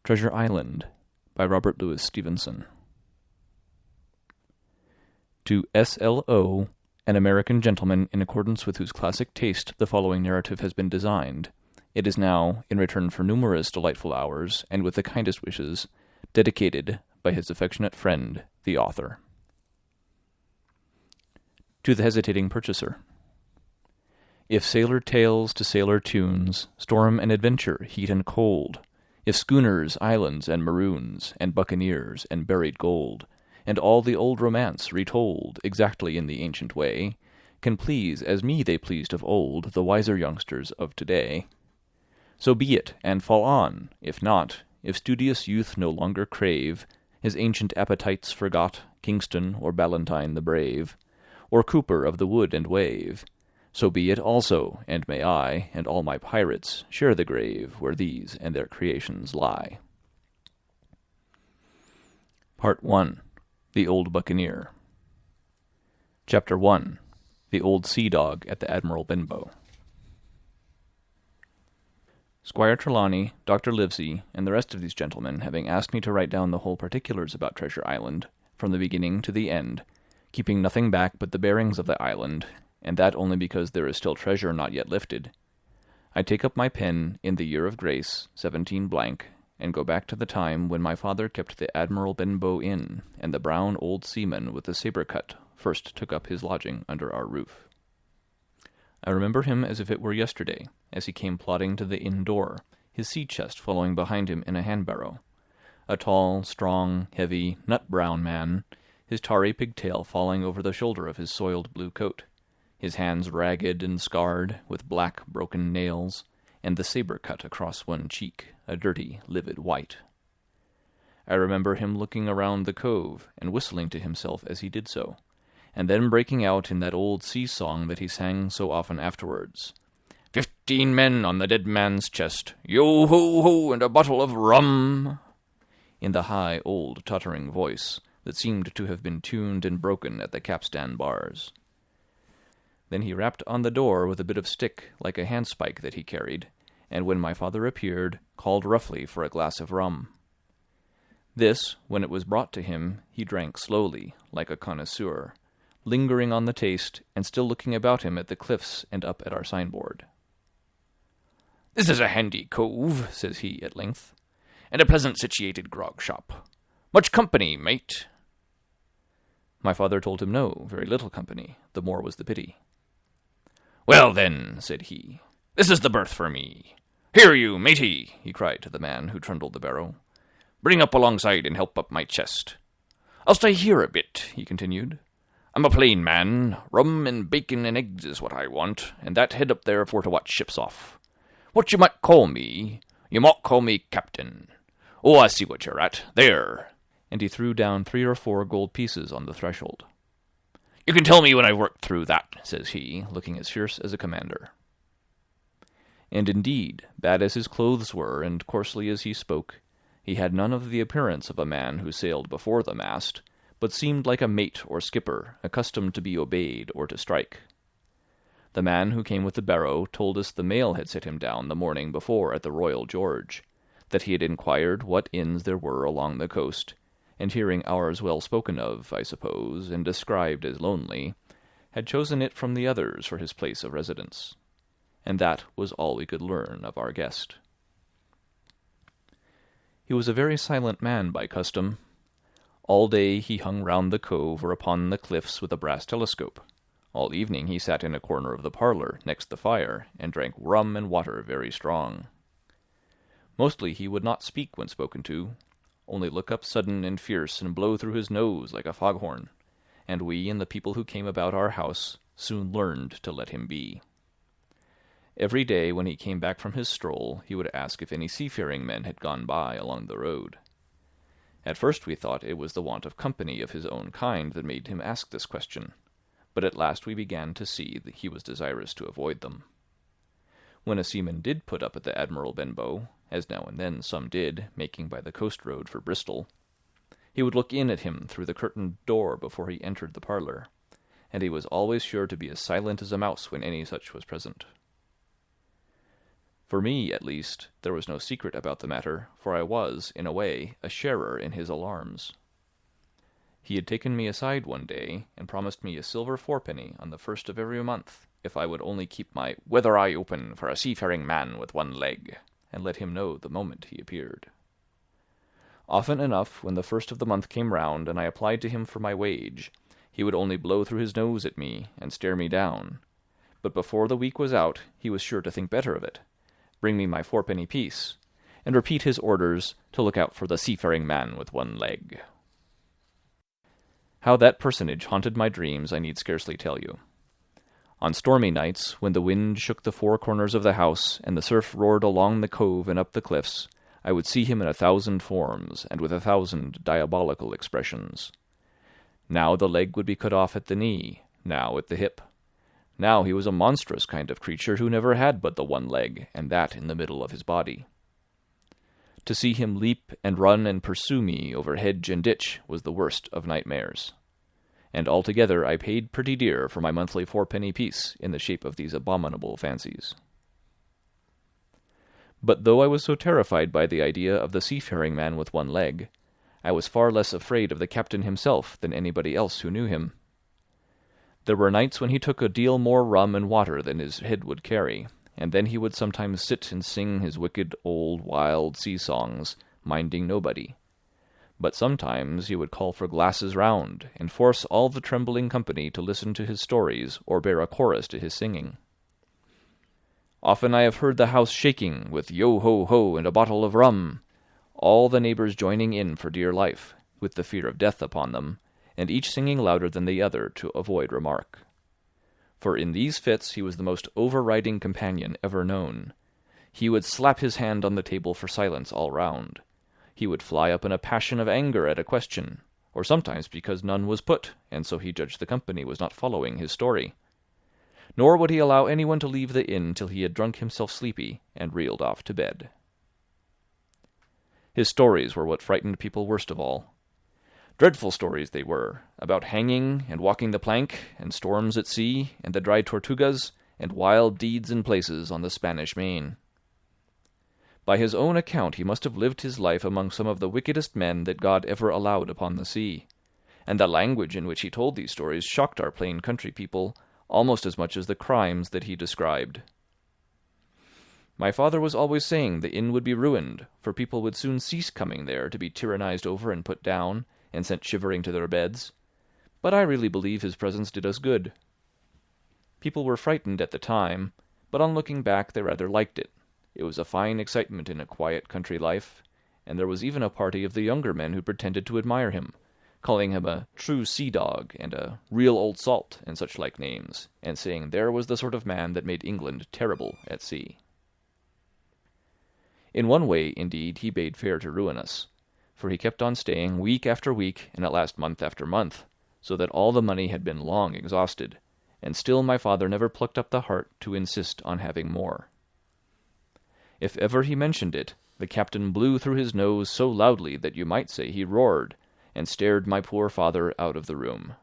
Treasure Island by Robert Louis Stevenson. To S.L.O., an American gentleman in accordance with whose classic taste the following narrative has been designed, it is now, in return for numerous delightful hours, and with the kindest wishes, dedicated by his affectionate friend, the author. To the hesitating purchaser. If sailor tales to sailor tunes, storm and adventure, heat and cold, if schooners, islands, and maroons, and buccaneers, and buried gold, and all the old romance retold exactly in the ancient way, can please as me they pleased of old the wiser youngsters of today, so be it, and fall on. If not, if studious youth no longer crave, his ancient appetites forgot, Kingston or Ballantyne the brave, or Cooper of the wood and wave, so be it also, and may I, and all my pirates, share the grave where these and their creations lie. Part 1. The Old Buccaneer. Chapter 1. The Old Sea-Dog at the Admiral Benbow. Squire Trelawney, Dr. Livesey, and the rest of these gentlemen having asked me to write down the whole particulars about Treasure Island, from the beginning to the end, keeping nothing back but the bearings of the island, and that only because there is still treasure not yet lifted, I take up my pen in the year of grace, 17 blank, and go back to the time when my father kept the Admiral Benbow Inn, and the brown old seaman with the sabre-cut first took up his lodging under our roof. I remember him as if it were yesterday, as he came plodding to the inn door, his sea-chest following behind him in a hand-barrow, a tall, strong, heavy, nut-brown man, his tarry pigtail falling over the shoulder of his soiled blue coat, his hands ragged and scarred, with black broken nails, and the sabre-cut across one cheek, a dirty, livid white. I remember him looking around the cove, and whistling to himself as he did so, and then breaking out in that old sea-song that he sang so often afterwards. 15 men on the dead man's chest, yo-ho-ho, and a bottle of rum, in the high, old, tottering voice that seemed to have been tuned and broken at the capstan bars. Then he rapped on the door with a bit of stick like a handspike that he carried, and when my father appeared, called roughly for a glass of rum. This, when it was brought to him, he drank slowly, like a connoisseur, lingering on the taste, and still looking about him at the cliffs and up at our signboard. "This is a handy cove," says he at length, "and a pleasant-situated grog-shop. Much company, mate?" My father told him no, very little company, the more was the pity. "Well, then," said he, "this is the berth for me. Here you, matey," he cried to the man who trundled the barrow. "Bring up alongside and help up my chest. I'll stay here a bit," he continued. "I'm a plain man. Rum and bacon and eggs is what I want, and that head up there for to watch ships off. What you might call me, you mought call me captain. Oh, I see what you're at. There." And he threw down 3 or 4 gold pieces on the threshold. "You can tell me when I've worked through that," says he, looking as fierce as a commander. And indeed, bad as his clothes were, and coarsely as he spoke, he had none of the appearance of a man who sailed before the mast, but seemed like a mate or skipper, accustomed to be obeyed or to strike. The man who came with the barrow told us the mail had set him down the morning before at the Royal George, that he had inquired what inns there were along the coast, and hearing ours well spoken of, I suppose, and described as lonely, had chosen it from the others for his place of residence. And that was all we could learn of our guest. He was a very silent man by custom. All day he hung round the cove or upon the cliffs with a brass telescope. All evening he sat in a corner of the parlour next the fire, and drank rum and water very strong. Mostly he would not speak when spoken to, only look up sudden and fierce and blow through his nose like a foghorn, and we and the people who came about our house soon learned to let him be. Every day when he came back from his stroll, he would ask if any seafaring men had gone by along the road. At first we thought it was the want of company of his own kind that made him ask this question, but at last we began to see that he was desirous to avoid them. When a seaman did put up at the Admiral Benbow, as now and then some did, making by the coast road for Bristol, he would look in at him through the curtained door before he entered the parlour, and he was always sure to be as silent as a mouse when any such was present. For me, at least, there was no secret about the matter, for I was, in a way, a sharer in his alarms. He had taken me aside one day and promised me a silver fourpenny on the 1st of every month if I would only keep my weather eye open for a seafaring man with one leg, and let him know the moment he appeared. Often enough, when the 1st of the month came round and I applied to him for my wage, he would only blow through his nose at me and stare me down. But before the week was out, he was sure to think better of it, bring me my fourpenny piece, and repeat his orders to look out for the seafaring man with one leg. How that personage haunted my dreams I need scarcely tell you. On stormy nights, when the wind shook the four corners of the house and the surf roared along the cove and up the cliffs, I would see him in 1,000 forms and with 1,000 diabolical expressions. Now the leg would be cut off at the knee, now at the hip. Now he was a monstrous kind of creature who never had but the one leg, and that in the middle of his body. To see him leap and run and pursue me over hedge and ditch was the worst of nightmares. And altogether I paid pretty dear for my monthly fourpenny piece in the shape of these abominable fancies. But though I was so terrified by the idea of the seafaring man with one leg, I was far less afraid of the captain himself than anybody else who knew him. There were nights when he took a deal more rum and water than his head would carry, and then he would sometimes sit and sing his wicked old wild sea-songs, minding nobody. But sometimes he would call for glasses round, and force all the trembling company to listen to his stories or bear a chorus to his singing. Often I have heard the house shaking with yo-ho-ho and a bottle of rum, all the neighbors joining in for dear life, with the fear of death upon them, and each singing louder than the other to avoid remark. For in these fits he was the most overriding companion ever known. He would slap his hand on the table for silence all round. He would fly up in a passion of anger at a question, or sometimes because none was put, and so he judged the company was not following his story. Nor would he allow anyone to leave the inn till he had drunk himself sleepy and reeled off to bed. His stories were what frightened people worst of all. Dreadful stories they were, about hanging and walking the plank, and storms at sea, and the dry Tortugas, and wild deeds in places on the Spanish Main. By his own account he must have lived his life among some of the wickedest men that God ever allowed upon the sea, and the language in which he told these stories shocked our plain country people almost as much as the crimes that he described. My father was always saying the inn would be ruined, for people would soon cease coming there to be tyrannized over and put down, and sent shivering to their beds, but I really believe his presence did us good. People were frightened at the time, but on looking back they rather liked it. It was a fine excitement in a quiet country life, and there was even a party of the younger men who pretended to admire him, calling him a true sea-dog and a real old salt and such like names, and saying there was the sort of man that made England terrible at sea. In one way, indeed, he bade fair to ruin us, for he kept on staying week after week, and at last month after month, so that all the money had been long exhausted, and still my father never plucked up the heart to insist on having more. If ever he mentioned it, the captain blew through his nose so loudly that you might say he roared, and stared my poor father out of the room.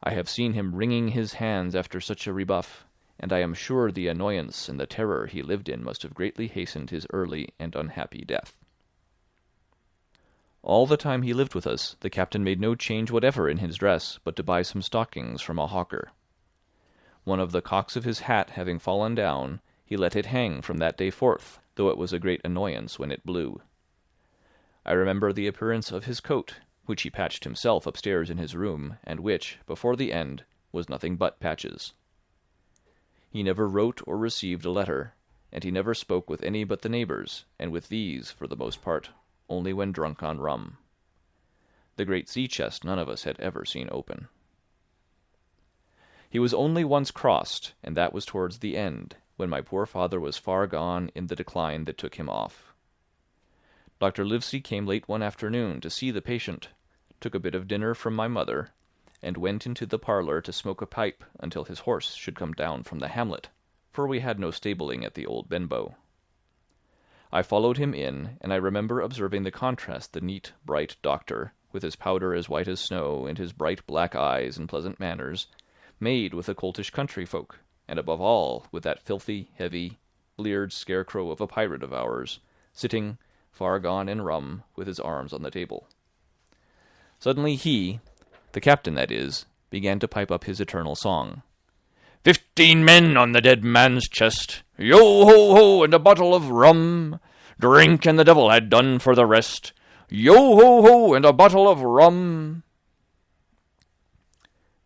I have seen him wringing his hands after such a rebuff, and I am sure the annoyance and the terror he lived in must have greatly hastened his early and unhappy death. All the time he lived with us, the captain made no change whatever in his dress but to buy some stockings from a hawker. One of the cocks of his hat having fallen down, he let it hang from that day forth, though it was a great annoyance when it blew. I remember the appearance of his coat, which he patched himself upstairs in his room, and which, before the end, was nothing but patches. He never wrote or received a letter, and he never spoke with any but the neighbors, and with these, for the most part, only when drunk on rum. The great sea-chest none of us had ever seen open. He was only once crossed, and that was towards the end, when my poor father was far gone in the decline that took him off. Dr. Livesey came late one afternoon to see the patient, took a bit of dinner from my mother, and went into the parlour to smoke a pipe until his horse should come down from the hamlet, for we had no stabling at the old Benbow. I followed him in, and I remember observing the contrast the neat, bright doctor, with his powder as white as snow, and his bright black eyes and pleasant manners, made with the coltish country folk, and above all with that filthy, heavy, bleared scarecrow of a pirate of ours, sitting, far gone in rum, with his arms on the table. Suddenly he, the captain that is, began to pipe up his eternal song. 15 men on the dead man's chest, yo-ho-ho, and a bottle of rum. Drink and the devil had done for the rest, yo-ho-ho, and a bottle of rum.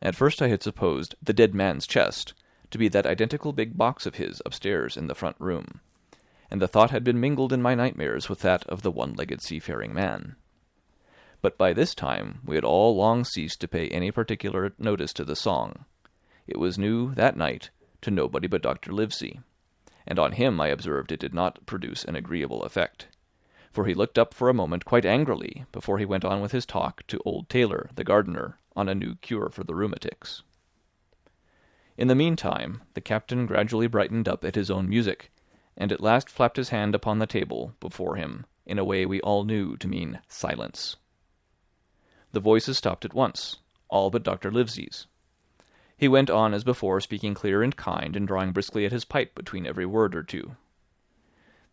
At first I had supposed the dead man's chest to be that identical big box of his upstairs in the front room, and the thought had been mingled in my nightmares with that of the one-legged seafaring man. But by this time we had all long ceased to pay any particular notice to the song. It was new, that night, to nobody but Dr. Livesey, and on him I observed it did not produce an agreeable effect, for he looked up for a moment quite angrily before he went on with his talk to old Taylor, the gardener, on a new cure for the rheumatics. In the meantime, the captain gradually brightened up at his own music, and at last flapped his hand upon the table before him in a way we all knew to mean silence. The voices stopped at once, all but Dr. Livesey's. He went on as before, speaking clear and kind, and drawing briskly at his pipe between every word or two.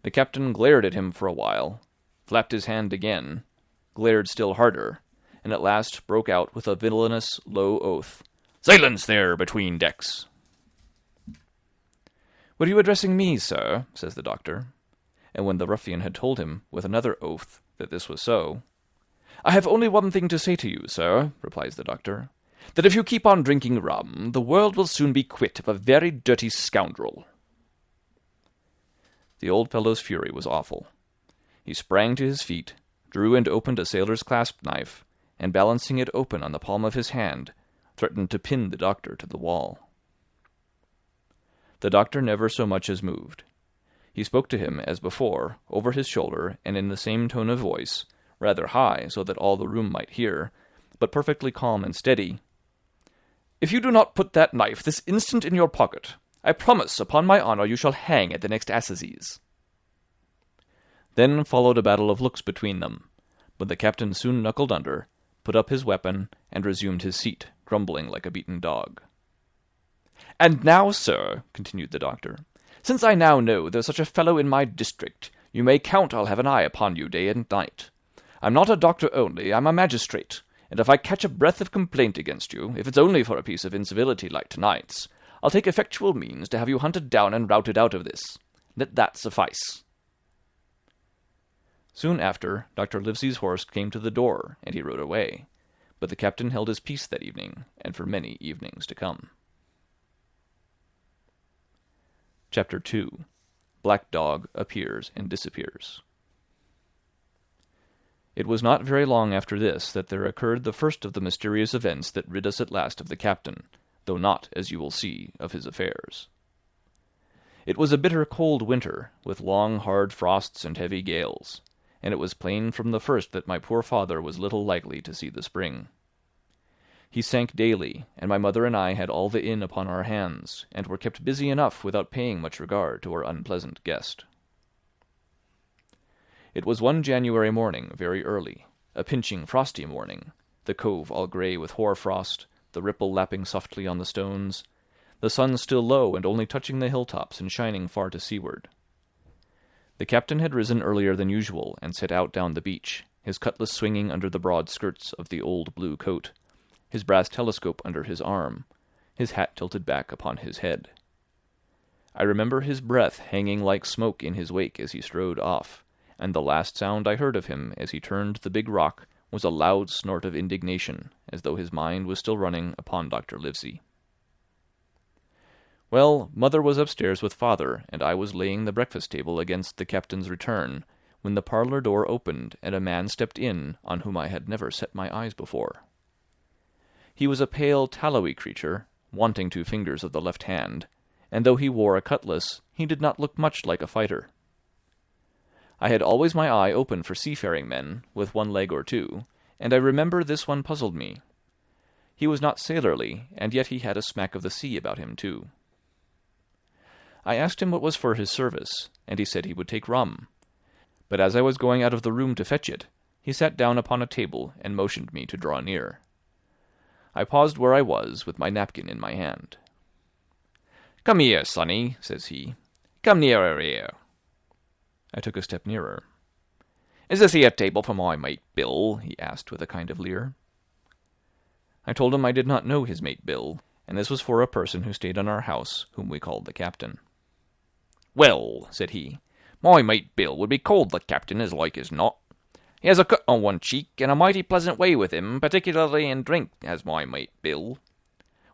The captain glared at him for a while, flapped his hand again, glared still harder, and at last broke out with a villainous low oath. "Silence there, between decks!" "Were you addressing me, sir?" says the doctor. And when the ruffian had told him, with another oath, that this was so, "I have only one thing to say to you, sir," replies the doctor, "that if you keep on drinking rum, the world will soon be quit of a very dirty scoundrel." The old fellow's fury was awful. He sprang to his feet, drew and opened a sailor's clasp knife, and balancing it open on the palm of his hand, threatened to pin the doctor to the wall. The doctor never so much as moved. He spoke to him, as before, over his shoulder and in the same tone of voice, rather high so that all the room might hear, but perfectly calm and steady. "If you do not put that knife this instant in your pocket, I promise upon my honor you shall hang at the next assizes." Then followed a battle of looks between them, but the captain soon knuckled under, put up his weapon, and resumed his seat, grumbling like a beaten dog. "And now, sir," continued the doctor, "since I now know there's such a fellow in my district, you may count I'll have an eye upon you day and night. I'm not a doctor only, I'm a magistrate, and if I catch a breath of complaint against you, if it's only for a piece of incivility like tonight's, I'll take effectual means to have you hunted down and routed out of this. Let that suffice." Soon after, Dr. Livesey's horse came to the door, and he rode away, but the captain held his peace that evening, and for many evenings to come. Chapter 2. Black Dog Appears and Disappears. It was not very long after this that there occurred the first of the mysterious events that rid us at last of the captain, though not, as you will see, of his affairs. It was a bitter cold winter, with long hard frosts and heavy gales, and it was plain from the first that my poor father was little likely to see the spring. He sank daily, and my mother and I had all the inn upon our hands, and were kept busy enough without paying much regard to our unpleasant guest. It was one January morning, very early, a pinching, frosty morning, the cove all grey with hoar-frost, the ripple lapping softly on the stones, the sun still low and only touching the hilltops and shining far to seaward. The captain had risen earlier than usual and set out down the beach, his cutlass swinging under the broad skirts of the old blue coat, his brass telescope under his arm, his hat tilted back upon his head. I remember his breath hanging like smoke in his wake as he strode off, and the last sound I heard of him as he turned the big rock was a loud snort of indignation, as though his mind was still running upon Dr. Livesey. Well, mother was upstairs with father, and I was laying the breakfast table against the captain's return, when the parlour door opened and a man stepped in on whom I had never set my eyes before. He was a pale, tallowy creature, wanting 2 fingers of the left hand, and though he wore a cutlass, he did not look much like a fighter. I had always my eye open for seafaring men, with 1 leg or 2, and I remember this one puzzled me. He was not sailorly, and yet he had a smack of the sea about him too. I asked him what was for his service, and he said he would take rum. But as I was going out of the room to fetch it, he sat down upon a table and motioned me to draw near. I paused where I was, with my napkin in my hand. "Come here, sonny," says he. Come nearer here." I took a step nearer. "Is this here table for my mate Bill?" he asked with a kind of leer. I told him I did not know his mate Bill, and this was for a person who stayed in our house, whom we called the captain. "Well," said he, "my mate Bill would be called the captain as like as not. He has a cut on one cheek, and a mighty pleasant way with him, particularly in drink, has my mate Bill.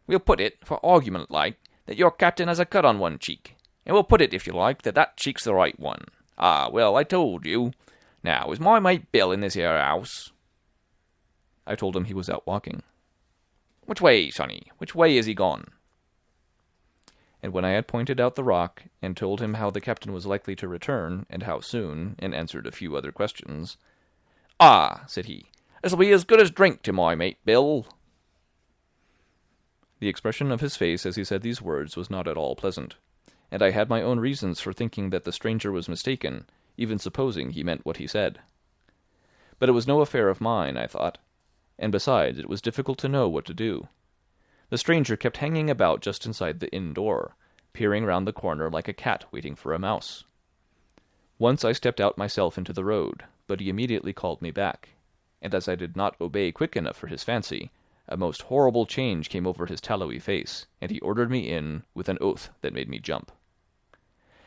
We'll put it, for argument like, that your captain has a cut on one cheek, and we'll put it, if you like, that that cheek's the right one. Ah, well, I told you. Now, is my mate Bill in this here house?" I told him he was out walking. "Which way, sonny? Which way is he gone?" And when I had pointed out the rock, and told him how the captain was likely to return, and how soon, and answered a few other questions, "Ah," said he, "this'll be as good as drink to my mate Bill." The expression of his face as he said these words was not at all pleasant, and I had my own reasons for thinking that the stranger was mistaken, even supposing he meant what he said. But it was no affair of mine, I thought, and besides, it was difficult to know what to do. The stranger kept hanging about just inside the inn door, peering round the corner like a cat waiting for a mouse. Once I stepped out myself into the road, but he immediately called me back, and as I did not obey quick enough for his fancy, a most horrible change came over his tallowy face, and he ordered me in with an oath that made me jump.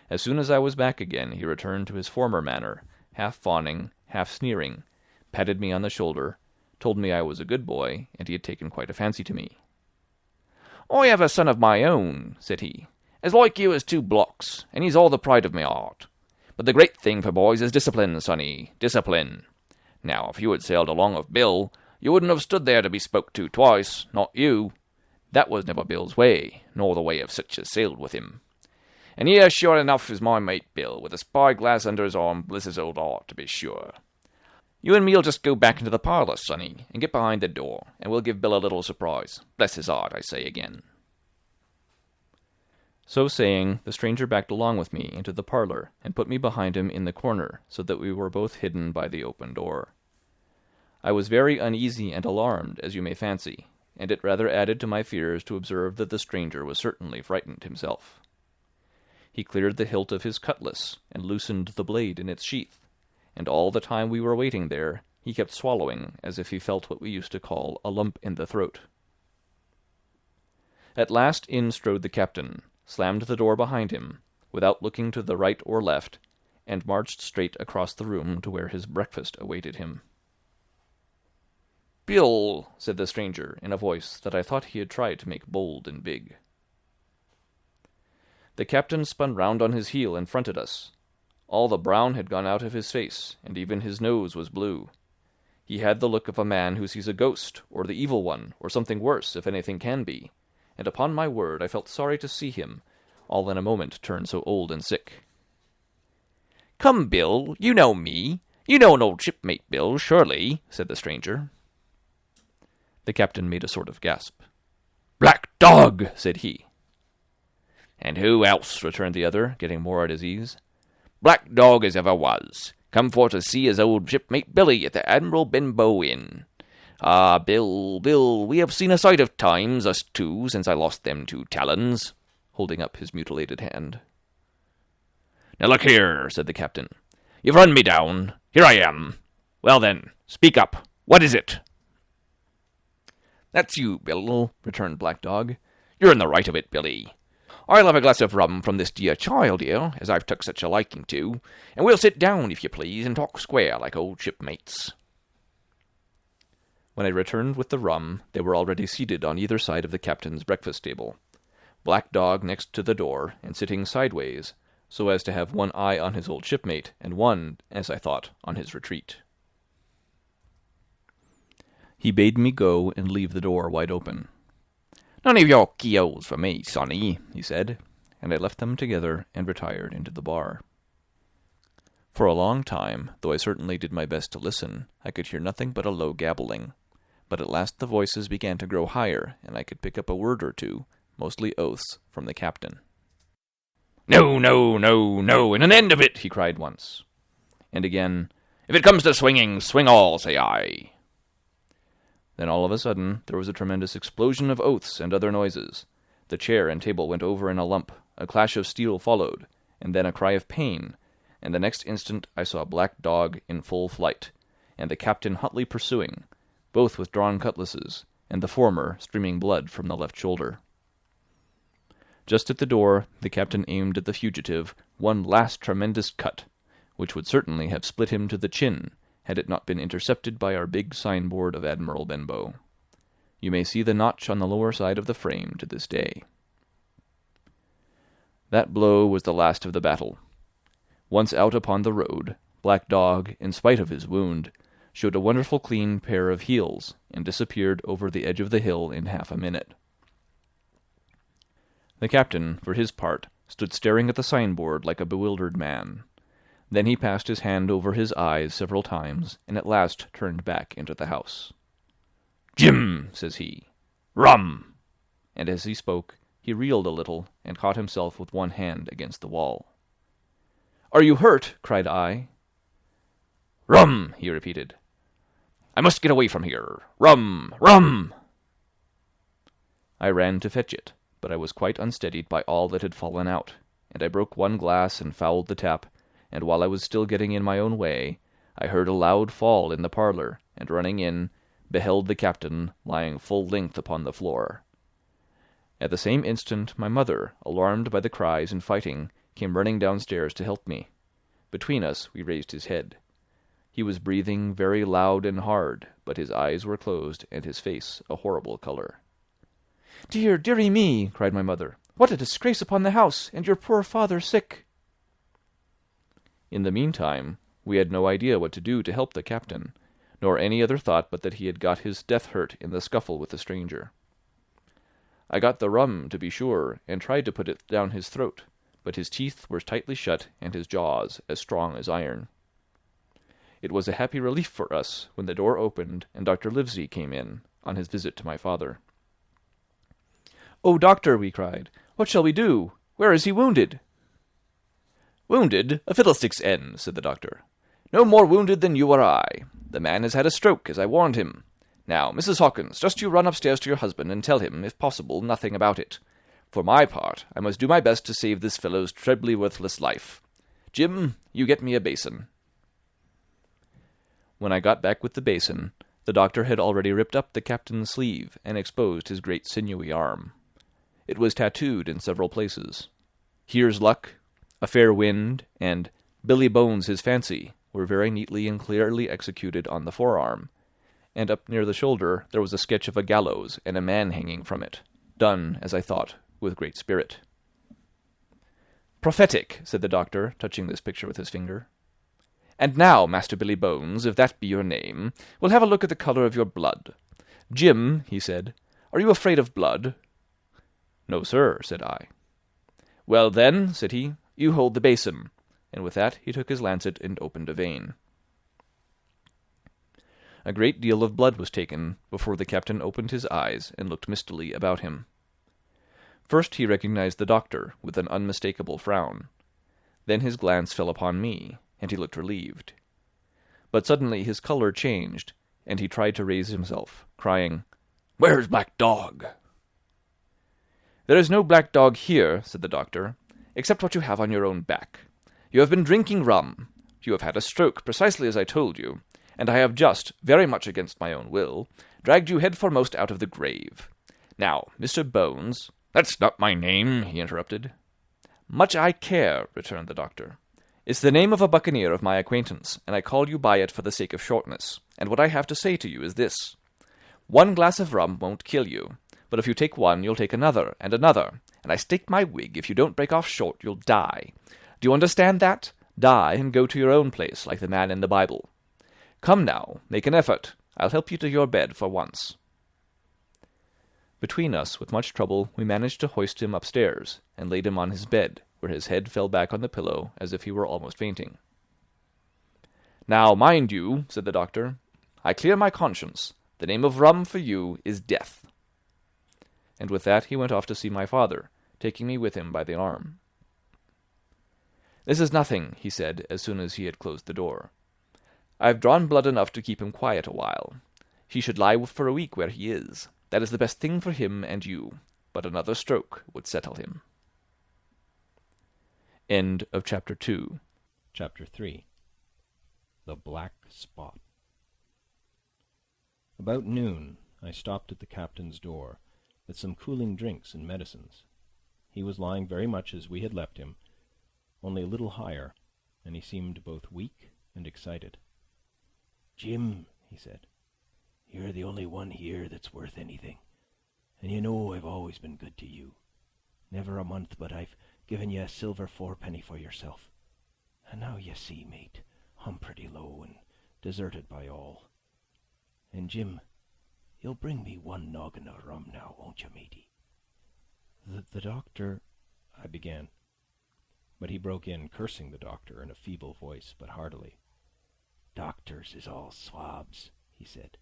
As soon as I was back again, he returned to his former manner, half fawning, half sneering, patted me on the shoulder, told me I was a good boy, and he had taken quite a fancy to me. "I have a son of my own," said he, "as like you as 2 blocks, and he's all the pride of my heart. But the great thing for boys is discipline, sonny, discipline. Now, if you had sailed along with Bill, you wouldn't have stood there to be spoke to twice, not you. That was never Bill's way, nor the way of such as sailed with him. And here, sure enough, is my mate Bill, with a spy-glass under his arm, bless his old heart, to be sure. You and me'll just go back into the parlour, sonny, and get behind the door, and we'll give Bill a little surprise. Bless his heart, I say again." So saying, the stranger backed along with me into the parlour, and put me behind him in the corner, so that we were both hidden by the open door. I was very uneasy and alarmed, as you may fancy, and it rather added to my fears to observe that the stranger was certainly frightened himself. He cleared the hilt of his cutlass, and loosened the blade in its sheath, and all the time we were waiting there, he kept swallowing as if he felt what we used to call a lump in the throat. At last in strode the captain, slammed the door behind him, without looking to the right or left, and marched straight across the room to where his breakfast awaited him. "Bill," said the stranger, in a voice that I thought he had tried to make bold and big. The captain spun round on his heel and fronted us. All the brown had gone out of his face, and even his nose was blue. He had the look of a man who sees a ghost, or the evil one, or something worse, if anything can be, and upon my word I felt sorry to see him, all in a moment turned so old and sick. "Come, Bill, you know me. You know an old shipmate, Bill, surely," said the stranger. The captain made a sort of gasp. "Black dog!" said he. "And who else?" returned the other, getting more at his ease. "Black dog as ever was. Come for to see his old shipmate Billy at the Admiral Benbow Inn. Ah, Bill, we have seen a sight of times, us two, since I lost them 2 talons," holding up his mutilated hand. "Now look here," said the captain. "You've run me down. Here I am. Well then, speak up. What is it?" "That's you, Bill," returned Black Dog. "You're in the right of it, Billy. I'll have a glass of rum from this dear child here, as I've took such a liking to, and we'll sit down, if you please, and talk square like old shipmates." When I returned with the rum, they were already seated on either side of the captain's breakfast table, Black Dog next to the door, and sitting sideways, so as to have one eye on his old shipmate, and one, as I thought, on his retreat. He bade me go and leave the door wide open. "None of your keels for me, sonny," he said, and I left them together and retired into the bar. For a long time, though I certainly did my best to listen, I could hear nothing but a low gabbling, but at last the voices began to grow higher, and I could pick up a word or two, mostly oaths, from the captain. "No, no, no, no, and an end of it," he cried once. And again, "If it comes to swinging, swing all, say I." Then all of a sudden there was a tremendous explosion of oaths and other noises. The chair and table went over in a lump, a clash of steel followed, and then a cry of pain, and the next instant I saw a black dog in full flight, and the captain hotly pursuing, both with drawn cutlasses, and the former streaming blood from the left shoulder. Just at the door the captain aimed at the fugitive one last tremendous cut, which would certainly have split him to the chin, had it not been intercepted by our big signboard of Admiral Benbow. You may see the notch on the lower side of the frame to this day. That blow was the last of the battle. Once out upon the road, Black Dog, in spite of his wound, showed a wonderful clean pair of heels, and disappeared over the edge of the hill in half a minute. The captain, for his part, stood staring at the signboard like a bewildered man. Then he passed his hand over his eyes several times, and at last turned back into the house. "Jim," says he, "rum!" And as he spoke, he reeled a little, and caught himself with one hand against the wall. "Are you hurt?" cried I. "Rum!" he repeated. "I must get away from here. Rum! Rum!" I ran to fetch it, but I was quite unsteadied by all that had fallen out, and I broke one glass and fouled the tap, and while I was still getting in my own way, I heard a loud fall in the parlour, and running in, beheld the captain lying full length upon the floor. At the same instant my mother, alarmed by the cries and fighting, came running downstairs to help me. Between us we raised his head. He was breathing very loud and hard, but his eyes were closed, and his face a horrible colour. "Dear, dearie me!" cried my mother. "What a disgrace upon the house, and your poor father sick!" In the meantime, we had no idea what to do to help the captain, nor any other thought but that he had got his death hurt in the scuffle with the stranger. I got the rum, to be sure, and tried to put it down his throat, but his teeth were tightly shut and his jaws as strong as iron. It was a happy relief for us when the door opened and Dr. Livesey came in, on his visit to my father. "Oh, doctor," we cried, "what shall we do? Where is he wounded?" "Wounded? A fiddlestick's end," said the doctor. "No more wounded than you or I. The man has had a stroke, as I warned him. Now, Mrs. Hawkins, just you run upstairs to your husband and tell him, if possible, nothing about it. For my part, I must do my best to save this fellow's trebly worthless life. Jim, you get me a basin." When I got back with the basin, the doctor had already ripped up the captain's sleeve and exposed his great sinewy arm. It was tattooed in several places. "Here's luck," "A fair wind," and "Billy Bones his fancy" were very neatly and clearly executed on the forearm, and up near the shoulder there was a sketch of a gallows and a man hanging from it, done, as I thought, with great spirit. "Prophetic," said the doctor, touching this picture with his finger. "And now, Master Billy Bones, if that be your name, we'll have a look at the colour of your blood. Jim," he said, "are you afraid of blood?" "No, sir," said I. "Well, then," said he, "you hold the basin," and with that he took his lancet and opened a vein. A great deal of blood was taken before the captain opened his eyes and looked mistily about him. First he recognized the doctor with an unmistakable frown. Then his glance fell upon me, and he looked relieved. But suddenly his colour changed, and he tried to raise himself, crying, "Where's Black Dog?" "There is no black dog here," said the doctor, "except what you have on your own back. You have been drinking rum. You have had a stroke, precisely as I told you, and I have just, very much against my own will, dragged you head foremost out of the grave. Now, Mr. Bones—" "That's not my name," he interrupted. "Much I care," returned the doctor. "It's the name of a buccaneer of my acquaintance, and I call you by it for the sake of shortness, and what I have to say to you is this. One glass of rum won't kill you, but if you take one, you'll take another, and I stake my wig if you don't break off short, you'll die. Do you understand that? Die and go to your own place, like the man in the Bible. Come now, make an effort. I'll help you to your bed for once." Between us, with much trouble, we managed to hoist him upstairs, and laid him on his bed, where his head fell back on the pillow as if he were almost fainting. "Now, mind you," said the doctor, "I clear my conscience. The name of rum for you is death." And with that he went off to see my father, taking me with him by the arm. "This is nothing," he said, as soon as he had closed the door. "I've drawn blood enough to keep him quiet a while. He should lie for a week where he is. That is the best thing for him and you, but another stroke would settle him." End of Chapter 2. Chapter 3. The Black Spot. About noon, I stopped at the captain's door with some cooling drinks and medicines. He was lying very much as we had left him, only a little higher, and he seemed both weak and excited. "Jim," he said, "you're the only one here that's worth anything, and you know I've always been good to you. Never a month but I've given you a silver fourpenny for yourself. And now you see, mate, I'm pretty low and deserted by all. And Jim, you'll bring me one noggin of rum now, won't you, matey?" The doctor," I began, but he broke in, cursing the doctor in a feeble voice, but heartily. "Doctors is all swabs," he said.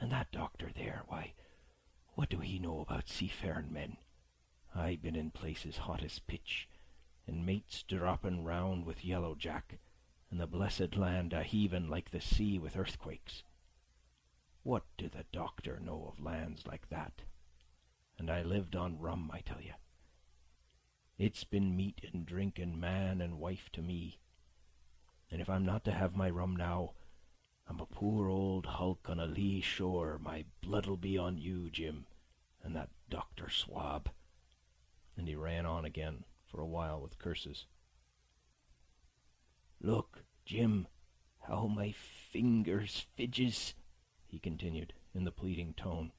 "And that doctor there, why, what do he know about seafaring men? I been in places hot as pitch, and mates dropping round with Yellow Jack, and the blessed land a-heaving like the sea with earthquakes. What do the doctor know of lands like that? And I lived on rum, I tell you. It's been meat and drink and man and wife to me. And if I'm not to have my rum now, I'm a poor old hulk on a lee shore. My blood'll be on you, Jim, and that Dr. Swab." And he ran on again for a while with curses. "Look, Jim, how my fingers fidges," he continued, in the pleading tone.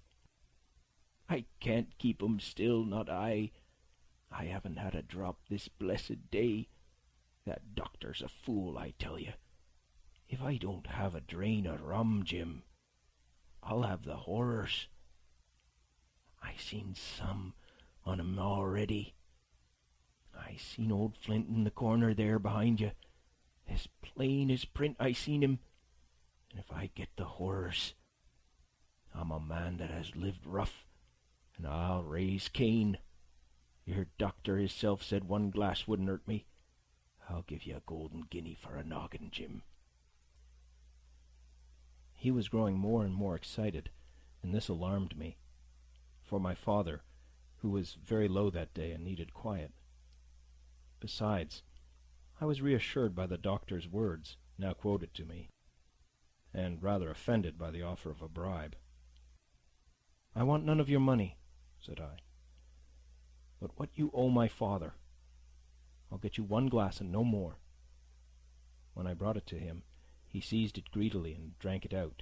"I can't keep 'em still, not I. I haven't had a drop this blessed day. That doctor's a fool, I tell you. If I don't have a drain of rum, Jim, I'll have the horrors. I seen some on 'em already. I seen old Flint in the corner there behind you. As plain as print I seen him. And if I get the horrors, I'm a man that has lived rough, and I'll raise Cain. Your doctor hisself said one glass wouldn't hurt me. I'll give you a golden guinea for a noggin, Jim." He was growing more and more excited, and this alarmed me, for my father, who was very low that day and needed quiet. Besides, I was reassured by the doctor's words, now quoted to me, and rather offended by the offer of a bribe. "I want none of your money," said I, "but what you owe my father. I'll get you one glass and no more." When I brought it to him, he seized it greedily and drank it out.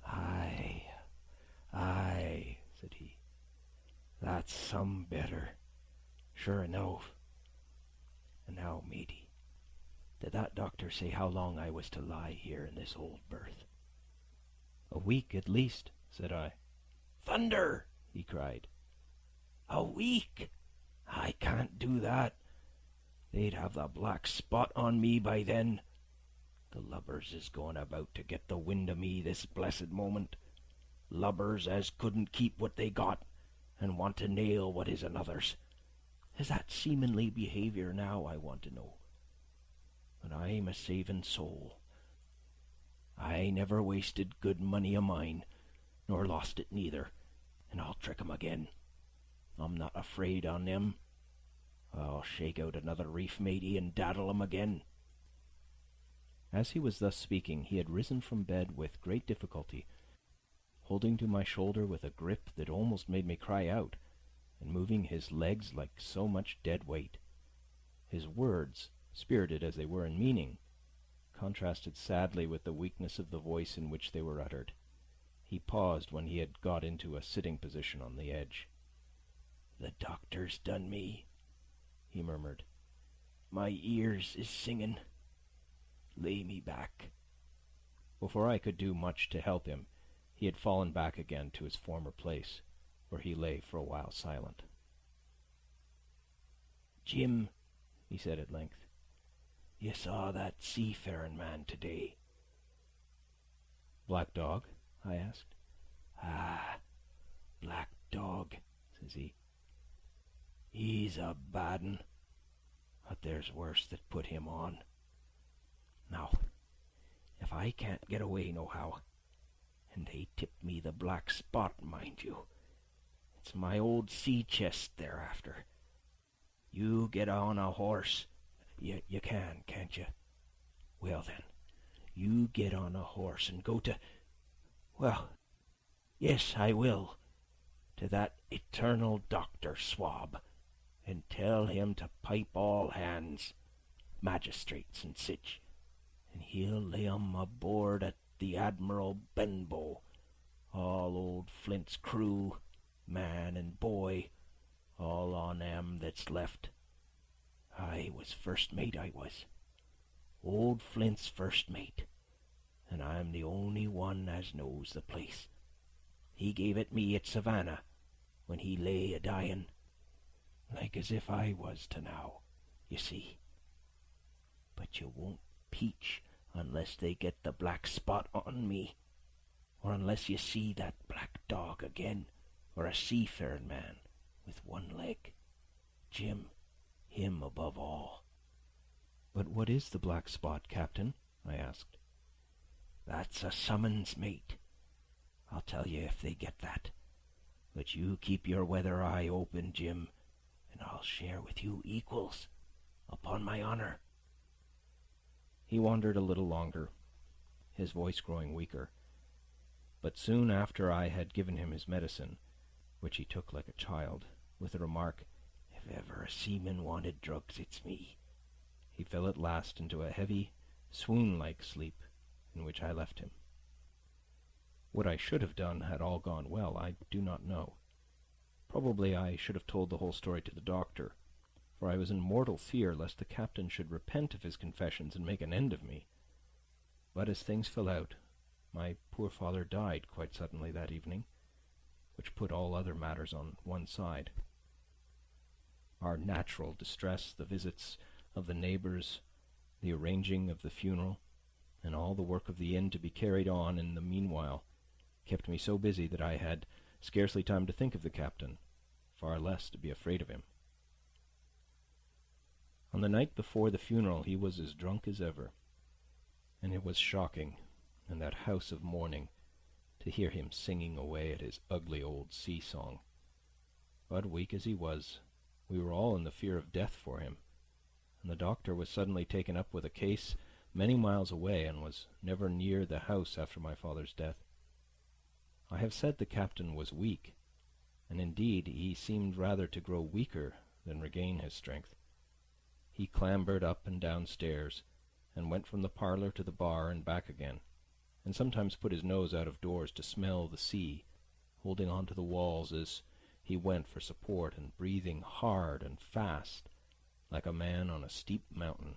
Aye, said he, "that's some better, sure enough. And now, matey, did that doctor say how long I was to lie here in this old berth?" "A week at least," said I. "Thunder!" he cried. "A week? I can't do that. They'd have the black spot on me by then. The lubbers is going about to get the wind of me this blessed moment. Lubbers as couldn't keep what they got, and want to nail what is another's. Is that seamanly behaviour now, I want to know? But I'm a saving soul. I never wasted good money o' mine, nor lost it neither, and I'll trick 'em again. I'm not afraid on them. I'll shake out another reef, matey, and daddle 'em again." As he was thus speaking, he had risen from bed with great difficulty, holding to my shoulder with a grip that almost made me cry out, and moving his legs like so much dead weight. His words, spirited as they were in meaning, contrasted sadly with the weakness of the voice in which they were uttered. He paused when he had got into a sitting position on the edge. "The doctor's done me," he murmured. "My ears is singing. Lay me back." Before I could do much to help him, he had fallen back again to his former place, where he lay for a while silent. "Jim," he said at length, "you saw that seafaring man today?" "Black Dog?" I asked. "Ah, Black Dog," says he. "He's a bad 'un, but there's worse that put him on. Now, if I can't get away nohow, and they tip me the black spot, mind you, it's my old sea chest they're after. You get on a horse. You can, can't you? Well then, you get on a horse and go to... Well, yes, I will. To that eternal Dr. Swab, and tell him to pipe all hands, magistrates and sich, and he'll lay 'em aboard at the Admiral Benbow, all old Flint's crew, man and boy, all on 'em that's left. I was first mate, I was. Old Flint's first mate, and I'm the only one as knows the place. He gave it me at Savannah, when he lay a-dying, like as if I was to now, you see. But you won't peach unless they get the black spot on me, or unless you see that black dog again, or a seafaring man with one leg. Jim, him above all. But what is the black spot, Captain? I asked. That's a summons, mate. I'll tell you if they get that. But you keep your weather eye open, Jim, and I'll share with you equals, upon my honor. He wandered a little longer, his voice growing weaker. But soon after I had given him his medicine, which he took like a child, with the remark, "If ever a seaman wanted drugs, it's me," he fell at last into a heavy, swoon-like sleep, in which I left him. What I should have done had all gone well, I do not know. Probably I should have told the whole story to the doctor, for I was in mortal fear lest the captain should repent of his confessions and make an end of me. But as things fell out, my poor father died quite suddenly that evening, which put all other matters on one side. Our natural distress, the visits of the neighbours, the arranging of the funeral, and all the work of the inn to be carried on in the meanwhile, kept me so busy that I had scarcely time to think of the captain, far less to be afraid of him. On the night before the funeral he was as drunk as ever, and it was shocking, in that house of mourning, to hear him singing away at his ugly old sea-song. But weak as he was, we were all in the fear of death for him, and the doctor was suddenly taken up with a case many miles away and was never near the house after my father's death. I have said the captain was weak, and indeed he seemed rather to grow weaker than regain his strength. He clambered up and down stairs, and went from the parlour to the bar and back again, and sometimes put his nose out of doors to smell the sea, holding on to the walls as he went for support, and breathing hard and fast, like a man on a steep mountain.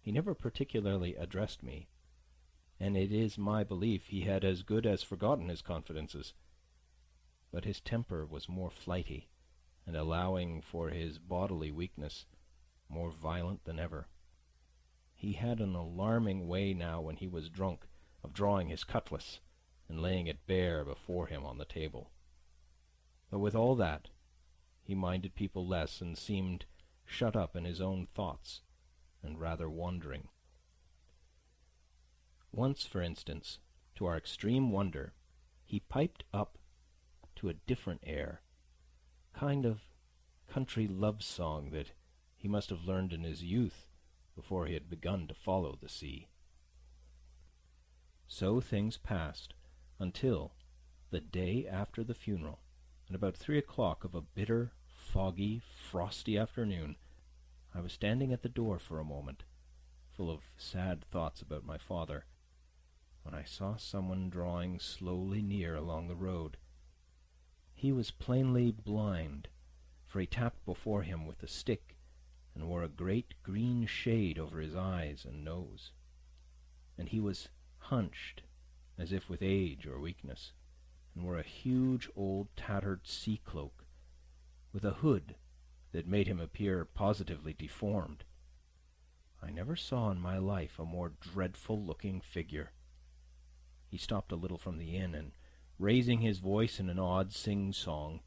He never particularly addressed me, and it is my belief he had as good as forgotten his confidences. But his temper was more flighty, and allowing for his bodily weakness, more violent than ever. He had an alarming way now when he was drunk of drawing his cutlass and laying it bare before him on the table. But with all that, he minded people less and seemed shut up in his own thoughts and rather wandering. Once, for instance, to our extreme wonder, he piped up to a different air, kind of country love song that he must have learned in his youth before he had begun to follow the sea. So things passed until the day after the funeral, at about 3 o'clock of a bitter, foggy, frosty afternoon, I was standing at the door for a moment, full of sad thoughts about my father, when I saw someone drawing slowly near along the road. He was plainly blind, for he tapped before him with a stick, and wore a great green shade over his eyes and nose, and he was hunched, as if with age or weakness, and wore a huge old tattered sea-cloak, with a hood that made him appear positively deformed. I never saw in my life a more dreadful-looking figure. He stopped a little from the inn, and, raising his voice in an odd sing-song,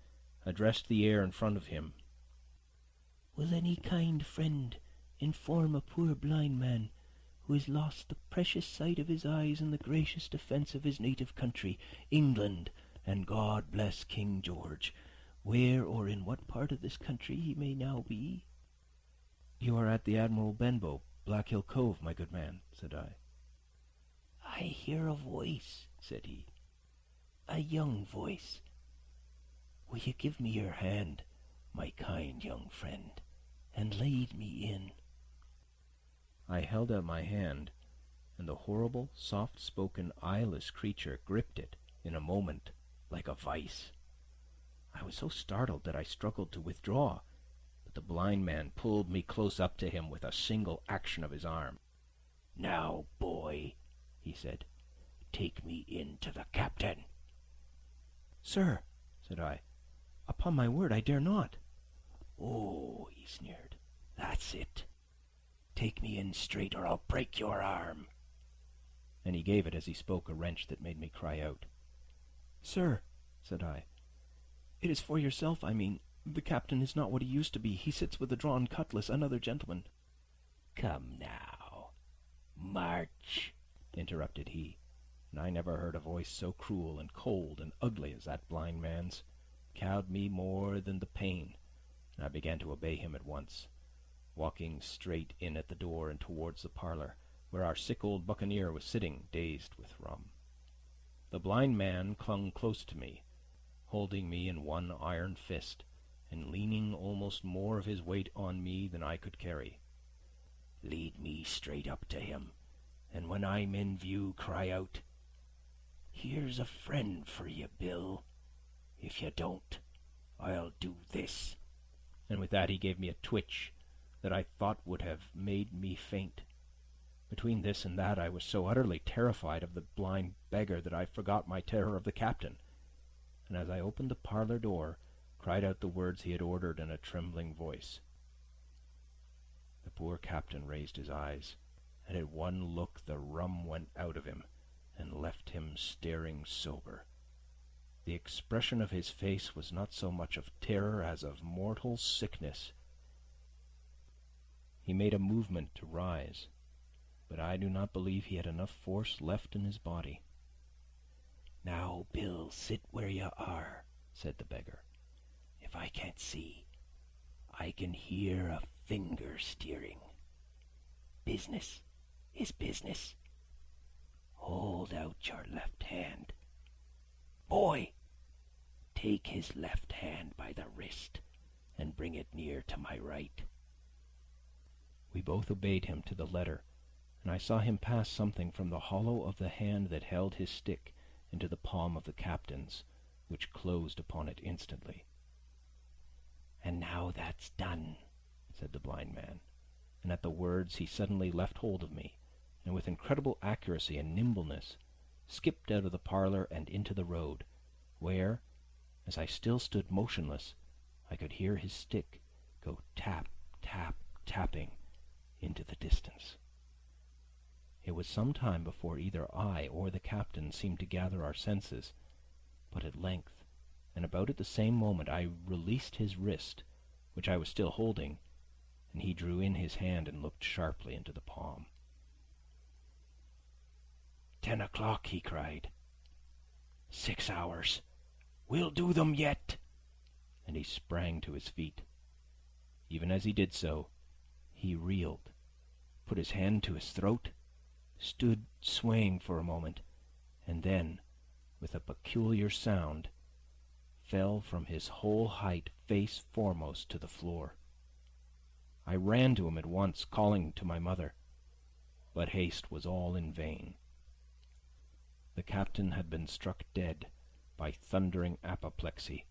addressed the air in front of him. "Will any kind friend inform a poor blind man who has lost the precious sight of his eyes in the gracious defence of his native country, England, and God bless King George, where or in what part of this country he may now be?" "You are at the Admiral Benbow, Black Hill Cove, my good man," said I. "I hear a voice," said he, "a young voice. Will you give me your hand, my kind young friend, and lead me in?" I held out my hand, and the horrible, soft-spoken, eyeless creature gripped it in a moment like a vice. I was so startled that I struggled to withdraw, but the blind man pulled me close up to him with a single action of his arm. "Now, boy," he said, "take me in to the captain." "Sir," said I, "upon my word I dare not." "Oh," he sneered, "that's it. Take me in straight or I'll break your arm." And he gave it as he spoke a wrench that made me cry out. "Sir," said I, "it is for yourself I mean. The captain is not what he used to be. He sits with a drawn cutlass, another gentleman." "Come now, march," interrupted he, and I never heard a voice so cruel and cold and ugly as that blind man's. It cowed me more than the pain, and I began to obey him at once, walking straight in at the door and towards the parlour, where our sick old buccaneer was sitting, dazed with rum. The blind man clung close to me, holding me in one iron fist, and leaning almost more of his weight on me than I could carry. "Lead me straight up to him, and when I'm in view, cry out, 'Here's a friend for you, Bill. If you don't, I'll do this.'" And with that he gave me a twitch that I thought would have made me faint. Between this and that I was so utterly terrified of the blind beggar that I forgot my terror of the captain, and as I opened the parlour door, cried out the words he had ordered in a trembling voice. The poor captain raised his eyes, and at one look the rum went out of him and left him staring sober. The expression of his face was not so much of terror as of mortal sickness. He made a movement to rise, but I do not believe he had enough force left in his body. "Now, Bill, sit where you are," said the beggar. "If I can't see, I can hear a finger steering. Business is business. Hold out your left hand. Boy, take his left hand by the wrist and bring it near to my right." We both obeyed him to the letter, and I saw him pass something from the hollow of the hand that held his stick into the palm of the captain's, which closed upon it instantly. "And now that's done," said the blind man, and at the words he suddenly left hold of me, and with incredible accuracy and nimbleness skipped out of the parlour and into the road, where, as I still stood motionless, I could hear his stick go tap, tap, tapping into the distance. It was some time before either I or the captain seemed to gather our senses, but at length, and about at the same moment, I released his wrist, which I was still holding, and he drew in his hand and looked sharply into the palm. "10 o'clock," he cried. "6 hours. We'll do them yet." And he sprang to his feet. Even as he did so, he reeled, put his hand to his throat, stood swaying for a moment, and then, with a peculiar sound, fell from his whole height face foremost to the floor. I ran to him at once, calling to my mother, but haste was all in vain. The captain had been struck dead by thundering apoplexy.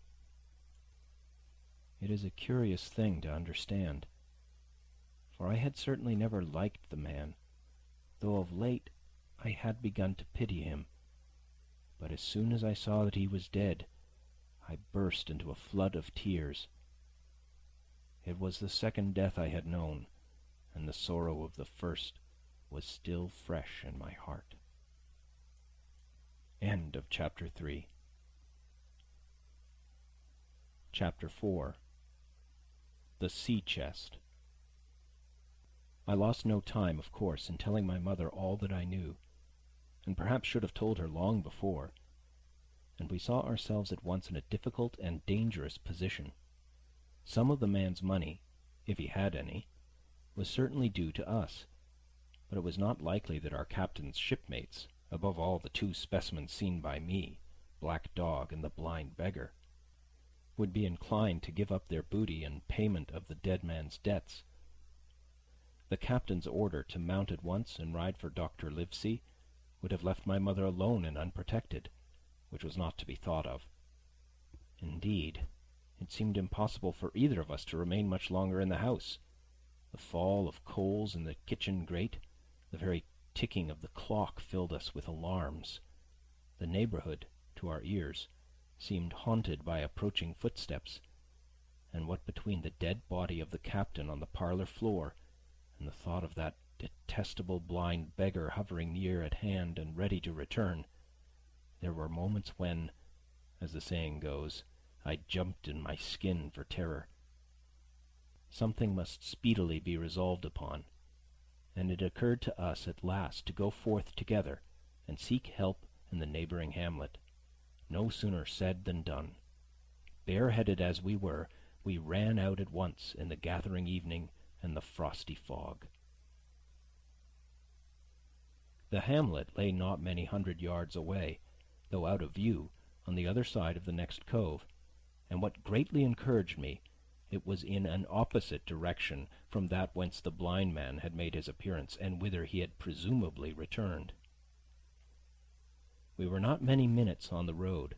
It is a curious thing to understand, for I had certainly never liked the man, though of late I had begun to pity him. But as soon as I saw that he was dead, I burst into a flood of tears. It was the second death I had known, and the sorrow of the first was still fresh in my heart. End of Chapter 3. Chapter 4. The Sea Chest. I lost no time, of course, in telling my mother all that I knew, and perhaps should have told her long before. and we saw ourselves at once in a difficult and dangerous position. Some of the man's money, if he had any, was certainly due to us, but it was not likely that our captain's shipmates, above all the two specimens seen by me, Black Dog and the blind beggar, would be inclined to give up their booty in payment of the dead man's debts. The captain's order to mount at once and ride for Dr. Livesey would have left my mother alone and unprotected, which was not to be thought of. Indeed, it seemed impossible for either of us to remain much longer in the house. The fall of coals in the kitchen grate, the very ticking of the clock filled us with alarms. The neighborhood, to our ears, seemed haunted by approaching footsteps, and what between the dead body of the captain on the parlor floor and the thought of that detestable blind beggar hovering near at hand and ready to return, there were moments when, as the saying goes, I jumped in my skin for terror. Something must speedily be resolved upon, and it occurred to us at last to go forth together and seek help in the neighboring hamlet. No sooner said than done. Bareheaded as we were, we ran out at once in the gathering evening and the frosty fog. The hamlet lay not many 100 yards away, though out of view, on the other side of the next cove, and what greatly encouraged me, it was in an opposite direction from that whence the blind man had made his appearance, and whither he had presumably returned. We were not many minutes on the road,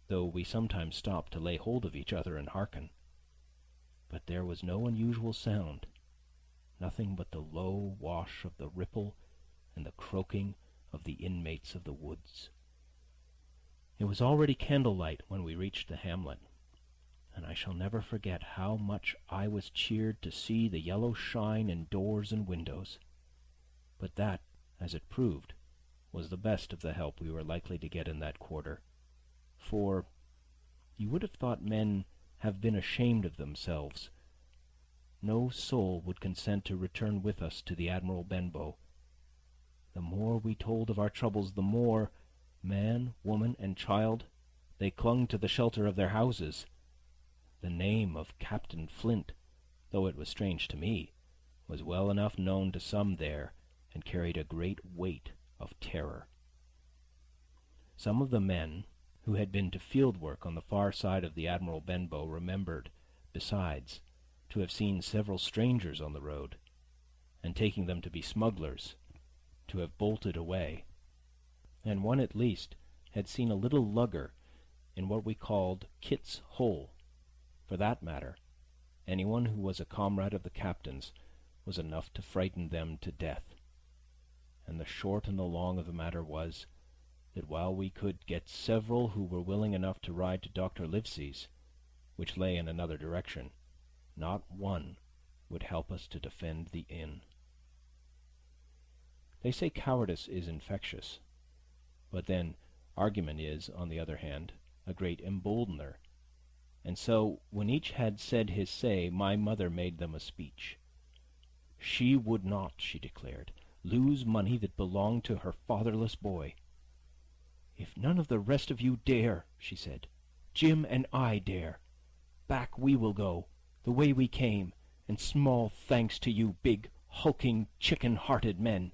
though we sometimes stopped to lay hold of each other and hearken. But there was no unusual sound, nothing but the low wash of the ripple and the croaking of the inmates of the woods. It was already candlelight when we reached the hamlet, and I shall never forget how much I was cheered to see the yellow shine in doors and windows. But that, as it proved, was the best of the help we were likely to get in that quarter, for you would have thought men have been ashamed of themselves. No soul would consent to return with us to the Admiral Benbow. The more we told of our troubles, the more, man, woman, and child, they clung to the shelter of their houses. The name of Captain Flint, though it was strange to me, was well enough known to some there, and carried a great weight of terror. Some of the men who had been to field work on the far side of the Admiral Benbow remembered, besides, to have seen several strangers on the road, and taking them to be smugglers, to have bolted away, and one at least had seen a little lugger in what we called Kit's Hole. For that matter, anyone who was a comrade of the captain's was enough to frighten them to death. And the short and the long of the matter was, that while we could get several who were willing enough to ride to Dr. Livesey's, which lay in another direction, not one would help us to defend the inn. They say cowardice is infectious, but then argument is, on the other hand, a great emboldener. And so, when each had said his say, my mother made them a speech. She would not, she declared, lose money that belonged to her fatherless boy. "If none of the rest of you dare," she said, "Jim and I dare. Back we will go, the way we came, and small thanks to you big, hulking, chicken-hearted men.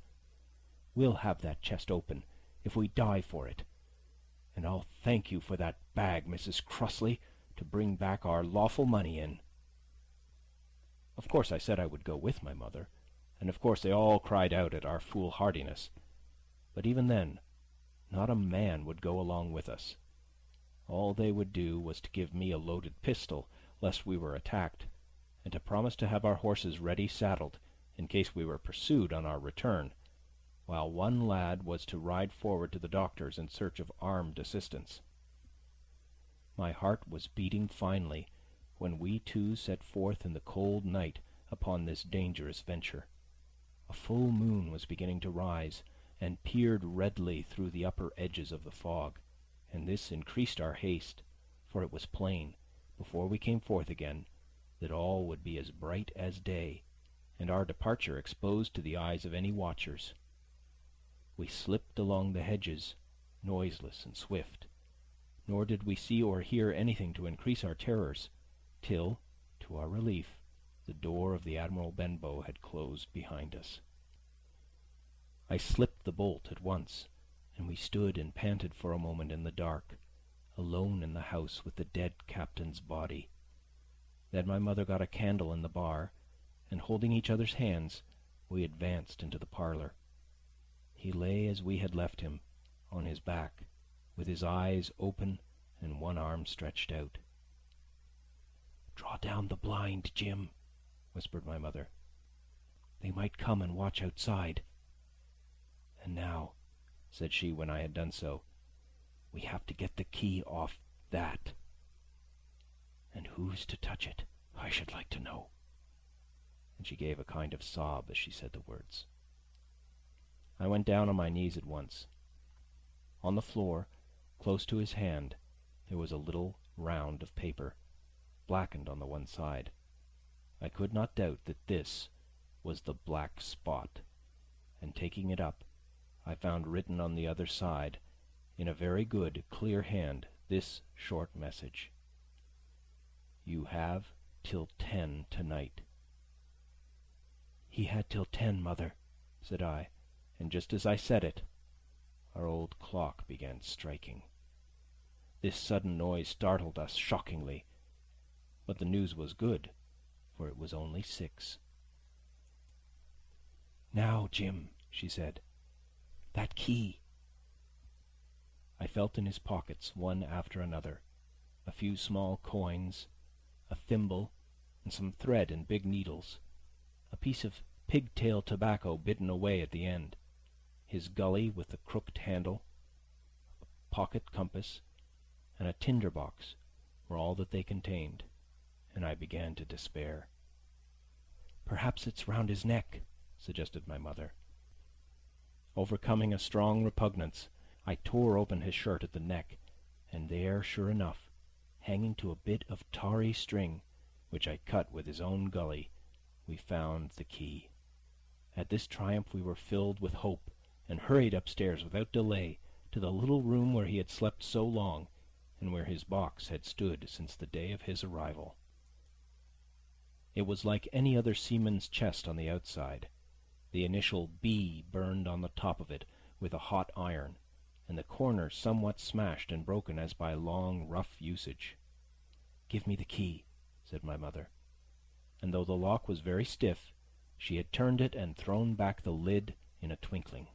We'll have that chest open, if we die for it. And I'll thank you for that bag, Mrs. Crossley, to bring back our lawful money in." Of course I said I would go with my mother, and of course they all cried out at our foolhardiness. But even then, not a man would go along with us. All they would do was to give me a loaded pistol, lest we were attacked, and to promise to have our horses ready saddled, in case we were pursued on our return, while one lad was to ride forward to the doctor's in search of armed assistance. My heart was beating finely when we two set forth in the cold night upon this dangerous venture. A full moon was beginning to rise, and peered redly through the upper edges of the fog, and this increased our haste, for it was plain, before we came forth again, that all would be as bright as day, and our departure exposed to the eyes of any watchers. We slipped along the hedges, noiseless and swift, nor did we see or hear anything to increase our terrors, till, to our relief, the door of the Admiral Benbow had closed behind us. I slipped the bolt at once, and we stood and panted for a moment in the dark, alone in the house with the dead captain's body. Then my mother got a candle in the bar, and holding each other's hands, we advanced into the parlour. He lay as we had left him, on his back, with his eyes open and one arm stretched out. "Draw down the blind, Jim," whispered my mother. "They might come and watch outside." "And now," said she when I had done so, "we have to get the key off that. And who's to touch it, I should like to know." And she gave a kind of sob as she said the words. I went down on my knees at once. On the floor, close to his hand, there was a little round of paper, blackened on the one side. I could not doubt that this was the black spot, and taking it up, I found written on the other side, in a very good, clear hand, this short message: "You have till 10 tonight." "He had till 10, Mother," said I, and just as I said it, our old clock began striking. This sudden noise startled us shockingly, but the news was good, for it was only 6. "Now, Jim," she said, "that key." I felt in his pockets, one after another, a few small coins, a thimble, and some thread and big needles, a piece of pigtail tobacco bitten away at the end, his gully with the crooked handle, a pocket compass, and a tinder box were all that they contained, and I began to despair. "Perhaps it's round his neck," suggested my mother. Overcoming a strong repugnance, I tore open his shirt at the neck, and there, sure enough, hanging to a bit of tarry string, which I cut with his own gully, we found the key. At this triumph we were filled with hope, and hurried upstairs without delay to the little room where he had slept so long, and where his box had stood since the day of his arrival. It was like any other seaman's chest on the outside, the initial B burned on the top of it with a hot iron, and the corner somewhat smashed and broken as by long, rough usage. "Give me the key," said my mother, and though the lock was very stiff, she had turned it and thrown back the lid in a twinkling.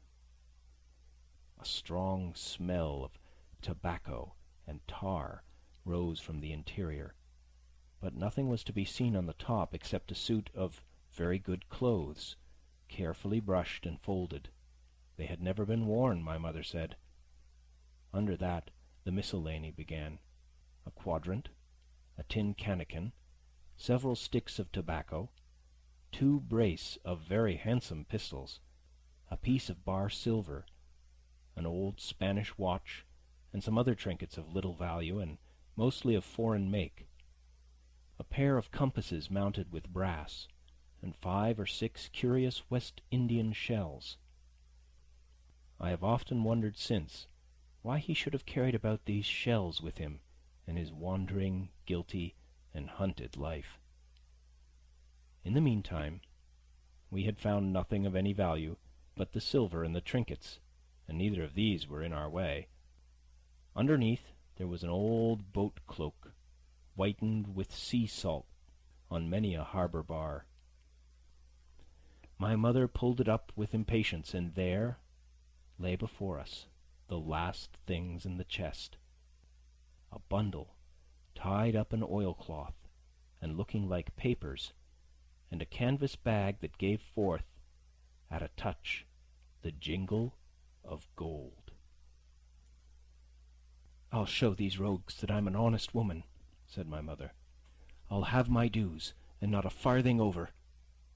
A strong smell of tobacco and tar rose from the interior, but nothing was to be seen on the top except a suit of very good clothes, carefully brushed and folded. They had never been worn, my mother said. Under that the miscellany began: a quadrant, a tin cannikin, several sticks of tobacco, 2 brace of very handsome pistols, a piece of bar silver, an old Spanish watch, and some other trinkets of little value and mostly of foreign make, a pair of compasses mounted with brass, and 5 or 6 curious West Indian shells. I have often wondered since why he should have carried about these shells with him in his wandering, guilty, and hunted life. In the meantime, we had found nothing of any value but the silver and the trinkets, and neither of these were in our way. Underneath there was an old boat cloak, whitened with sea salt on many a harbour bar. My mother pulled it up with impatience, and there lay before us the last things in the chest: a bundle tied up in oilcloth and looking like papers, and a canvas bag that gave forth, at a touch, the jingle of gold. "I'll show these rogues that I'm an honest woman," said my mother. "I'll have my dues, and not a farthing over.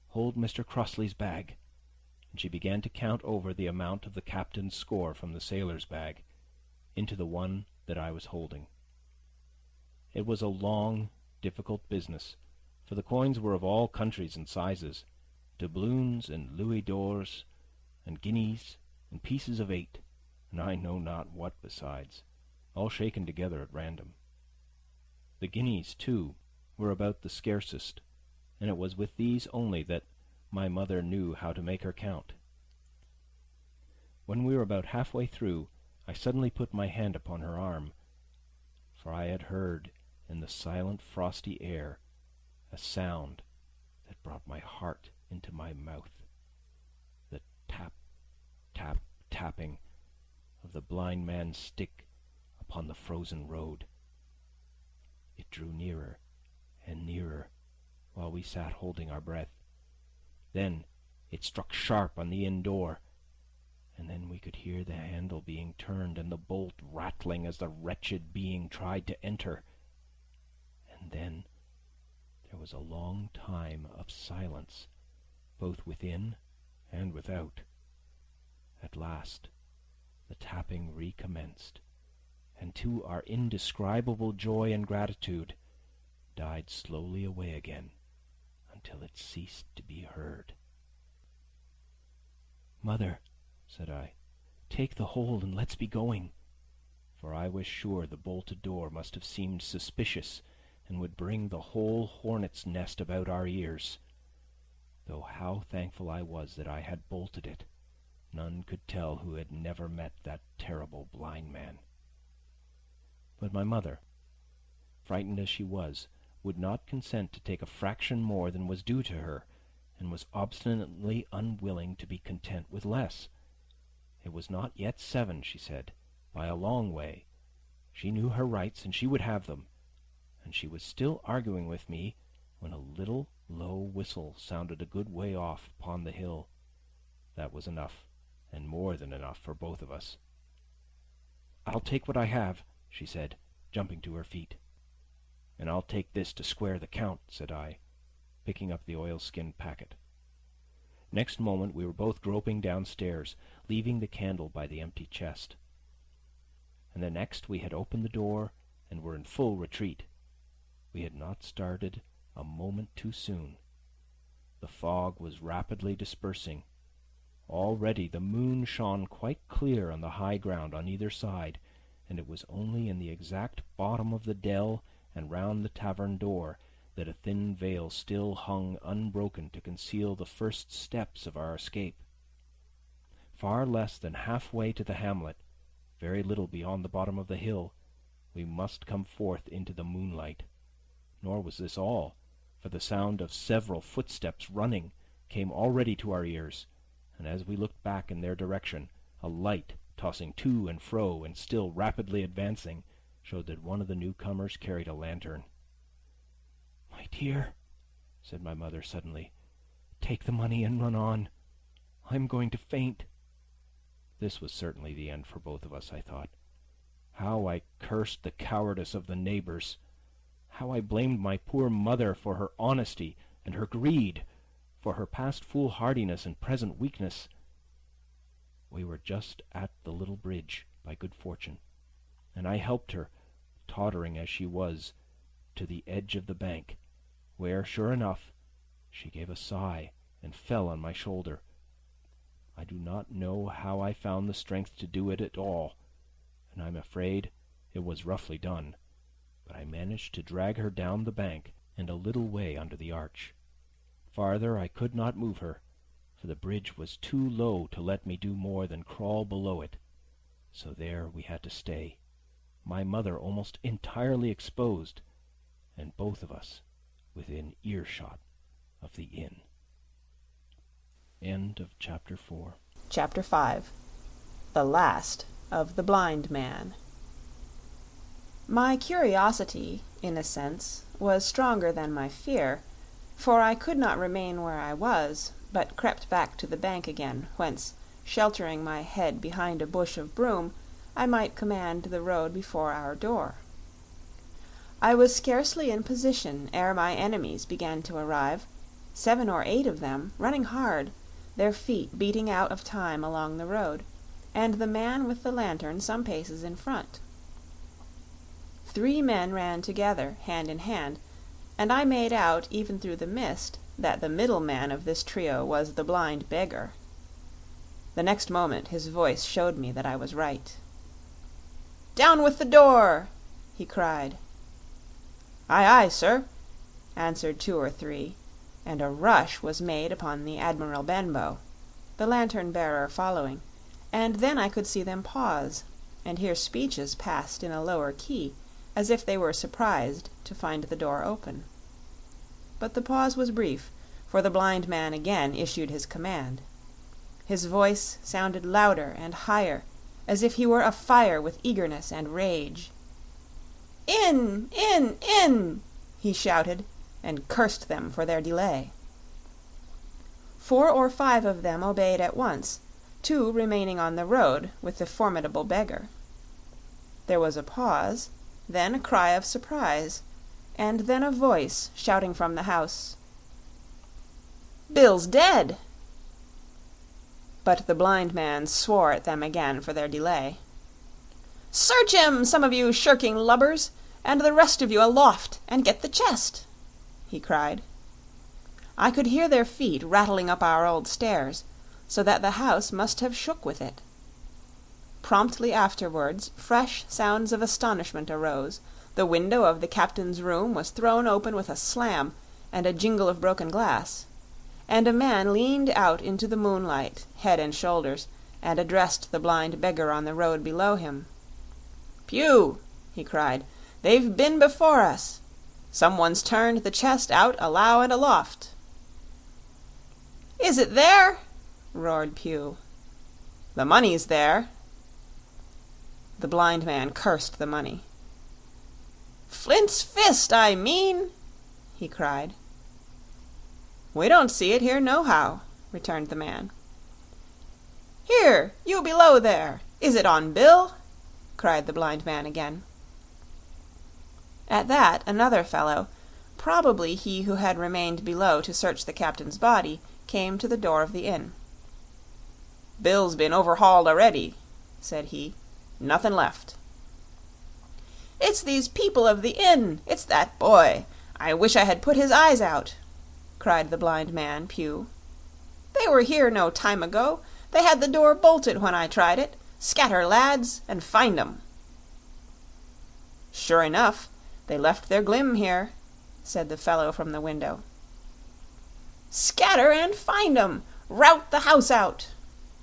Hold Mr. Crossley's bag." And she began to count over the amount of the captain's score from the sailor's bag into the one that I was holding. It was a long, difficult business, for the coins were of all countries and sizes, doubloons and louis d'ors, and guineas, and pieces of 8, and I know not what besides. all shaken together at random. The guineas, too, were about the scarcest, and it was with these only that my mother knew how to make her count. When we were about halfway through, I suddenly put my hand upon her arm, for I had heard in the silent frosty air a sound that brought my heart into my mouth, the tap, tap, tapping of the blind man's stick upon the frozen road. It drew nearer and nearer while we sat holding our breath. Then it struck sharp on the inn door, and then we could hear the handle being turned and the bolt rattling as the wretched being tried to enter. And then there was a long time of silence, both within and without. At last the tapping recommenced, and to our indescribable joy and gratitude, died slowly away again until it ceased to be heard. "Mother," said I, "take the hold and let's be going," for I was sure the bolted door must have seemed suspicious and would bring the whole hornet's nest about our ears. Though how thankful I was that I had bolted it, none could tell who had never met that terrible blind man. But my mother, frightened as she was, would not consent to take a fraction more than was due to her, and was obstinately unwilling to be content with less. It was not yet 7, she said, by a long way. She knew her rights, and she would have them. And she was still arguing with me when a little low whistle sounded a good way off upon the hill. That was enough, and more than enough for both of us. "I'll take what I have," she said, jumping to her feet. "And I'll take this to square the count," said I, picking up the oilskin packet. Next moment we were both groping downstairs, leaving the candle by the empty chest. And the next we had opened the door and were in full retreat. We had not started a moment too soon. The fog was rapidly dispersing. Already the moon shone quite clear on the high ground on either side, and it was only in the exact bottom of the dell and round the tavern door that a thin veil still hung unbroken to conceal the first steps of our escape. Far less than half-way to the hamlet, very little beyond the bottom of the hill, we must come forth into the moonlight. Nor was this all, for the sound of several footsteps running came already to our ears, and as we looked back in their direction, a light, tossing to and fro and still rapidly advancing, showed that one of the newcomers carried a lantern. "My dear," said my mother suddenly, "take the money and run on. I'm going to faint." This was certainly the end for both of us, I thought. How I cursed the cowardice of the neighbors! How I blamed my poor mother for her honesty and her greed, for her past foolhardiness and present weakness! We were just at the little bridge, by good fortune, and I helped her, tottering as she was, to the edge of the bank, where, sure enough, she gave a sigh and fell on my shoulder. I do not know how I found the strength to do it at all, and I'm afraid it was roughly done, but I managed to drag her down the bank and a little way under the arch. Farther I could not move her, for the bridge was too low to let me do more than crawl below it. So there we had to stay, my mother almost entirely exposed, and both of us within earshot of the inn. End of Chapter 4. Chapter 5. The Last of the Blind Man. My curiosity, in a sense, was stronger than my fear, for I could not remain where I was, but crept back to the bank again, whence, sheltering my head behind a bush of broom, I might command the road before our door. I was scarcely in position ere my enemies began to arrive, 7 or 8 of them, running hard, their feet beating out of time along the road, and the man with the lantern some paces in front. 3 men ran together, hand in hand, and I made out, even through the mist, that the middle man of this trio was the blind beggar. The next moment his voice showed me that I was right. Down with the door!" he cried. "Aye, aye, sir," answered 2 or 3, and a rush was made upon the Admiral Benbow, the lantern-bearer following, and then I could see them pause, and hear speeches passed in a lower key, as if they were surprised to find the door open. But the pause was brief, for the blind man again issued his command. His voice sounded louder and higher, as if he were afire with eagerness and rage. "In! In! In!" he shouted, and cursed them for their delay. 4 or 5 of them obeyed at once, 2 remaining on the road with the formidable beggar. There was a pause, then a cry of surprise, and then a voice shouting from the house, "Bill's dead!" But the blind man swore at them again for their delay. "Search him, some of you shirking lubbers, and the rest of you aloft, and get the chest!" he cried. I could hear their feet rattling up our old stairs, so that the house must have shook with it. Promptly afterwards fresh sounds of astonishment arose. The window of the captain's room was thrown open with a slam and a jingle of broken glass, and a man leaned out into the moonlight, head and shoulders, and addressed the blind beggar on the road below him. "Pew!" he cried. "They've been before us. Someone's turned the chest out alow and aloft." "Is it there?" roared Pew. "The money's there." The blind man cursed the money. "Flint's fist, I mean!" he cried. "We don't see it here nohow," returned the man. "Here, you below there! Is it on Bill?" cried the blind man again. At that another fellow, probably he who had remained below to search the captain's body, came to the door of the inn. "Bill's been overhauled already," said he. "Nothin' left." "It's these people of the inn! It's that boy! I wish I had put his eyes out!" cried the blind man, Pew. "They were here no time ago. They had the door bolted when I tried it. Scatter, lads, and find 'em." "Sure enough, they left their glim here," said the fellow from the window. "Scatter and find 'em! Rout the house out!"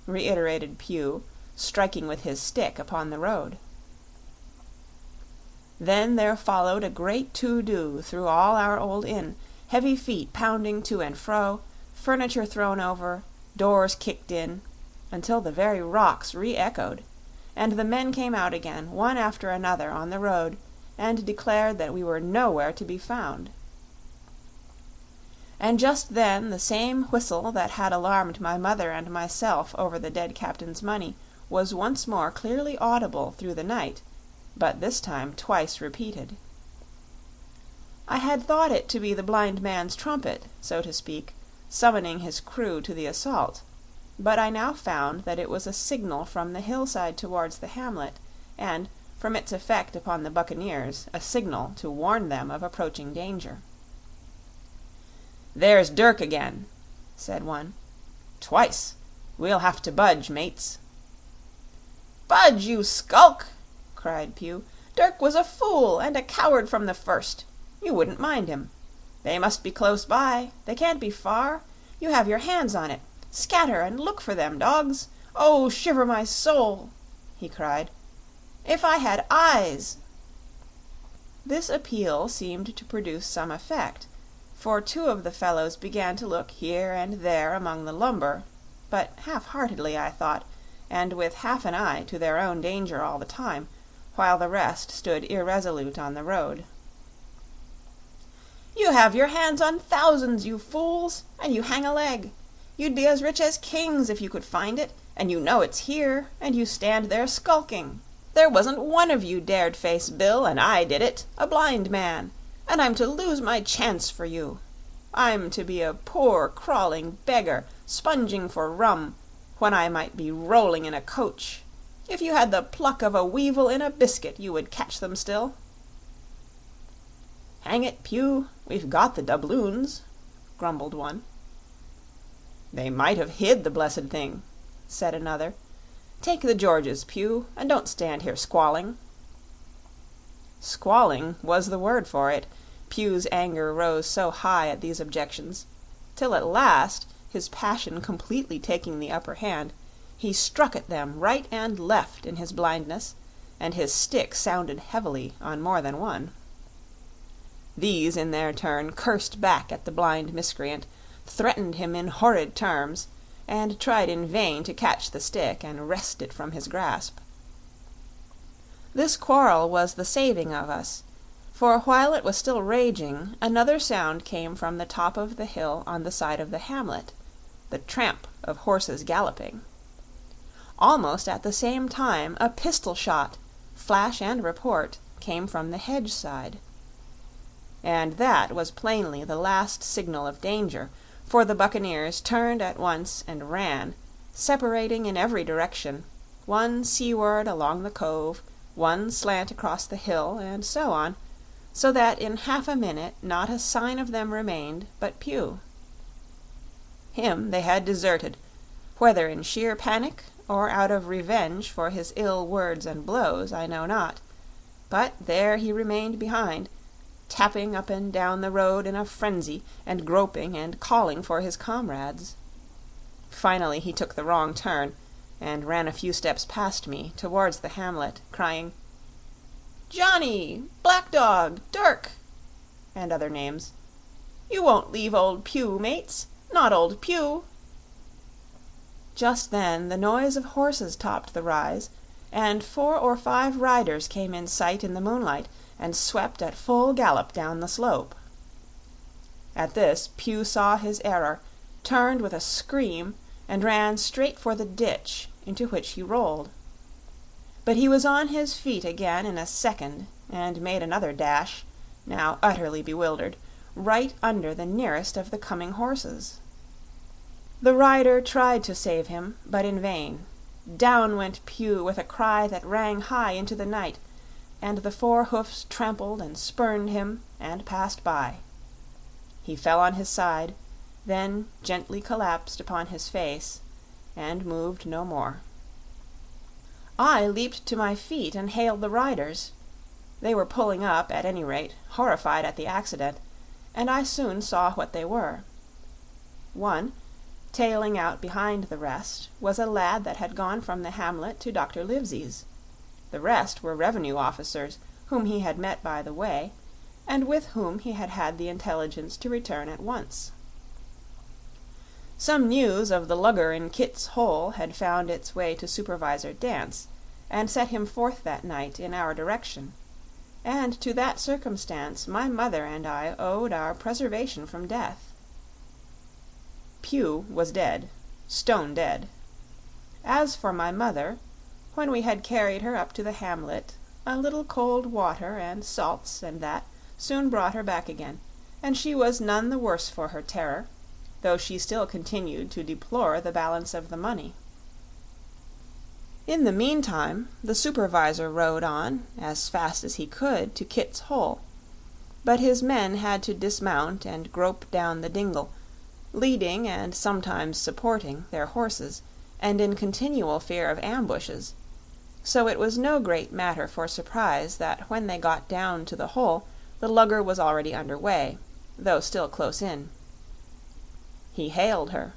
reiterated Pew, striking with his stick upon the road. Then there followed a great to-do through all our old inn, heavy feet pounding to and fro, furniture thrown over, doors kicked in, until the very rocks re-echoed, and the men came out again, one after another, on the road, and declared that we were nowhere to be found. And just then the same whistle that had alarmed my mother and myself over the dead captain's money was once more clearly audible through the night, but this time twice repeated. I had thought it to be the blind man's trumpet, so to speak, summoning his crew to the assault, but I now found that it was a signal from the hillside towards the hamlet, and, from its effect upon the buccaneers, a signal to warn them of approaching danger. "There's Dirk again," said one. "Twice. We'll have to budge, mates." "Budge, you skulk!" cried Pew. "Dirk was a fool and a coward from the first. You wouldn't mind him. They must be close by. They can't be far. You have your hands on it. Scatter and look for them, dogs. Oh, shiver my soul!" he cried. "If I had eyes!" This appeal seemed to produce some effect, for 2 of the fellows began to look here and there among the lumber, but half-heartedly, I thought, and with half an eye to their own danger all the time, while the rest stood irresolute on the road. "You have your hands on thousands, you fools, and you hang a leg. You'd be as rich as kings if you could find it, and you know it's here, and you stand there skulking. There wasn't one of you dared face Bill, and I did it, a blind man, and I'm to lose my chance for you. I'm to be a poor crawling beggar, sponging for rum, when I might be rolling in a coach. If you had the pluck of a weevil in a biscuit, you would catch them still." "Hang it, Pew, we've got the doubloons," grumbled one. "They might have hid the blessed thing," said another. "Take the Georges, Pew, and don't stand here squalling. Squalling was the word for it. Pew's anger rose so high at these objections, till at last, his passion completely taking the upper hand, he struck at them right and left in his blindness, and his stick sounded heavily on more than one. These, in their turn, cursed back at the blind miscreant, threatened him in horrid terms, and tried in vain to catch the stick and wrest it from his grasp. This quarrel was the saving of us, for while it was still raging, another sound came from the top of the hill on the side of the hamlet, the tramp of horses galloping. Almost at the same time a pistol shot, flash and report, came from the hedge side. And that was plainly the last signal of danger, for the buccaneers turned at once and ran, separating in every direction, one seaward along the cove, one slant across the hill, and so on, so that in half a minute not a sign of them remained but Pew. Him they had deserted, whether in sheer panic or out of revenge for his ill words and blows, I know not, but there he remained behind, tapping up and down the road in a frenzy, and groping and calling for his comrades. Finally he took the wrong turn, and ran a few steps past me towards the hamlet, crying, "Johnny! Black Dog! Dirk!" and other names. "You won't leave old Pew, mates! Not old Pew!" Just then the noise of horses topped the rise, and 4 or 5 riders came in sight in the moonlight, and swept at full gallop down the slope. At this Pew saw his error, turned with a scream, and ran straight for the ditch, into which he rolled. But he was on his feet again in a second, and made another dash, now utterly bewildered, right under the nearest of the coming horses. The rider tried to save him, but in vain. Down went Pew with a cry that rang high into the night, and the 4 hoofs trampled and spurned him and passed by. He fell on his side, then gently collapsed upon his face, and moved no more. I leaped to my feet and hailed the riders. They were pulling up, at any rate, horrified at the accident, and I soon saw what they were. One, tailing out behind the rest, was a lad that had gone from the hamlet to Dr. Livesey's. The rest were revenue officers, whom he had met by the way, and with whom he had had the intelligence to return at once. Some news of the lugger in Kit's Hole had found its way to Supervisor Dance, and set him forth that night in our direction, and to that circumstance my mother and I owed our preservation from death. Pew was dead, stone dead. As for my mother, when we had carried her up to the hamlet, a little cold water and salts and that soon brought her back again, and she was none the worse for her terror, though she still continued to deplore the balance of the money. In the meantime, the supervisor rode on, as fast as he could, to Kit's Hole, but his men had to dismount and grope down the dingle, leading and sometimes supporting their horses, and in continual fear of ambushes, so it was no great matter for surprise that when they got down to the hole the lugger was already under way, though still close in. He hailed her.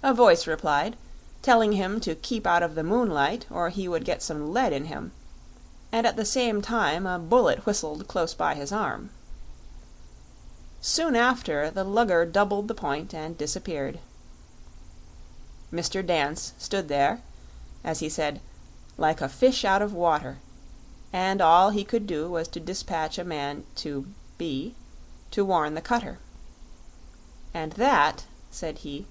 A voice replied, telling him to keep out of the moonlight or he would get some lead in him, and at the same time a bullet whistled close by his arm. Soon after the lugger doubled the point and disappeared. Mr. Dance stood there, as he said, like a fish out of water, and all he could do was to dispatch a man to B to warn the cutter. "And that," said he,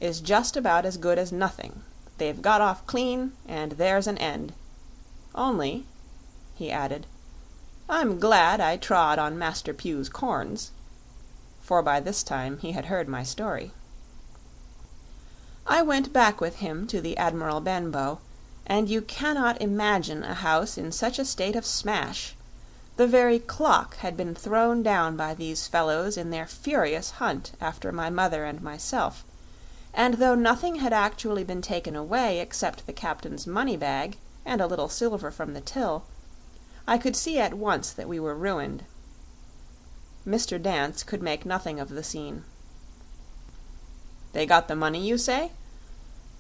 "is just about as good as nothing. They've got off clean, and there's an end. Only," he added, "I'm glad I trod on Master Pew's corns," for by this time he had heard my story. I went back with him to the Admiral Benbow, and you cannot imagine a house in such a state of smash. The very clock had been thrown down by these fellows in their furious hunt after my mother and myself, and though nothing had actually been taken away except the captain's money-bag and a little silver from the till, I could see at once that we were ruined. Mr. Dance could make nothing of the scene. "They got the money, you say?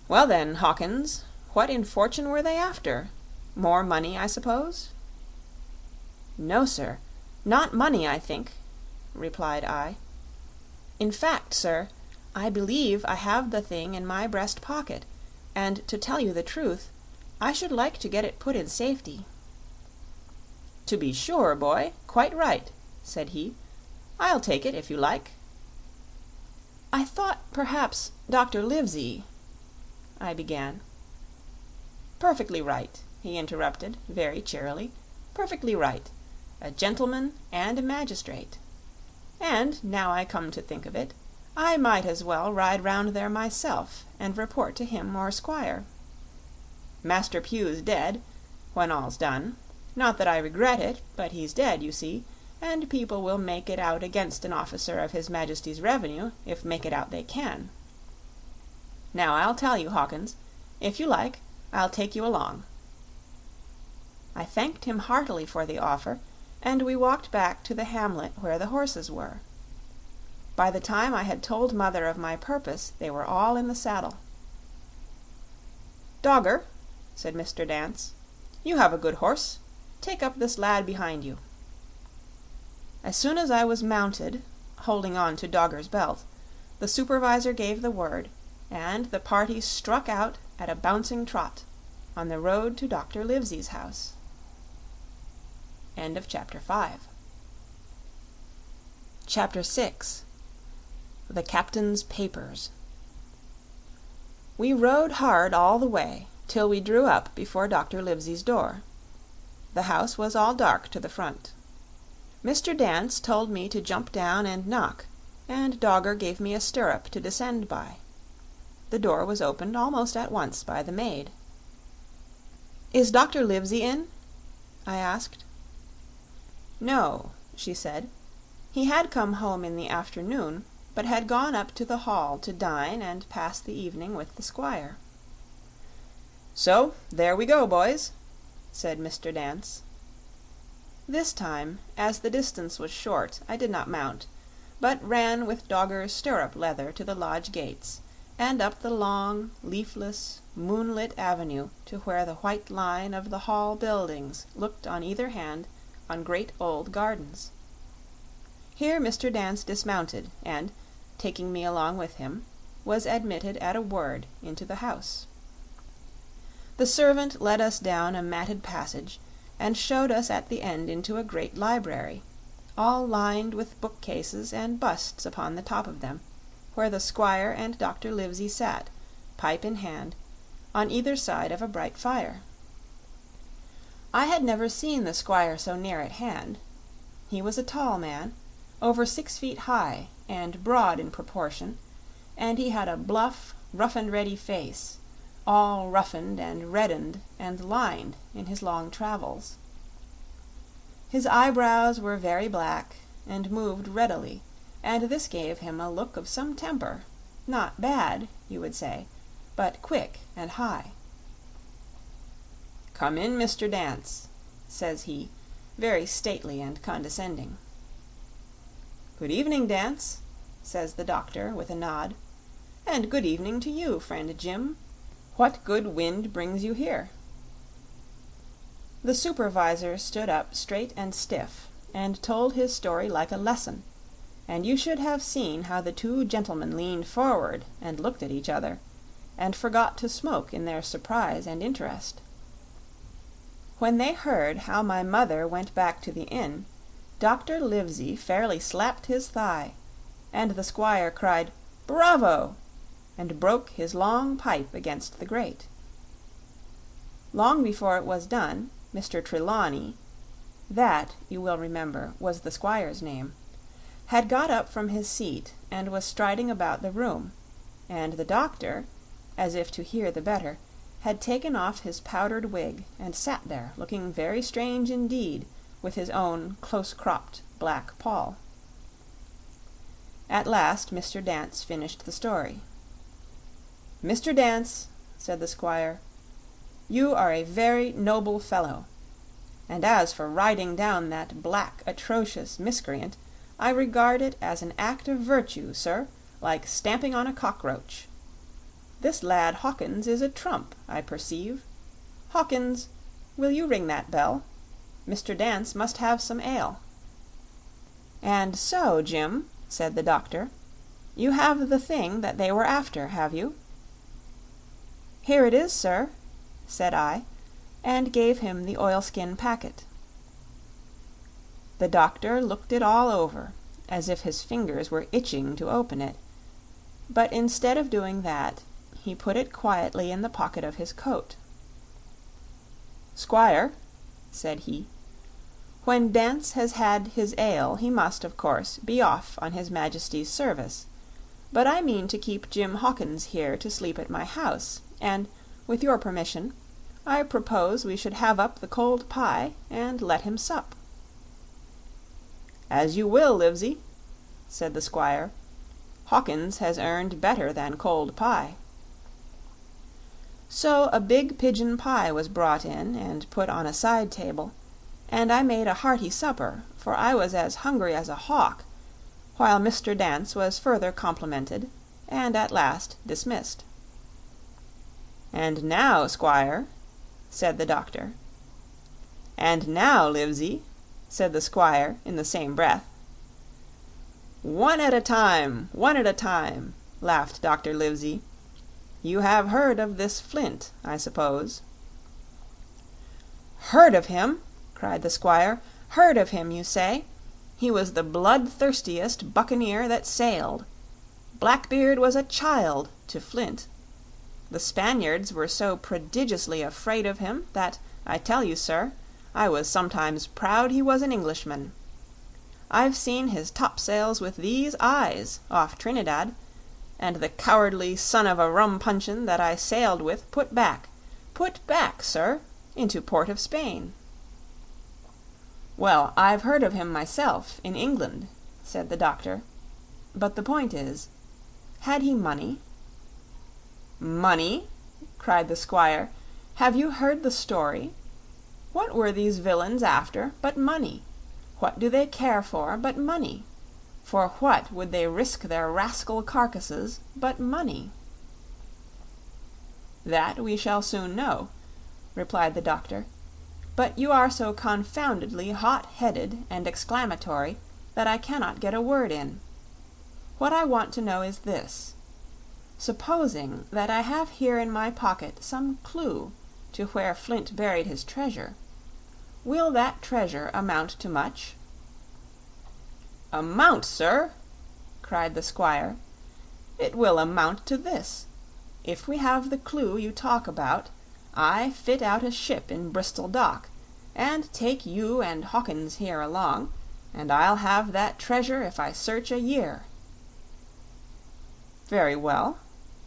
Well then, Hawkins, what in fortune were they after? More money, I suppose?" "No, sir, not money, I think," replied I. "In fact, sir, I believe I have the thing in my breast pocket, and to tell you the truth, I should like to get it put in safety." "To be sure, boy, quite right," said he. "I'll take it if you like." "I thought perhaps Dr. Livesey—" I began. "Perfectly right," he interrupted, very cheerily. "Perfectly right. A gentleman and a magistrate. And, now I come to think of it, I might as well ride round there myself and report to him or Squire. Master Pugh's dead, when all's done. Not that I regret it, but he's dead, you see, and people will make it out against an officer of His Majesty's revenue, if make it out they can. Now I'll tell you, Hawkins, if you like, I'll take you along." I thanked him heartily for the offer, and we walked back to the hamlet where the horses were. By the time I had told Mother of my purpose, they were all in the saddle. "Dogger," said Mr. Dance, "you have a good horse. Take up this lad behind you." As soon as I was mounted, holding on to Dogger's belt, the supervisor gave the word, and the party struck out at a bouncing trot on the road to Dr. Livesey's house. End of Chapter 5. Chapter 6. The Captain's Papers. We rode hard all the way till we drew up before Dr. Livesey's door. The house was all dark to the front. Mr. Dance told me to jump down and knock, and Dogger gave me a stirrup to descend by. The door was opened almost at once by the maid. "Is Dr. Livesey in?" I asked. "No," she said. "He had come home in the afternoon, but had gone up to the hall to dine and pass the evening with the Squire." "So there we go, boys," said Mr. Dance. This time, as the distance was short, I did not mount, but ran with Dogger's stirrup leather to the lodge gates, and up the long, leafless, moonlit avenue to where the white line of the Hall buildings looked on either hand on great old gardens. Here Mr. Dance dismounted, and, taking me along with him, was admitted at a word into the house. The servant led us down a matted passage, and showed us at the end into a great library, all lined with bookcases and busts upon the top of them, where the Squire and Dr. Livesey sat, pipe in hand, on either side of a bright fire. I had never seen the Squire so near at hand. He was a tall man, over 6 feet high, and broad in proportion, and he had a bluff, rough-and-ready face, all roughened and reddened and lined in his long travels. His eyebrows were very black and moved readily, and this gave him a look of some temper, not bad, you would say, but quick and high. "Come in, Mr. Dance," says he, very stately and condescending. "Good evening, Dance," says the doctor with a nod, "and good evening to you, friend Jim. What good wind brings you here?" The supervisor stood up straight and stiff, and told his story like a lesson, and you should have seen how the two gentlemen leaned forward and looked at each other, and forgot to smoke in their surprise and interest. When they heard how my mother went back to the inn, Dr. Livesey fairly slapped his thigh, and the Squire cried "Bravo!" and broke his long pipe against the grate. Long before it was done, Mr. Trelawney, that, you will remember, was the Squire's name, had got up from his seat and was striding about the room, and the doctor, as if to hear the better, had taken off his powdered wig and sat there looking very strange indeed with his own close-cropped black poll. At last Mr. Dance finished the story. "Mr. Dance," said the Squire, "you are a very noble fellow. and as for riding down that black, atrocious miscreant, I regard it as an act of virtue, sir, like stamping on a cockroach. This lad Hawkins is a trump, I perceive. Hawkins, will you ring that bell? Mr. Dance must have some ale." "And so, Jim," said the doctor, "you have the thing that they were after, have you?" "Here it is, sir," said I, and gave him the oilskin packet. The doctor looked it all over, as if his fingers were itching to open it, but instead of doing that, he put it quietly in the pocket of his coat. "Squire," said he, "when Dance has had his ale he must, of course, be off on his Majesty's service, but I mean to keep Jim Hawkins here to sleep at my house, and, with your permission, I propose we should have up the cold pie and let him sup." "As you will, Livesey," said the squire. "Hawkins has earned better than cold pie." So a big pigeon pie was brought in and put on a side table, and I made a hearty supper, for I was as hungry as a hawk, while Mr. Dance was further complimented, and at last dismissed. "And now, squire," said the doctor. "And now, Livesey," said the squire in the same breath. "One at a time, one at a time," laughed Dr. Livesey. "You have heard of this Flint, I suppose?" "Heard of him!" cried the squire. "Heard of him, you say? He was the bloodthirstiest buccaneer that sailed. Blackbeard was a child to Flint. The Spaniards were so prodigiously afraid of him that, I tell you, sir, I was sometimes proud he was an Englishman. I've seen his topsails with these eyes off Trinidad, and the cowardly son of a rum puncheon that I sailed with put back, sir, into Port of Spain." "Well, I've heard of him myself, in England," said the doctor. "But the point is, had he money?" "Money?" cried the squire. "Have you heard the story? What were these villains after but money? What do they care for but money? For what would they risk their rascal carcasses but money?" "That we shall soon know," replied the doctor. "But you are so confoundedly hot-headed and exclamatory that I cannot get a word in. What I want to know is this. Supposing that I have here in my pocket some clue to where Flint buried his treasure, will that treasure amount to much?" "Amount, sir!" cried the squire. "It will amount to this. If we have the clue you talk about, I fit out a ship in Bristol dock, and take you and Hawkins here along, and I'll have that treasure if I search a year." "Very well,"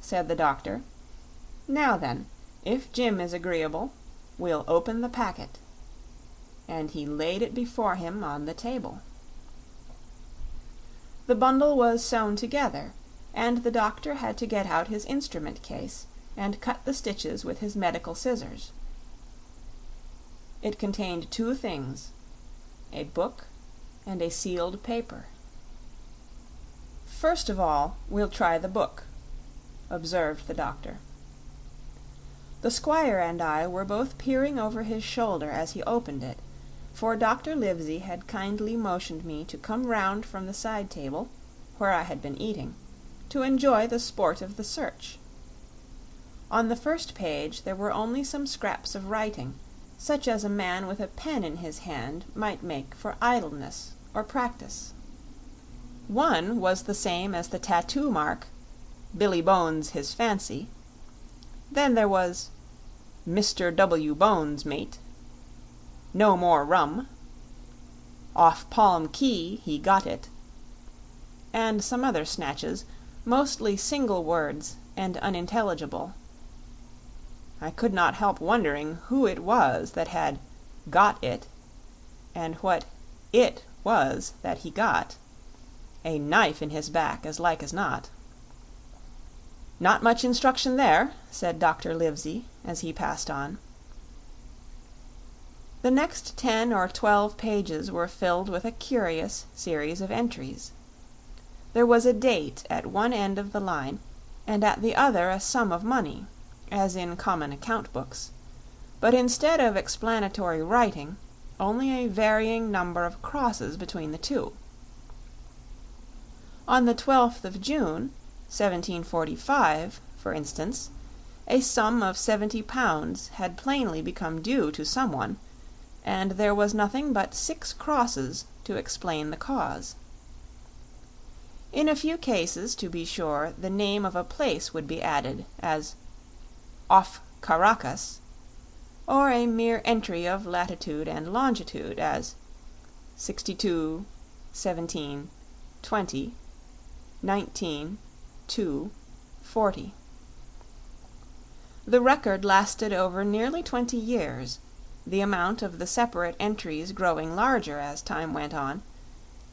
said the doctor. "Now then, if Jim is agreeable, we'll open the packet." And he laid it before him on the table. The bundle was sewn together, and the doctor had to get out his instrument case and cut the stitches with his medical scissors. It contained two things, a book and a sealed paper. "First of all, we'll try the book," observed the doctor. The squire and I were both peering over his shoulder as he opened it, for Dr. Livesey had kindly motioned me to come round from the side table, where I had been eating, to enjoy the sport of the search. On the first page there were only some scraps of writing, such as a man with a pen in his hand might make for idleness or practice. One was the same as the tattoo mark, "Billy Bones his fancy." Then there was "Mr. W. Bones, mate," "No more rum," "Off Palm Key he got it," and some other snatches, mostly single words and unintelligible. I could not help wondering who it was that had "got it," and what "it" was that he got. A knife in his back, as like as not. "Not much instruction there," said Dr. Livesey, as he passed on. The next 10 or 12 pages were filled with a curious series of entries. There was a date at one end of the line, and at the other a sum of money, as in common account books, but instead of explanatory writing, only a varying number of crosses between the two. On the 12th of June, 1745, for instance, a sum of £70 had plainly become due to someone, and there was nothing but 6 crosses to explain the cause. In a few cases, to be sure, the name of a place would be added, as off Caracas, or a mere entry of latitude and longitude, as 62, 17, 20, 19, 2, 40. The record lasted over nearly 20 years, the amount of the separate entries growing larger as time went on,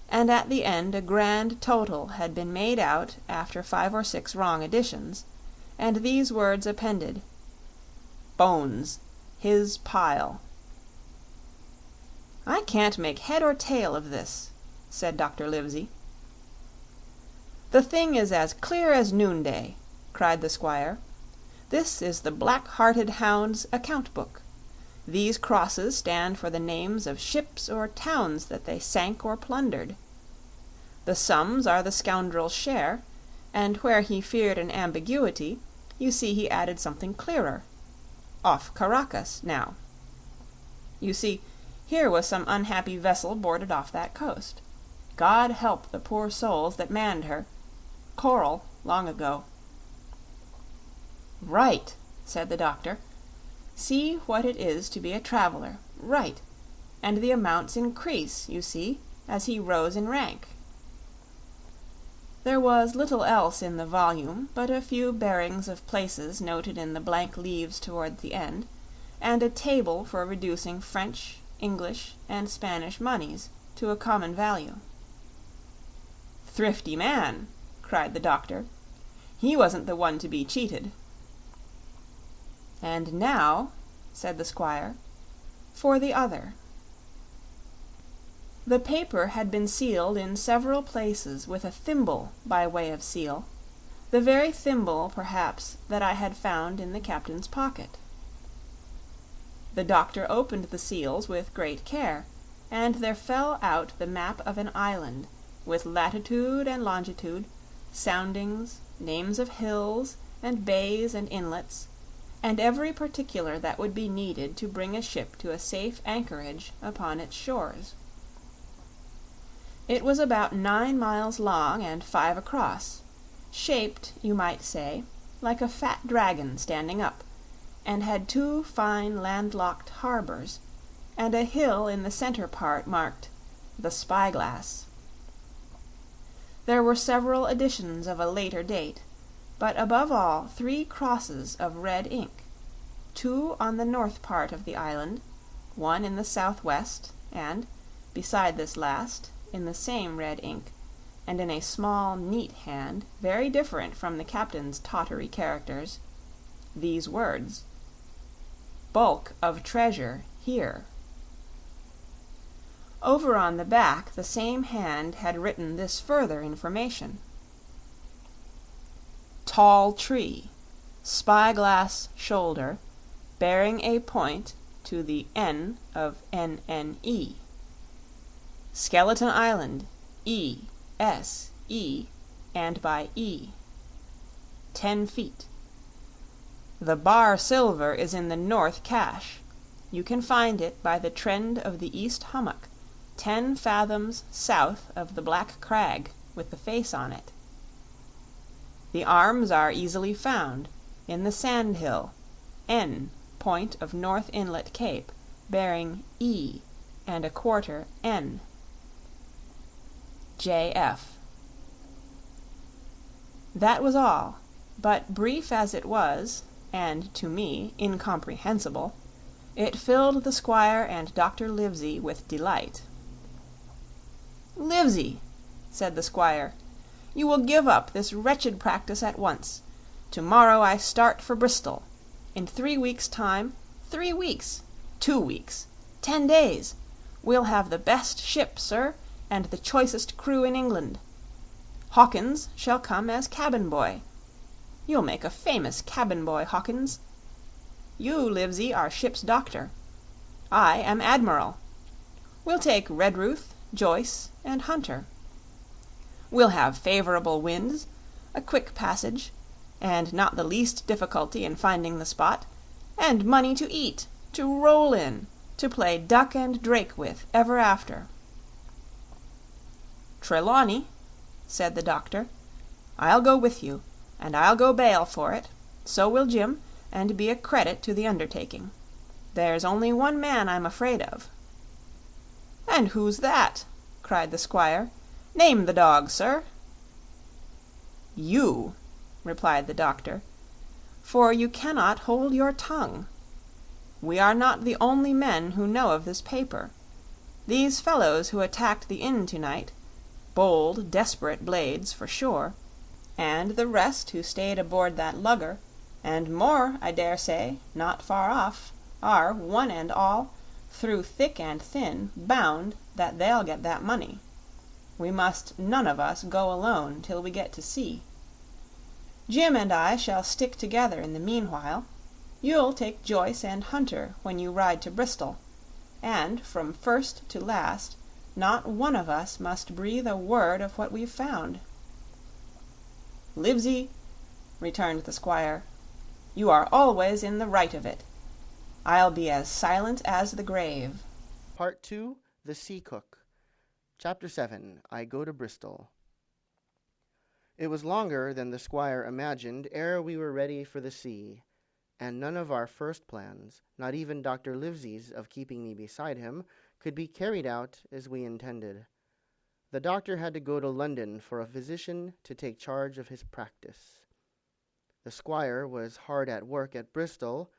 and at the end a grand total had been made out after 5 or 6 wrong additions, and these words appended: Bones, his pile. "I can't make head or tail of this," said Dr. Livesey. "The thing is as clear as noonday," cried the squire. "This is the Black-Hearted Hound's account book. These crosses stand for the names of ships or towns that they sank or plundered. The sums are the scoundrel's share, and where he feared an ambiguity, you see he added something clearer. Off Caracas, now. You see, here was some unhappy vessel boarded off that coast. God help the poor souls that manned her. Coral, long ago." "Right," said the doctor. "See what it is to be a traveler. Right. And the amounts increase, you see, as he rose in rank." There was little else in the volume but a few bearings of places noted in the blank leaves toward the end, and a table for reducing French, English, and Spanish moneys to a common value. "Thrifty man!" cried the doctor. "He wasn't the one to be cheated." "And now," said the squire, "for the other." The paper had been sealed in several places with a thimble by way of seal, the very thimble, perhaps, that I had found in the captain's pocket. The doctor opened the seals with great care, and there fell out the map of an island, with latitude and longitude, soundings, names of hills, and bays and inlets, and every particular that would be needed to bring a ship to a safe anchorage upon its shores. It was about 9 miles long and 5 across, shaped, you might say, like a fat dragon standing up, and had 2 fine landlocked harbors, and a hill in the center part marked "The Spyglass." There were several editions of a later date, but above all 3 crosses of red ink, 2 on the north part of the island, 1 in the southwest, and, beside this last, in the same red ink, and in a small, neat hand, very different from the captain's tottery characters, these words: "Bulk of treasure here." Over on the back the same hand had written this further information: "Tall tree, spyglass shoulder, bearing a point to the N of NNE. Skeleton Island, E, S, E, and by E. 10 feet. The bar silver is in the north cache. You can find it by the trend of the east hummock, 10 fathoms south of the black crag with the face on it. The arms are easily found in the sand hill, N, point of North Inlet Cape, bearing E and a quarter N. J.F." That was all, but brief as it was, and to me incomprehensible, it filled the squire and Dr. Livesey with delight. "Livesey," said the squire, "you will give up this wretched practice at once. Tomorrow I start for Bristol. In 3 weeks' time, 3 weeks, 2 weeks, 10 days. We'll have the best ship, sir, and the choicest crew in England. Hawkins shall come as cabin boy. You'll make a famous cabin boy, Hawkins. You, Livesey, are ship's doctor. I am admiral. We'll take Redruth, Joyce, and Hunter. We'll have favorable winds, a quick passage, and not the least difficulty in finding the spot, and money to eat, to roll in, to play duck and drake with ever after. Trelawney, said the doctor, I'll go with you, and I'll go bail for it, so will Jim, and be a credit to the undertaking. There's only one man I'm afraid of. And who's that? Cried the squire. Name the dog, sir. You, replied the doctor, for you cannot hold your tongue. We are not the only men who know of this paper. These fellows who attacked the inn tonight, bold, desperate blades for sure, and the rest who stayed aboard that lugger, and more, I dare say, not far off, are, one and all, through thick and thin, bound that they'll get that money. We must none of us go alone till we get to sea. Jim and I shall stick together in the meanwhile. You'll take Joyce and Hunter when you ride to Bristol, and from first to last not one of us must breathe a word of what we've found. Livesey, returned the squire, you are always in the right of it. I'll be as silent as the grave. Part 2, The Sea Cook. Chapter 7, I Go to Bristol. It was longer than the squire imagined ere we were ready for the sea, and none of our first plans, not even Dr. Livesey's of keeping me beside him, could be carried out as we intended. The doctor had to go to London for a physician to take charge of his practice. The squire was hard at work at Bristol,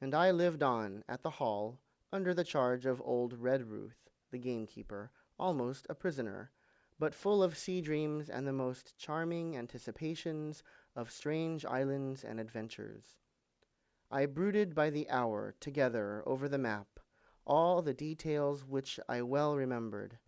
and I lived on at the Hall under the charge of old Redruth, the gamekeeper, almost a prisoner, but full of sea dreams and the most charming anticipations of strange islands and adventures. I brooded by the hour together over the map, all the details which I well remembered.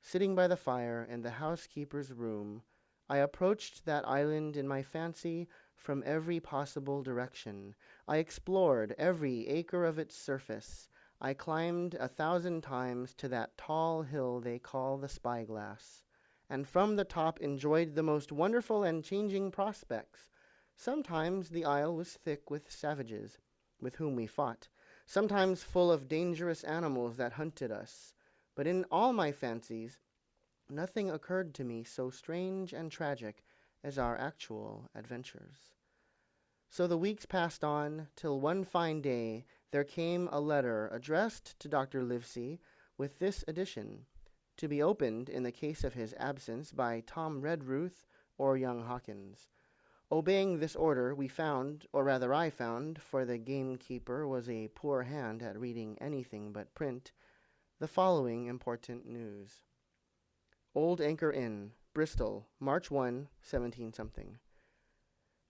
Sitting by the fire in the housekeeper's room, I approached that island in my fancy from every possible direction. I explored every acre of its surface. I climbed 1,000 times to that tall hill they call the Spyglass, and from the top enjoyed the most wonderful and changing prospects. Sometimes the isle was thick with savages, with whom we fought, sometimes full of dangerous animals that hunted us. But in all my fancies, nothing occurred to me so strange and tragic as our actual adventures. So the weeks passed on, till one fine day there came a letter addressed to Dr. Livesey, with this addition, to be opened in the case of his absence by Tom Redruth or young Hawkins. Obeying this order, we found, or rather I found, for the gamekeeper was a poor hand at reading anything but print, the following important news. Old Anchor Inn, Bristol, March 1, 17-something.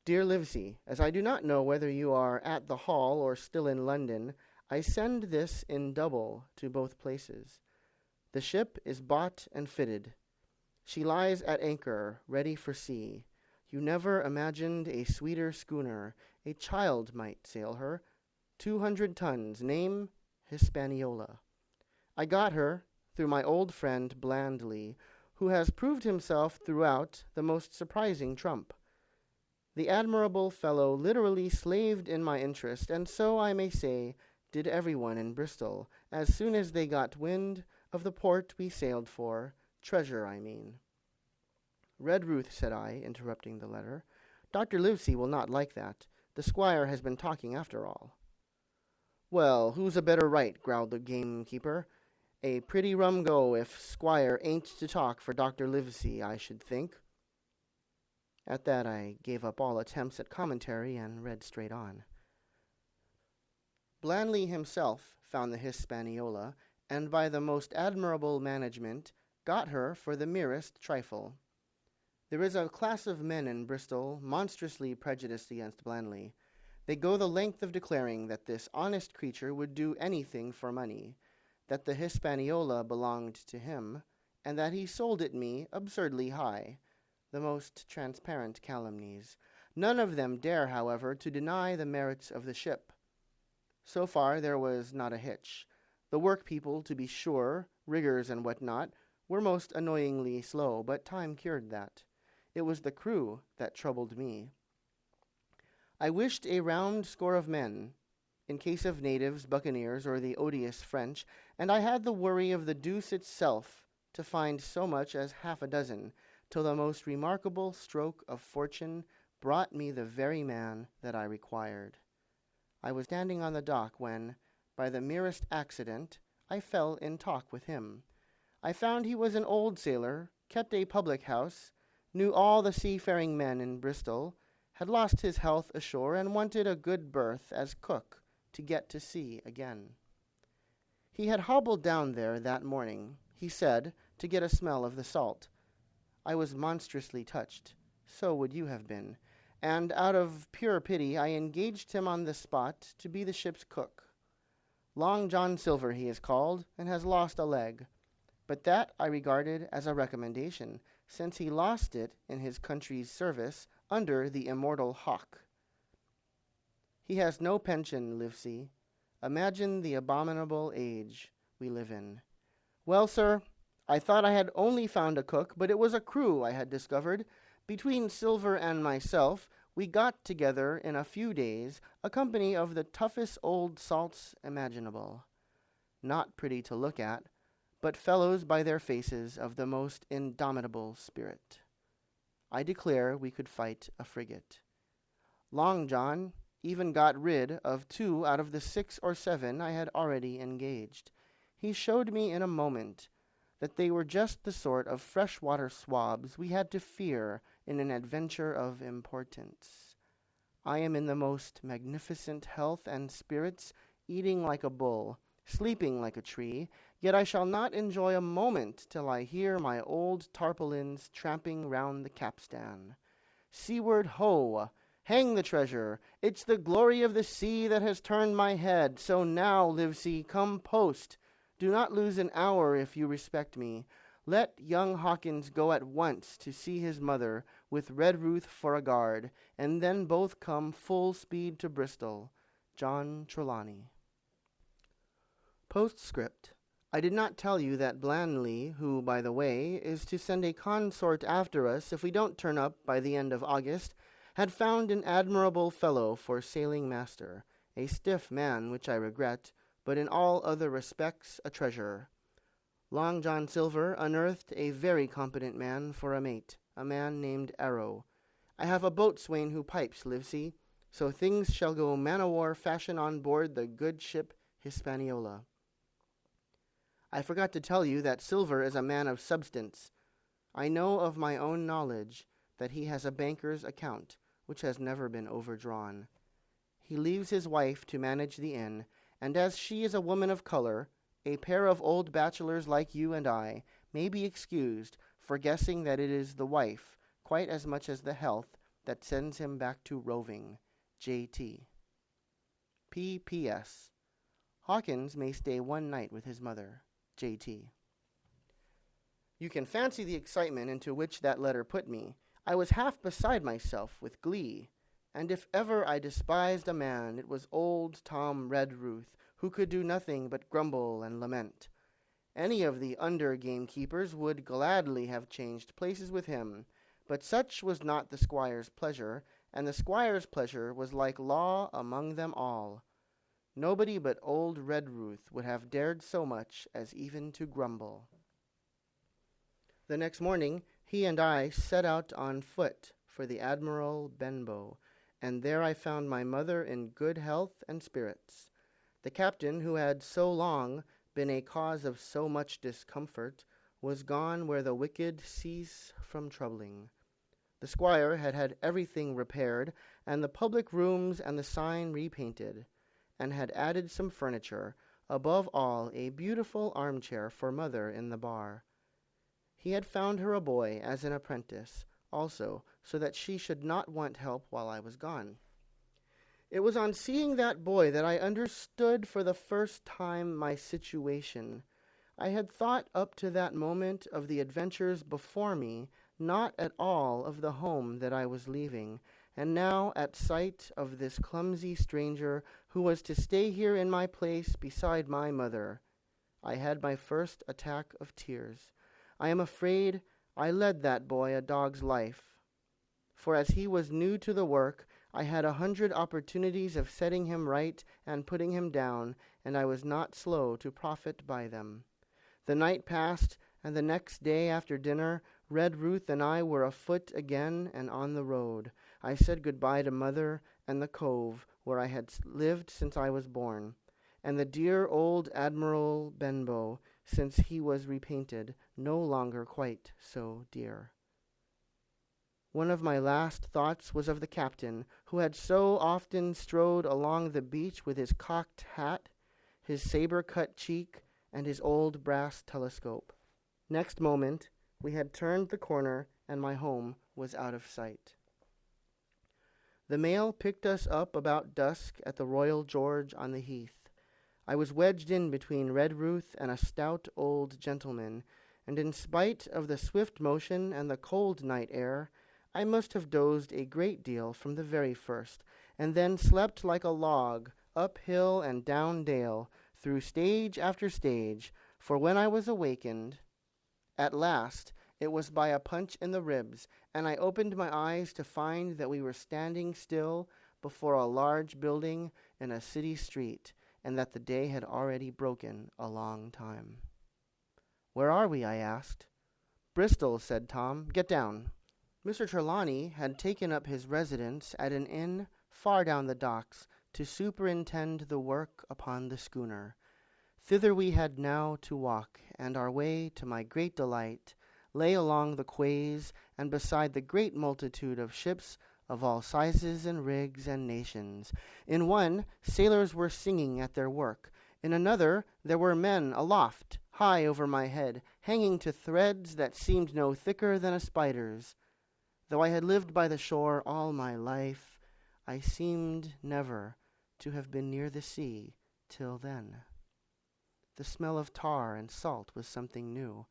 Dear Livesey, as I do not know whether you are at the Hall or still in London, I send this in double to both places. The ship is bought and fitted. She lies at anchor, ready for sea. You never imagined a sweeter schooner. A child might sail her. 200 tons, name Hispaniola. I got her through my old friend Blandly, who has proved himself throughout the most surprising trump. The admirable fellow literally slaved in my interest, and so, I may say, did everyone in Bristol, as soon as they got wind of the port we sailed for, treasure, I mean. Redruth, said I, interrupting the letter, Dr. Livesey will not like that. The squire has been talking after all. Well, who's a better right, growled the gamekeeper. A pretty rum go if squire ain't to talk for Dr. Livesey, I should think. At that I gave up all attempts at commentary and read straight on. Blandly himself found the Hispaniola, and by the most admirable management got her for the merest trifle. There is a class of men in Bristol monstrously prejudiced against Blandly. They go the length of declaring that this honest creature would do anything for money. that the Hispaniola belonged to him, and that he sold it me absurdly high, the most transparent calumnies. None of them dare, however, to deny the merits of the ship. So far there was not a hitch. The work-people, to be sure, riggers and what not, were most annoyingly slow, but time cured that. It was the crew that troubled me. I wished a round score of men, in case of natives, buccaneers, or the odious French, and I had the worry of the deuce itself to find so much as half a dozen, till the most remarkable stroke of fortune brought me the very man that I required. I was standing on the dock when, by the merest accident, I fell in talk with him. I found he was an old sailor, kept a public house, knew all the seafaring men in Bristol, had lost his health ashore, and wanted a good berth as cook to get to sea again. He had hobbled down there that morning, he said, to get a smell of the salt. I was monstrously touched. So would you have been. And out of pure pity I engaged him on the spot to be the ship's cook. Long John Silver he is called, and has lost a leg. But that I regarded as a recommendation, since he lost it in his country's service under the immortal Hawke. He has no pension, Livesey. Imagine the abominable age we live in. Well, sir, I thought I had only found a cook, but it was a crew I had discovered. Between Silver and myself, we got together in a few days a company of the toughest old salts imaginable. Not pretty to look at, but fellows by their faces of the most indomitable spirit. I declare we could fight a frigate. Long John even got rid of 2 out of the 6 or 7 I had already engaged. He showed me in a moment that they were just the sort of freshwater swabs we had to fear in an adventure of importance. I am in the most magnificent health and spirits, eating like a bull, sleeping like a tree, yet I shall not enjoy a moment till I hear my old tarpaulins tramping round the capstan. Seaward ho! Hang the treasure! It's the glory of the sea that has turned my head. So now, Livesey, come post. Do not lose an hour if you respect me. Let young Hawkins go at once to see his mother, with Redruth for a guard, and then both come full speed to Bristol. John Trelawney. Postscript. I did not tell you that Blandley, who, by the way, is to send a consort after us if we don't turn up by the end of August, had found an admirable fellow for sailing master, a stiff man, which I regret, but in all other respects a treasure. Long John Silver unearthed a very competent man for a mate, a man named Arrow. I have a boatswain who pipes, Livesey, so things shall go man-o'-war fashion on board the good ship Hispaniola. I forgot to tell you that Silver is a man of substance. I know of my own knowledge that he has a banker's account, which has never been overdrawn. He leaves his wife to manage the inn, and as she is a woman of color, a pair of old bachelors like you and I may be excused for guessing that it is the wife, quite as much as the health, that sends him back to roving. J.T. P.P.S. Hawkins may stay one night with his mother. J.T. You can fancy the excitement into which that letter put me. I was half beside myself with glee, and if ever I despised a man, it was old Tom Redruth, who could do nothing but grumble and lament. Any of the under gamekeepers would gladly have changed places with him, but such was not the squire's pleasure, and the squire's pleasure was like law among them all. Nobody but old Redruth would have dared so much as even to grumble. The next morning he and I set out on foot for the Admiral Benbow, and there I found my mother in good health and spirits. The captain, who had so long been a cause of so much discomfort, was gone where the wicked cease from troubling. The squire had had everything repaired, and the public rooms and the sign repainted, and had added some furniture, above all a beautiful armchair for mother in the bar. He had found her a boy as an apprentice, also, so that she should not want help while I was gone. It was on seeing that boy that I understood for the first time my situation. I had thought up to that moment of the adventures before me, not at all of the home that I was leaving, and now at sight of this clumsy stranger who was to stay here in my place beside my mother, I had my first attack of tears. I am afraid I led that boy a dog's life, for as he was new to the work, I had 100 opportunities of setting him right and putting him down, and I was not slow to profit by them. The night passed, and the next day after dinner, Red Ruth and I were afoot again and on the road. I said goodbye to Mother and the cove where I had lived since I was born, and the dear old Admiral Benbow, since he was repainted, no longer quite so dear. One of my last thoughts was of the captain, who had so often strode along the beach with his cocked hat, his saber-cut cheek, and his old brass telescope. Next moment, we had turned the corner, and my home was out of sight. The mail picked us up about dusk at the Royal George on the Heath. I was wedged in between Red Ruth and a stout old gentleman, and in spite of the swift motion and the cold night air, I must have dozed a great deal from the very first, and then slept like a log, up hill and down dale, through stage after stage, for when I was awakened, at last, it was by a punch in the ribs, and I opened my eyes to find that we were standing still before a large building in a city street, and that the day had already broken a long time. "Where are we?" I asked. "Bristol," said Tom. "Get down." Mr. Trelawney had taken up his residence at an inn far down the docks to superintend the work upon the schooner. Thither we had now to walk, and our way, to my great delight, lay along the quays and beside the great multitude of ships of all sizes and rigs and nations. In one, sailors were singing at their work. In another, there were men aloft, high over my head, hanging to threads that seemed no thicker than a spider's. Though I had lived by the shore all my life, I seemed never to have been near the sea till then. The smell of tar and salt was something new.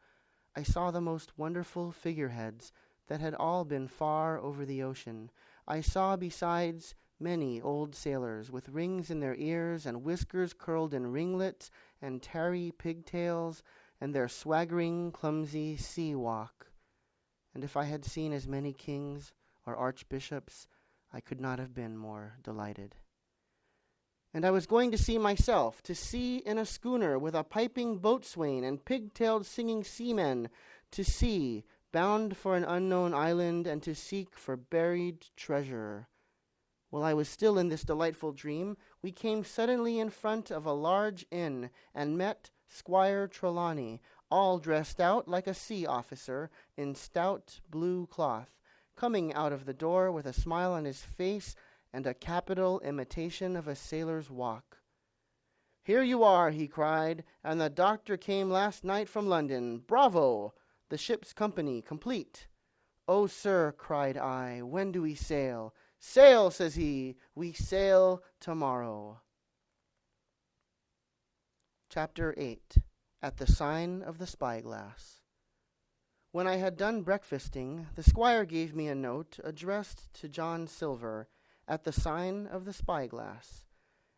I saw the most wonderful figureheads that had all been far over the ocean. I saw, besides, many old sailors with rings in their ears and whiskers curled in ringlets and tarry pigtails, and their swaggering, clumsy sea walk. And if I had seen as many kings or archbishops, I could not have been more delighted. And I was going to see myself, to sea in a schooner with a piping boatswain and pig-tailed singing seamen, to sea, bound for an unknown island, and to seek for buried treasure. While I was still in this delightful dream, we came suddenly in front of a large inn, and met Squire Trelawney, all dressed out like a sea officer in stout blue cloth, coming out of the door with a smile on his face and a capital imitation of a sailor's walk. "Here you are," he cried, "and the doctor came last night from London. Bravo! The ship's company complete." "Oh, sir," cried I, "when do we sail?" "Sail," says he, "we sail tomorrow." Chapter 8. At the Sign of the Spyglass. When I had done breakfasting, the squire gave me a note addressed to John Silver, at the Sign of the Spyglass,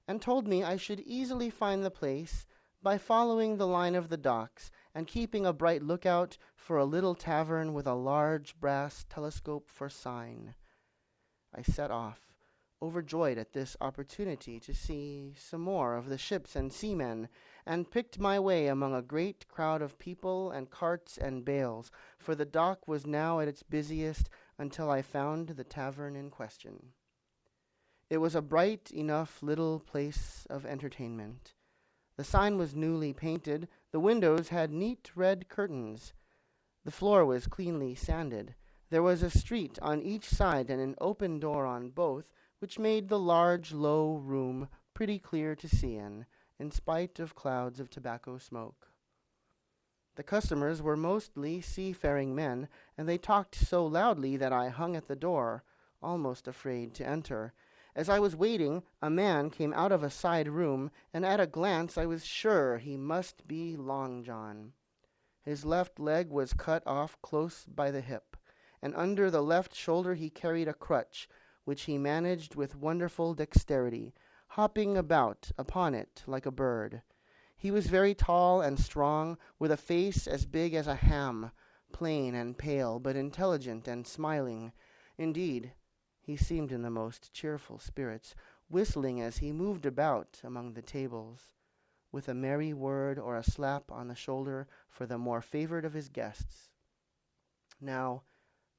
and told me I should easily find the place by following the line of the docks and keeping a bright lookout for a little tavern with a large brass telescope for sign. I set off, overjoyed at this opportunity to see some more of the ships and seamen, and picked my way among a great crowd of people and carts and bales, for the dock was now at its busiest until I found the tavern in question. It was a bright enough little place of entertainment. The sign was newly painted, the windows had neat red curtains, the floor was cleanly sanded, there was a street on each side and an open door on both, which made the large, low room pretty clear to see in spite of clouds of tobacco smoke. The customers were mostly seafaring men, and they talked so loudly that I hung at the door, almost afraid to enter, As I was waiting, a man came out of a side room, and at a glance I was sure he must be Long John. His left leg was cut off close by the hip, and under the left shoulder he carried a crutch, which he managed with wonderful dexterity, hopping about upon it like a bird. He was very tall and strong, with a face as big as a ham, plain and pale, but intelligent and smiling. Indeed, he seemed in the most cheerful spirits, whistling as he moved about among the tables, with a merry word or a slap on the shoulder for the more favored of his guests. Now,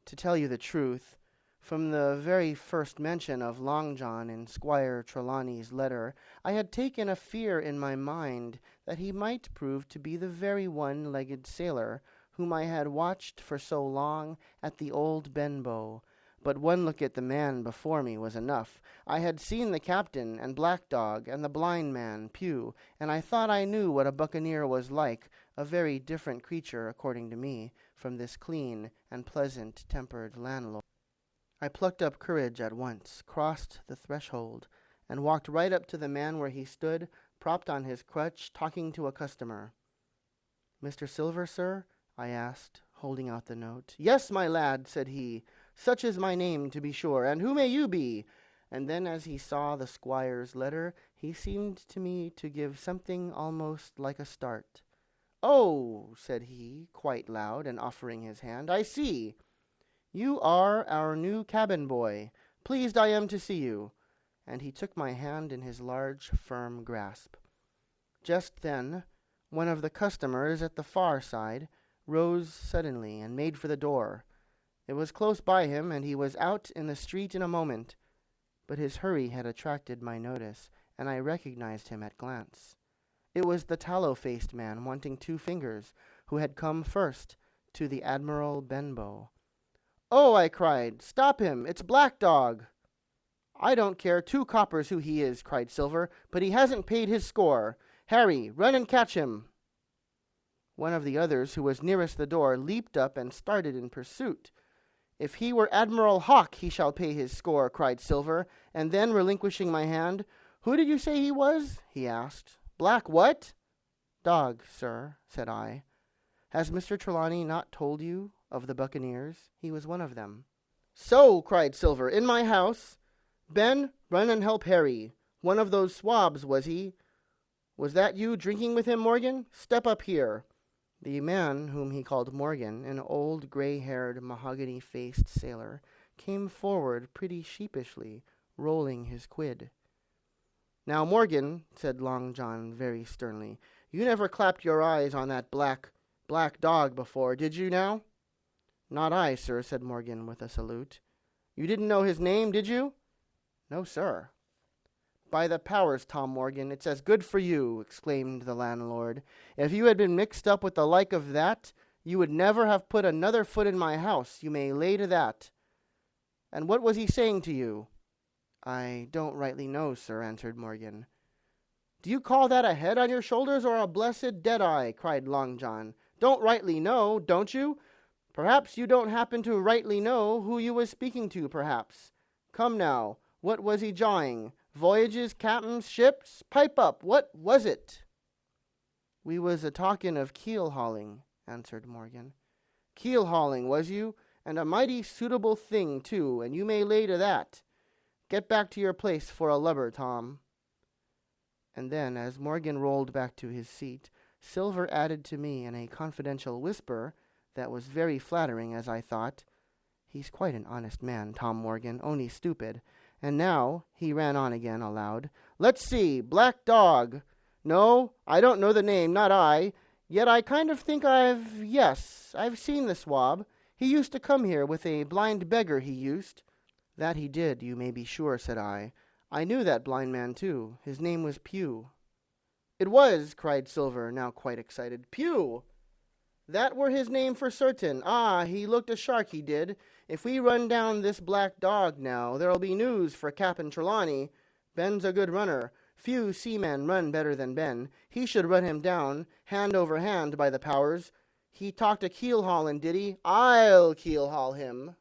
to tell you the truth, from the very first mention of Long John in Squire Trelawney's letter, I had taken a fear in my mind that he might prove to be the very one-legged sailor whom I had watched for so long at the old Benbow. But one look at the man before me was enough. I had seen the captain and Black Dog and the blind man, Pew, and I thought I knew what a buccaneer was like, a very different creature, according to me, from this clean and pleasant-tempered landlord. I plucked up courage at once, crossed the threshold, and walked right up to the man where he stood, propped on his crutch, talking to a customer. "Mr. Silver, sir?" I asked, holding out the note. "Yes, my lad," said he. "Such is my name, to be sure, and who may you be?" And then as he saw the squire's letter, he seemed to me to give something almost like a start. "Oh," said he, quite loud, and offering his hand, "I see. You are our new cabin boy. Pleased I am to see you." And he took my hand in his large, firm grasp. Just then, one of the customers at the far side rose suddenly and made for the door. It was close by him, and he was out in the street in a moment. But his hurry had attracted my notice, and I recognized him at glance. It was the tallow-faced man wanting 2 fingers, who had come first to the Admiral Benbow. "Oh," I cried, "stop him! It's Black Dog!" "I don't care 2 coppers who he is," cried Silver, "but he hasn't paid his score. Harry, run and catch him." One of the others, who was nearest the door, leaped up and started in pursuit. "If he were Admiral Hawke, he shall pay his score," cried Silver, and then, relinquishing my hand, "Who did you say he was?" he asked. "Black what?" "Dog, sir," said I. "Has Mr. Trelawney not told you of the buccaneers? He was one of them." "So," cried Silver, "in my house? Ben, run and help Harry. One of those swabs, was he? Was that you drinking with him, Morgan? Step up here." The man, whom he called Morgan, an old gray-haired, mahogany-faced sailor, came forward pretty sheepishly, rolling his quid. "Now, Morgan," said Long John very sternly, "you never clapped your eyes on that black dog before, did you now?" "Not I, sir," said Morgan with a salute. "You didn't know his name, did you?" "No, sir." "By the powers, Tom Morgan, it's as good for you," exclaimed the landlord. "If you had been mixed up with the like of that, you would never have put another foot in my house, you may lay to that. And what was he saying to you?" "I don't rightly know, sir," answered Morgan. "Do you call that a head on your shoulders or a blessed dead-eye?" cried Long John. "Don't rightly know, don't you? Perhaps you don't happen to rightly know who you was speaking to, perhaps. Come now, what was he jawing? Voyages, captains, ships? Pipe up, what was it?" "We was a-talking of keel-hauling," answered Morgan. "Keel-hauling, was you? And a mighty suitable thing, too, and you may lay to that. Get back to your place for a lubber, Tom." And then, as Morgan rolled back to his seat, Silver added to me in a confidential whisper that was very flattering, as I thought, "He's quite an honest man, Tom Morgan, only stupid. And now," he ran on again aloud, "let's see, Black Dog. No, I don't know the name, not I. Yet I kind of think I've seen the swab. He used to come here with a blind beggar, he used." "That he did, you may be sure," said I. "I knew that blind man, too. His name was Pew." "It was," cried Silver, now quite excited. "Pew! That were his name for certain. Ah, he looked a shark, he did. If we run down this Black Dog now, there'll be news for Captain Trelawney. Ben's a good runner. Few seamen run better than Ben. He should run him down, hand over hand, by the powers. He talked a keel-hauling, did he? I'll keel-haul him."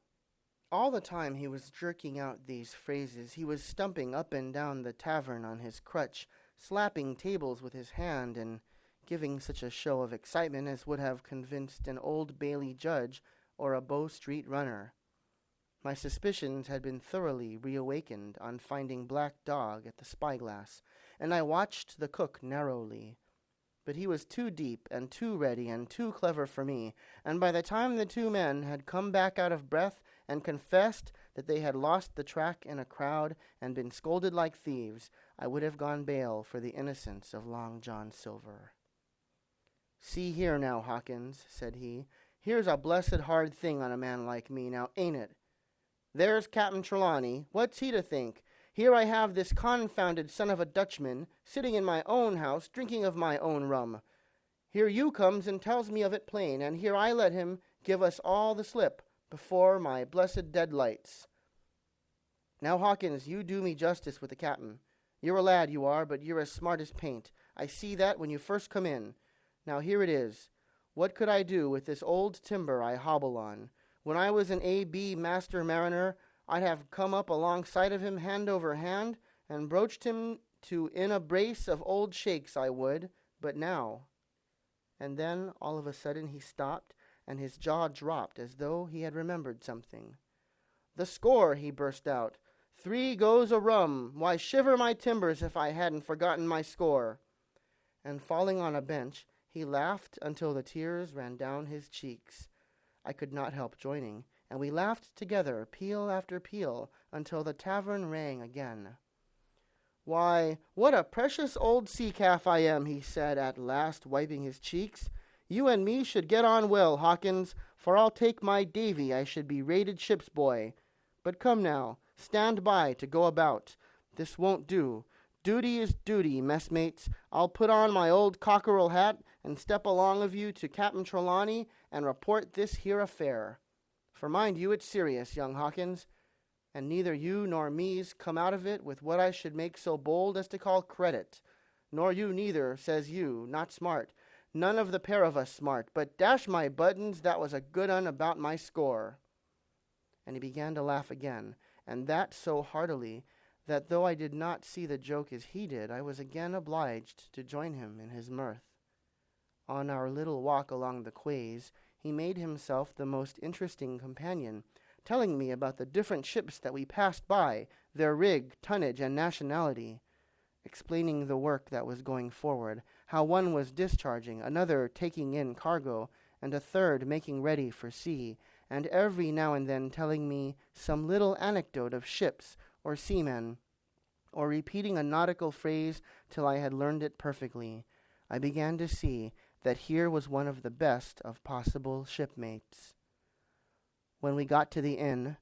All the time he was jerking out these phrases, he was stumping up and down the tavern on his crutch, slapping tables with his hand, and giving such a show of excitement as would have convinced an Old Bailey judge or a Bow Street runner. My suspicions had been thoroughly reawakened on finding Black Dog at the spyglass, and I watched the cook narrowly. But he was too deep and too ready and too clever for me, and by the time the two men had come back out of breath and confessed that they had lost the track in a crowd and been scolded like thieves, I would have gone bail for the innocence of Long John Silver. "See here now, Hawkins," said he, "here's a blessed hard thing on a man like me, now ain't it? There's Captain Trelawney. What's he to think? Here I have this confounded son of a Dutchman sitting in my own house drinking of my own rum. Here you comes and tells me of it plain, and here I let him give us all the slip before my blessed deadlights. Now, Hawkins, you do me justice with the captain. You're a lad, you are, but you're as smart as paint. I see that when you first come in. Now here it is. What could I do with this old timber I hobble on? When I was an A.B. master mariner, I'd have come up alongside of him hand over hand and broached him to in a brace of old shakes, I would, but now—" And then, all of a sudden, he stopped, and his jaw dropped as though he had remembered something. "The score," he burst out. "3 goes a rum. Why, shiver my timbers if I hadn't forgotten my score." And falling on a bench, he laughed until the tears ran down his cheeks. I could not help joining, and we laughed together, peal after peal, until the tavern rang again. "Why, what a precious old sea-calf I am," he said at last, wiping his cheeks. "You and me should get on well, Hawkins, for I'll take my Davy I should be rated ship's boy. But come now, stand by to go about. This won't do. Duty is duty, messmates. I'll put on my old cockerel hat and step along of you to Captain Trelawney and report this here affair. For mind you, it's serious, young Hawkins, and neither you nor me's come out of it with what I should make so bold as to call credit. Nor you neither, says you, not smart. None of the pair of us smart, but dash my buttons, that was a good un about my score." And he began to laugh again, and that so heartily that though I did not see the joke as he did, I was again obliged to join him in his mirth. On our little walk along the quays, he made himself the most interesting companion, telling me about the different ships that we passed by, their rig, tonnage, and nationality, explaining the work that was going forward, how one was discharging, another taking in cargo, and a third making ready for sea, and every now and then telling me some little anecdote of ships or seamen, or repeating a nautical phrase till I had learned it perfectly. I began to see that here was one of the best of possible shipmates. When we got to the inn,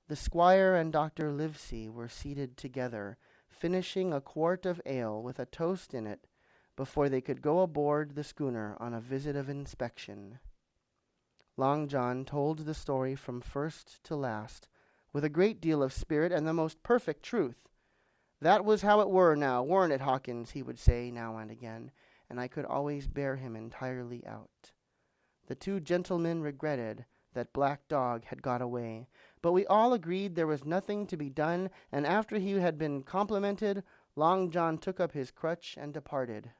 the squire and Dr. Livesey were seated together, finishing a quart of ale with a toast in it before they could go aboard the schooner on a visit of inspection. Long John told the story from first to last, with a great deal of spirit and the most perfect truth. "That was how it were now, warn't it, Hawkins?" he would say now and again, and I could always bear him entirely out. The two gentlemen regretted that Black Dog had got away, but we all agreed there was nothing to be done, and after he had been complimented, Long John took up his crutch and departed.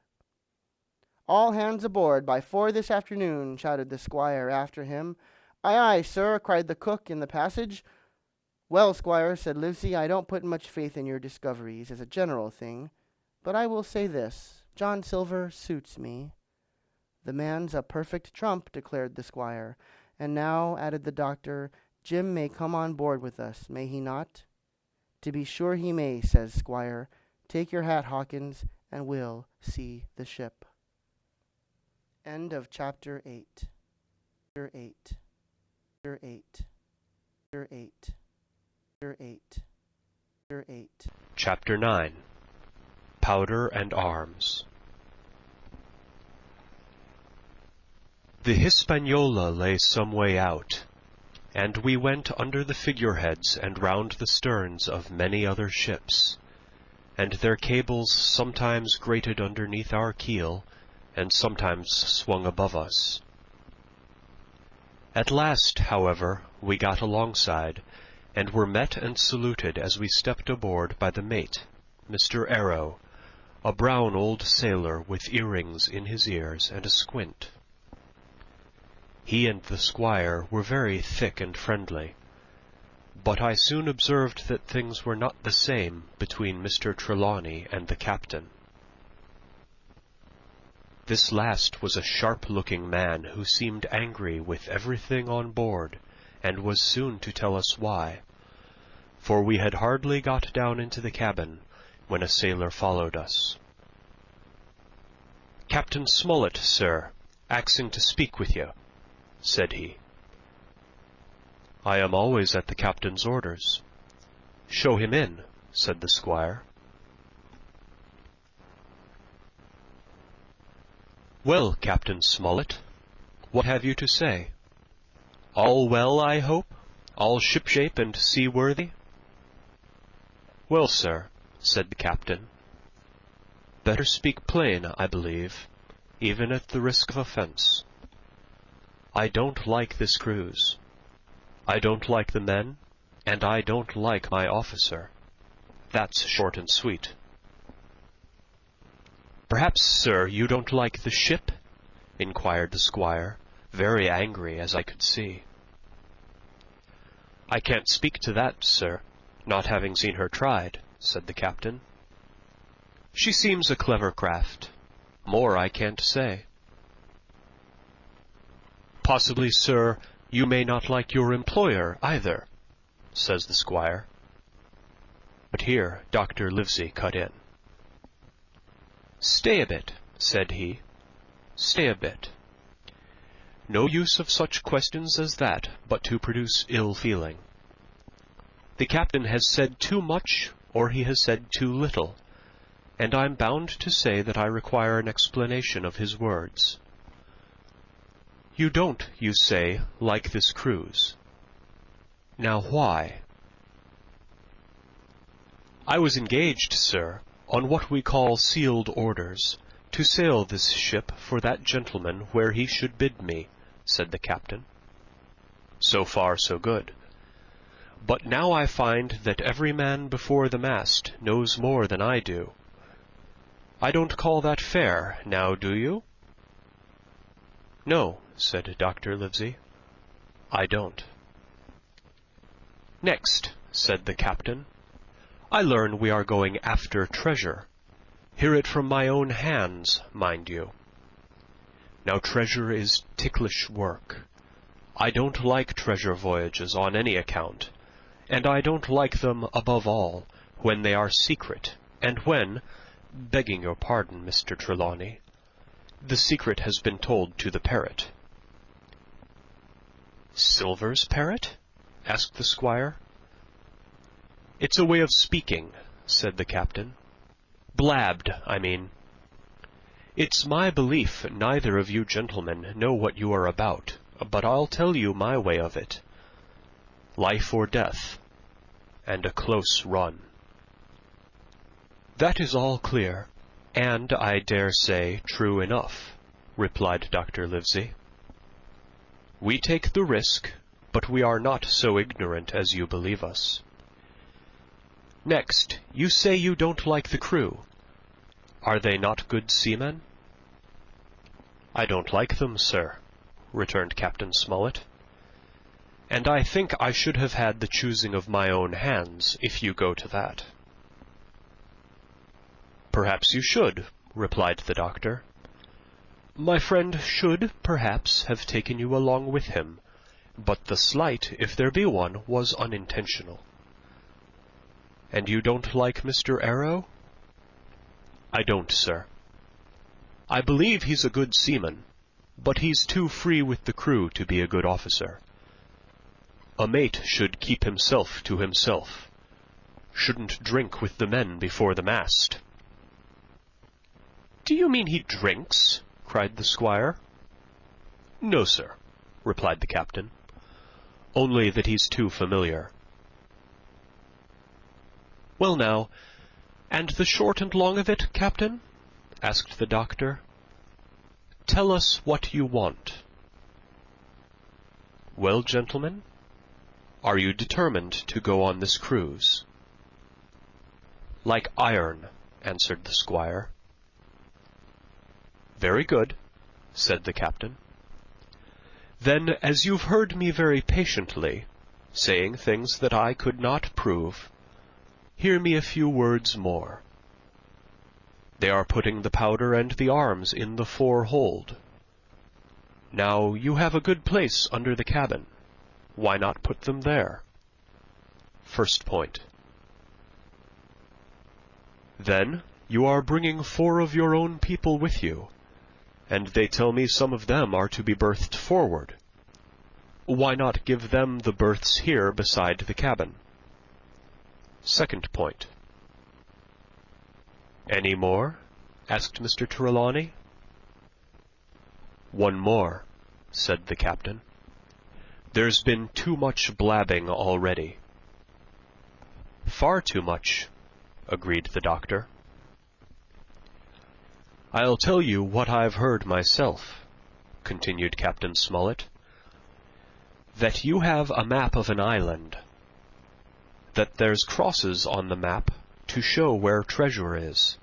"All hands aboard by 4 this afternoon," shouted the squire after him. "Aye, aye, sir," cried the cook in the passage. "Well, squire," said Lucy, "I don't put much faith in your discoveries as a general thing, but I will say this, John Silver suits me." "The man's a perfect trump," declared the squire. "And now," added the doctor, "Jim may come on board with us, may he not?" "To be sure he may," says squire. "Take your hat, Hawkins, and we'll see the ship." End of chapter 8. Chapter 8. Chapter 8. Chapter 8. Chapter 8. Chapter 8. Chapter 9. Powder and Arms. The Hispaniola lay some way out, and we went under the figureheads and round the sterns of many other ships, and their cables sometimes grated underneath our keel, and sometimes swung above us. At last, however, we got alongside, and were met and saluted as we stepped aboard by the mate, Mr. Arrow, a brown old sailor with earrings in his ears and a squint. He and the squire were very thick and friendly, but I soon observed that things were not the same between Mr. Trelawney and the captain. This last was a sharp-looking man who seemed angry with everything on board, and was soon to tell us why, for we had hardly got down into the cabin when a sailor followed us. "Captain Smollett, sir, axing to speak with you," said he. "I am always at the captain's orders." "Show him in," said the squire. "Well, Captain Smollett, what have you to say? All well, I hope? All shipshape and seaworthy?" "Well, sir," said the captain, "better speak plain, I believe, even at the risk of offence. I don't like this cruise. I don't like the men, and I don't like my officer. That's short and sweet." "Perhaps, sir, you don't like the ship?" inquired the squire, very angry, as I could see. "I can't speak to that, sir, not having seen her tried," said the captain. "She seems a clever craft. More I can't say." "Possibly, sir, you may not like your employer either," says the squire. But here Dr. Livesey cut in. "Stay a bit," said he. "Stay a bit. No use of such questions as that, but to produce ill feeling. The captain has said too much, or he has said too little, and I'm bound to say that I require an explanation of his words. You don't, you say, like this cruise. Now why?" "I was engaged, sir, on what we call sealed orders, to sail this ship for that gentleman where he should bid me," said the captain. "So far so good. But now I find that every man before the mast knows more than I do. I don't call that fair, now do you?" "No," said Dr. Livesey, "I don't." "Next," said the captain, "I learn we are going after treasure. Hear it from my own hands, mind you. Now treasure is ticklish work. I don't like treasure voyages on any account, and I don't like them, above all, when they are secret, and when, begging your pardon, Mr. Trelawney, the secret has been told to the parrot." "Silver's parrot?" asked the squire. "It's a way of speaking," said the captain. "Blabbed, I mean. It's my belief neither of you gentlemen know what you are about, but I'll tell you my way of it. Life or death, and a close run." "That is all clear, and, I dare say, true enough," replied Dr. Livesey. "We take the risk, but we are not so ignorant as you believe us. Next, you say you don't like the crew. Are they not good seamen?" "I don't like them, sir," returned Captain Smollett, "and I think I should have had the choosing of my own hands, if you go to that." "Perhaps you should," replied the doctor. "My friend should, perhaps, have taken you along with him, but the slight, if there be one, was unintentional." "And you don't like Mr. Arrow?" "I don't, sir. I believe he's a good seaman, but he's too free with the crew to be a good officer. A mate should keep himself to himself, shouldn't drink with the men before the mast." "Do you mean he drinks?" cried the squire. "No, sir," replied the captain, "only that he's too familiar." "Well now, and the short and long of it, captain?" asked the doctor. "Tell us what you want." "Well, gentlemen, Are you determined to go on this cruise?" "Like iron," answered the squire. "Very good," said the captain. "Then, as you've heard me very patiently, saying things that I could not prove, hear me a few words more. They are putting the powder and the arms in the fore-hold. Now, you have a good place under the cabin. Why not put them there? First point. Then, you are bringing 4 of your own people with you, and they tell me some of them are to be berthed forward. Why not give them the berths here beside the cabin? Second point. Any more? Asked Mr. Trelawney. One more, said the captain. There's been too much blabbing already. Far too much, agreed the doctor. I'll tell you what I've heard myself, continued Captain Smollett, that you have a map of an island, that there's crosses on the map to show where treasure is,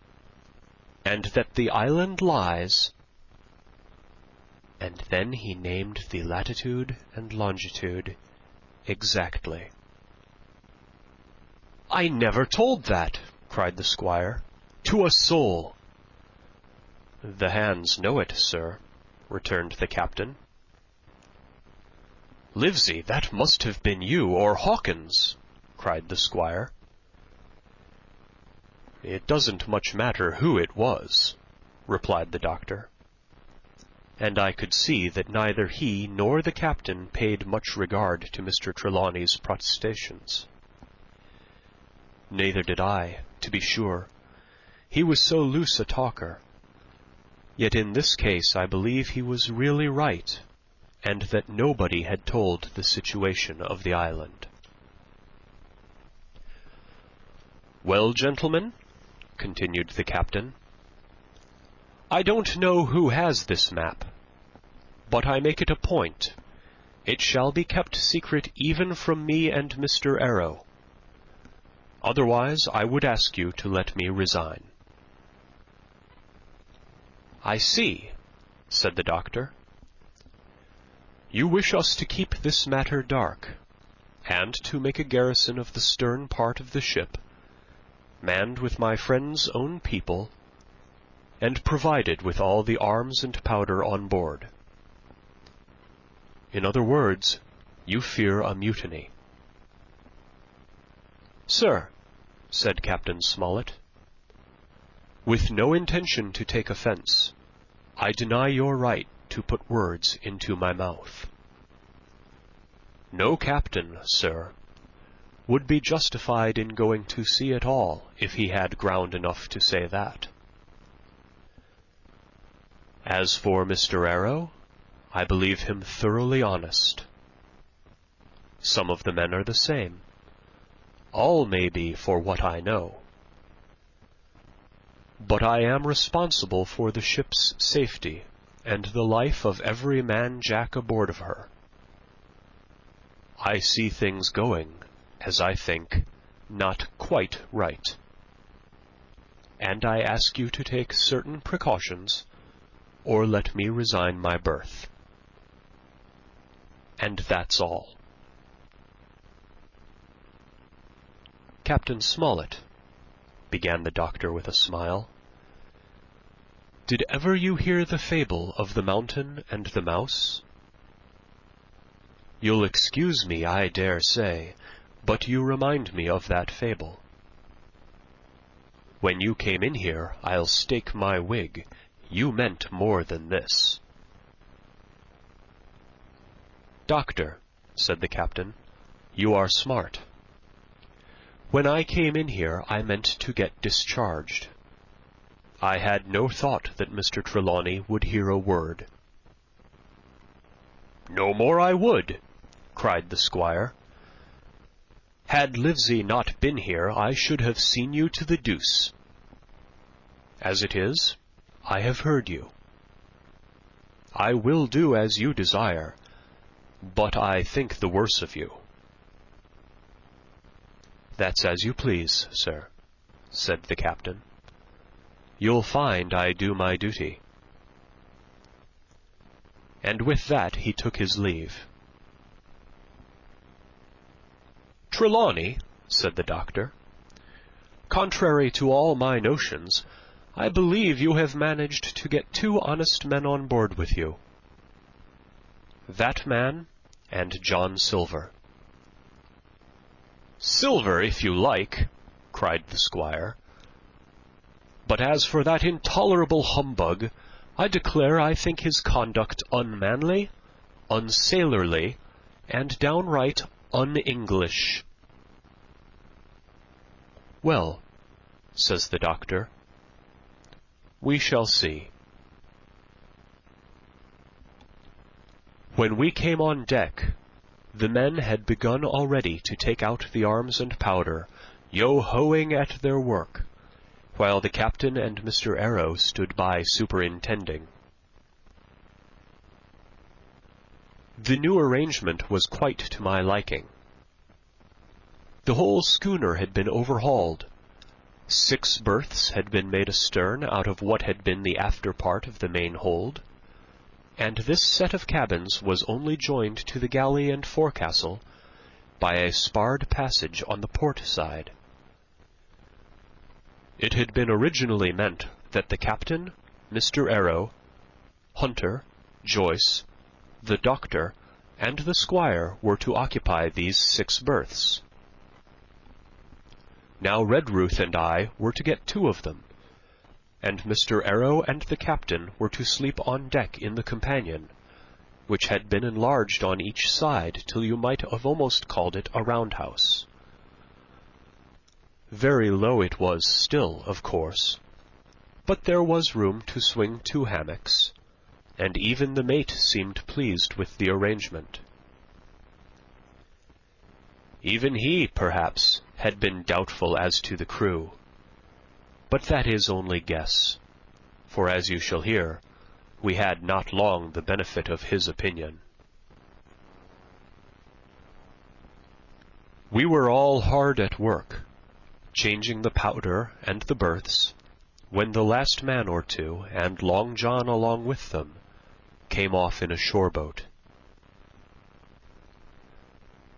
and that the island lies, and then he named the latitude and longitude exactly. I never told that, cried the squire, to a soul. The hands know it, sir, returned the captain. Livesey, that must have been you or Hawkins, cried the squire. It doesn't much matter who it was, replied the doctor. And I could see that neither he nor the captain paid much regard to Mr. Trelawney's protestations. Neither did I, to be sure. He was so loose a talker. Yet in this case I believe he was really right, and that nobody had told the situation of the island. Well, gentlemen, continued the captain, I don't know who has this map, but I make it a point. It shall be kept secret even from me and Mr. Arrow. Otherwise I would ask you to let me resign. I see, said the doctor. You wish us to keep this matter dark, and to make a garrison of the stern part of the ship, manned with my friend's own people, and provided with all the arms and powder on board. In other words, you fear a mutiny. Sir, said Captain Smollett, with no intention to take offence, I deny your right to put words into my mouth. No captain, sir, would be justified in going to sea at all if he had ground enough to say that. As for Mr. Arrow, I believe him thoroughly honest. Some of the men are the same. All may be, for what I know. But I am responsible for the ship's safety and the life of every man Jack aboard of her. I see things going, as I think, not quite right. And I ask you to take certain precautions, or let me resign my berth. And that's all. Captain Smollett, began the doctor with a smile, did ever you hear the fable of the mountain and the mouse? You'll excuse me, I dare say, but you remind me of that fable. When you came in here, I'll stake my wig, you meant more than this. Doctor, said the captain, you are smart. When I came in here, I meant to get discharged. I had no thought that Mr. Trelawney would hear a word. No more I would, cried the squire. Had Livesey not been here, I should have seen you to the deuce. As it is, I have heard you. I will do as you desire, but I think the worse of you. "That's as you please, sir," said the captain. "You'll find I do my duty." And with that he took his leave. "Trelawney," said the doctor, "contrary to all my notions, I believe you have managed to get 2 honest men on board with you. That man and John Silver." "Silver, if you like," cried the squire. "But as for that intolerable humbug, I declare I think his conduct unmanly, unsailorly, and downright un-English." "Well," says the doctor, "we shall see." When we came on deck, the men had begun already to take out the arms and powder, yo-hoing at their work, while the captain and Mr. Arrow stood by superintending. The new arrangement was quite to my liking. The whole schooner had been overhauled. 6 berths had been made astern out of what had been the after part of the main hold, and this set of cabins was only joined to the galley and forecastle by a sparred passage on the port side. It had been originally meant that the captain, Mr. Arrow, Hunter, Joyce, the doctor, and the squire were to occupy these 6 berths. Now Redruth and I were to get 2 of them, and Mr. Arrow and the captain were to sleep on deck in the companion, which had been enlarged on each side till you might have almost called it a roundhouse. Very low it was still, of course, but there was room to swing 2 hammocks, and even the mate seemed pleased with the arrangement. Even he, perhaps, had been doubtful as to the crew, but that is only guess, for as you shall hear, we had not long the benefit of his opinion. We were all hard at work, changing the powder and the berths, when the last man or 2, and Long John along with them, came off in a shore-boat.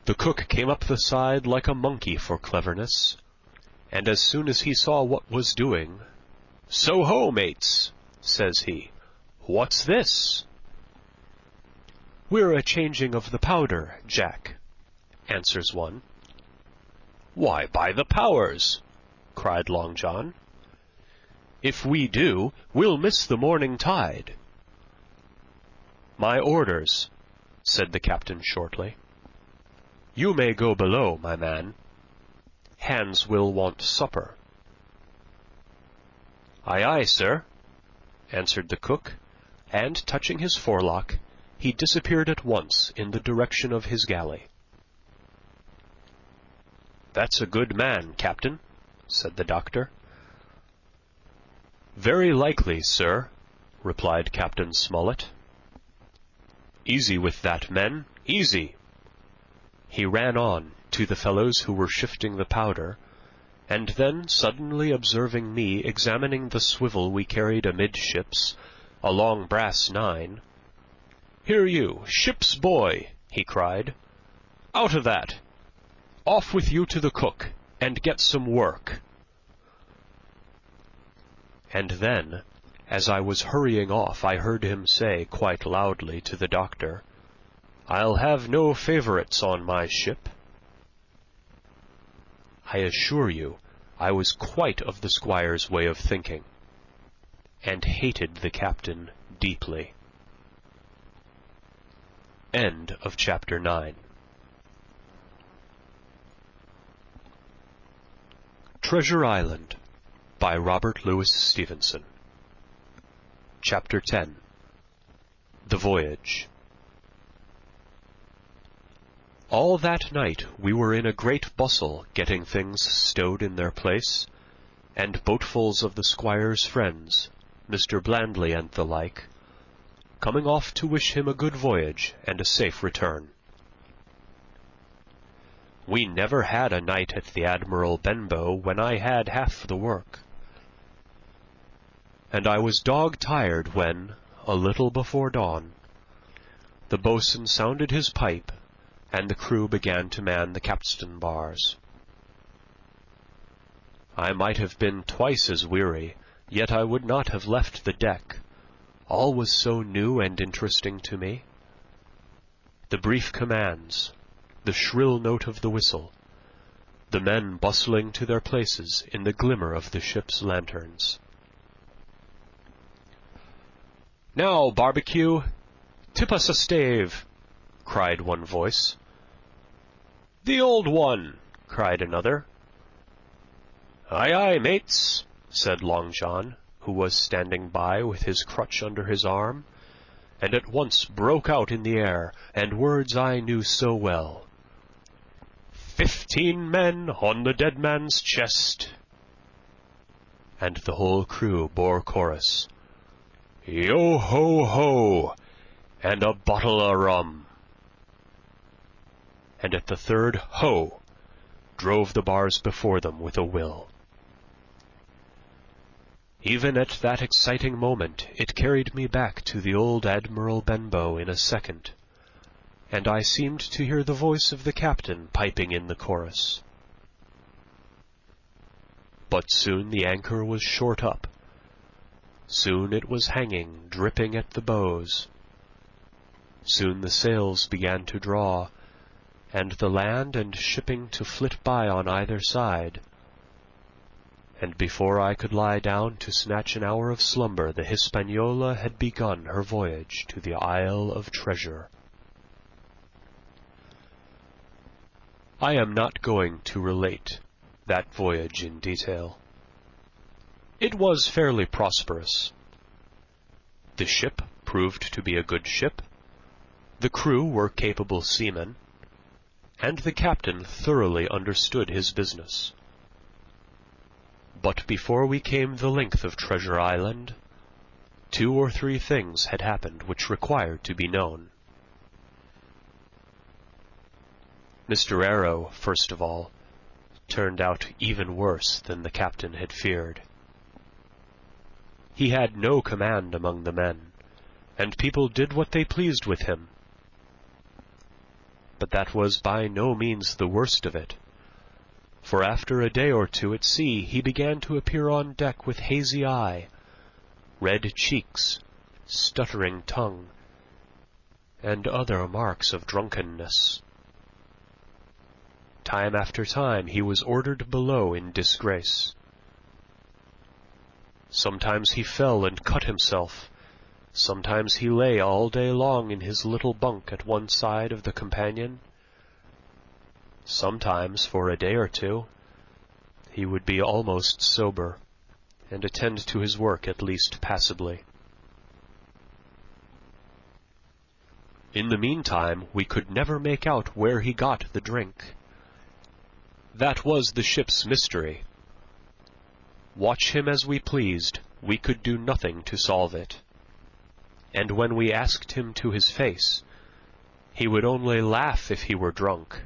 The cook came up the side like a monkey for cleverness, and as soon as he saw what was doing, "So ho, mates," says he, "what's this?" "We're a-changing of the powder, Jack," answers one. "Why, by the powers," cried Long John, "if we do, we'll miss the morning tide." "My orders," said the captain shortly. "You may go below, my man. Hands will want supper." "Aye, aye, sir," answered the cook, and, touching his forelock, he disappeared at once in the direction of his galley. "That's a good man, captain," said the doctor. "Very likely, sir," replied Captain Smollett. "Easy with that, men, easy." He ran on to the fellows who were shifting the powder, and then, suddenly observing me examining the swivel we carried amidships, a long brass 9, "Here you, ship's boy," he cried, "out of that! Off with you to the cook, and get some work." And then, as I was hurrying off, I heard him say quite loudly to the doctor, "I'll have no favourites on my ship." I assure you, I was quite of the squire's way of thinking, and hated the captain deeply. End of chapter 9. Treasure Island by Robert Louis Stevenson. Chapter 10. The Voyage. All that night we were in a great bustle getting things stowed in their place, and boatfuls of the squire's friends, Mr. Blandley and the like, coming off to wish him a good voyage and a safe return. We never had a night at the Admiral Benbow when I had half the work. And I was dog-tired when, a little before dawn, the boatswain sounded his pipe, and the crew began to man the capstan bars. I might have been twice as weary, yet I would not have left the deck. All was so new and interesting to me. The brief commands, the shrill note of the whistle, the men bustling to their places in the glimmer of the ship's lanterns. "Now, Barbecue, tip us a stave," cried one voice. "The old one," cried another. "Aye, aye, mates," said Long John, who was standing by with his crutch under his arm, and at once broke out in the air, and words I knew so well. 15 men on the dead man's chest. And the whole crew bore chorus, "Yo ho ho, and a bottle o' rum." And at the third ho, drove the bars before them with a will. Even at that exciting moment it carried me back to the old Admiral Benbow in a second, and I seemed to hear the voice of the captain piping in the chorus. But soon the anchor was short up. Soon it was hanging, dripping at the bows. Soon the sails began to draw, and the land and shipping to flit by on either side. And before I could lie down to snatch an hour of slumber, the Hispaniola had begun her voyage to the Isle of Treasure. I am not going to relate that voyage in detail. It was fairly prosperous. The ship proved to be a good ship, the crew were capable seamen, and the captain thoroughly understood his business. But before we came the length of Treasure Island, 2 or 3 things had happened which required to be known. Mr. Arrow, first of all, turned out even worse than the captain had feared. He had no command among the men, and people did what they pleased with him. But that was by no means the worst of it, for after a day or 2 at sea he began to appear on deck with hazy eye, red cheeks, stuttering tongue, and other marks of drunkenness. Time after time he was ordered below in disgrace. Sometimes he fell and cut himself. Sometimes he lay all day long in his little bunk at one side of the companion. Sometimes, for a day or 2, he would be almost sober, and attend to his work at least passably. In the meantime, we could never make out where he got the drink. That was the ship's mystery. Watch him as we pleased, we could do nothing to solve it. And when we asked him to his face, he would only laugh if he were drunk,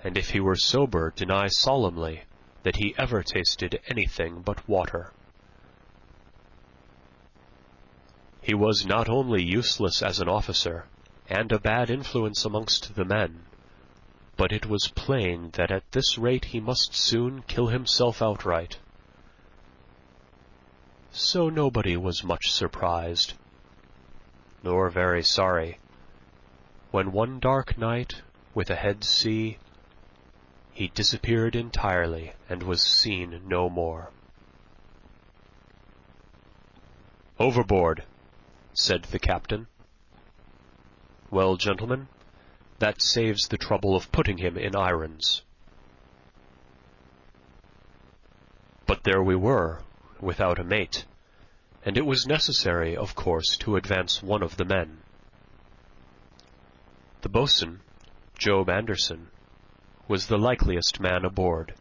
and if he were sober deny solemnly that he ever tasted anything but water. He was not only useless as an officer, and a bad influence amongst the men, but it was plain that at this rate he must soon kill himself outright. So nobody was much surprised, nor very sorry, when one dark night, with a head sea, he disappeared entirely and was seen no more. "Overboard," said the captain. "Well, gentlemen, that saves the trouble of putting him in irons." But there we were, without a mate, and it was necessary, of course, to advance one of the men. The boatswain, Job Anderson, was the likeliest man aboard,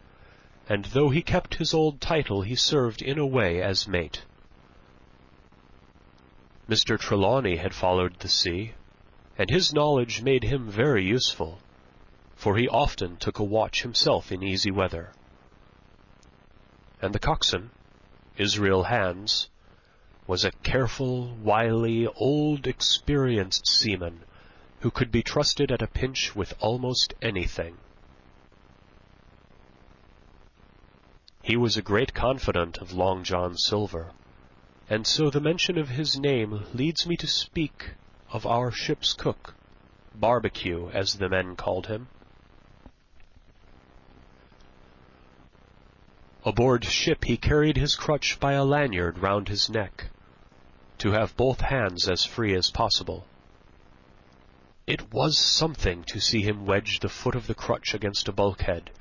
and though he kept his old title, he served in a way as mate. Mr. Trelawney had followed the sea, and his knowledge made him very useful, for he often took a watch himself in easy weather. And the coxswain, Israel Hands, was a careful, wily, old, experienced seaman who could be trusted at a pinch with almost anything. He was a great confidant of Long John Silver, and so the mention of his name leads me to speak of our ship's cook, Barbecue, as the men called him. Aboard ship he carried his crutch by a lanyard round his neck, to have both hands as free as possible. It was something to see him wedge the foot of the crutch against a bulkhead,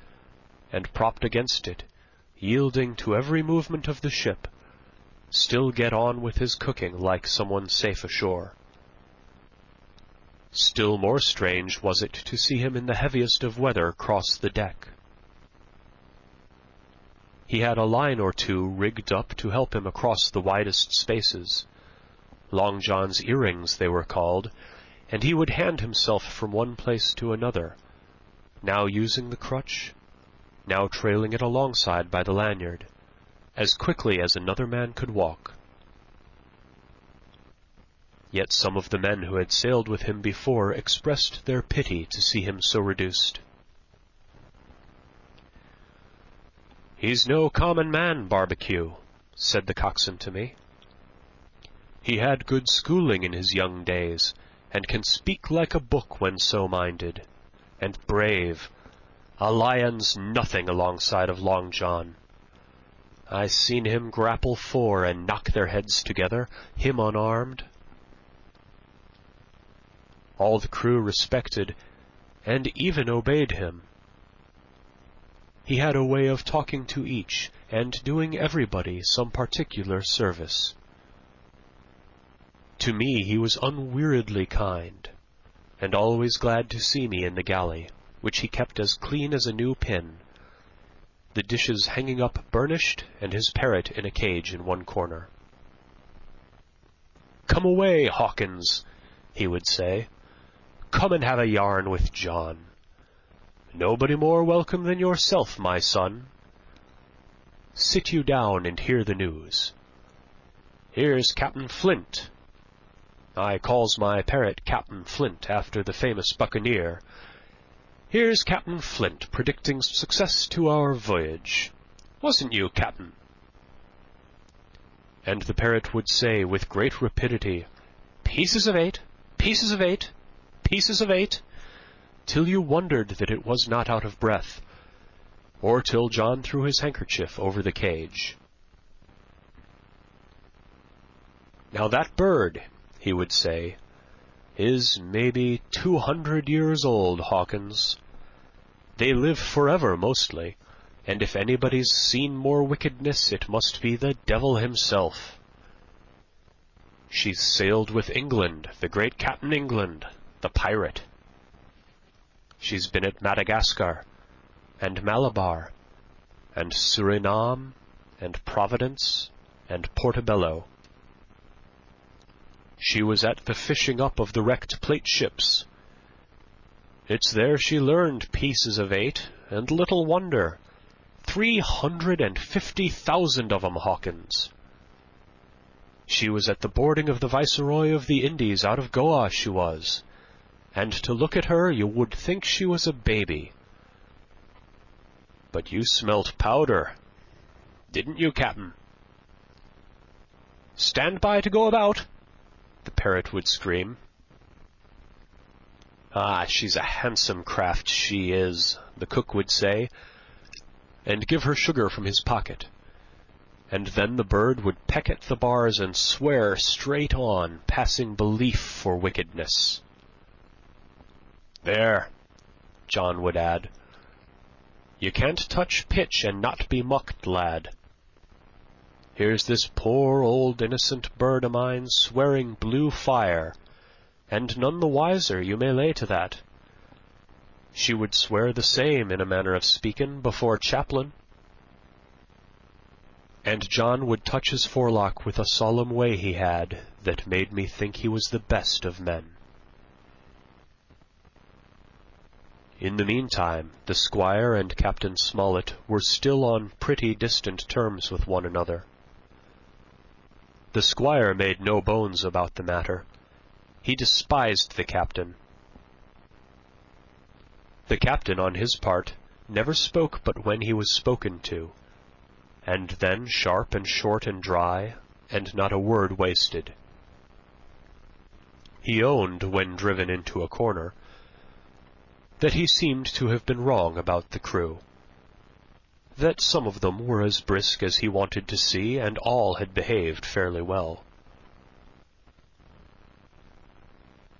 and propped against it, yielding to every movement of the ship, still get on with his cooking like someone safe ashore. Still more strange was it to see him in the heaviest of weather cross the deck. He had a line or two rigged up to help him across the widest spaces. Long John's earrings they were called, and he would hand himself from one place to another, now using the crutch, now trailing it alongside by the lanyard, as quickly as another man could walk. Yet some of the men who had sailed with him before expressed their pity to see him so reduced. "He's no common man, Barbecue," said the coxswain to me. "He had good schooling in his young days, and can speak like a book when so minded, and brave. A lion's nothing alongside of Long John. I seen him grapple four and knock their heads together, him unarmed." All the crew respected, and even obeyed him. He had a way of talking to each, and doing everybody some particular service. To me he was unweariedly kind, and always glad to see me in the galley, which he kept as clean as a new pin, the dishes hanging up burnished, and his parrot in a cage in one corner. "Come away, Hawkins," he would say. "Come and have a yarn with John. Nobody more welcome than yourself, my son. Sit you down and hear the news. Here's Captain Flint. I calls my parrot Captain Flint after the famous buccaneer. Here's Captain Flint predicting success to our voyage. Wasn't you, Captain?" And the parrot would say with great rapidity, "Pieces of 8, pieces of 8, pieces of 8, till you wondered that it was not out of breath, or till John threw his handkerchief over the cage. "Now that bird," he would say, "is maybe 200 years old, Hawkins. They live forever mostly, and if anybody's seen more wickedness, it must be the devil himself. She's sailed with England, the great Captain England, the pirate. She's been at Madagascar, and Malabar, and Suriname, and Providence, and Portobello. She was at the fishing up of the wrecked plate ships. It's there she learned pieces of 8, and little wonder. 350,000 of 'em, Hawkins. She was at the boarding of the Viceroy of the Indies out of Goa, she was, and to look at her you would think she was a baby. But you smelt powder, didn't you, Captain? Stand by to go about," the parrot would scream. "Ah, she's a handsome craft, she is," the cook would say, and give her sugar from his pocket. And then the bird would peck at the bars and swear straight on, passing belief for wickedness. "There," John would add, "you can't touch pitch and not be mucked, lad. Here's this poor old innocent bird o' mine swearing blue fire, and none the wiser, you may lay to that. She would swear the same, in a manner of speaking, before Chaplain." And John would touch his forelock with a solemn way he had, that made me think he was the best of men. In the meantime, the squire and Captain Smollett were still on pretty distant terms with one another. The squire made no bones about the matter. He despised the captain. The captain, on his part, never spoke but when he was spoken to, and then sharp and short and dry, and not a word wasted. He owned, when driven into a corner, that he seemed to have been wrong about the crew, that some of them were as brisk as he wanted to see, and all had behaved fairly well.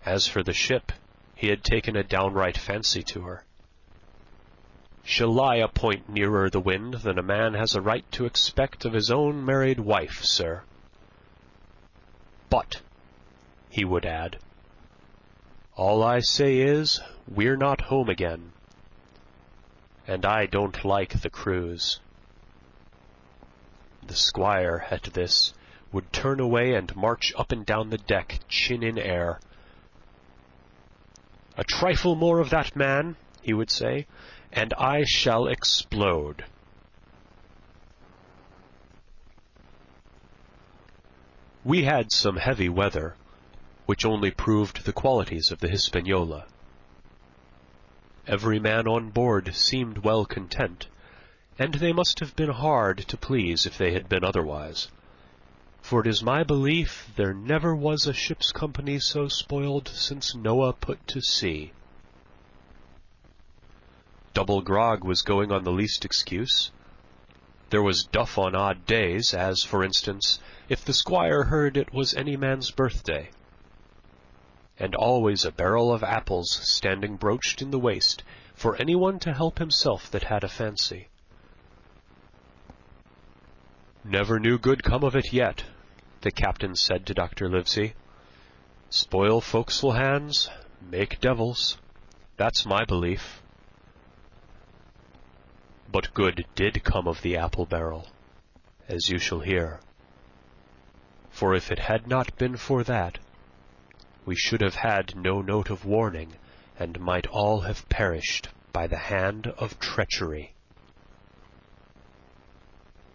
As for the ship, he had taken a downright fancy to her. She'll lie a point nearer the wind than a man has a right to expect of his own married wife, sir. But, he would add, all I say is, we're not home again, and I don't like the cruise. The squire, at this, would turn away and march up and down the deck, chin in air. "A trifle more of that, man," he would say, "and I shall explode." We had some heavy weather, which only proved the qualities of the Hispaniola. Every man on board seemed well content, and they must have been hard to please if they had been otherwise, for it is my belief there never was a ship's company so spoiled since Noah put to sea. Double grog was going on the least excuse. There was duff on odd days, as, for instance, if the squire heard it was any man's birthday, and always a barrel of apples standing broached in the waist for anyone to help himself that had a fancy. "Never knew good come of it yet," the captain said to Dr. Livesey. "Spoil forecastle hands, make devils. That's my belief." But good did come of the apple barrel, as you shall hear. For if it had not been for that, we should have had no note of warning, and might all have perished by the hand of treachery.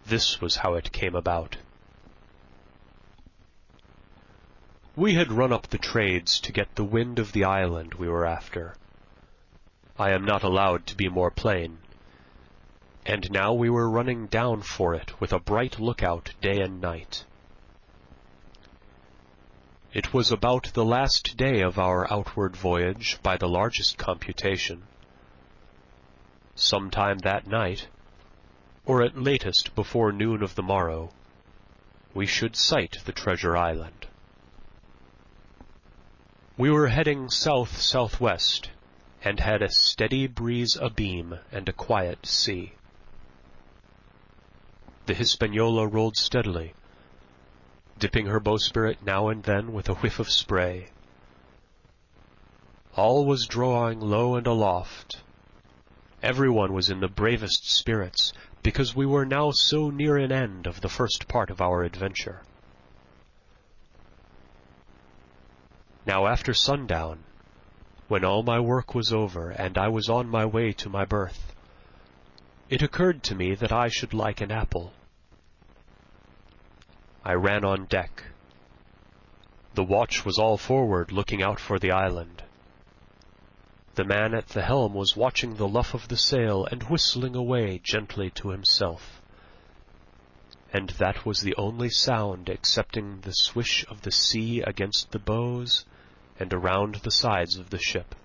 This was how it came about. We had run up the trades to get the wind of the island we were after. I am not allowed to be more plain. And now we were running down for it with a bright lookout day and night. It was about the last day of our outward voyage by the largest computation. Sometime that night, or at latest before noon of the morrow, we should sight the treasure island. We were heading south-southwest, and had a steady breeze abeam and a quiet sea. The Hispaniola rolled steadily, dipping her bowsprit now and then with a whiff of spray. All was drawing low and aloft. Everyone was in the bravest spirits, because we were now so near an end of the first part of our adventure. Now after sundown, when all my work was over and I was on my way to my berth, it occurred to me that I should like an apple. I ran on deck. The watch was all forward, looking out for the island. The man at the helm was watching the luff of the sail and whistling away gently to himself, and that was the only sound excepting the swish of the sea against the bows and around the sides of the ship.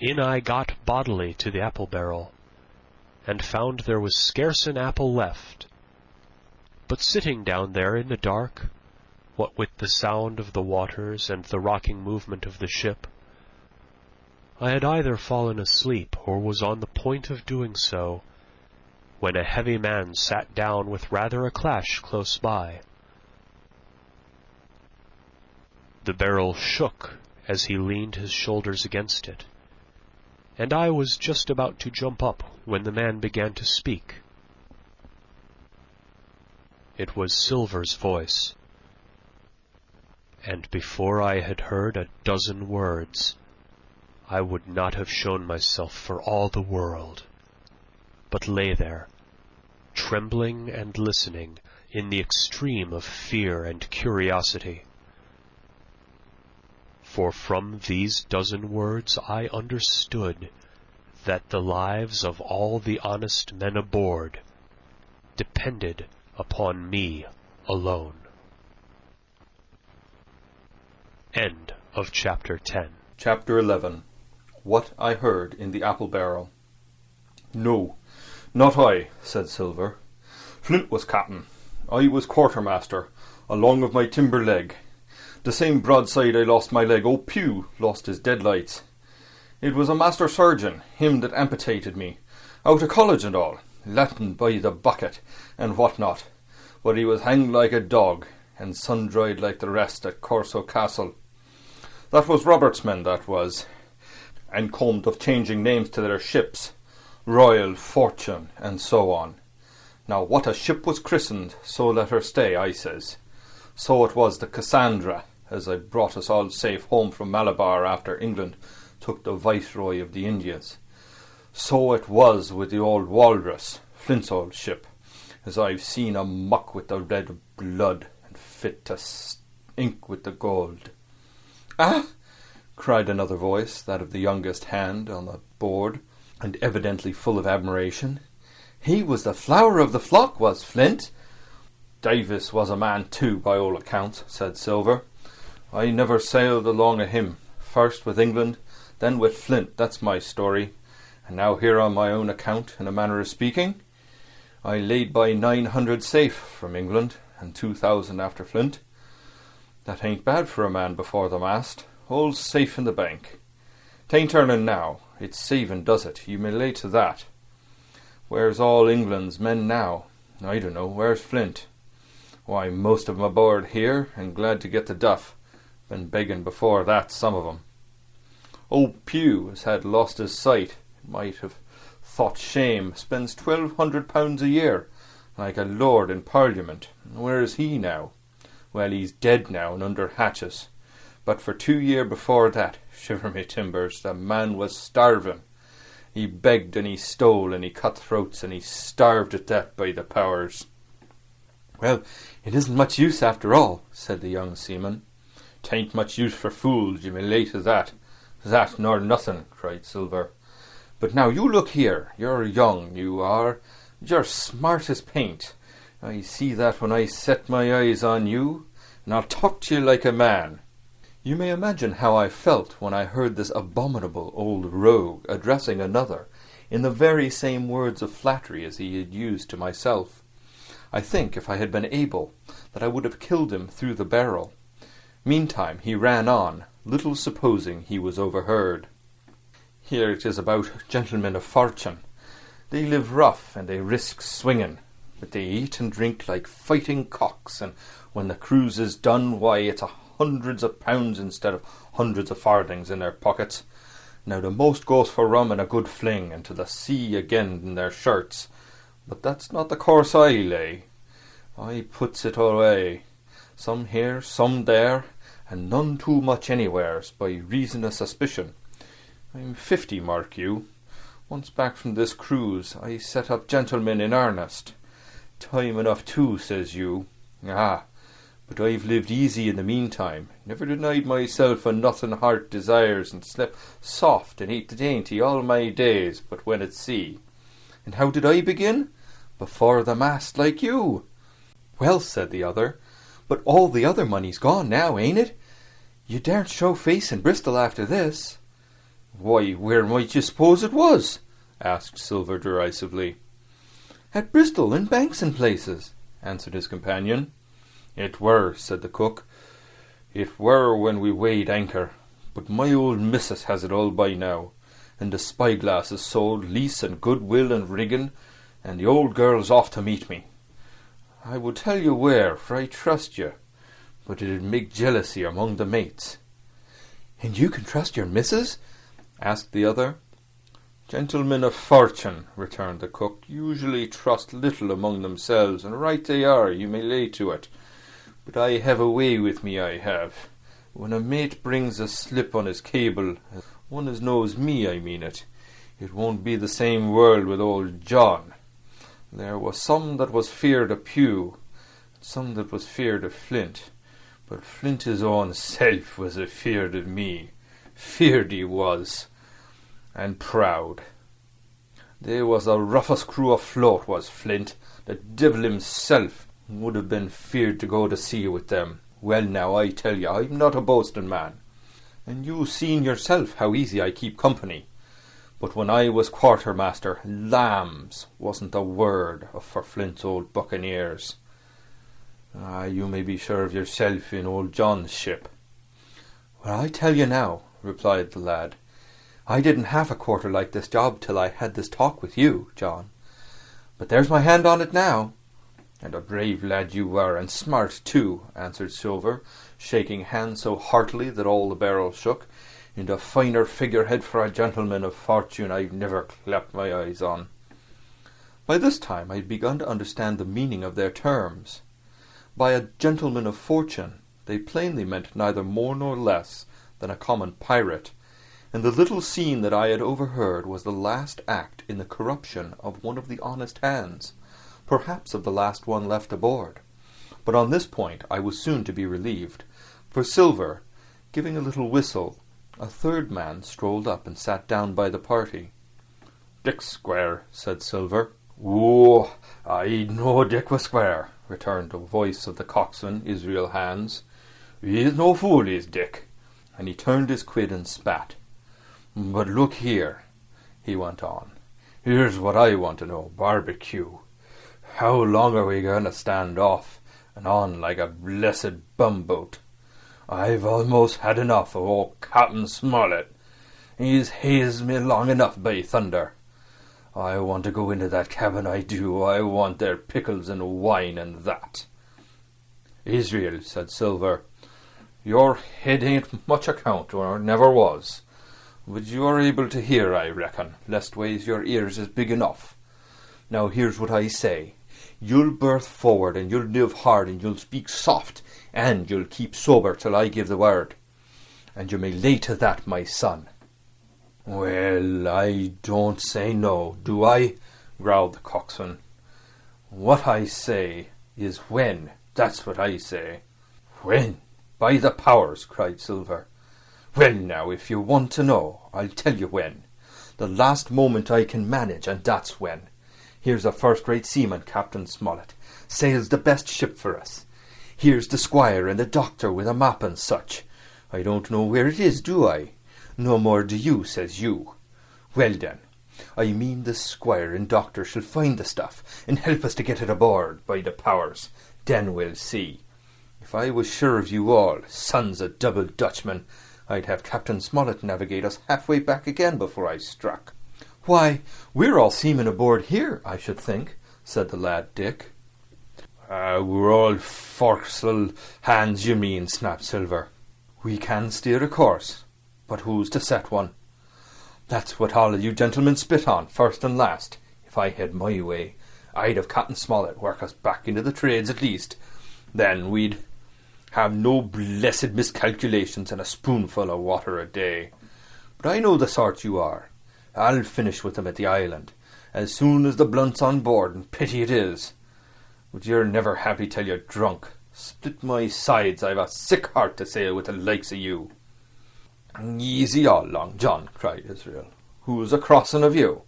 In I got bodily to the apple barrel, and found there was scarce an apple left. But sitting down there in the dark, what with the sound of the waters and the rocking movement of the ship, I had either fallen asleep or was on the point of doing so, when a heavy man sat down with rather a clash close by. The barrel shook as he leaned his shoulders against it, and I was just about to jump up when the man began to speak. It was Silver's voice, and before I had heard a dozen words, I would not have shown myself for all the world, but lay there, trembling and listening in the extreme of fear and curiosity. For from these dozen words I understood that the lives of all the honest men aboard depended upon me alone. End of Chapter 10. Chapter 11. What I Heard in the Apple Barrel. "No, not I," said Silver. "Flint was captain. I was quartermaster, along of my timber leg. The same broadside I lost my leg, old Pew lost his deadlights. It was a master surgeon, him that amputated me, out of college and all, Latin by the bucket, and what not. But he was hanged like a dog, and sun-dried like the rest at Corso Castle. That was Robert's men, that was, and combed of changing names to their ships, Royal, Fortune, and so on. Now what a ship was christened, so let her stay, I says. So it was the Cassandra, as I brought us all safe home from Malabar after England took the Viceroy of the Indies. So it was with the old Walrus, Flint's old ship, as I've seen a muck with the red blood, and fit to ink with the gold." "Ah!" cried another voice, that of the youngest hand on the board, and evidently full of admiration. "He was the flower of the flock, was Flint." "Davis was a man too, by all accounts," said Silver. "I never sailed along of him, first with England, then with Flint, that's my story, and now here on my own account, in a manner of speaking. I laid by 900 safe from England, and 2,000 after Flint. That ain't bad for a man before the mast, all safe in the bank. 'Tain't earning now, it's saving does it, you may lay to that. Where's all England's men now? I don't know, where's Flint? Why, most of 'em aboard here, and glad to get the duff. Been begging before that, some of 'em. Old Pew has had lost his sight, might have thought shame, spends £1,200 a year, like a lord in Parliament. Where is he now? Well, he's dead now and under hatches. But for 2 year before that, shiver me timbers, the man was starving. He begged and he stole and he cut throats and he starved at that by the powers." "Well, it isn't much use after all," said the young seaman. "'Tain't much use for fools, you may lay to that. That nor nothing," cried Silver. "But now you look here, you're young, you are. You're smart as paint. I see that when I set my eyes on you, and I'll talk to you like a man." You may imagine how I felt when I heard this abominable old rogue addressing another in the very same words of flattery as he had used to myself. I think, if I had been able, that I would have killed him through the barrel. Meantime he ran on, little supposing he was overheard. "Here it is about gentlemen of fortune. They live rough, and they risk swinging, but they eat and drink like fighting cocks, and when the cruise is done, why, it's hundreds of pounds instead of hundreds of farthings in their pockets. Now the most goes for rum and a good fling, and to the sea again in their shirts. But that's not the course I lay. I puts it away, some here, some there, and none too much anywheres, by reason of suspicion. I'm 50, mark you. Once back from this cruise, I set up gentlemen in earnest. Time enough too, says you. Ah, but I've lived easy in the meantime, never denied myself a nothing heart desires, and slept soft and ate the dainty all my days, but when at sea. And how did I begin? Before the mast, like you." "Well," said the other, "but all the other money's gone now, ain't it? You daren't show face in Bristol after this." "Why, where might you suppose it was?" asked Silver derisively. "At Bristol, in banks and places," answered his companion. "It were," said the cook. "It were when we weighed anchor, but my old missus has it all by now, and the spyglass is sold, lease and goodwill and rigging, and the old girl's off to meet me. I would tell you where, for I trust you, but it'd make jealousy among the mates." "And you can trust your missus?" asked the other. "Gentlemen of fortune," returned the cook, "usually trust little among themselves, and right they are, you may lay to it. But I have a way with me, I have. When a mate brings a slip on his cable, One as knows me, I mean it. It won't be the same world with old John. There was some that was feared of Pew, some that was feared of Flint, but Flint his own self was afeard of me. Feared he was, and proud. They was the roughest crew afloat, was Flint. The devil himself would have been feared to go to sea with them. Well now, I tell you, I'm not a boasting man, and you seen yourself how easy I keep company. But when I was quartermaster, lambs wasn't a word for Flint's old buccaneers. You may be sure of yourself in old John's ship. Well, I tell you now, replied the lad, I didn't half a quarter like this job till I had this talk with you, John. But there's my hand on it now. And a brave lad you were, and smart too, answered Silver, shaking hands so heartily that all the barrel shook, and a finer figurehead for a gentleman of fortune I've never clapped my eyes on. By this time I had begun to understand the meaning of their terms. By a gentleman of fortune they plainly meant neither more nor less than a common pirate, and the little scene that I had overheard was the last act in the corruption of one of the honest hands, perhaps of the last one left aboard. But on this point I was soon to be relieved, for Silver, giving a little whistle, a third man strolled up and sat down by the party. "Dick Square," said Silver. "Oh, I know Dick was square," returned the voice of the coxswain, Israel Hands. "He's no fool, is Dick." And he turned his quid and spat. "But look here," he went on. "Here's what I want to know, barbecue. How long are we going to stand off and on like a blessed bumboat? I've almost had enough of old Captain Smollett. He's hazed me long enough, by thunder. I want to go into that cabin, I do. I want their pickles and wine and that." "Israel," said Silver, "your head ain't much account, or never was. But you are able to hear, I reckon, lestways your ears is big enough. Now here's what I say. You'll berth forward, and you'll live hard, and you'll speak soft, and you'll keep sober till I give the word. And you may lay to that, my son." "Well, I don't say no, do I?" growled the coxswain. "What I say is when, that's what I say." "When? By the powers!" cried Silver. "Well now, if you want to know, I'll tell you when. The last moment I can manage, and that's when. Here's a first-rate seaman, Captain Smollett, sails the best ship for us. Here's the squire and the doctor with a map and such. I don't know where it is, do I? No more do you, says you. Well then, I mean the squire and doctor shall find the stuff, and help us to get it aboard, by the powers. Then we'll see. If I was sure of you all, sons of double Dutchmen, I'd have Captain Smollett navigate us halfway back again before I struck." "Why, we're all seamen aboard here, I should think," said the lad Dick. "We're all forecastle hands, you mean," snapped Silver. "We can steer a course, but who's to set one?" "That's what all of you gentlemen spit on, first and last. If I had my way, I'd have Captain Smollett work us back into the trades at least. Then we'd have no blessed miscalculations and a spoonful of water a day. But I know the sort you are. I'll finish with them at the island, as soon as the blunt's on board, and pity it is. But you're never happy till you're drunk. Split my sides, I've a sick heart to sail with the likes of you." "Easy all, Long John," cried Israel. "Who's a-crossing of you?"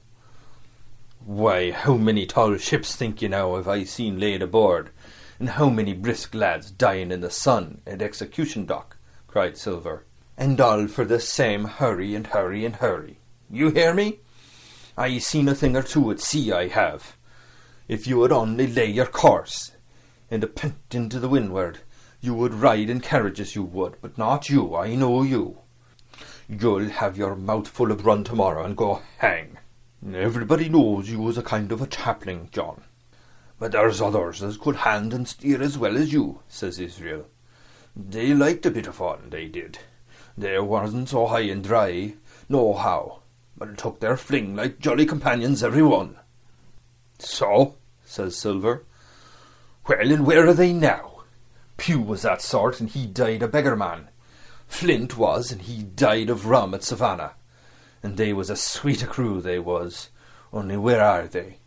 "Why, how many tall ships, think you now, have I seen laid aboard, and how many brisk lads dying in the sun at Execution Dock," cried Silver. "And all for the same hurry and hurry and hurry. You hear me? I seen a thing or two at sea, I have. If you would only lay your course, and a pint into the windward, you would ride in carriages, you would, but not you, I know you. You'll have your mouth full of run tomorrow, and go hang. Everybody knows you was a kind of a chaplain, John. But there's others as could hand and steer as well as you," says Israel. "They liked a bit of fun, they did. They wasn't so high and dry, nohow, but took their fling like jolly companions every one." "So?" says Silver. "Well, and where are they now? Pew was that sort, and he died a beggar man. Flint was, and he died of rum at Savannah. and they was a sweet a crew, they was. Only where are they?"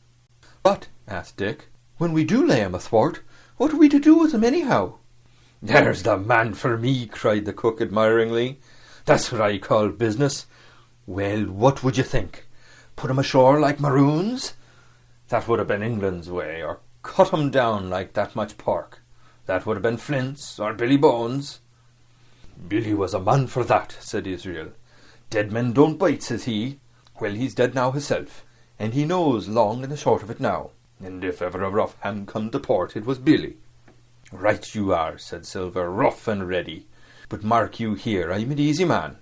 "But," asked Dick, "when we do lay 'em athwart, what are we to do with 'em anyhow?" "There's the man for me," cried the cook admiringly. "That's what I call business. Well, what would you think? Put 'em ashore like maroons? That would have been England's way, or cut 'em down like that much pork. That would have been Flint's, or Billy Bones." "Billy was a man for that," said Israel. "Dead men don't bite," says he. Well, he's dead now hisself, and he knows long and the short of it now. And if ever a rough hand come to port, it was Billy. "Right you are," said Silver, "rough and ready. But mark you here, I'm an easy man.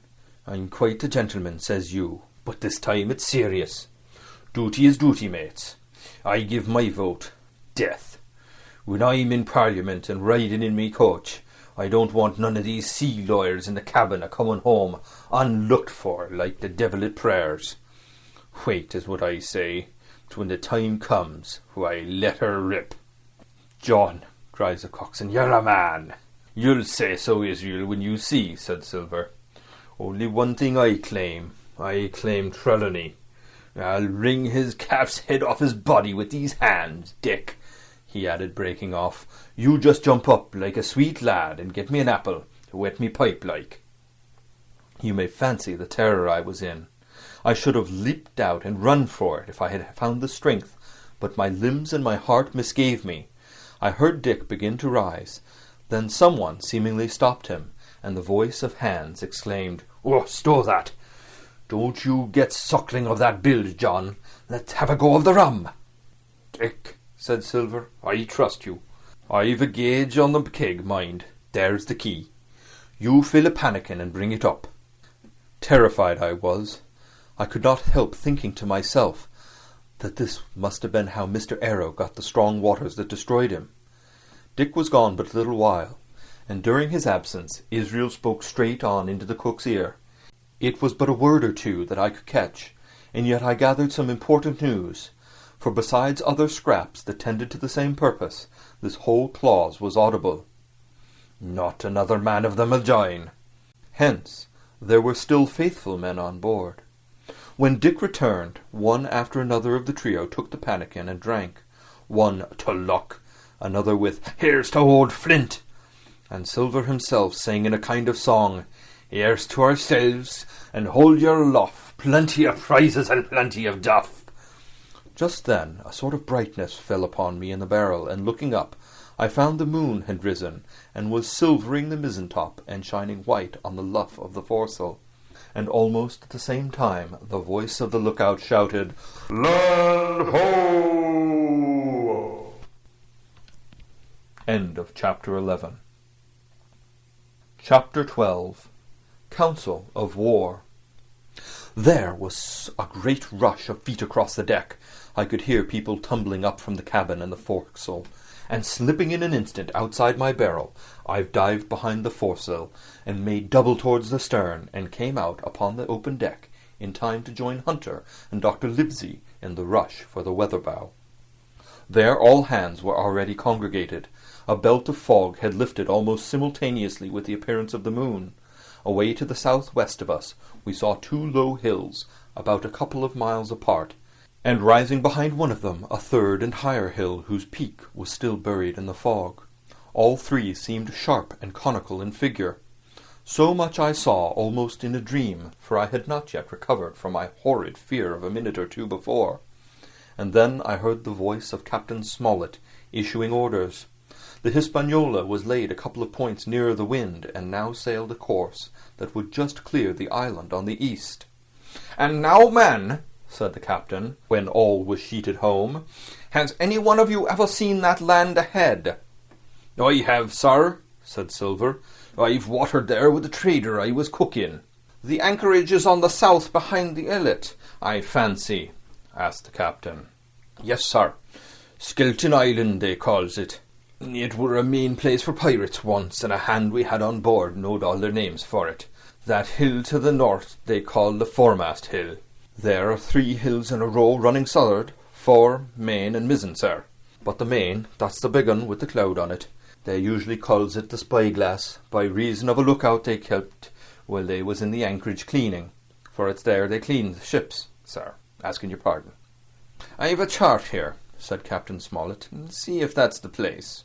I'm quite a gentleman, says you. But this time it's serious. Duty is duty, mates. I give my vote. Death. When I'm in Parliament and riding in me coach, I don't want none of these sea lawyers in the cabin a-coming home unlooked for like the devil at prayers. Wait is what I say, till when the time comes, why let her rip." "John," cries the coxswain, "you're a man." "You'll say so, Israel, when you see," said Silver. "Only one thing I claim Trelawney. I'll wring his calf's head off his body with these hands. Dick," he added, breaking off, "you just jump up like a sweet lad and get me an apple to wet me pipe like." You may fancy the terror I was in. I should have leaped out and run for it if I had found the strength, but my limbs and my heart misgave me. I heard Dick begin to rise. Then someone seemingly stopped him, and the voice of Hans exclaimed, "Oh, stow that! Don't you get suckling of that bilge, John. Let's have a go of the rum." "Dick," said Silver, "I trust you. I've a gauge on the keg, mind. There's the key. You fill a pannikin and bring it up." Terrified I was. I could not help thinking to myself that this must have been how Mr. Arrow got the strong waters that destroyed him. Dick was gone but a little while, and during his absence Israel spoke straight on into the cook's ear. It was but a word or two that I could catch, and yet I gathered some important news, for besides other scraps that tended to the same purpose, this whole clause was audible. "Not another man of them will join." Hence, there were still faithful men on board. When Dick returned, one after another of the trio took the pannikin and drank, one to luck, another with "Here's to old Flint," and Silver himself sang in a kind of song, "Here's to ourselves, and hold your luff, plenty of prizes and plenty of duff." Just then a sort of brightness fell upon me in the barrel, and looking up, I found the moon had risen, and was silvering the mizzen-top and shining white on the luff of the foresail. And almost at the same time the voice of the lookout shouted, "Land ho!" End of Chapter 11. Chapter 12. Council of War. There was a great rush of feet across the deck. I could hear people tumbling up from the cabin and the forecastle, and slipping in an instant outside my barrel, I dived behind the foresail, and made double towards the stern, and came out upon the open deck in time to join Hunter and Dr. Livesey in the rush for the weather bow. There all hands were already congregated. A belt of fog had lifted almost simultaneously with the appearance of the moon. Away to the southwest of us we saw two low hills, about a couple of miles apart, and rising behind one of them a third and higher hill whose peak was still buried in the fog. All three seemed sharp and conical in figure. So much I saw almost in a dream, for I had not yet recovered from my horrid fear of a minute or two before. And then I heard the voice of Captain Smollett issuing orders. The Hispaniola was laid a couple of points nearer the wind, and now sailed a course that would just clear the island on the east. "And now, men," said the captain, when all was sheeted home, "has any one of you ever seen that land ahead?" "I have, sir," said Silver. "I've watered there with the trader I was cooking." "The anchorage is on the south behind the islet, I fancy?" asked the captain. "Yes, sir. Skeleton Island, they calls it. It were a main place for pirates once, and a hand we had on board knowed all their names for it. That hill to the north they call the foremast hill. There are 3 hills in a row running southward, fore, main, and mizzen, sir. But the main, that's the big un with the cloud on it. They usually calls it the spyglass, by reason of a lookout they kept while they was in the anchorage cleaning. for it's there they clean the ships, sir, asking your pardon. I've a chart here, said Captain Smollett. See if that's the place.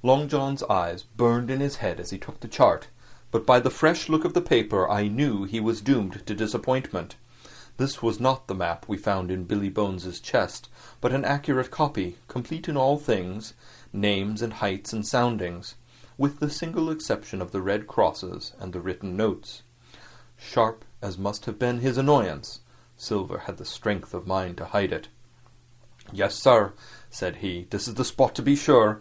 Long John's eyes burned in his head as he took the chart, but by the fresh look of the paper I knew he was doomed to disappointment. This was not the map we found in Billy Bones's chest, but an accurate copy, complete in all things, names and heights and soundings, with the single exception of the red crosses and the written notes. Sharp as must have been his annoyance, Silver had the strength of mind to hide it. Yes, sir, said he, this is the spot to be sure.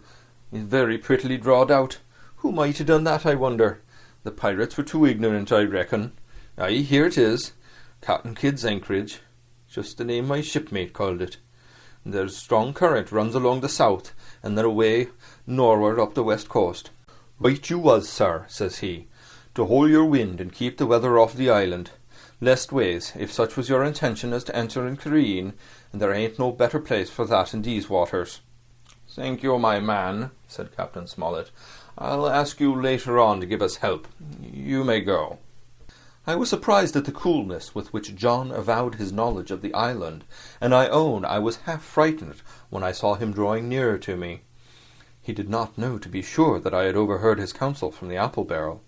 It's very prettily drawed out. Who might have done that, I wonder? The pirates were too ignorant, I reckon. Aye, here it is. Captain Kidd's anchorage. Just the name my shipmate called it. There's a strong current runs along the south, and then away norward up the west coast. Right you was, sir, says he, to hold your wind and keep the weather off the island. Leastways, if such was your intention as to enter and careen, and there ain't no better place for that in these waters. Thank you, my man, said Captain Smollett. I'll ask you later on to give us help. You may go. I was surprised at the coolness with which John avowed his knowledge of the island, and I own I was half frightened when I saw him drawing nearer to me. He did not know, to be sure, that I had overheard his counsel from the apple-barrel,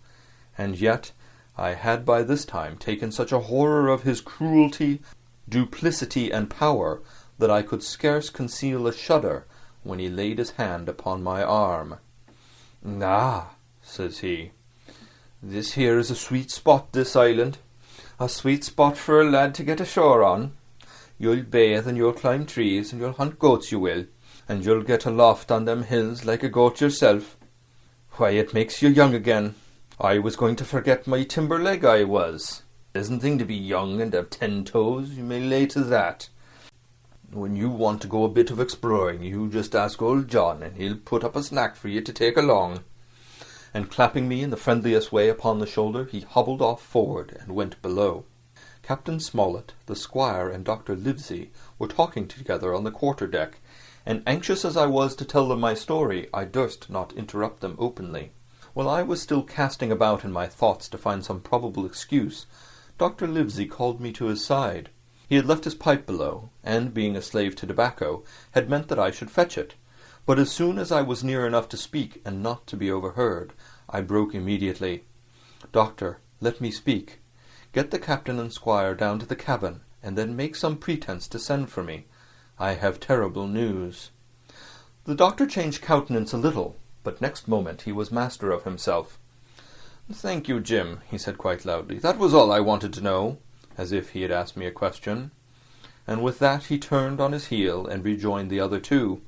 and yet I had by this time taken such a horror of his cruelty, duplicity, and power that I could scarce conceal a shudder when he laid his hand upon my arm. "Ah," says he, "this here is a sweet spot, this island. A sweet spot for a lad to get ashore on. You'll bathe and you'll climb trees and you'll hunt goats, you will, and you'll get aloft on them hills like a goat yourself. Why, it makes you young again. I was going to forget my timber leg, I was. Pleasant thing to be young and have 10 toes, you may lay to that. When you want to go a bit of exploring, you just ask old John, and he'll put up a snack for you to take along." And clapping me in the friendliest way upon the shoulder, he hobbled off forward and went below. Captain Smollett, the squire, and Dr. Livesey were talking together on the quarter-deck, and anxious as I was to tell them my story, I durst not interrupt them openly. While I was still casting about in my thoughts to find some probable excuse, Dr. Livesey called me to his side. He had left his pipe below, and, being a slave to tobacco, had meant that I should fetch it. But as soon as I was near enough to speak and not to be overheard, I broke immediately. "Doctor, let me speak. Get the captain and squire down to the cabin, and then make some pretence to send for me. I have terrible news." The doctor changed countenance a little, but next moment he was master of himself. "Thank you, Jim," he said quite loudly. "That was all I wanted to know," as if he had asked me a question. And with that he turned on his heel and rejoined the other two.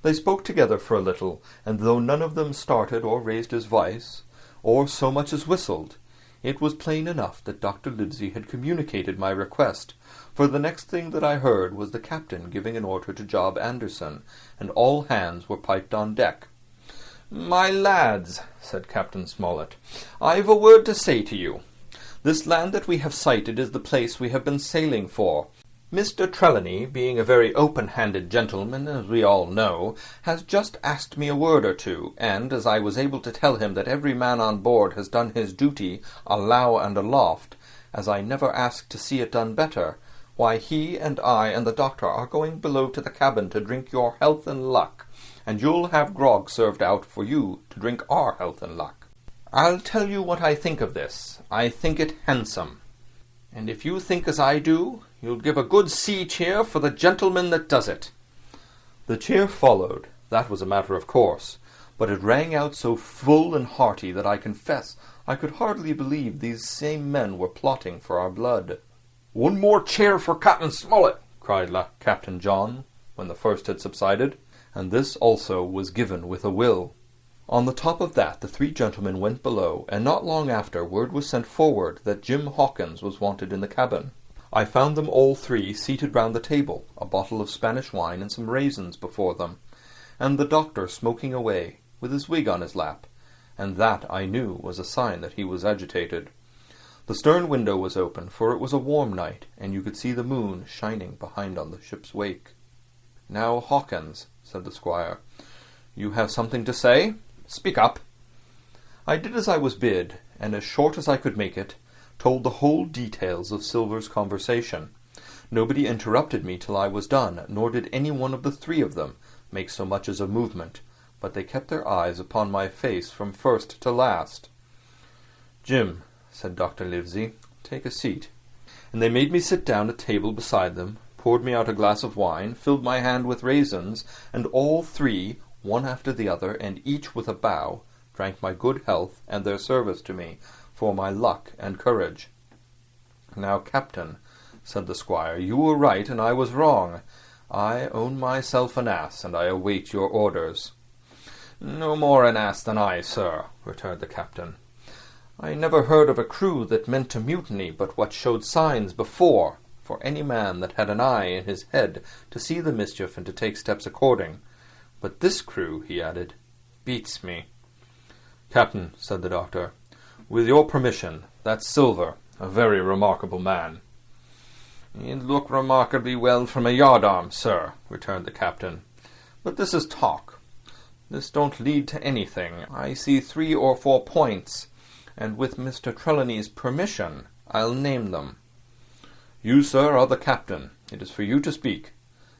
They spoke together for a little, and though none of them started or raised his voice, or so much as whistled, it was plain enough that Dr. Livesey had communicated my request, for the next thing that I heard was the captain giving an order to Job Anderson, and all hands were piped on deck. "My lads," said Captain Smollett, "I've a word to say to you. This land that we have sighted is the place we have been sailing for. Mr. Trelawney, being a very open-handed gentleman, as we all know, has just asked me a word or two, and as I was able to tell him that every man on board has done his duty alow and aloft, as I never asked to see it done better, why he and I and the doctor are going below to the cabin to drink your health and luck, and you'll have grog served out for you to drink our health and luck. I'll tell you what I think of this. I think it handsome. And if you think as I do, you'll give a good sea cheer for the gentleman that does it." The cheer followed. That was a matter of course, but it rang out so full and hearty that I confess I could hardly believe these same men were plotting for our blood. "One more cheer for Captain Smollett!" cried Captain John, when the first had subsided, and this also was given with a will. On the top of that the 3 gentlemen went below, and not long after word was sent forward that Jim Hawkins was wanted in the cabin. I found them all 3 seated round the table, a bottle of Spanish wine and some raisins before them, and the doctor smoking away, with his wig on his lap, and that, I knew, was a sign that he was agitated. The stern window was open, for it was a warm night, and you could see the moon shining behind on the ship's wake. "Now, Hawkins," said the squire, "you have something to say? Speak up." I did as I was bid, and as short as I could make it, told the whole details of Silver's conversation. Nobody interrupted me till I was done, nor did any one of the three of them make so much as a movement, but they kept their eyes upon my face from first to last. "Jim," said Dr. Livesey, "take a seat." And they made me sit down at table beside them, poured me out a glass of wine, filled my hand with raisins, and all three, one after the other, and each with a bow, drank my good health and their service to me, for my luck and courage. "Now, Captain," said the squire, "you were right, and I was wrong. I own myself an ass, and I await your orders." "No more an ass than I, sir," returned the captain. "I never heard of a crew that meant to mutiny but what showed signs before, for any man that had an eye in his head to see the mischief and to take steps according. But this crew," he added, "beats me." "Captain," said the doctor, "with your permission, that's Silver, a very remarkable man." "He'd look remarkably well from a yardarm, sir," returned the captain. "But this is talk. This don't lead to anything. I see 3 or 4 points, and with Mr. Trelawney's permission, I'll name them." "You, sir, are the captain. It is for you to speak,"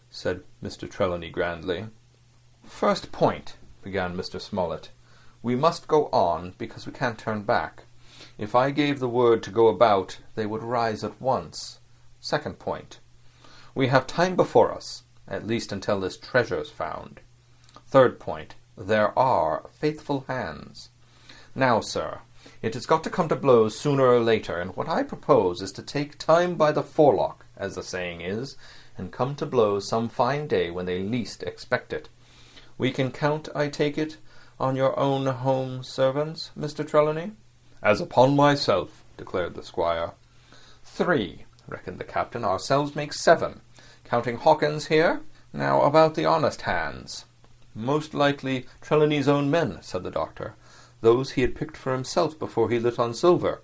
said Mr. Trelawney grandly. "First point," began Mr. Smollett. "We must go on, because we can't turn back. If I gave the word to go about, they would rise at once. Second point. We have time before us, at least until this treasure's found. Third point. There are faithful hands. Now, sir, it has got to come to blows sooner or later, and what I propose is to take time by the forelock, as the saying is, and come to blows some fine day when they least expect it. We can count, I take it, on your own home servants, Mr. Trelawney?" "As upon myself," declared the squire. 3, reckoned the captain. "Ourselves make 7, counting Hawkins here. Now about the honest hands." "Most likely Trelawney's own men," said the doctor, "those he had picked for himself before he lit on Silver."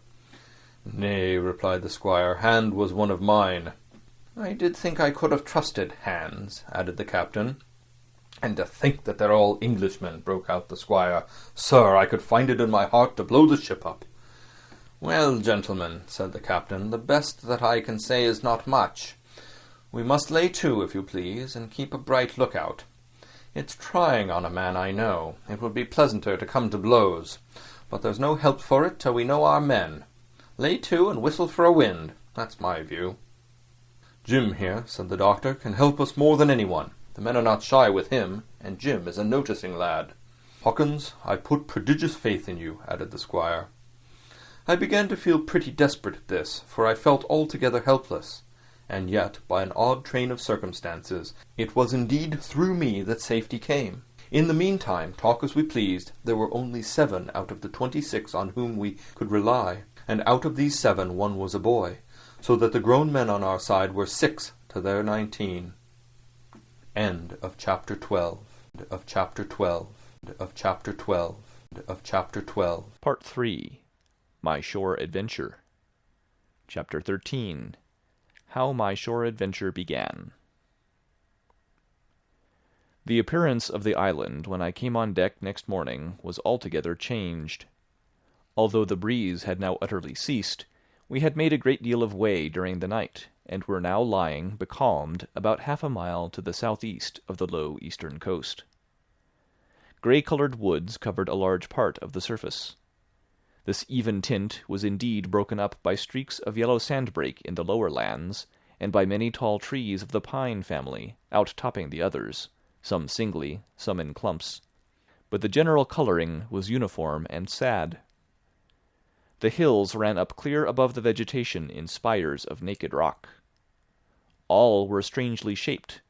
"Nay," replied the squire, "Hand was one of mine." "I did think I could have trusted Hands," added the captain. "And to think that they're all Englishmen," broke out the squire. "Sir, I could find it in my heart to blow the ship up." "Well, gentlemen," said the captain, "the best that I can say is not much. We must lay to, if you please, and keep a bright lookout. It's trying on a man, I know. It would be pleasanter to come to blows, but there's no help for it till we know our men. Lay to and whistle for a wind. That's my view." "Jim here," said the doctor, "can help us more than anyone. The men are not shy with him, and Jim is a noticing lad. Hawkins, I put prodigious faith in you," added the squire. I began to feel pretty desperate at this, for I felt altogether helpless, and yet, by an odd train of circumstances, it was indeed through me that safety came. In the meantime, talk as we pleased, there were only 7 out of the 26 on whom we could rely, and out of these 7 one was a boy, so that the grown men on our side were 6 to their 19. End of chapter 12. Of chapter 12. Of chapter 12. Of chapter 12. Part 3. My Shore Adventure. Chapter 13. How my shore adventure began. The appearance of the island when I came on deck next morning was altogether changed. Although the breeze had now utterly ceased, we had made a great deal of way during the night, and were now lying becalmed about 1/2 a mile to the southeast of the low eastern coast. Grey-coloured woods covered a large part of the surface. This even tint was indeed broken up by streaks of yellow sandbrake in the lower lands, and by many tall trees of the pine family, out-topping the others, some singly, some in clumps. But the general colouring was uniform and sad. The hills ran up clear above the vegetation in spires of naked rock. All were strangely shaped,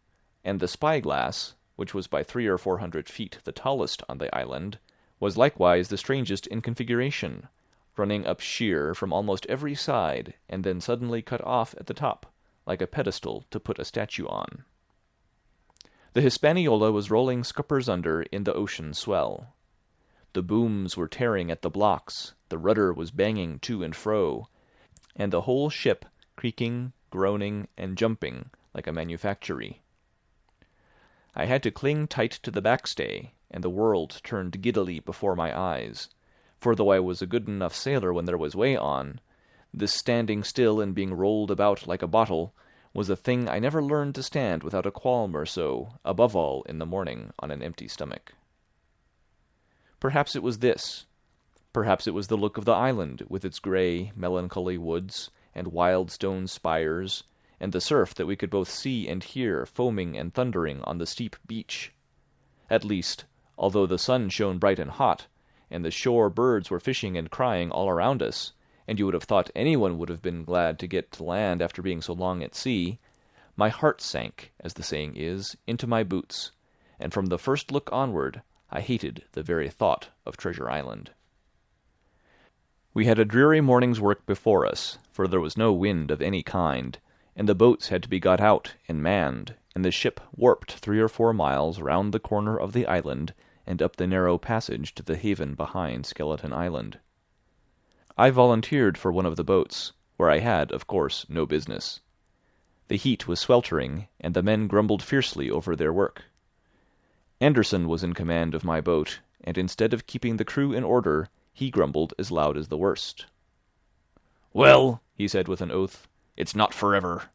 and the spyglass, which was by 300 or 400 feet the tallest on the island, was likewise the strangest in configuration, running up sheer from almost every side, and then suddenly cut off at the top, like a pedestal to put a statue on. The Hispaniola was rolling scuppers under in the ocean swell. The booms were tearing at the blocks, the rudder was banging to and fro, and the whole ship creaking, groaning, and jumping like a manufactory. I had to cling tight to the backstay, and the world turned giddily before my eyes, for though I was a good enough sailor when there was way on, This standing still and being rolled about like a bottle was a thing I never learned to stand without a qualm or so, above all in the morning on an empty stomach. Perhaps it was this. Perhaps it was the look of the island, with its grey, melancholy woods, and wild stone spires, and the surf that we could both see and hear foaming and thundering on the steep beach. At least, although the sun shone bright and hot, and the shore birds were fishing and crying all around us, and you would have thought anyone would have been glad to get to land after being so long at sea, my heart sank, as the saying is, into my boots, and from the first look onward I hated the very thought of Treasure Island. We had a dreary morning's work before us, for there was no wind of any kind, and the boats had to be got out and manned, and the ship warped 3 or 4 miles round the corner of the island and up the narrow passage to the haven behind Skeleton Island. I volunteered for one of the boats, where I had, of course, no business. The heat was sweltering, and the men grumbled fiercely over their work. Anderson was in command of my boat, and instead of keeping the crew in order, he grumbled as loud as the worst. "Well," he said with an oath, "it's not forever."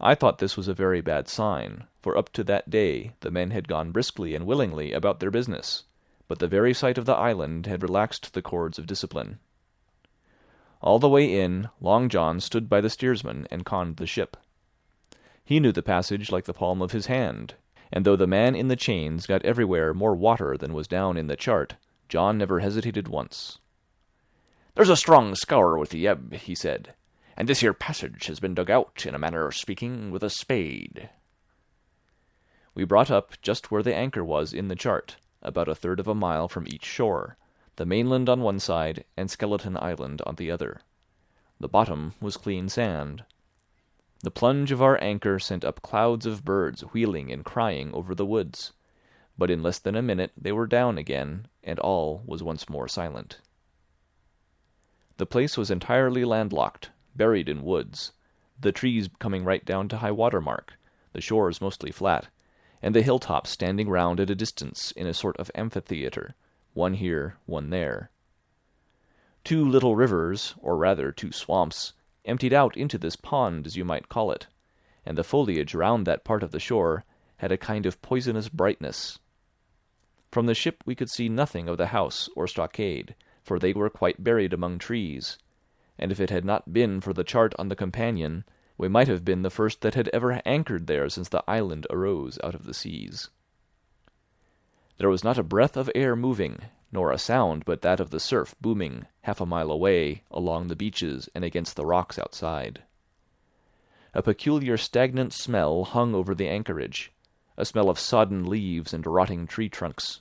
I thought this was a very bad sign, for up to that day the men had gone briskly and willingly about their business, but the very sight of the island had relaxed the cords of discipline. All the way in, Long John stood by the steersman and conned the ship. He knew the passage like the palm of his hand, and though the man in the chains got everywhere more water than was down in the chart, John never hesitated once. "There's a strong scour with the ebb," he said, "and this here passage has been dug out, in a manner of speaking, with a spade." We brought up just where the anchor was in the chart, about 1/3 of a mile from each shore, the mainland on one side and Skeleton Island on the other. The bottom was clean sand. The plunge of our anchor sent up clouds of birds wheeling and crying over the woods, but in less than a minute they were down again, and all was once more silent. The place was entirely landlocked, buried in woods, the trees coming right down to high water mark, the shores mostly flat, and the hilltops standing round at a distance in a sort of amphitheatre, one here, one there. 2 little rivers, or rather 2 swamps, emptied out into this pond, as you might call it, and the foliage round that part of the shore had a kind of poisonous brightness. From the ship we could see nothing of the house or stockade, for they were quite buried among trees, and if it had not been for the chart on the companion, we might have been the first that had ever anchored there since the island arose out of the seas. There was not a breath of air moving, nor a sound but that of the surf booming 1/2 a mile away along the beaches and against the rocks outside. A peculiar stagnant smell hung over the anchorage, a smell of sodden leaves and rotting tree trunks.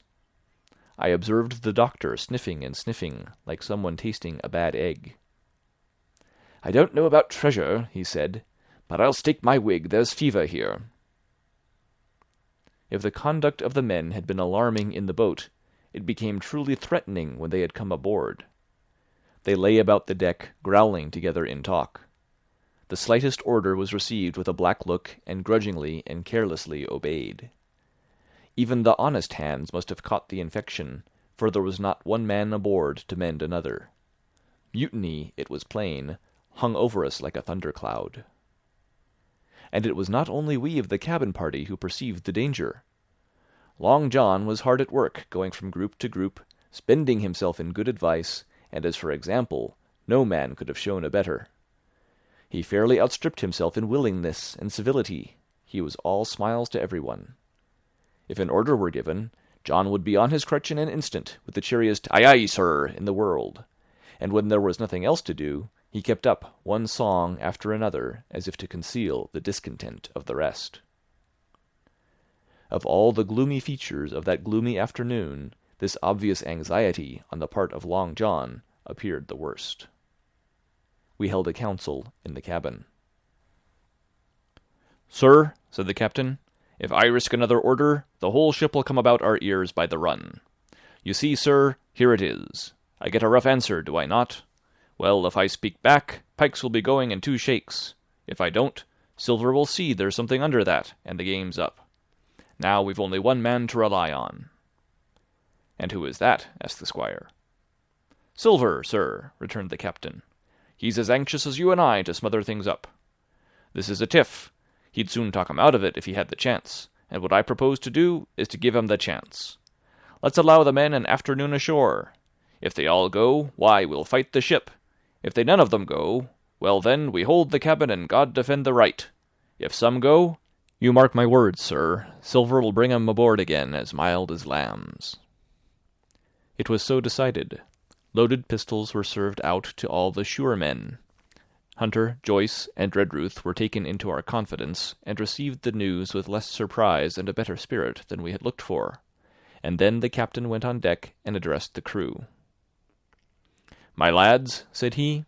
I observed the doctor sniffing and sniffing, like someone tasting a bad egg. "I don't know about treasure," he said, "but I'll stake my wig there's fever here." If the conduct of the men had been alarming in the boat, it became truly threatening when they had come aboard. They lay about the deck, growling together in talk. The slightest order was received with a black look and grudgingly and carelessly obeyed. Even the honest hands must have caught the infection, for there was not one man aboard to mend another. Mutiny, it was plain, hung over us like a thundercloud. And it was not only we of the cabin party who perceived the danger. Long John was hard at work, going from group to group, spending himself in good advice, and as for example, no man could have shown a better. He fairly outstripped himself in willingness and civility. He was all smiles to everyone. If an order were given, John would be on his crutch in an instant, with the cheeriest "Aye, aye, sir," in the world, and when there was nothing else to do, he kept up one song after another, as if to conceal the discontent of the rest. Of all the gloomy features of that gloomy afternoon, this obvious anxiety on the part of Long John appeared the worst. We held a council in the cabin. "Sir," said the captain, "if I risk another order, the whole ship will come about our ears by the run. You see, sir, here it is. I get a rough answer, do I not? Well, if I speak back, Pikes will be going in 2 shakes. If I don't, Silver will see there's something under that, and the game's up. Now we've only one man to rely on." "And who is that?" asked the squire. "Silver, sir," returned the captain. He's as anxious as you and I to smother things up. This is a tiff. He'd soon talk him out of it if he had the chance, and what I propose to do is to give him the chance. Let's allow the men an afternoon ashore. If they all go, why, we'll fight the ship. If they none of them go, well then, we hold the cabin and God defend the right. If some go, you mark my words, sir, Silver will bring 'em aboard again as mild as lambs. It was so decided. Loaded pistols were served out to all the sure men. Hunter, Joyce, and Redruth were taken into our confidence, and received the news with less surprise and a better spirit than we had looked for, and then the captain went on deck and addressed the crew. "My lads," said he,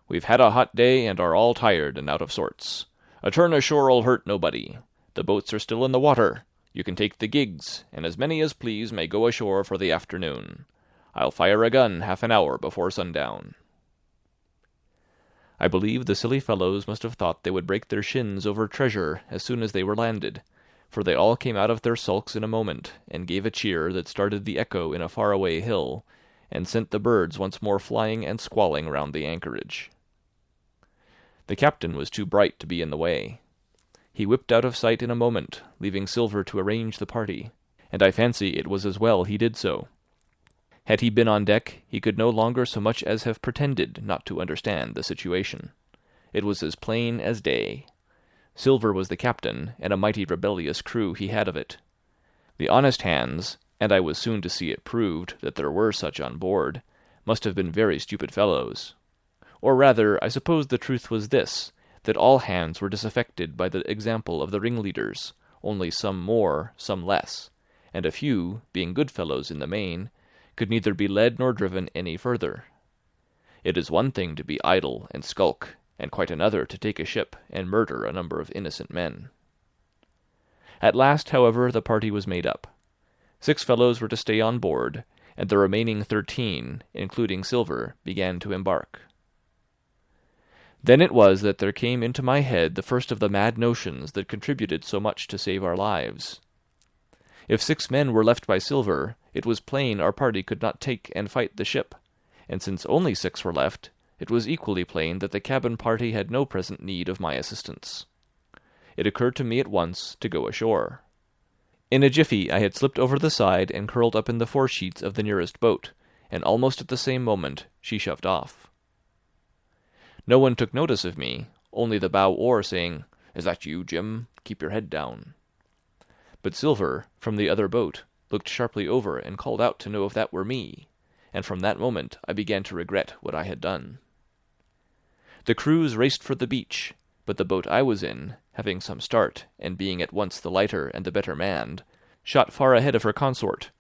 "we've had a hot day and are all tired and out of sorts. A turn ashore'll hurt nobody. The boats are still in the water. You can take the gigs, and as many as please may go ashore for the afternoon. I'll fire a gun half an hour before sundown." I believe the silly fellows must have thought they would break their shins over treasure as soon as they were landed, for they all came out of their sulks in a moment, and gave a cheer that started the echo in a far-away hill, and sent the birds once more flying and squalling round the anchorage. The captain was too bright to be in the way. He whipped out of sight in a moment, leaving Silver to arrange the party, and I fancy it was as well he did so. Had he been on deck, he could no longer so much as have pretended not to understand the situation. It was as plain as day. Silver was the captain, and a mighty rebellious crew he had of it. The honest hands, and I was soon to see it proved that there were such on board, must have been very stupid fellows. Or rather, I suppose the truth was this, that all hands were disaffected by the example of the ringleaders, only some more, some less, and a few, being good fellows in the main, could neither be led nor driven any further. It is one thing to be idle and skulk, and quite another to take a ship and murder a number of innocent men. At last, however, the party was made up. 6 fellows were to stay on board, and the remaining 13, including Silver, began to embark. Then it was that there came into my head the first of the mad notions that contributed so much to save our lives. If 6 men were left by Silver, it was plain our party could not take and fight the ship, and since only 6 were left, it was equally plain that the cabin party had no present need of my assistance. It occurred to me at once to go ashore. In a jiffy I had slipped over the side and curled up in the foresheets of the nearest boat, and almost at the same moment she shoved off. No one took notice of me, only the bow oar saying, "Is that you, Jim? Keep your head down." But Silver, from the other boat, looked sharply over and called out to know if that were me, and from that moment I began to regret what I had done. The crews raced for the beach, but the boat I was in, having some start, and being at once the lighter and the better manned, shot far ahead of her consort,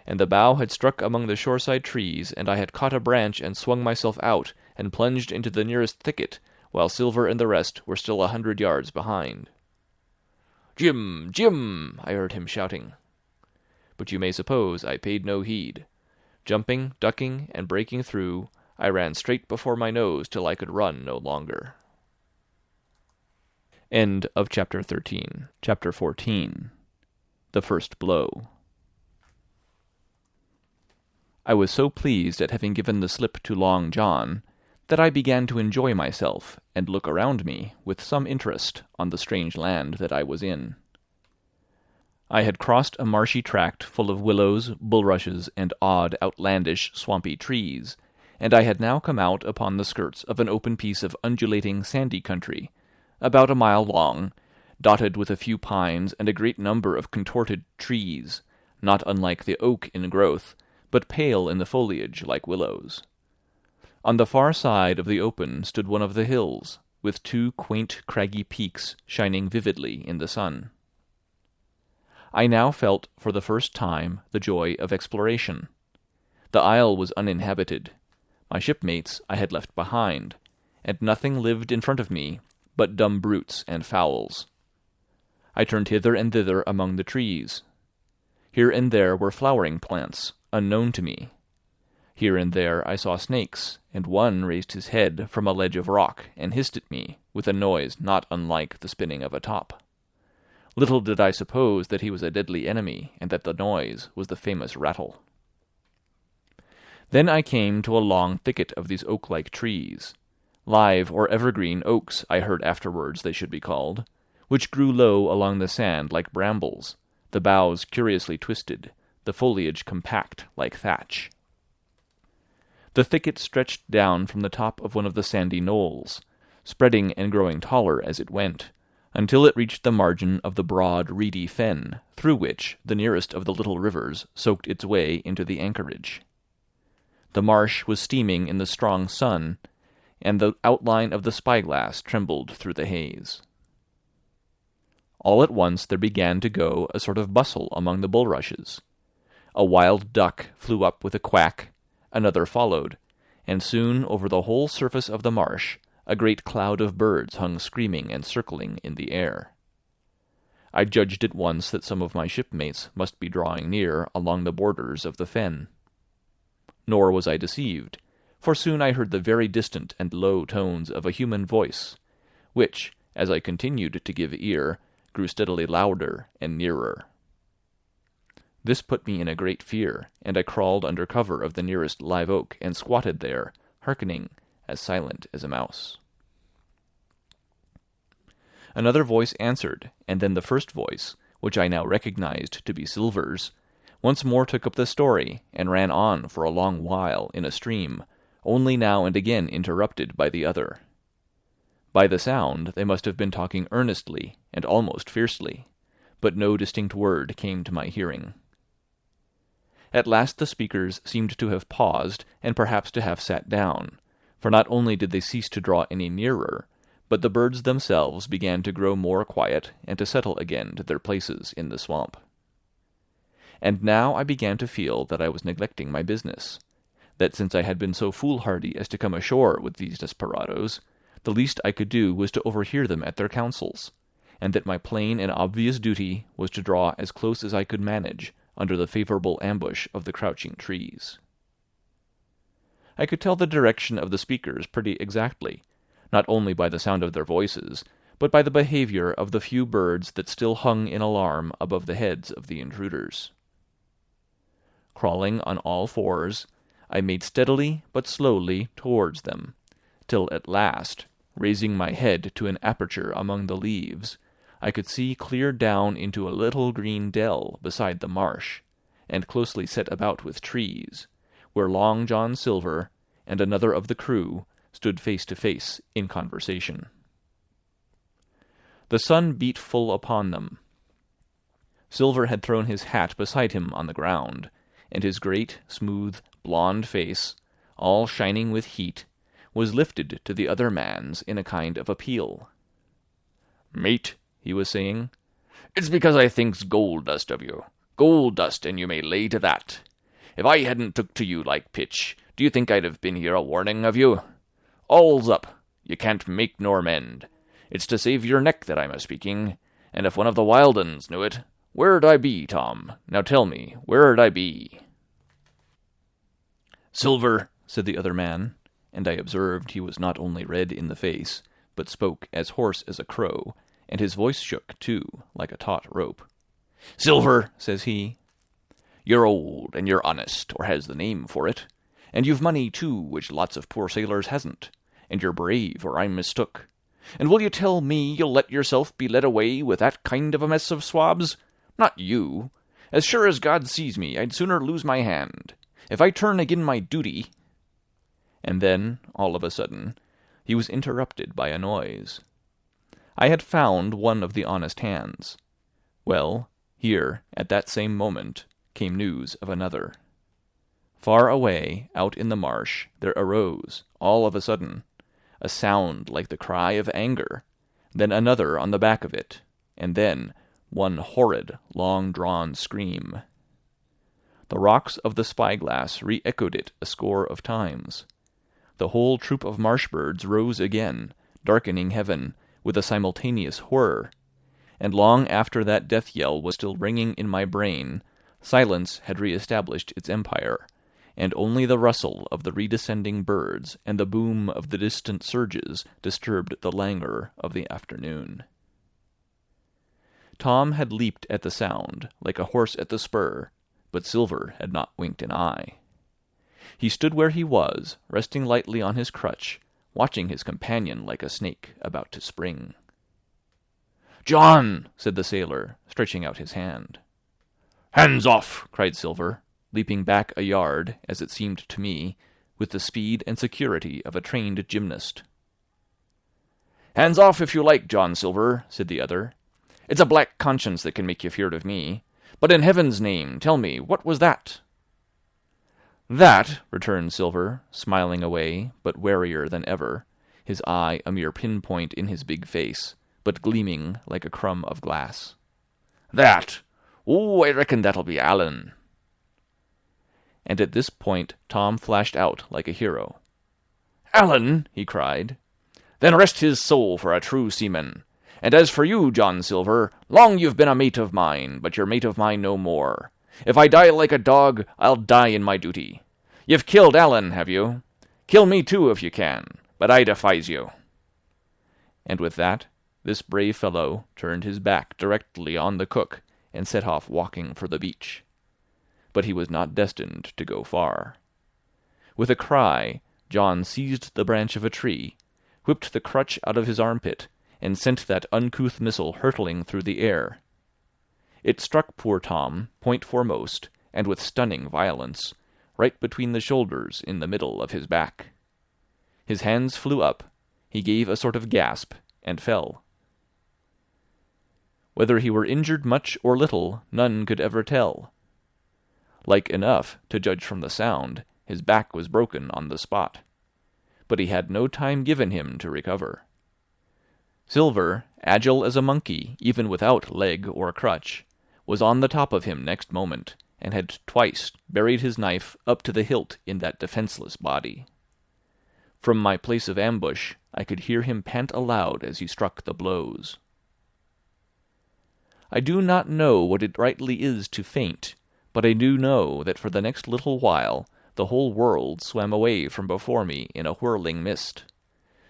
and the bow had struck among the shoreside trees, and I had caught a branch and swung myself out, and plunged into the nearest thicket, while Silver and the rest were still 100 yards behind. "Jim! Jim!" I heard him shouting. But you may suppose I paid no heed. Jumping, ducking, and breaking through, I ran straight before my nose till I could run no longer. End of Chapter 13. Chapter 14. The First Blow. I was so pleased at having given the slip to Long John that I began to enjoy myself and look around me with some interest on the strange land that I was in. I had crossed a marshy tract full of willows, bulrushes, and odd, outlandish, swampy trees, and I had now come out upon the skirts of an open piece of undulating sandy country, about a mile long, dotted with a few pines and a great number of contorted trees, not unlike the oak in growth, but pale in the foliage like willows. On the far side of the open stood one of the hills, with 2 quaint craggy peaks shining vividly in the sun. I now felt for the first time the joy of exploration. The isle was uninhabited. My shipmates I had left behind, and nothing lived in front of me but dumb brutes and fowls. I turned hither and thither among the trees. Here and there were flowering plants, unknown to me. Here and there I saw snakes, and one raised his head from a ledge of rock and hissed at me with a noise not unlike the spinning of a top. Little did I suppose that he was a deadly enemy, and that the noise was the famous rattle. Then I came to a long thicket of these oak-like trees. live or evergreen oaks I heard afterwards they should be called, which grew low along the sand like brambles, the boughs curiously twisted, the foliage compact like thatch. The thicket stretched down from the top of one of the sandy knolls, spreading and growing taller as it went, until it reached the margin of the broad, reedy fen, through which the nearest of the little rivers soaked its way into the anchorage. The marsh was steaming in the strong sun, and the outline of the spyglass trembled through the haze. All at once there began to go a sort of bustle among the bulrushes. A wild duck flew up with a quack, another followed, and soon over the whole surface of the marsh a great cloud of birds hung screaming and circling in the air. I judged at once that some of my shipmates must be drawing near along the borders of the fen. Nor was I deceived, for soon I heard the very distant and low tones of a human voice, which, as I continued to give ear, grew steadily louder and nearer. This put me in a great fear, and I crawled under cover of the nearest live oak and squatted there, hearkening, as silent as a mouse. Another voice answered, and then the first voice, which I now recognized to be Silver's, once more took up the story, and ran on for a long while in a stream, only now and again interrupted by the other. By the sound they must have been talking earnestly and almost fiercely, but no distinct word came to my hearing. At last the speakers seemed to have paused, and perhaps to have sat down, for not only did they cease to draw any nearer, but the birds themselves began to grow more quiet and to settle again to their places in the swamp. And now I began to feel that I was neglecting my business, that since I had been so foolhardy as to come ashore with these desperadoes, the least I could do was to overhear them at their councils, and that my plain and obvious duty was to draw as close as I could manage under the favourable ambush of the crouching trees. I could tell the direction of the speakers pretty exactly, not only by the sound of their voices, but by the behaviour of the few birds that still hung in alarm above the heads of the intruders. Crawling on all fours, I made steadily but slowly towards them, till at last, raising my head to an aperture among the leaves, I could see clear down into a little green dell beside the marsh, and closely set about with trees, where Long John Silver and another of the crew stood face to face in conversation. The sun beat full upon them. Silver had thrown his hat beside him on the ground, and his great, smooth, blond face, all shining with heat, was lifted to the other man's in a kind of appeal. "Mate," he was saying, "it's because I thinks gold dust of you. Gold dust, and you may lay to that. If I hadn't took to you like pitch, do you think I'd have been here a warning of you? All's up. You can't make nor mend. It's to save your neck that I'm a-speaking, and if one of the wild uns knew it, where'd I be, Tom? Now tell me, where'd I be?" "Silver," said the other man, and I observed he was not only red in the face, but spoke as hoarse as a crow, and his voice shook, too, like a taut rope. "Silver," says he, "you're old, and you're honest, or has the name for it, and you've money, too, which lots of poor sailors hasn't, and you're brave, or I'm mistook. And will you tell me you'll let yourself be led away with that kind of a mess of swabs? Not you. As sure as God sees me, I'd sooner lose my hand. If I turn agin my duty—" And then, all of a sudden, he was interrupted by a noise. I had found one of the honest hands. Well, here, at that same moment, came news of another. Far away, out in the marsh, there arose, all of a sudden, a sound like the cry of anger, then another on the back of it, and then one horrid, long-drawn scream. The rocks of the spyglass re-echoed it a score of times. The whole troop of marsh birds rose again, darkening heaven, with a simultaneous whir, and long after that death yell was still ringing in my brain, silence had re-established its empire, and only the rustle of the redescending birds and the boom of the distant surges disturbed the languor of the afternoon. Tom had leaped at the sound, like a horse at the spur, but Silver had not winked an eye. He stood where he was, resting lightly on his crutch, watching his companion like a snake about to spring. "John!" said the sailor, stretching out his hand. "Hands off!" cried Silver, leaping back a yard, as it seemed to me, with the speed and security of a trained gymnast. "Hands off if you like, John Silver," said the other. "It's a black conscience that can make you feared of me. But in heaven's name, tell me, what was that?" "That," returned Silver, smiling away, but warier than ever, his eye a mere pin-point in his big face, but gleaming like a crumb of glass. "That! Oh, I reckon that'll be Allen." And at this point Tom flashed out like a hero. "Allen!" he cried. "Then rest his soul for a true seaman. And as for you, John Silver, long you've been a mate of mine, but you're mate of mine no more. If I die like a dog, I'll die in my duty. You've killed Allen, have you? Kill me too if you can, but I defies you." And with that, this brave fellow turned his back directly on the cook and set off walking for the beach. But he was not destined to go far. With a cry, John seized the branch of a tree, whipped the crutch out of his armpit, and sent that uncouth missile hurtling through the air. It struck poor Tom, point foremost, and with stunning violence, right between the shoulders in the middle of his back. His hands flew up, he gave a sort of gasp, and fell. Whether he were injured much or little, none could ever tell. Like enough, to judge from the sound, his back was broken on the spot. But he had no time given him to recover. Silver, agile as a monkey, even without leg or crutch, was on the top of him next moment, and had twice buried his knife up to the hilt in that defenseless body. From my place of ambush, I could hear him pant aloud as he struck the blows. I do not know what it rightly is to faint, but I do know that for the next little while the whole world swam away from before me in a whirling mist.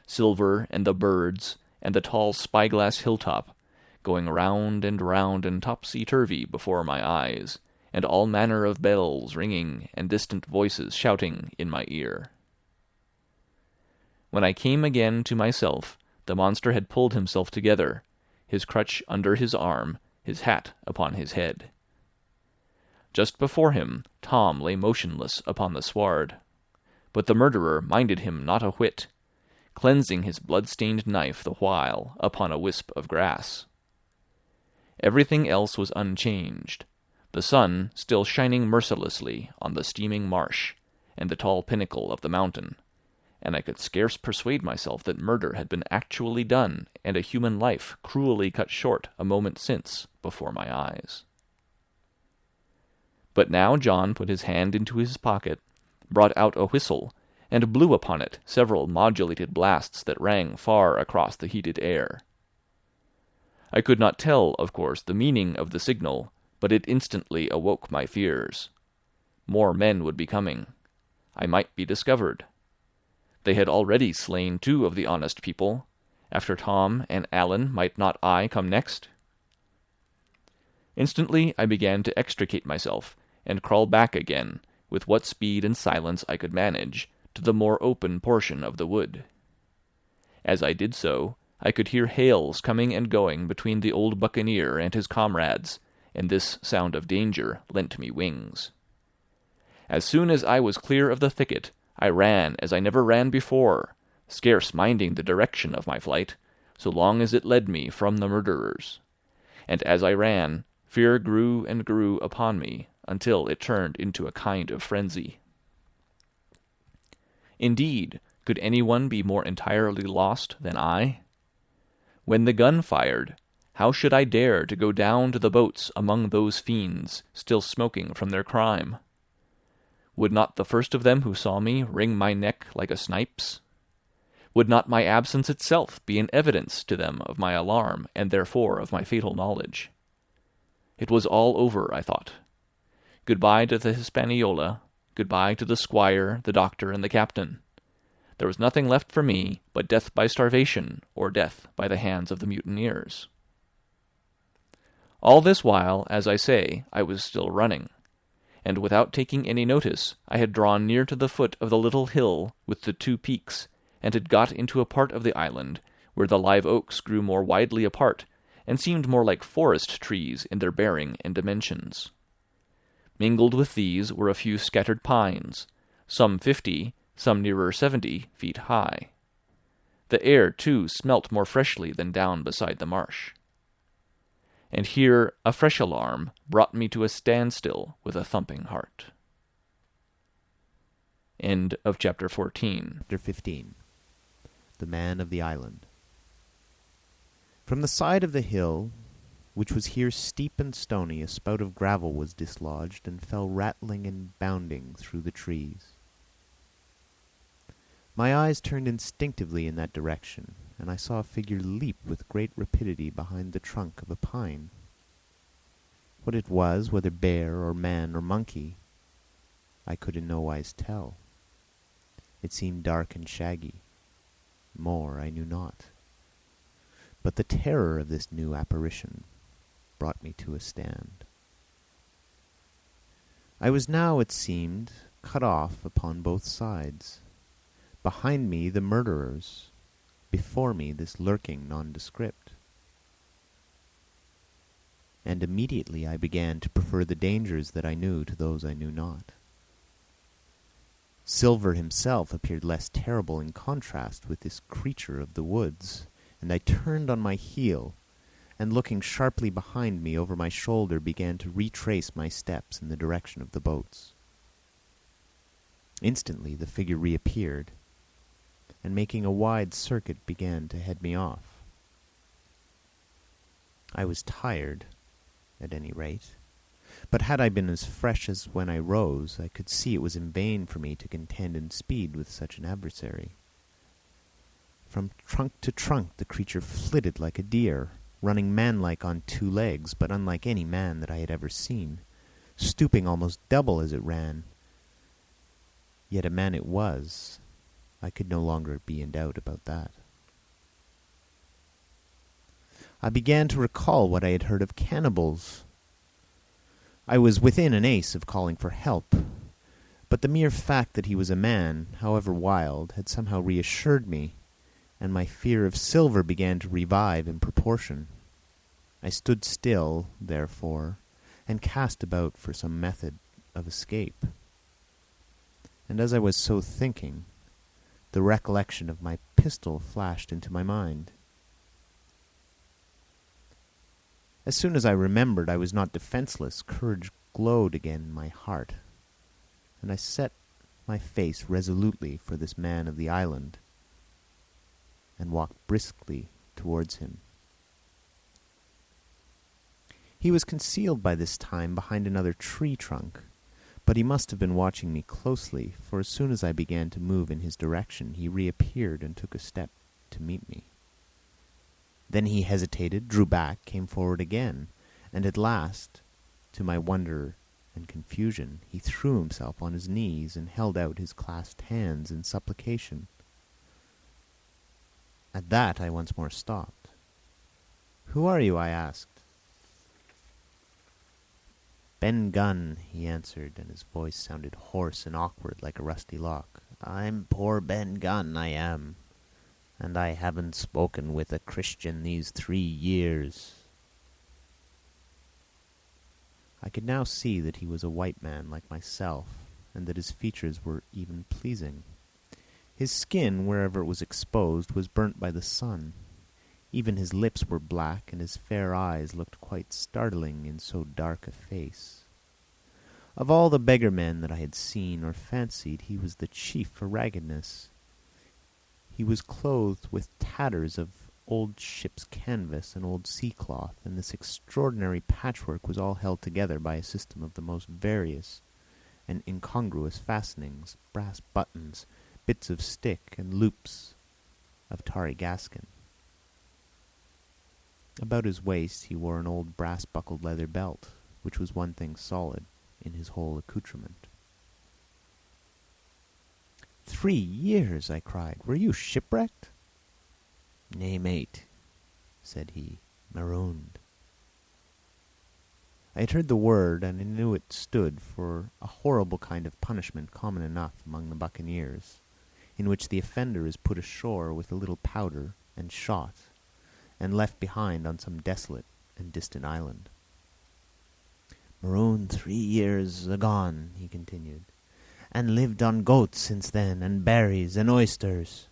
Silver and the birds, and the tall spyglass hilltop, going round and topsy-turvy before my eyes, and all manner of bells ringing and distant voices shouting in my ear. When I came again to myself, the monster had pulled himself together, his crutch under his arm, his hat upon his head. Just before him, Tom lay motionless upon the sward, but the murderer minded him not a whit, cleansing his blood-stained knife the while upon a wisp of grass. Everything else was unchanged, the sun still shining mercilessly on the steaming marsh and the tall pinnacle of the mountain, and I could scarce persuade myself that murder had been actually done and a human life cruelly cut short a moment since before my eyes. But now John put his hand into his pocket, brought out a whistle, and blew upon it several modulated blasts that rang far across the heated air. I could not tell, of course, the meaning of the signal, but it instantly awoke my fears. More men would be coming. I might be discovered. They had already slain 2 of the honest people. After Tom and Allen, might not I come next? Instantly I began to extricate myself, and crawl back again, with what speed and silence I could manage, to the more open portion of the wood. As I did so, I could hear hails coming and going between the old buccaneer and his comrades, and this sound of danger lent me wings. As soon as I was clear of the thicket, I ran as I never ran before, scarce minding the direction of my flight, so long as it led me from the murderers. And as I ran, fear grew and grew upon me, until it turned into a kind of frenzy. Indeed, could anyone be more entirely lost than I? When the gun fired, how should I dare to go down to the boats among those fiends still smoking from their crime? Would not the first of them who saw me wring my neck like a snipe's? Would not my absence itself be an evidence to them of my alarm, and therefore of my fatal knowledge? It was all over, I thought. Goodbye to the Hispaniola, goodbye to the squire, the doctor, and the captain. There was nothing left for me but death by starvation, or death by the hands of the mutineers. All this while, as I say, I was still running, and without taking any notice, I had drawn near to the foot of the little hill with the 2 peaks, and had got into a part of the island where the live oaks grew more widely apart and seemed more like forest trees in their bearing and dimensions. Mingled with these were a few scattered pines, some 50, some nearer 70 feet high. The air, too, smelt more freshly than down beside the marsh. And here a fresh alarm brought me to a standstill with a thumping heart. End of chapter 14. Chapter 15. The Man of the Island. From the side of the hill, which was here steep and stony, a spout of gravel was dislodged, and fell rattling and bounding through the trees. My eyes turned instinctively in that direction, and I saw a figure leap with great rapidity behind the trunk of a pine. What it was, whether bear or man or monkey, I could in no wise tell. It seemed dark and shaggy. More I knew not. But the terror of this new apparition brought me to a stand. I was now, it seemed, cut off upon both sides. Behind me the murderers, before me this lurking nondescript. And immediately I began to prefer the dangers that I knew to those I knew not. Silver himself appeared less terrible in contrast with this creature of the woods, and I turned on my heel, and looking sharply behind me over my shoulder began to retrace my steps in the direction of the boats. Instantly the figure reappeared, and making a wide circuit began to head me off. I was tired, at any rate, but had I been as fresh as when I rose, I could see it was in vain for me to contend in speed with such an adversary. From trunk to trunk the creature flitted like a deer, running manlike on two legs, but unlike any man that I had ever seen, stooping almost double as it ran. Yet a man it was. I could no longer be in doubt about that. I began to recall what I had heard of cannibals. I was within an ace of calling for help, but the mere fact that he was a man, however wild, had somehow reassured me, and my fear of Silver began to revive in proportion. I stood still, therefore, and cast about for some method of escape. And as I was so thinking, the recollection of my pistol flashed into my mind. As soon as I remembered I was not defenseless, courage glowed again in my heart, and I set my face resolutely for this man of the island, and walked briskly towards him. He was concealed by this time behind another tree trunk, but he must have been watching me closely, for as soon as I began to move in his direction, he reappeared and took a step to meet me. Then he hesitated, drew back, came forward again, and at last, to my wonder and confusion, he threw himself on his knees and held out his clasped hands in supplication. At that I once more stopped. "Who are you?" I asked. "Ben Gunn," he answered, and his voice sounded hoarse and awkward like a rusty lock. "I'm poor Ben Gunn, I am, and I haven't spoken with a Christian these 3 years." I could now see that he was a white man like myself, and that his features were even pleasing. His skin, wherever it was exposed, was burnt by the sun. Even his lips were black, and his fair eyes looked quite startling in so dark a face. Of all the beggar men that I had seen or fancied, he was the chief for raggedness. He was clothed with tatters of old ship's canvas and old sea-cloth, and this extraordinary patchwork was all held together by a system of the most various and incongruous fastenings, brass buttons, bits of stick, and loops of tarry gaskin. About his waist he wore an old brass-buckled leather belt, which was one thing solid in his whole accoutrement. 3 years, I cried. "Were you shipwrecked?" "Nay, mate," said he, "marooned." I had heard the word, and I knew it stood for a horrible kind of punishment common enough among the buccaneers. in which the offender is put ashore with a little powder and shot, and left behind on some desolate and distant island. "Marooned 3 years agone," he continued, "and lived on goats since then, and berries and oysters.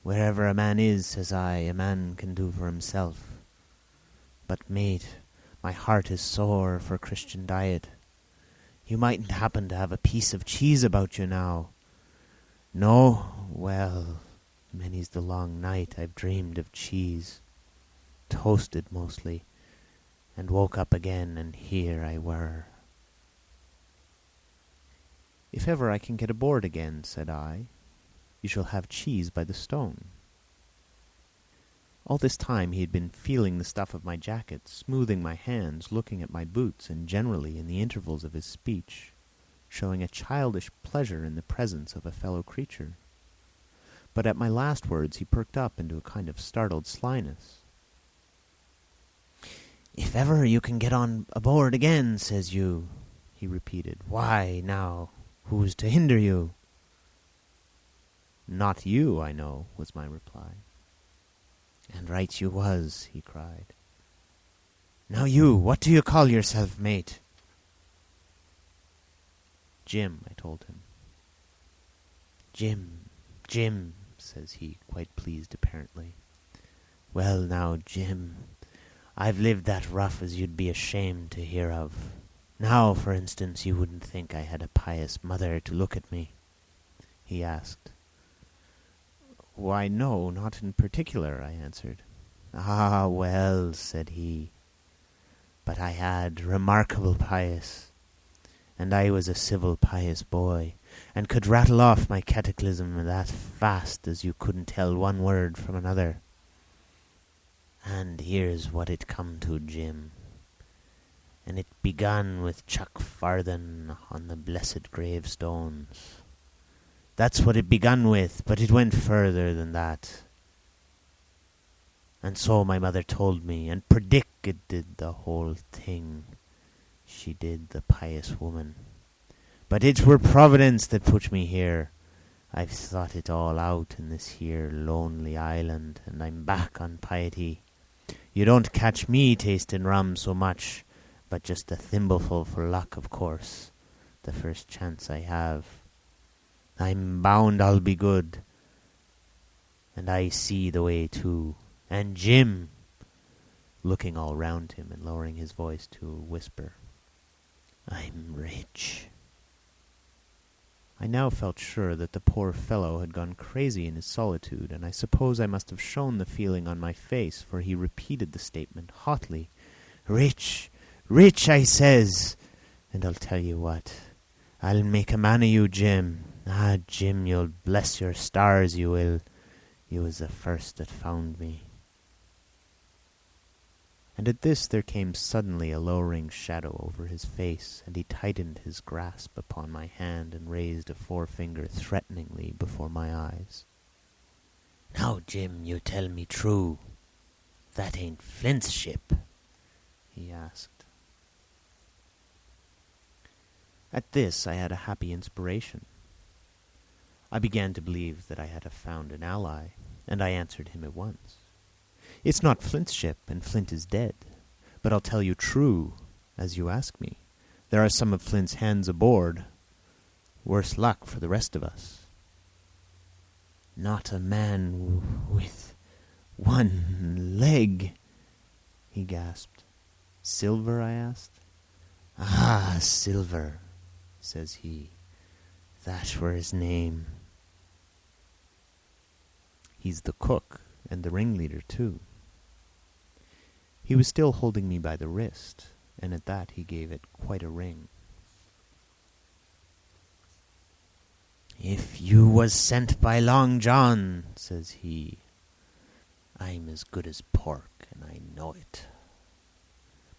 Wherever a man is, says I, a man can do for himself. But, mate, my heart is sore for Christian diet. You mightn't happen to have a piece of cheese about you now. No? Well, many's the long night I've dreamed of cheese. Toasted mostly, and woke up again, and here I were." "If ever I can get aboard again," said I, "you shall have cheese by the stone." All this time he had been feeling the stuff of my jacket, smoothing my hands, looking at my boots, and generally, in the intervals of his speech, showing a childish pleasure in the presence of a fellow creature. But at my last words he perked up into a kind of startled slyness. "If ever you can get on aboard again, says you," he repeated. "Why, now, who's to hinder you?" "Not you, I know," was my reply. "And right you was," he cried. "Now you, what do you call yourself, mate?" "Jim," I told him. Jim, says he, quite pleased apparently. "Well now, Jim, I've lived that rough as you'd be ashamed to hear of. Now, for instance, you wouldn't think I had a pious mother to look at me?" he asked. "Why, no, not in particular," I answered. "Ah, well," said he, "but I had remarkable pious, and I was a civil pious boy, and could rattle off my catechism that fast as you couldn't tell one word from another. And here's what it come to, Jim, and it begun with Chuck Farthen on the blessed gravestones. That's what it begun with, but it went further than that. And so my mother told me, and predicted the whole thing. She did, the pious woman. But it were Providence that put me here. I've thought it all out in this here lonely island, and I'm back on piety. You don't catch me tasting rum so much, but just a thimbleful for luck, of course, the first chance I have. I'm bound I'll be good, and I see the way too. And Jim," looking all round him and lowering his voice to a whisper, "I'm rich." I now felt sure that the poor fellow had gone crazy in his solitude, and I suppose I must have shown the feeling on my face, for he repeated the statement hotly. "Rich, rich, I says, and I'll tell you what, I'll make a man of you, Jim. Ah, Jim, you'll bless your stars, you will. You was the first that found me." And at this there came suddenly a lowering shadow over his face, and he tightened his grasp upon my hand and raised a forefinger threateningly before my eyes. "Now, Jim, you tell me true. That ain't Flint's ship?" he asked. At this I had a happy inspiration. I began to believe that I had found an ally, and I answered him at once. "It's not Flint's ship, and Flint is dead. But I'll tell you true, as you ask me. There are some of Flint's hands aboard. Worse luck for the rest of us." "Not a man with one leg," he gasped. "Silver?" I asked. "Ah, Silver," says he. "That were his name. He's the cook, and the ringleader, too." He was still holding me by the wrist, and at that he gave it quite a wring. "If you was sent by Long John," says he, "I'm as good as pork, and I know it.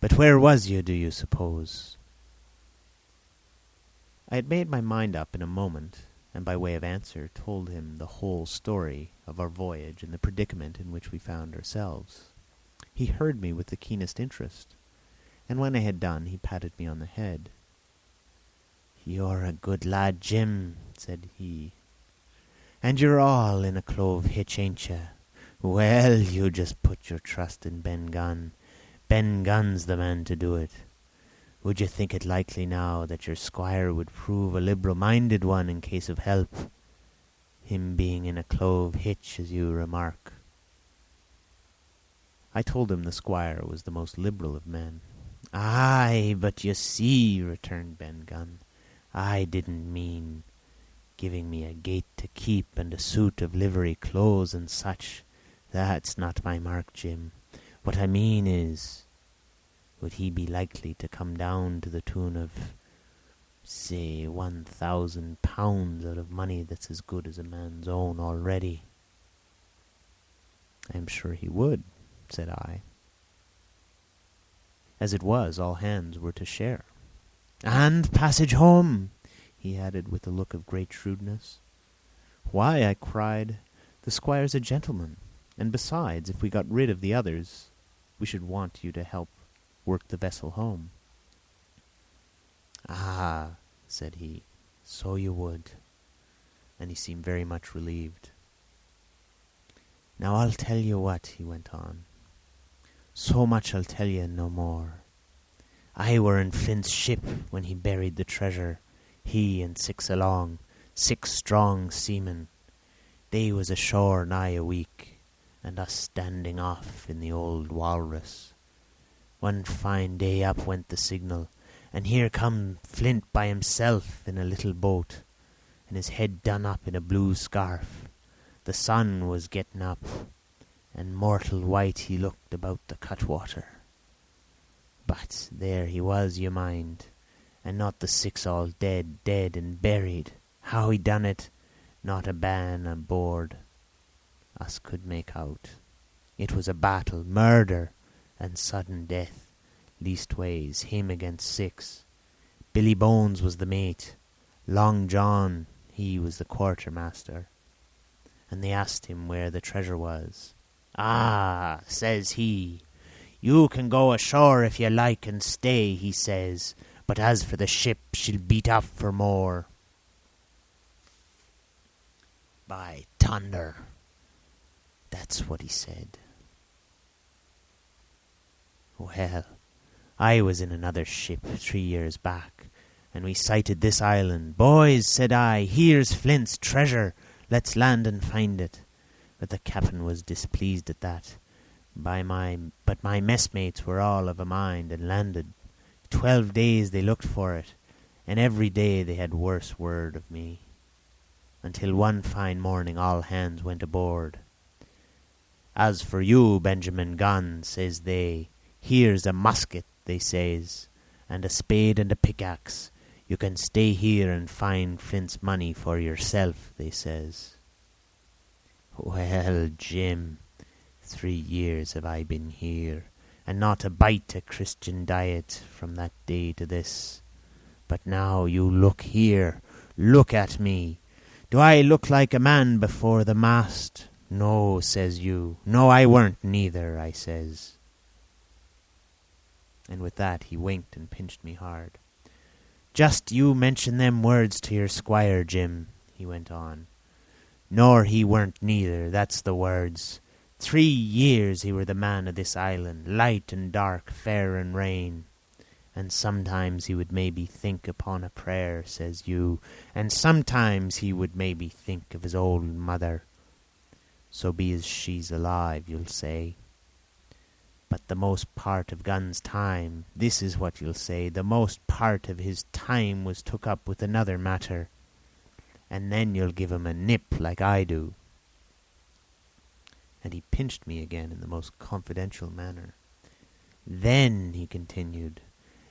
But where was you, do you suppose?" I had made my mind up in a moment, and by way of answer told him the whole story of our voyage and the predicament in which we found ourselves. He heard me with the keenest interest, and when I had done he patted me on the head. "You're a good lad, Jim," said he. And you're all in a clove hitch, ain't you? Well, you just put your trust in Ben Gunn. Ben Gunn's the man to do it. Would you think it likely now that your squire would prove a liberal-minded one in case of help? Him being in a clove hitch, as you remark. I told him the squire was the most liberal of men. Aye, but you see, returned Ben Gunn, I didn't mean giving me a gate to keep and a suit of livery clothes and such. That's not my mark, Jim. What I mean is, would he be likely to come down to the tune of, say, £1,000 out of money that's as good as a man's own already? I am sure he would, said I. As it was, all hands were to share. And passage home, he added with a look of great shrewdness. Why, I cried, the squire's a gentleman, and besides, if we got rid of the others, we should want you to help work the vessel home. Ah, said he, so you would. And he seemed very much relieved. Now I'll tell you what, he went on. So much I'll tell you, no more. I were in Flint's ship when he buried the treasure, he and 6 along, 6 strong seamen. They was ashore nigh a week, and us standing off in the old Walrus. One fine day up went the signal, and here come Flint by himself in a little boat, and his head done up in a blue scarf. The sun was getting up, and mortal white he looked about the cutwater. But there he was, you mind, and not the 6 all dead and buried. How he done it, not a man aboard us could make out. It was a battle, murder, and sudden death, leastways him against 6. Billy Bones was the mate, Long John, he was the quartermaster. And they asked him where the treasure was. Ah, says he, you can go ashore if you like and stay, he says, but as for the ship, she'll beat off for more. By thunder, that's what he said. Well, I was in another ship 3 years back, and we sighted this island. Boys, said I, here's Flint's treasure. Let's land and find it. But the captain was displeased at that. But my messmates were all of a mind and landed. 12 days they looked for it, and every day they had worse word of me. Until one fine morning all hands went aboard. As for you, Benjamin Gunn, says they, here's a musket, they says, and a spade and a pickaxe. You can stay here and find Flint's money for yourself, they says. Well, Jim, 3 years have I been here, and not a bite of Christian diet from that day to this. But now you look here, look at me. Do I look like a man before the mast? No, says you. No, I weren't neither, I says. And with that he winked and pinched me hard. Just you mention them words to your squire, Jim, he went on. Nor he weren't neither, that's the words. 3 years he were the man of this island, light and dark, fair and rain. And sometimes he would maybe think upon a prayer, says you, and sometimes he would maybe think of his old mother. So be as she's alive, you'll say. But the most part of Gunn's time, this is what you'll say, the most part of his time was took up with another matter. And then you'll give him a nip like I do. And he pinched me again in the most confidential manner. Then, he continued,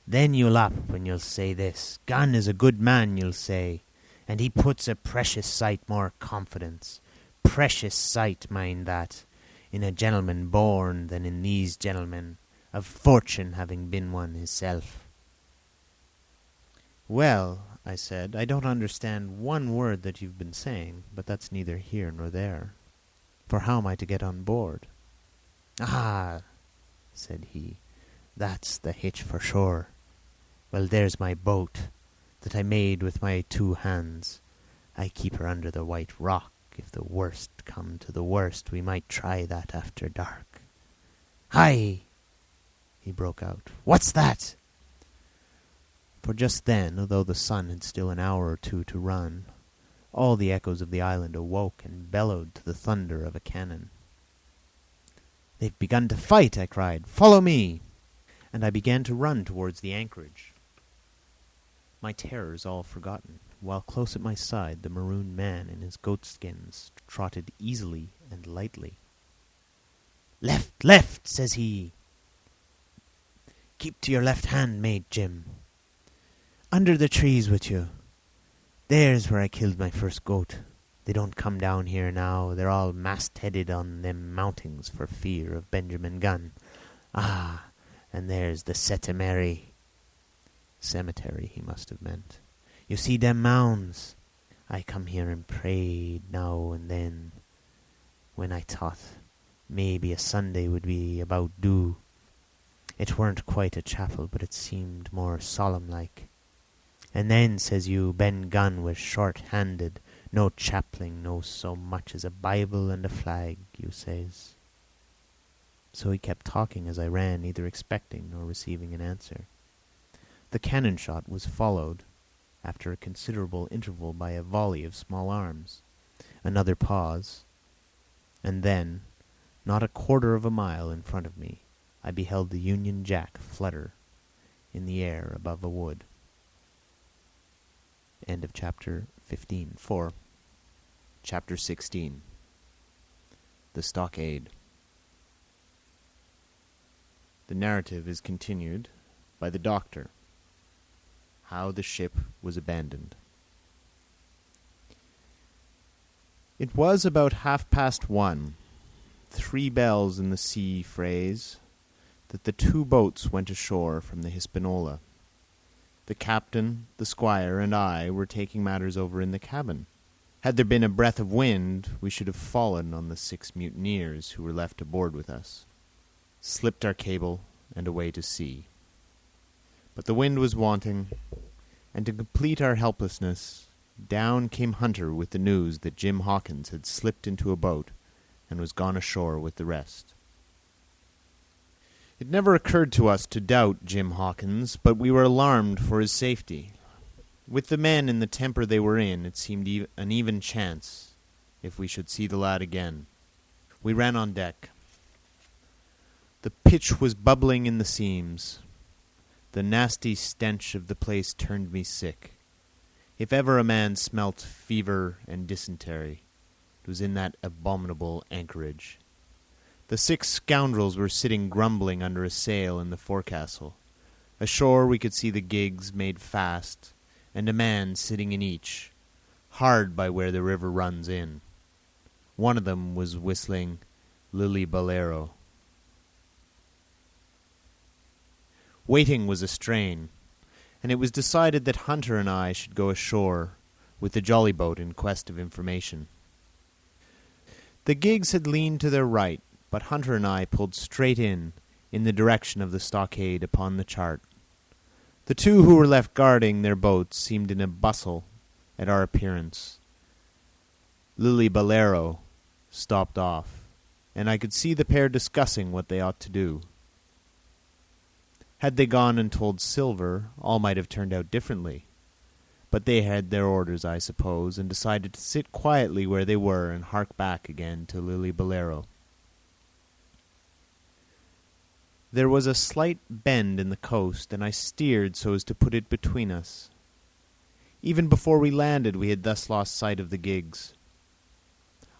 then you'll up and you'll say this, Gunn is a good man, you'll say, and he puts a precious sight more confidence. Precious sight, mind that, in a gentleman born than in these gentlemen, of fortune having been one hisself. Well, I said, I don't understand one word that you've been saying, but that's neither here nor there. For how am I to get on board? Ah, said he, that's the hitch for sure. Well, there's my boat, that I made with my 2 hands. I keep her under the white rock If the worst come to the worst, we might try that after dark. Hi! He broke out. What's that? For just then, although the sun had still an hour or two to run, all the echoes of the island awoke and bellowed to the thunder of a cannon. They've begun to fight, I cried. Follow me! And I began to run towards the anchorage, my terrors all forgotten, while close at my side the maroon man in his goatskins trotted easily and lightly. Left, left, says he. Keep to your left hand, mate Jim. Under the trees with you. There's where I killed my first goat. They don't come down here now. They're all mast-headed on them mountings for fear of Benjamin Gunn. Ah, and there's the Setemary. Cemetery, he must have meant. You see them mounds? I come here and prayed now and then, when I thought maybe a Sunday would be about due. It weren't quite a chapel, but it seemed more solemn-like. And then, says you, Ben Gunn was short-handed, no chaplain knows so much as a Bible and a flag, you says. So he kept talking as I ran, neither expecting nor receiving an answer. The cannon shot was followed, after a considerable interval, by a volley of small arms. Another pause, and then, not a quarter of a mile in front of me, I beheld the Union Jack flutter in the air above a wood. End of chapter 15. 4. Chapter 16. The Stockade. The narrative is continued by the doctor. How the ship was abandoned. It was about 1:30, 3 bells in the sea phrase, that the 2 boats went ashore from the Hispaniola. The captain, the squire, and I were taking matters over in the cabin. Had there been a breath of wind, we should have fallen on the 6 mutineers who were left aboard with us, slipped our cable, and away to sea. But the wind was wanting, and to complete our helplessness, down came Hunter with the news that Jim Hawkins had slipped into a boat and was gone ashore with the rest. It never occurred to us to doubt Jim Hawkins, but we were alarmed for his safety. With the men in the temper they were in, it seemed an even chance if we should see the lad again. We ran on deck. The pitch was bubbling in the seams. The nasty stench of the place turned me sick. If ever a man smelt fever and dysentery, it was in that abominable anchorage. The 6 scoundrels were sitting grumbling under a sail in the forecastle. Ashore we could see the gigs made fast, and a man sitting in each, hard by where the river runs in. One of them was whistling Lily Bolero. Waiting was a strain, and it was decided that Hunter and I should go ashore with the jolly boat in quest of information. The gigs had leaned to their right, but Hunter and I pulled straight in the direction of the stockade upon the chart. The 2 who were left guarding their boats seemed in a bustle at our appearance. Lily Bolero stopped off, and I could see the pair discussing what they ought to do. Had they gone and told Silver, all might have turned out differently. But they had their orders, I suppose, and decided to sit quietly where they were and hark back again to Lily Bolero. There was a slight bend in the coast, and I steered so as to put it between us. Even before we landed, we had thus lost sight of the gigs.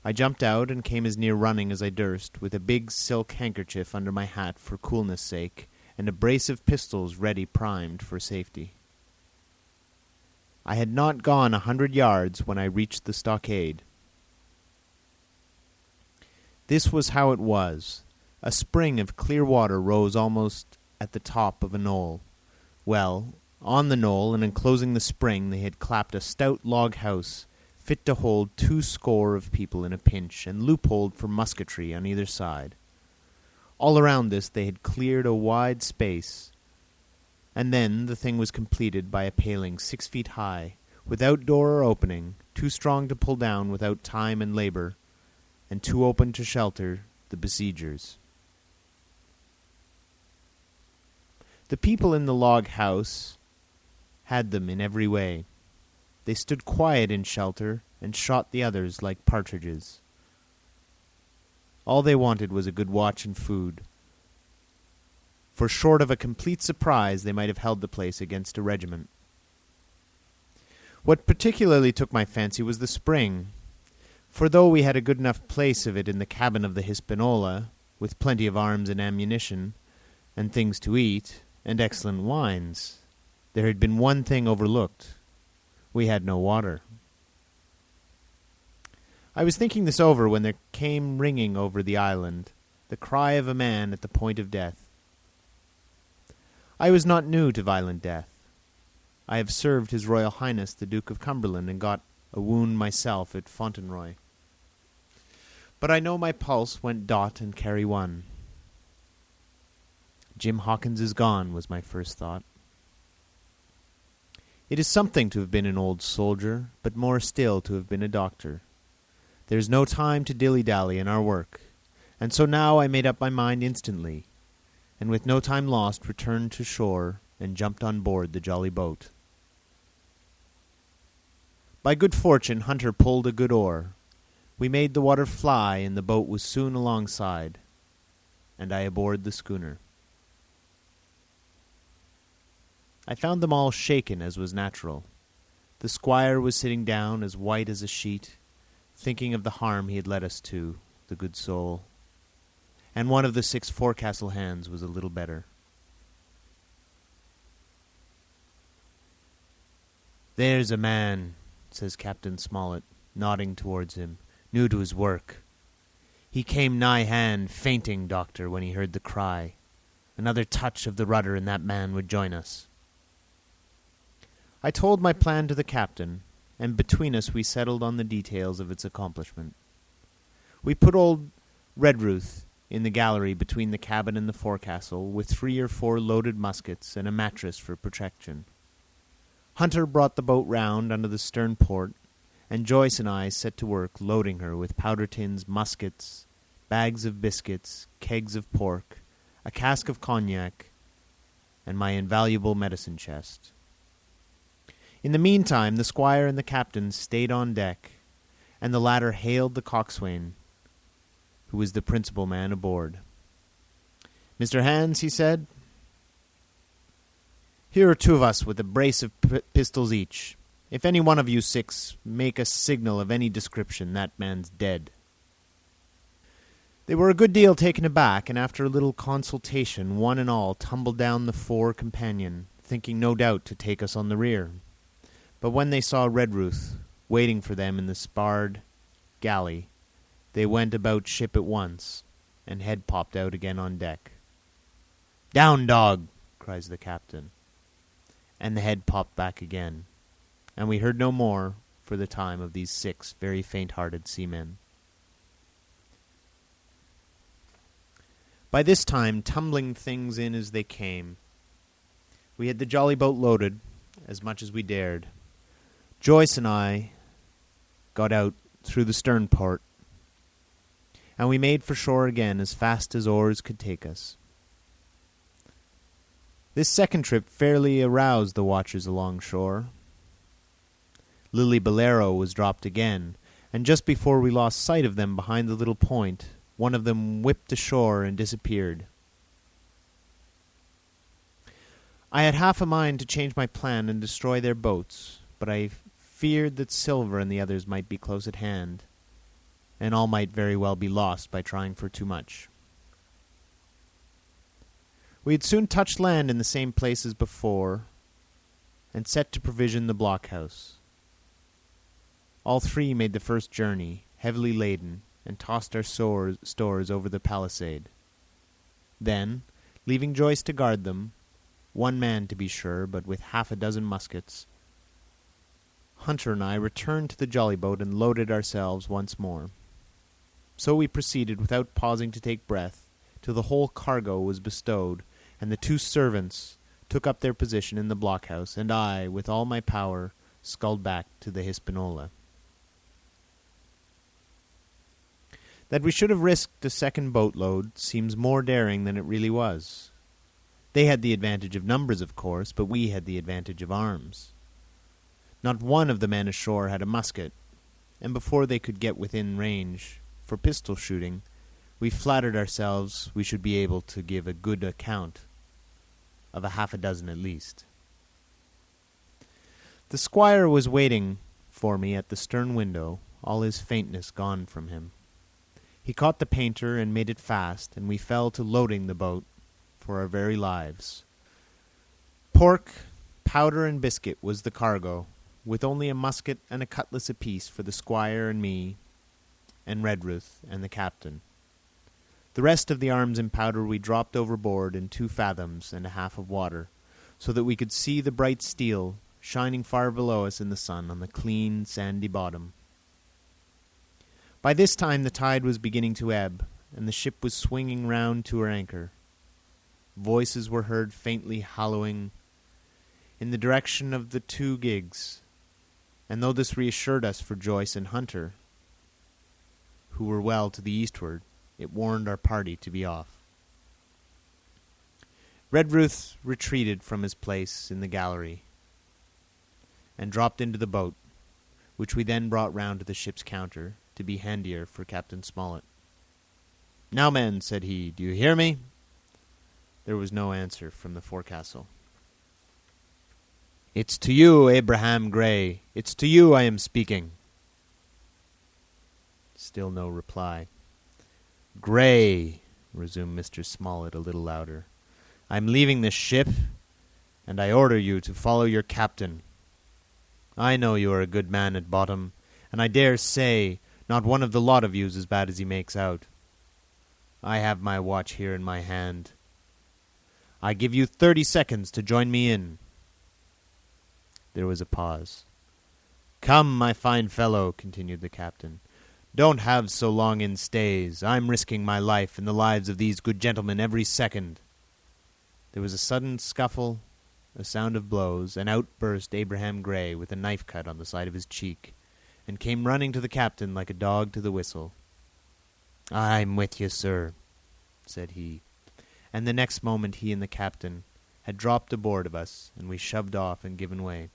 I jumped out and came as near running as I durst, with a big silk handkerchief under my hat for coolness' sake, and a brace of pistols ready primed for safety. I had not gone 100 yards when I reached the stockade. This was how it was. A spring of clear water rose almost at the top of a knoll. Well, on the knoll and enclosing the spring they had clapped a stout log house, fit to hold 20 of people in a pinch, and loopholed for musketry on either side. All around this they had cleared a wide space, and then the thing was completed by a paling 6 feet high, without door or opening, too strong to pull down without time and labor, and too open to shelter the besiegers. The people in the log house had them in every way. They stood quiet in shelter and shot the others like partridges. All they wanted was a good watch and food, for short of a complete surprise they might have held the place against a regiment. What particularly took my fancy was the spring, for though we had a good enough place of it in the cabin of the Hispaniola, with plenty of arms and ammunition, and things to eat, and excellent wines, there had been one thing overlooked. We had no water. I was thinking this over when there came ringing over the island the cry of a man at the point of death. I was not new to violent death. I have served His Royal Highness the Duke of Cumberland and got a wound myself at Fontenoy. But I know my pulse went dot and carry one. Jim Hawkins is gone, was my first thought. It is something to have been an old soldier, but more still to have been a doctor. There is no time to dilly-dally in our work, and so now I made up my mind instantly, and with no time lost returned to shore and jumped on board the jolly boat. By good fortune Hunter pulled a good oar. We made the water fly, and the boat was soon alongside, and I aboard the schooner. I found them all shaken, as was natural. The squire was sitting down as white as a sheet, thinking of the harm he had led us to, the good soul, and one of the 6 forecastle hands was a little better. "There's a man," says Captain Smollett, nodding towards him, "new to his work. He came nigh hand, fainting, doctor, when he heard the cry. Another touch of the rudder and that man would join us." I told my plan to the captain, and between us we settled on the details of its accomplishment. We put old Redruth in the gallery between the cabin and the forecastle, with 3 or 4 loaded muskets and a mattress for protection. Hunter brought the boat round under the stern port, and Joyce and I set to work loading her with powder tins, muskets, bags of biscuits, kegs of pork, a cask of cognac, and my invaluable medicine chest. In the meantime, the squire and the captain stayed on deck, and the latter hailed the coxswain, who was the principal man aboard. "Mr. Hands," he said, "here are 2 of us with a brace of pistols each. If any one of you 6 make a signal of any description, that man's dead." They were a good deal taken aback, and after a little consultation, one and all tumbled down the fore companion, thinking no doubt to take us on the rear. But when they saw Redruth waiting for them in the sparred galley, they went about ship at once, and head popped out again on deck. "Down, dog!" cries the captain, and the head popped back again, and we heard no more for the time of these 6 very faint-hearted seamen. By this time, tumbling things in as they came, we had the jolly boat loaded, as much as we dared. Joyce and I got out through the stern port, and we made for shore again as fast as oars could take us. This second trip fairly aroused the watchers along shore. Lily Bolero was dropped again, and just before we lost sight of them behind the little point, one of them whipped ashore and disappeared. I had half a mind to change my plan and destroy their boats, but I feared that Silver and the others might be close at hand, and all might very well be lost by trying for too much. We had soon touched land in the same place as before, and set to provision the blockhouse. All 3 made the first journey, heavily laden, and tossed our stores over the palisade. Then, leaving Joyce to guard them, 1 man to be sure, but with half a dozen muskets, Hunter and I returned to the jolly boat and loaded ourselves once more. So we proceeded without pausing to take breath, till the whole cargo was bestowed, and the 2 servants took up their position in the blockhouse, and I, with all my power, sculled back to the Hispaniola. That we should have risked a second boatload seems more daring than it really was. They had the advantage of numbers, of course, but we had the advantage of arms. Not one of the men ashore had a musket, and before they could get within range for pistol shooting, we flattered ourselves we should be able to give a good account of a half a dozen at least. The squire was waiting for me at the stern window, all his faintness gone from him. He caught the painter and made it fast, and we fell to loading the boat for our very lives. Pork, powder, and biscuit was the cargo, with only a musket and a cutlass apiece for the squire and me, and Redruth and the captain. The rest of the arms and powder we dropped overboard in 2 fathoms and a half of water, so that we could see the bright steel shining far below us in the sun on the clean, sandy bottom. By this time the tide was beginning to ebb, and the ship was swinging round to her anchor. Voices were heard faintly hallooing in the direction of the 2 gigs, and though this reassured us for Joyce and Hunter, who were well to the eastward, it warned our party to be off. Redruth retreated from his place in the gallery and dropped into the boat, which we then brought round to the ship's counter to be handier for Captain Smollett. "Now, men," said he, "do you hear me?" There was no answer from the forecastle. "It's to you, Abraham Gray. It's to you I am speaking." Still no reply. "Gray," resumed Mr. Smollett a little louder, "I'm leaving this ship, and I order you to follow your captain. I know you are a good man at bottom, and I dare say not one of the lot of you's as bad as he makes out. I have my watch here in my hand. I give you 30 seconds to join me in." There was a pause. "Come, my fine fellow," continued the captain. "Don't have so long in stays. I'm risking my life and the lives of these good gentlemen every second." There was a sudden scuffle, a sound of blows, and out burst Abraham Gray with a knife cut on the side of his cheek, and came running to the captain like a dog to the whistle. "I'm with you, sir," said he, and the next moment he and the captain had dropped aboard of us, and we shoved off and given way.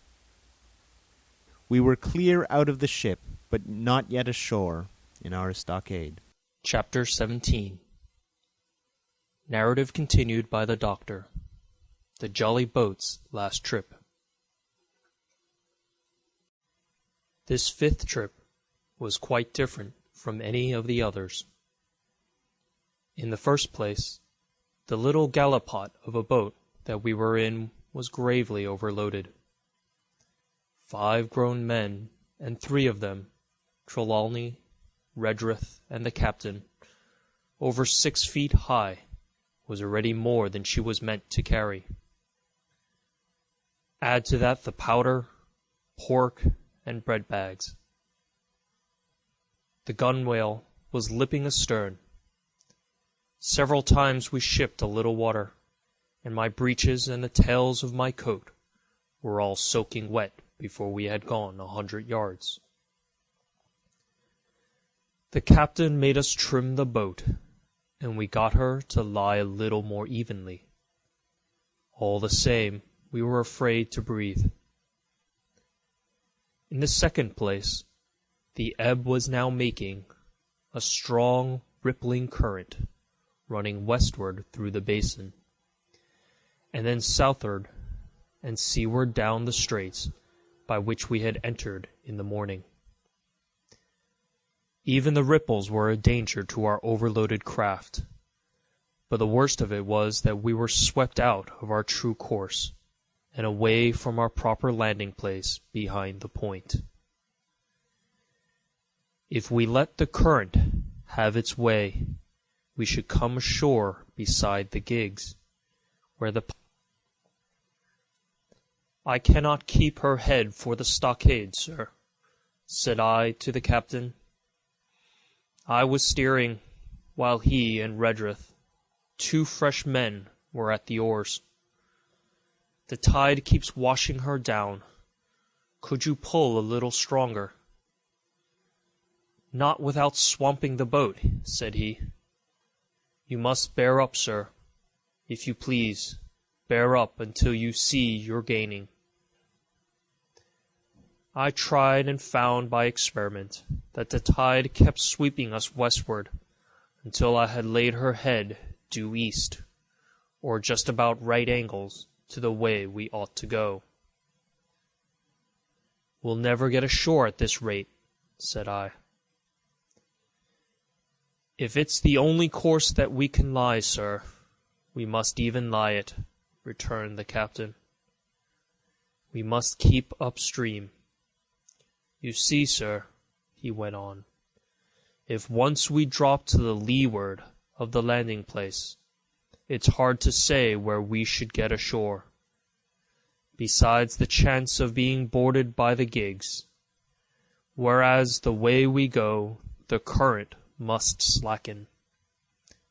We were clear out of the ship, but not yet ashore in our stockade. Chapter 17. Narrative continued by the Doctor. The Jolly Boat's last trip. This 5th trip was quite different from any of the others. In the first place, the little gallipot of a boat that we were in was gravely overloaded. 5 grown men, and 3 of them, Trelawney, Redruth, and the captain, over 6 feet high, was already more than she was meant to carry. Add to that the powder, pork, and bread bags. The gunwale was lipping astern. Several times we shipped a little water, and my breeches and the tails of my coat were all soaking wet before we had gone 100 yards. The captain made us trim the boat, and we got her to lie a little more evenly. All the same, we were afraid to breathe. In the second place, the ebb was now making a strong, rippling current running westward through the basin, and then southward and seaward down the straits by which we had entered in the morning. Even the ripples were a danger to our overloaded craft, but the worst of it was that we were swept out of our true course and away from our proper landing place behind the point. If we let the current have its way, we should come ashore beside the gigs, where the "I cannot keep her head for the stockade, sir," said I to the captain. I was steering, while he and Redruth, 2 fresh men, were at the oars. The tide keeps washing her down. Could you pull a little stronger?" "Not without swamping the boat," said he. "You must bear up, sir. If you please, bear up until you see you're gaining." I tried and found by experiment that the tide kept sweeping us westward until I had laid her head due east, or just about right angles to the way we ought to go. "We'll never get ashore at this rate," said I. "If it's the only course that we can lie, sir, we must even lie it," returned the captain. "We must keep upstream. You see, sir," he went on, "if once we drop to the leeward of the landing place, it's hard to say where we should get ashore, besides the chance of being boarded by the gigs, whereas the way we go, the current must slacken,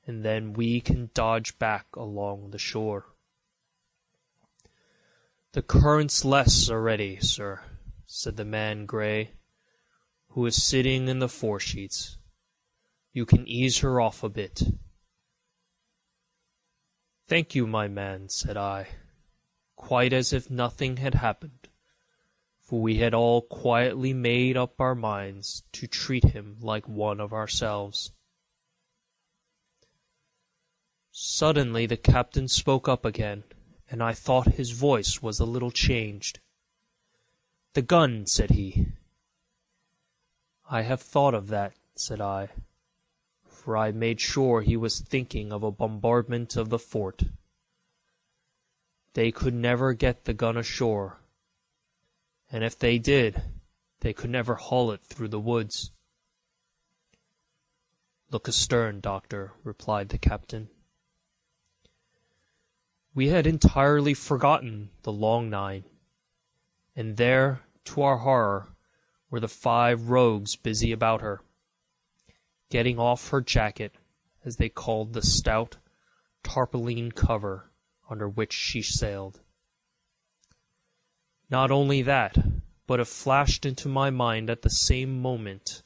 and then we can dodge back along the shore." "The current's less already, sir," said the man Gray, who was sitting in the foresheets. "You can ease her off a bit." "Thank you, my man," said I, quite as if nothing had happened, for we had all quietly made up our minds to treat him like one of ourselves. Suddenly the captain spoke up again, and I thought his voice was a little changed. "The gun," said he. "I have thought of that," said I, for I made sure he was thinking of a bombardment of the fort. "They could never get the gun ashore, and if they did, they could never haul it through the woods." "Look astern, Doctor," replied the captain. We had entirely forgotten the long nine, and there, to our horror, were the 5 rogues busy about her, getting off her jacket, as they called the stout tarpaulin cover under which she sailed. Not only that, but it flashed into my mind at the same moment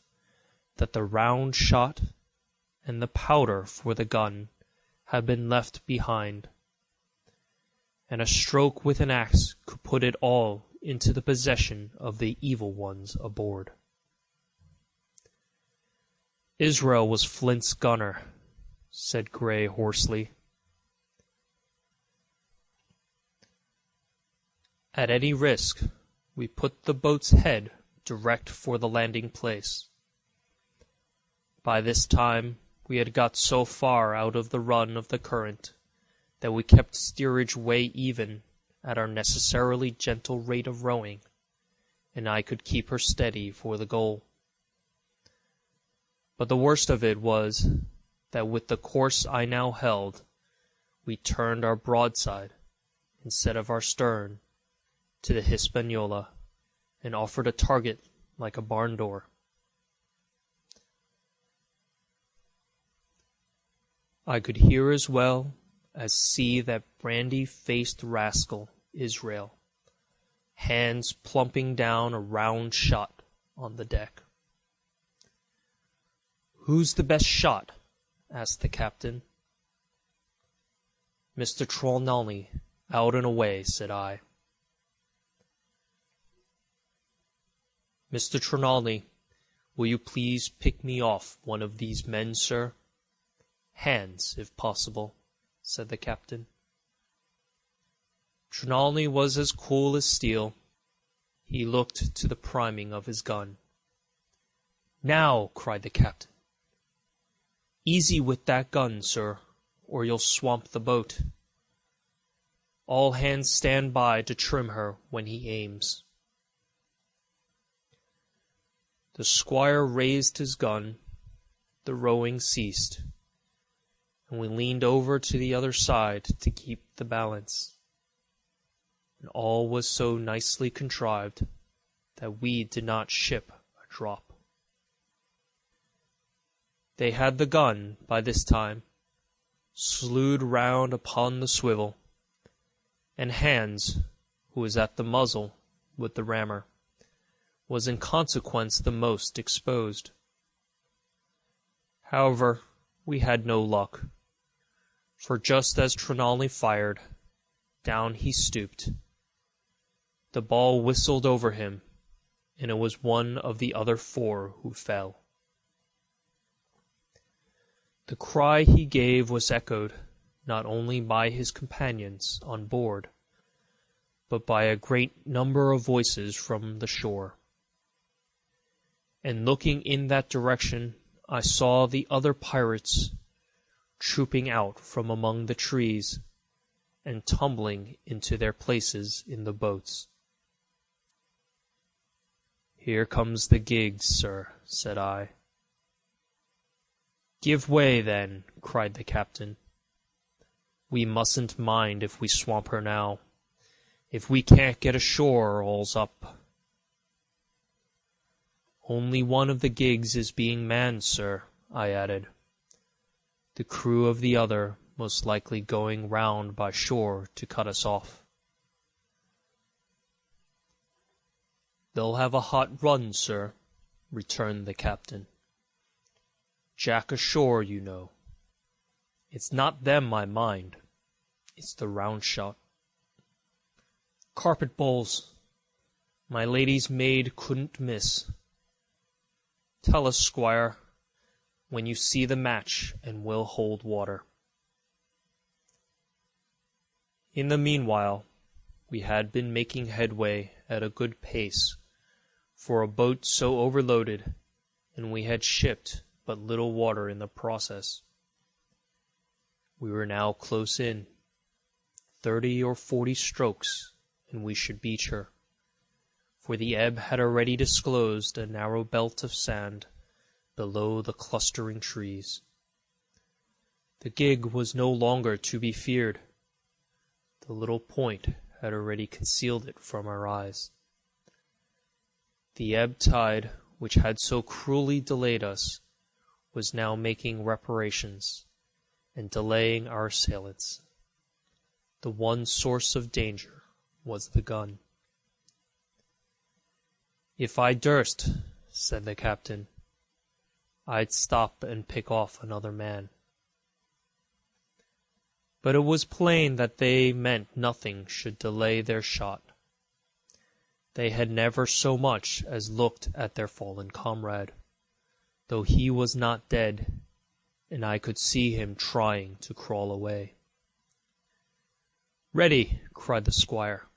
that the round shot and the powder for the gun had been left behind, and a stroke with an axe could put it all into the possession of the evil ones aboard. "Israel was Flint's gunner," said Gray hoarsely. At any risk, we put the boat's head direct for the landing place. By this time we had got so far out of the run of the current that we kept steerage way even at our necessarily gentle rate of rowing, and I could keep her steady for the goal. But the worst of it was that with the course I now held, we turned our broadside, instead of our stern, to the Hispaniola, and offered a target like a barn door. I could hear as well as see that brandy-faced rascal, Israel, hands plumping down a round shot on the deck. "Who's the best shot?" asked the captain. "Mr. Trelawney, out and away," said I. "Mr. Trelawney, will you please pick me off one of these men, sir? Hands, if possible," said the captain. Trelawney was as cool as steel. He looked to the priming of his gun. "Now," cried the captain. "Easy with that gun, sir, or you'll swamp the boat. All hands stand by to trim her when he aims." The squire raised his gun, the rowing ceased, and we leaned over to the other side to keep the balance. And all was so nicely contrived that we did not ship a drop. They had the gun, by this time, slewed round upon the swivel, and Hans, who was at the muzzle with the rammer, was in consequence the most exposed. However, we had no luck, for just as Trelawney fired, down he stooped. The ball whistled over him, and it was one of the other 4 who fell. The cry he gave was echoed not only by his companions on board, but by a great number of voices from the shore. And looking in that direction, I saw the other pirates trooping out from among the trees and tumbling into their places in the boats. "Here comes the gig, sir," said I. "Give way, then," cried the captain. "We mustn't mind if we swamp her now. If we can't get ashore, all's up." "Only one of the gigs is being manned, sir," I added. "The crew of the other most likely going round by shore to cut us off." "They'll have a hot run, sir," returned the captain. "Jack ashore, you know. It's not them I mind. It's the round shot. Carpet bowls! My lady's maid couldn't miss. Tell us, squire, when you see the match, and we'll hold water." In the meanwhile, we had been making headway at a good pace for a boat so overloaded, and we had shipped but little water in the process. We were now close in, 30 or 40 strokes, and we should beach her, for the ebb had already disclosed a narrow belt of sand below the clustering trees. The gig was no longer to be feared. The little point had already concealed it from our eyes. The ebb tide, which had so cruelly delayed us, was now making reparations, and delaying our assailants. The one source of danger was the gun. "If I durst," said the captain, "I'd stop and pick off another man." But it was plain that they meant nothing should delay their shot. They had never so much as looked at their fallen comrade, though he was not dead, and I could see him trying to crawl away. "Ready!" cried the squire.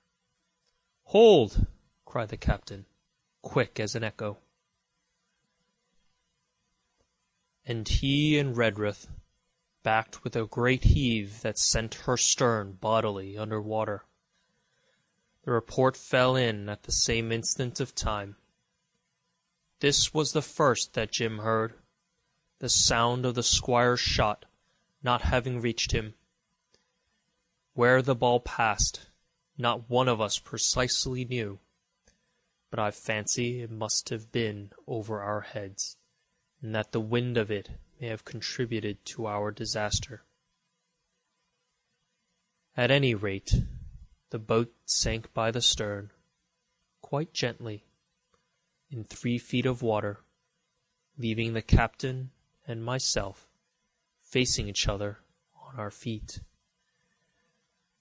"Hold!" cried the captain, quick as an echo. And he and Redruth backed with a great heave that sent her stern bodily under water. The report fell in at the same instant of time. This was the first that Jim heard, the sound of the squire's shot not having reached him. Where the ball passed, not one of us precisely knew, but I fancy it must have been over our heads, and that the wind of it may have contributed to our disaster. At any rate, the boat sank by the stern, quite gently, in 3 feet of water, leaving the captain and myself facing each other on our feet.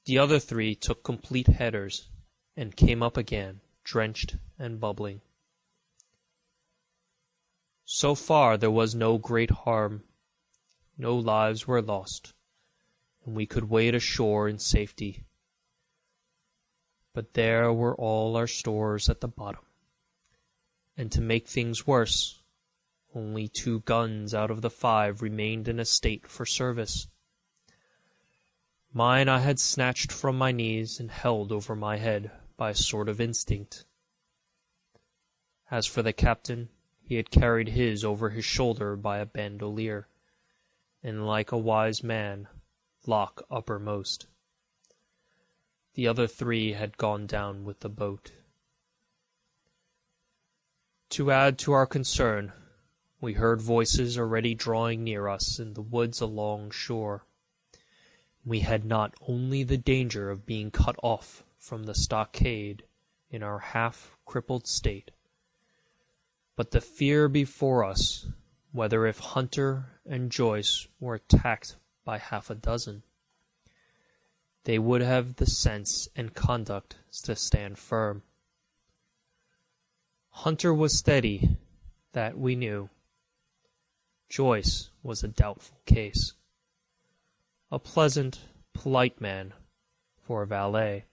The other 3 took complete headers and came up again, drenched and bubbling. So far there was no great harm. No lives were lost, and we could wade ashore in safety. But there were all our stores at the bottom, and to make things worse, only 2 guns out of the 5 remained in a state for service. Mine I had snatched from my knees and held over my head by a sort of instinct. As for the captain, he had carried his over his shoulder by a bandolier, and like a wise man, lock uppermost. The other 3 had gone down with the boat. To add to our concern, we heard voices already drawing near us in the woods along shore. We had not only the danger of being cut off from the stockade in our half-crippled state, but the fear before us, whether if Hunter and Joyce were attacked by half a dozen, they would have the sense and conduct to stand firm. Hunter was steady, that we knew. Joyce was a doubtful case. A pleasant, polite man for a valet,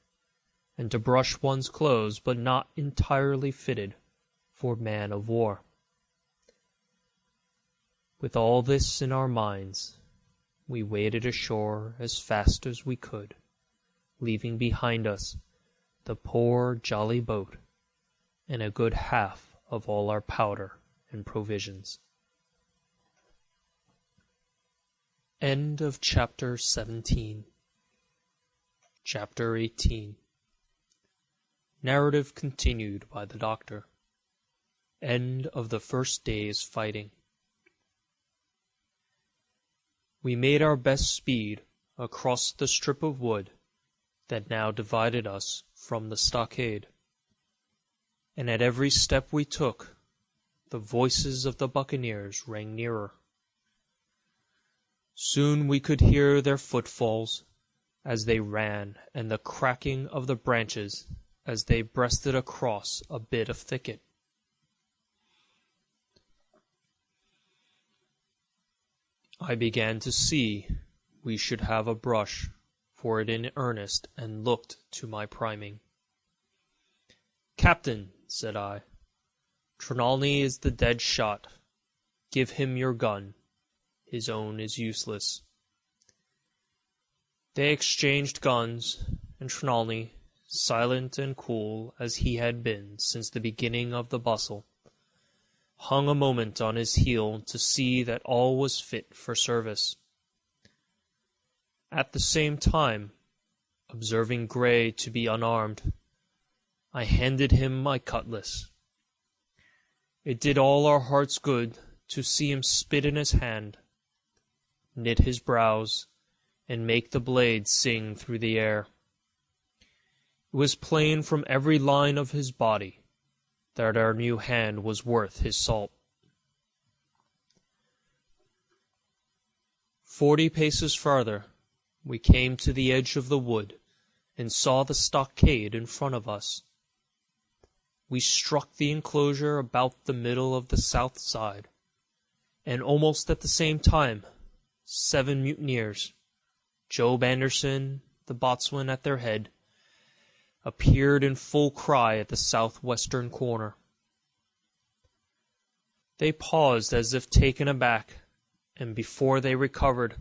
and to brush one's clothes, but not entirely fitted for man of war. With all this in our minds, we waded ashore as fast as we could, leaving behind us the poor jolly boat and a good half of all our powder and provisions. End of Chapter 17. Chapter 18. Narrative continued by the Doctor. End of the first day's fighting. We made our best speed across the strip of wood that now divided us from the stockade, and at every step we took, the voices of the buccaneers rang nearer. Soon we could hear their footfalls as they ran, and the cracking of the branches as they breasted across a bit of thicket. I began to see we should have a brush for it in earnest, and looked to my priming. "Captain," said I, "Trelawney is the dead shot. Give him your gun. His own is useless." They exchanged guns, and Trelawney, silent and cool as he had been since the beginning of the bustle, hung a moment on his heel to see that all was fit for service. At the same time, observing Gray to be unarmed, I handed him my cutlass. It did all our hearts good to see him spit in his hand, knit his brows, and make the blade sing through the air. It was plain from every line of his body that our new hand was worth his salt. 40 paces farther, we came to the edge of the wood, and saw the stockade in front of us. We struck the enclosure about the middle of the south side, and almost at the same time 7 mutineers, Job Anderson, the boatswain at their head, appeared in full cry at the southwestern corner. They paused as if taken aback, and before they recovered,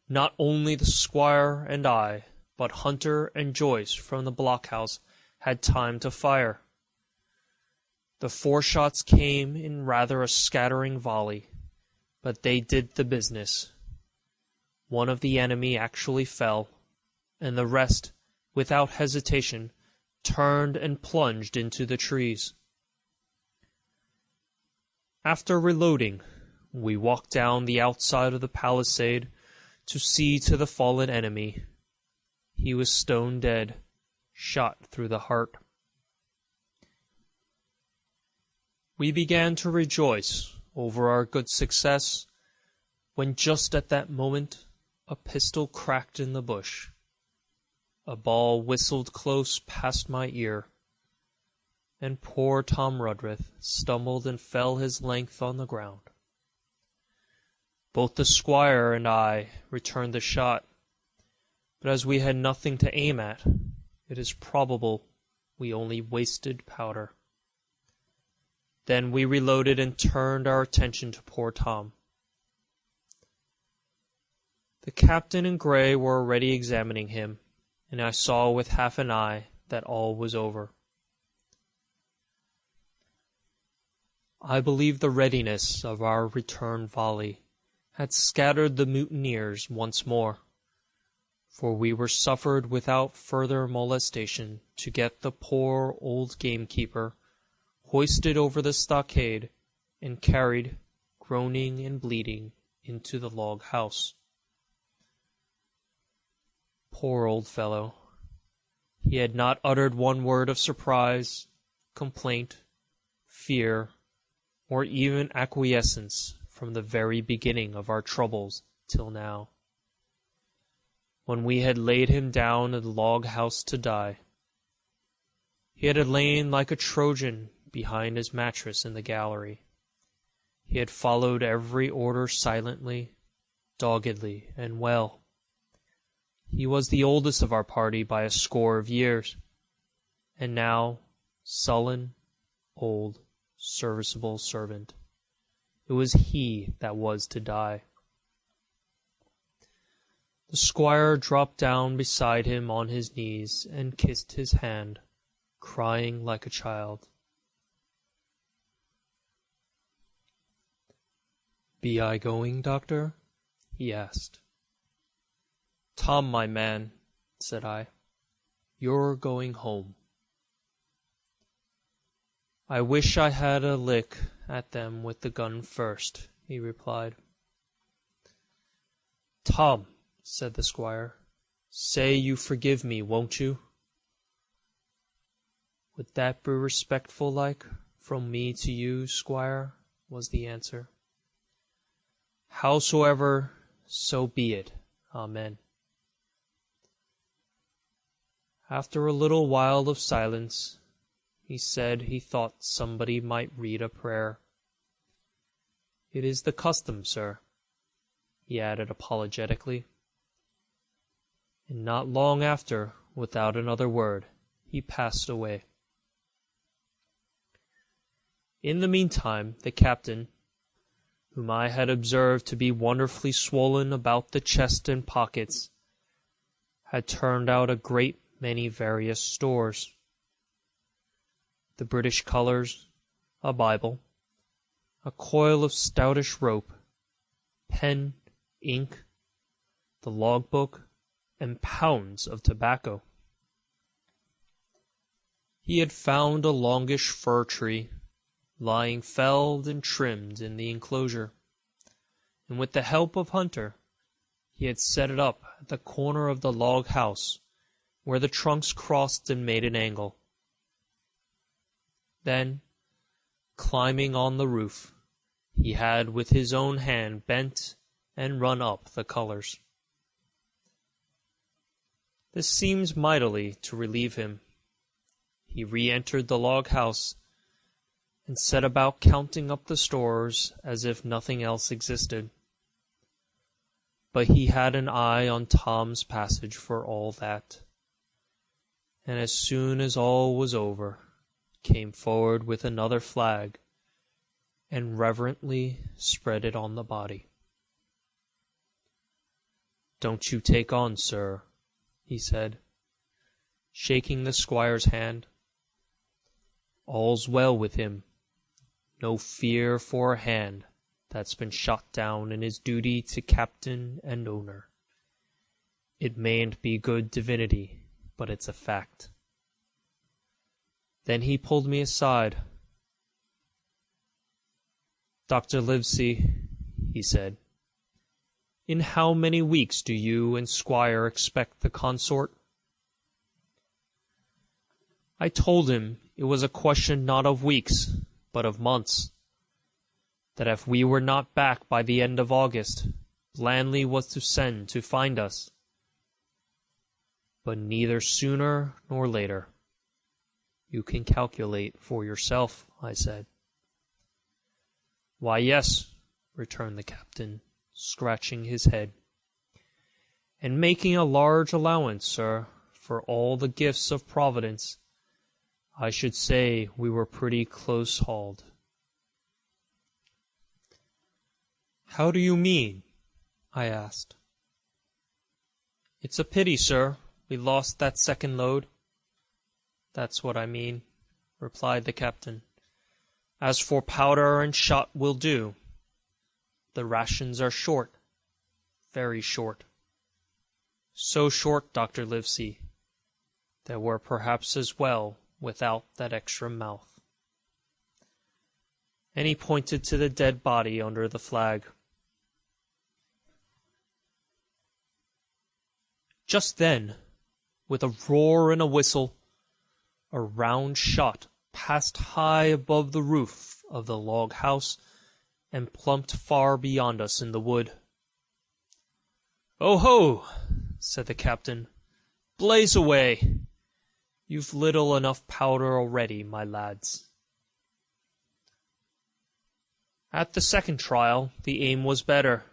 not only the squire and I, but Hunter and Joyce from the blockhouse had time to fire. The 4 shots came in rather a scattering volley, but they did the business. One of the enemy actually fell, and the rest, without hesitation, turned and plunged into the trees. After reloading, we walked down the outside of the palisade to see to the fallen enemy. He was stone dead, shot through the heart. We began to rejoice over our good success, when just at that moment a pistol cracked in the bush. A ball whistled close past my ear, and poor Tom Rudrith stumbled and fell his length on the ground. Both the squire and I returned the shot, but as we had nothing to aim at, it is probable we only wasted powder. Then we reloaded and turned our attention to poor Tom. The captain and Gray were already examining him, and I saw with half an eye that all was over. I believe the readiness of our return volley had scattered the mutineers once more, for we were suffered without further molestation to get the poor old gamekeeper hoisted over the stockade and carried, groaning and bleeding, into the log house. Poor old fellow! He had not uttered one word of surprise, complaint, fear, or even acquiescence from the very beginning of our troubles till now, when we had laid him down in the log-house to die. He had lain like a Trojan behind his mattress in the gallery. He had followed every order silently, doggedly, and well. He was the oldest of our party by a score of years, and now, sullen, old, serviceable servant, it was he that was to die. The squire dropped down beside him on his knees and kissed his hand, crying like a child. "Be I going, doctor?" he asked. "Tom, my man," said I, "you're going home." "I wish I had a lick at them with the gun first," he replied. "Tom," said the squire, "say you forgive me, won't you?" "Would that be respectful like, from me to you, squire?" was the answer. "Howsoever, so be it. Amen." After a little while of silence, he said he thought somebody might read a prayer. "It is the custom, sir," he added apologetically. And not long after, without another word, he passed away. In the meantime, the captain, whom I had observed to be wonderfully swollen about the chest and pockets, had turned out a great many various stores. The British colours, a Bible, a coil of stoutish rope, pen, ink, the logbook, and pounds of tobacco. He had found a longish fir tree, lying felled and trimmed in the enclosure, and with the help of Hunter, he had set it up at the corner of the log house, where the trunks crossed and made an angle. Then, climbing on the roof, he had with his own hand bent and run up the colours. This seemed mightily to relieve him. He re-entered the log house and set about counting up the stores as if nothing else existed. But he had an eye on Tom's passage for all that, and as soon as all was over, came forward with another flag and reverently spread it on the body. "Don't you take on, sir," he said, shaking the squire's hand. "All's well with him. No fear for a hand that's been shot down in his duty to captain and owner. It mayn't be good divinity, but it's a fact." Then he pulled me aside. "Dr. Livesey," he said, "in how many weeks do you and Squire expect the consort?" I told him it was a question not of weeks, but of months, that if we were not back by the end of August, Blandley was to send to find us, but neither sooner nor later. "You can calculate for yourself," I said. "Why, yes," returned the captain, scratching his head, "and making a large allowance, sir, for all the gifts of Providence, I should say we were pretty close-hauled." "How do you mean?" I asked. "It's a pity, sir, we lost that second load." "That's what I mean," replied the captain. "As for powder and shot will do. The rations are short, very short. So short, Dr. Livesey, that we're perhaps as well without that extra mouth." And he pointed to the dead body under the flag. Just then, with a roar and a whistle, a round shot passed high above the roof of the log house and plumped far beyond us in the wood. "Oh ho!" said the captain. "Blaze away! You've little enough powder already, my lads." At the second trial the aim was better,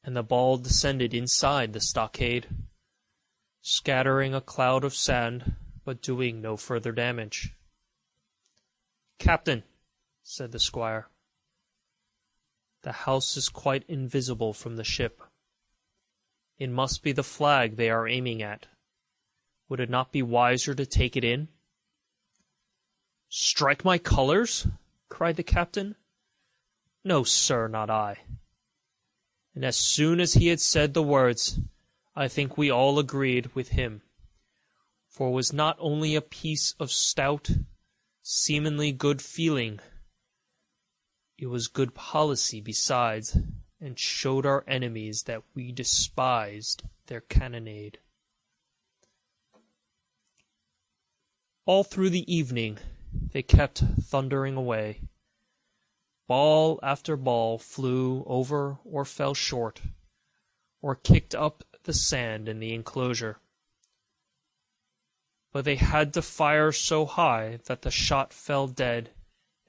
and the ball descended inside the stockade, scattering a cloud of sand, but doing no further damage. "Captain," said the squire, "the house is quite invisible from the ship. It must be the flag they are aiming at. Would it not be wiser to take it in?" "Strike my colours?" cried the captain. "No, sir, not I." And as soon as he had said the words, I think we all agreed with him, for it was not only a piece of stout, seemingly good feeling, it was good policy besides, and showed our enemies that we despised their cannonade. All through the evening they kept thundering away. Ball after ball flew over or fell short, or kicked up the sand in the enclosure. But they had to fire so high that the shot fell dead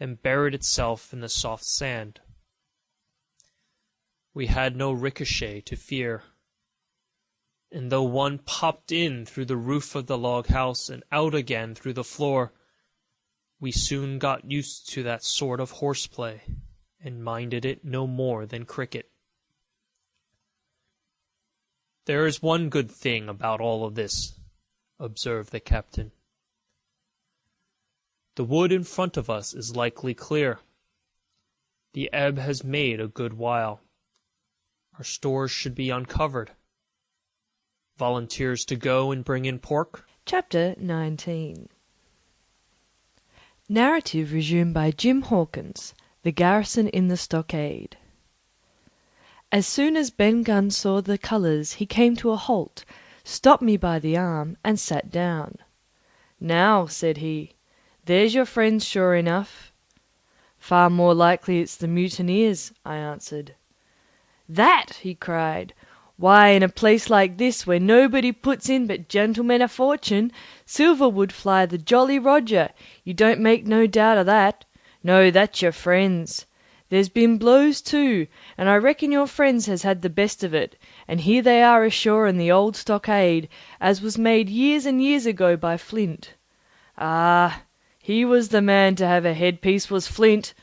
and buried itself in the soft sand. We had no ricochet to fear, and though one popped in through the roof of the log house and out again through the floor, we soon got used to that sort of horseplay, and minded it no more than cricket. "There is one good thing about all of this," observed the captain. "The wood in front of us is likely clear. The ebb has made a good while. Our stores should be uncovered. Volunteers to go and bring in pork?" Chapter 19. Narrative resumed by Jim Hawkins, The Garrison in the Stockade. As soon as Ben Gunn saw the colours, he came to a halt, stopped me by the arm, and sat down. "Now," said he, "there's your friends sure enough." "Far more likely it's the mutineers," I answered. "That!" he cried. "Why, in a place like this, where nobody puts in but gentlemen of fortune, silver would fly the Jolly Roger, you don't make no doubt of that. No, that's your friends. There's been blows too, and I reckon your friends has had the best of it, and here they are ashore in the old stockade, as was made years and years ago by Flint. Ah, he was the man to have a headpiece, was Flint.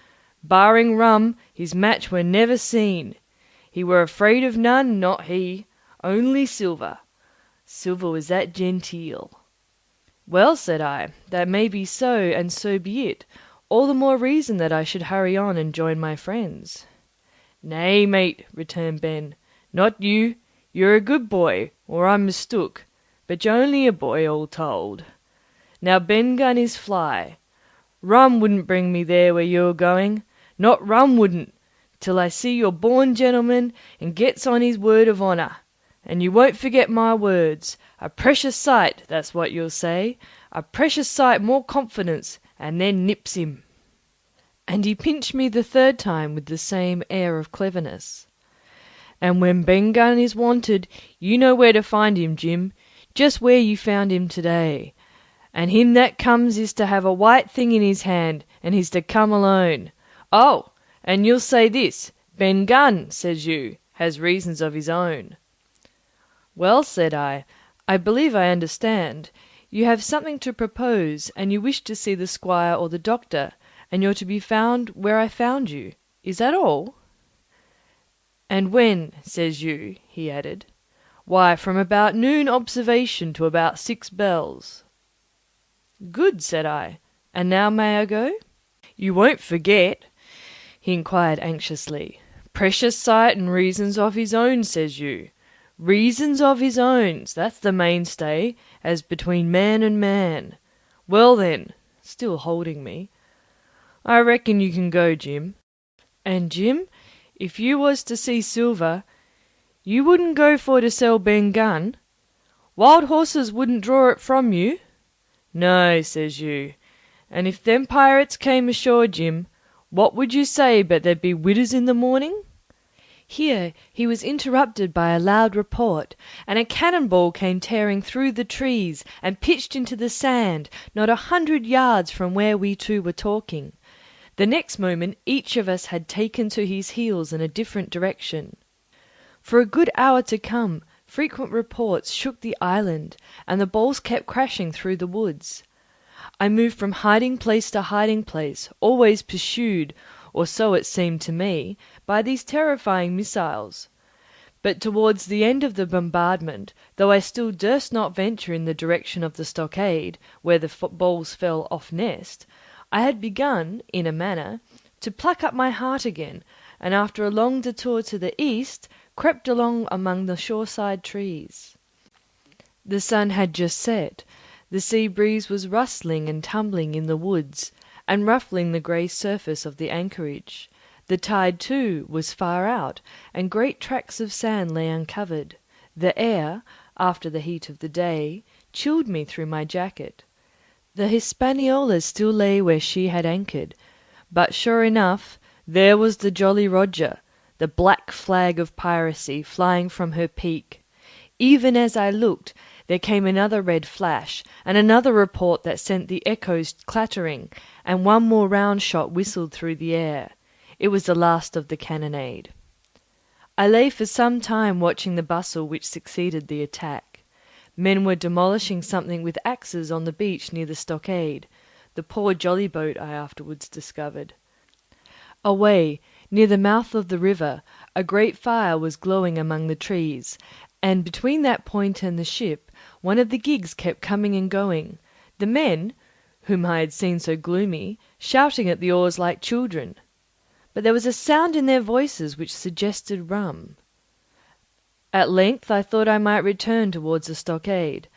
Barring rum, his match were never seen. He were afraid of none, not he, only silver. Silver was that genteel." "Well," said I, "that may be so, and so be it. All the more reason that I should hurry on and join my friends." "Nay, mate," returned Ben, "not you. You're a good boy, or I'm mistook. But you're only a boy, all told. Now Ben Gunn is fly. Rum wouldn't bring me there where you're going. Not rum wouldn't, till I see you're born gentleman and gets on his word of honour. And you won't forget my words. A precious sight, that's what you'll say. A precious sight more confidence, and then nips him." And he pinched me the third time with the same air of cleverness. "And when Ben Gunn is wanted, you know where to find him, Jim, just where you found him today. And him that comes is to have a white thing in his hand, and he's to come alone. Oh, and you'll say this, Ben Gunn, says you, has reasons of his own." "Well," said I believe I understand. You have something to propose, and you wish to see the squire or the doctor, and you're to be found where I found you. Is that all?" "And when, says you," he added. "Why, from about noon observation to about 6 bells." "Good," said I. "And now may I go?" "You won't forget?" he inquired anxiously. "Precious sight and reasons of his own, says you. Reasons of his own, that's the mainstay, as between man and man. Well then," still holding me, "I reckon you can go, Jim. And Jim, if you was to see silver, you wouldn't go for to sell Ben Gunn? Wild horses wouldn't draw it from you?" "No," says you, And if them pirates came ashore, Jim, what would you say but there'd be widders in the morning?" Here he was interrupted by a loud report, and a cannonball came tearing through the trees and pitched into the sand not 100 yards from where we two were talking. The next moment each of us had taken to his heels in a different direction. For a good hour to come, frequent reports shook the island, and the balls kept crashing through the woods. I moved from hiding place to hiding place, always pursued, or so it seemed to me, by these terrifying missiles. But towards the end of the bombardment, though I still durst not venture in the direction of the stockade, where the balls fell off nest, I had begun, in a manner, to pluck up my heart again, and after a long detour to the east, crept along among the shoreside trees. The sun had just set. The sea breeze was rustling and tumbling in the woods, and ruffling the grey surface of the anchorage. The tide, too, was far out, and great tracts of sand lay uncovered. The air, after the heat of the day, chilled me through my jacket. The Hispaniola still lay where she had anchored, but sure enough, there was the Jolly Roger, the black flag of piracy, flying from her peak. Even as I looked, there came another red flash, and another report that sent the echoes clattering, and one more round shot whistled through the air. It was the last of the cannonade. I lay for some time watching the bustle which succeeded the attack. Men were demolishing something with axes on the beach near the stockade, the poor jolly boat, I afterwards discovered. Away, near the mouth of the river, a great fire was glowing among the trees, and between that point and the ship, one of the gigs kept coming and going, the men, whom I had seen so gloomy, shouting at the oars like children. But there was a sound in their voices which suggested rum. At length I thought I might return towards the stockade.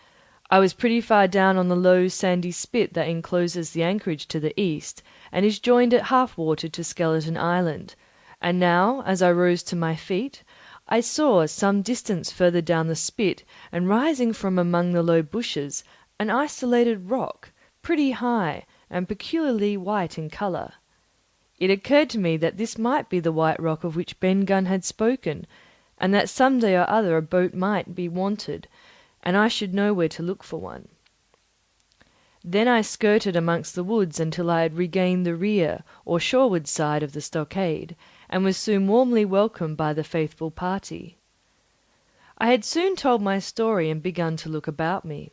I was pretty far down on the low sandy spit that encloses the anchorage to the east, and is joined at half-water to Skeleton Island, and now, as I rose to my feet, I saw, some distance further down the spit, and rising from among the low bushes, an isolated rock, pretty high, and peculiarly white in colour. It occurred to me that this might be the white rock of which Ben Gunn had spoken, and that some day or other a boat might be wanted, and I should know where to look for one. Then I skirted amongst the woods until I had regained the rear or shoreward side of the stockade, and was soon warmly welcomed by the faithful party. I had soon told my story and begun to look about me.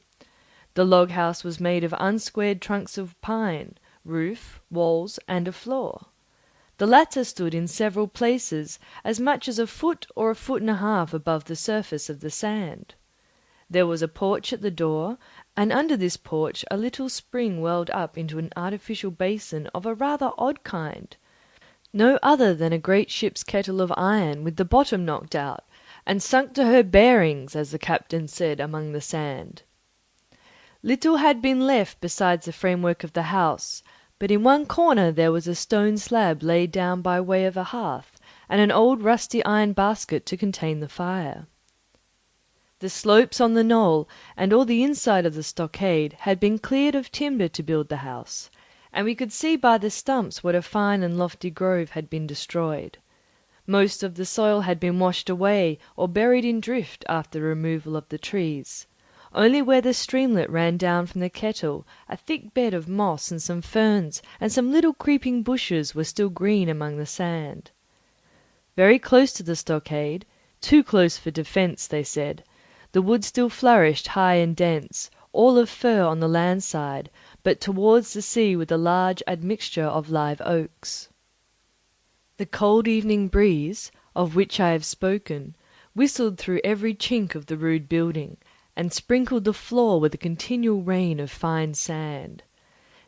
The log house was made of unsquared trunks of pine, roof, walls, and a floor. The latter stood in several places as much as a foot or a foot and a half above the surface of the sand. There was a porch at the door, and under this porch a little spring welled up into an artificial basin of a rather odd kind, no other than a great ship's kettle of iron with the bottom knocked out, and sunk to her bearings, as the captain said, among the sand. Little had been left besides the framework of the house, but in one corner there was a stone slab laid down by way of a hearth, and an old rusty iron basket to contain the fire. The slopes on the knoll and all the inside of the stockade had been cleared of timber to build the house, and we could see by the stumps what a fine and lofty grove had been destroyed. Most of the soil had been washed away or buried in drift after the removal of the trees. Only where the streamlet ran down from the kettle, a thick bed of moss and some ferns and some little creeping bushes were still green among the sand. Very close to the stockade, too close for defence, they said, the wood still flourished high and dense, all of fir on the land side, but towards the sea with a large admixture of live oaks. The cold evening breeze, of which I have spoken, whistled through every chink of the rude building, and sprinkled the floor with a continual rain of fine sand.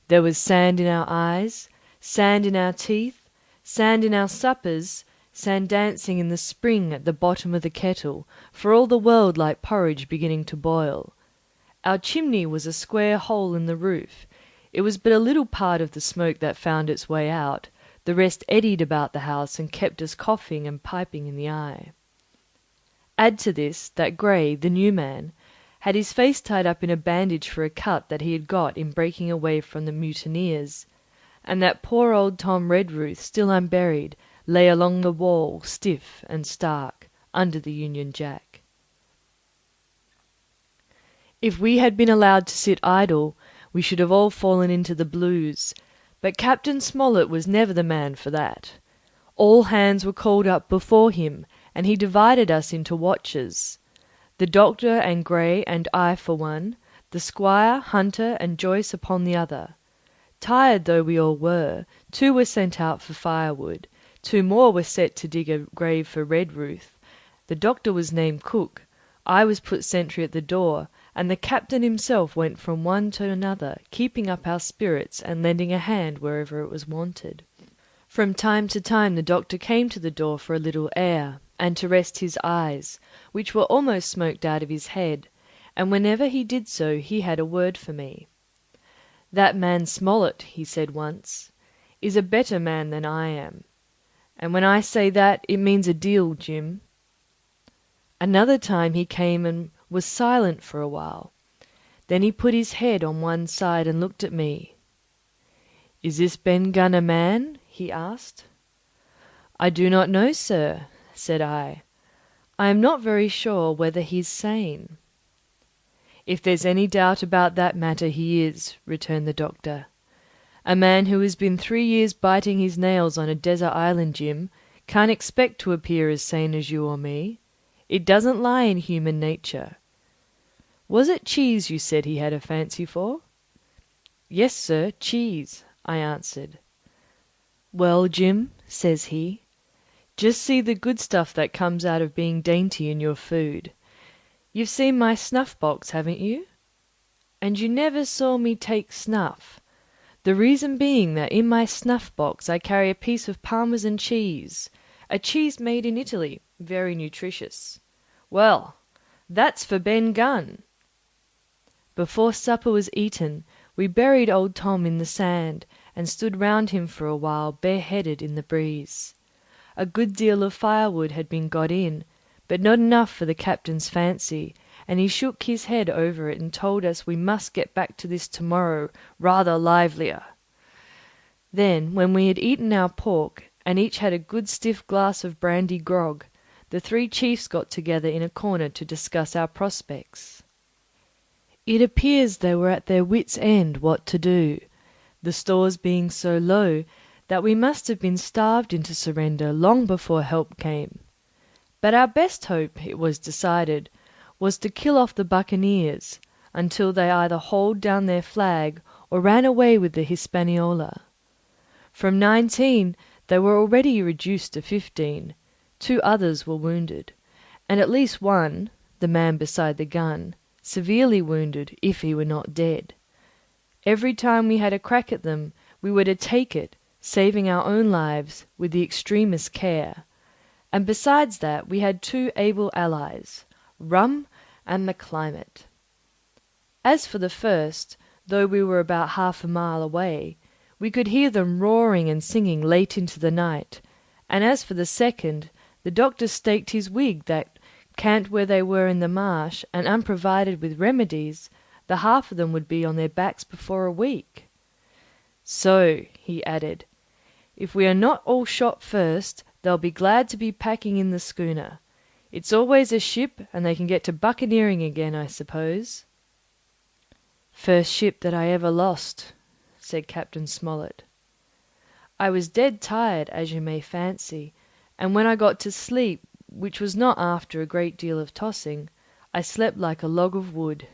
There was sand in our eyes, sand in our teeth, sand in our suppers, sand dancing in the spring at the bottom of the kettle, for all the world like porridge beginning to boil. Our chimney was a square hole in the roof. It was but a little part of the smoke that found its way out. The rest eddied about the house and kept us coughing and piping in the eye. Add to this that Gray, the new man, had his face tied up in a bandage for a cut that he had got in breaking away from the mutineers, and that poor old Tom Redruth, still unburied, lay along the wall, stiff and stark, under the Union Jack. If we had been allowed to sit idle, we should have all fallen into the blues, but Captain Smollett was never the man for that. All hands were called up before him, and he divided us into watches. The doctor and Grey and I for one, the squire, Hunter, and Joyce upon the other. Tired though we all were, 2 were sent out for firewood, 2 more were set to dig a grave for Redruth. The doctor was named Cook, I was put sentry at the door, and the captain himself went from one to another, keeping up our spirits and lending a hand wherever it was wanted. From time to time the doctor came to the door for a little air, and to rest his eyes, which were almost smoked out of his head, and whenever he did so he had a word for me. "That man Smollett," he said once, "is a better man than I am. And when I say that, it means a deal, Jim." Another time he came and was silent for a while. Then he put his head on one side and looked at me. "Is this Ben Gunn a man?" he asked. "I do not know, sir," said I. "I am not very sure whether he's sane." "If there's any doubt about that matter, he is," returned the doctor. "A man who has been 3 years biting his nails on a desert island, Jim, can't expect to appear as sane as you or me. It doesn't lie in human nature. Was it cheese you said he had a fancy for?" "Yes, sir, cheese," I answered. "Well, Jim," says he, "just see the good stuff that comes out of being dainty in your food. You've seen my snuff-box, haven't you? And you never saw me take snuff. The reason being that in my snuff-box I carry a piece of Parmesan cheese, a cheese made in Italy, very nutritious. Well, that's for Ben Gunn." Before supper was eaten, we buried old Tom in the sand, and stood round him for a while bareheaded in the breeze. A good deal of firewood had been got in, but not enough for the captain's fancy, and he shook his head over it and told us we must get back to this tomorrow rather livelier. Then, when we had eaten our pork, and each had a good stiff glass of brandy grog, the 3 chiefs got together in a corner to discuss our prospects. It appears they were at their wits' end what to do, the stores being so low that we must have been starved into surrender long before help came. But our best hope, it was decided, was to kill off the buccaneers until they either hauled down their flag or ran away with the Hispaniola. From 19 they were already reduced to 15. 2 others were wounded, and at least one, the man beside the gun, severely wounded if he were not dead. Every time we had a crack at them, we were to take it, saving our own lives with the extremest care. And besides that, we had 2 able allies, rum and the climate. As for the first, though we were about half a mile away, we could hear them roaring and singing late into the night, and as for the second, the doctor staked his wig that, camped where they were in the marsh, and unprovided with remedies, the half of them would be on their backs before a week. "So," he added, "if we are not all shot first, they'll be glad to be packing in the schooner. It's always a ship, and they can get to buccaneering again, I suppose." "First ship that I ever lost," said Captain Smollett. I was dead tired, as you may fancy, and when I got to sleep, which was not after a great deal of tossing, I slept like a log of wood.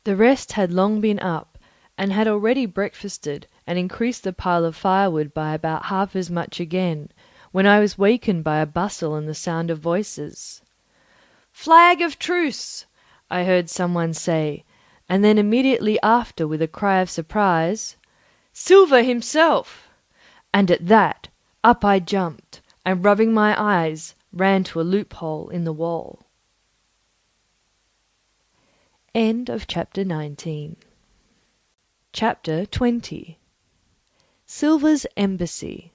The rest had long been up, and had already breakfasted and increased the pile of firewood by about half as much again, when I was wakened by a bustle and the sound of voices. "Flag of truce!" I heard someone say, and then immediately after, with a cry of surprise, "Silver himself!" And at that, up I jumped, and rubbing my eyes, ran to a loophole in the wall. End of chapter 19. Chapter 20. Silver's Embassy.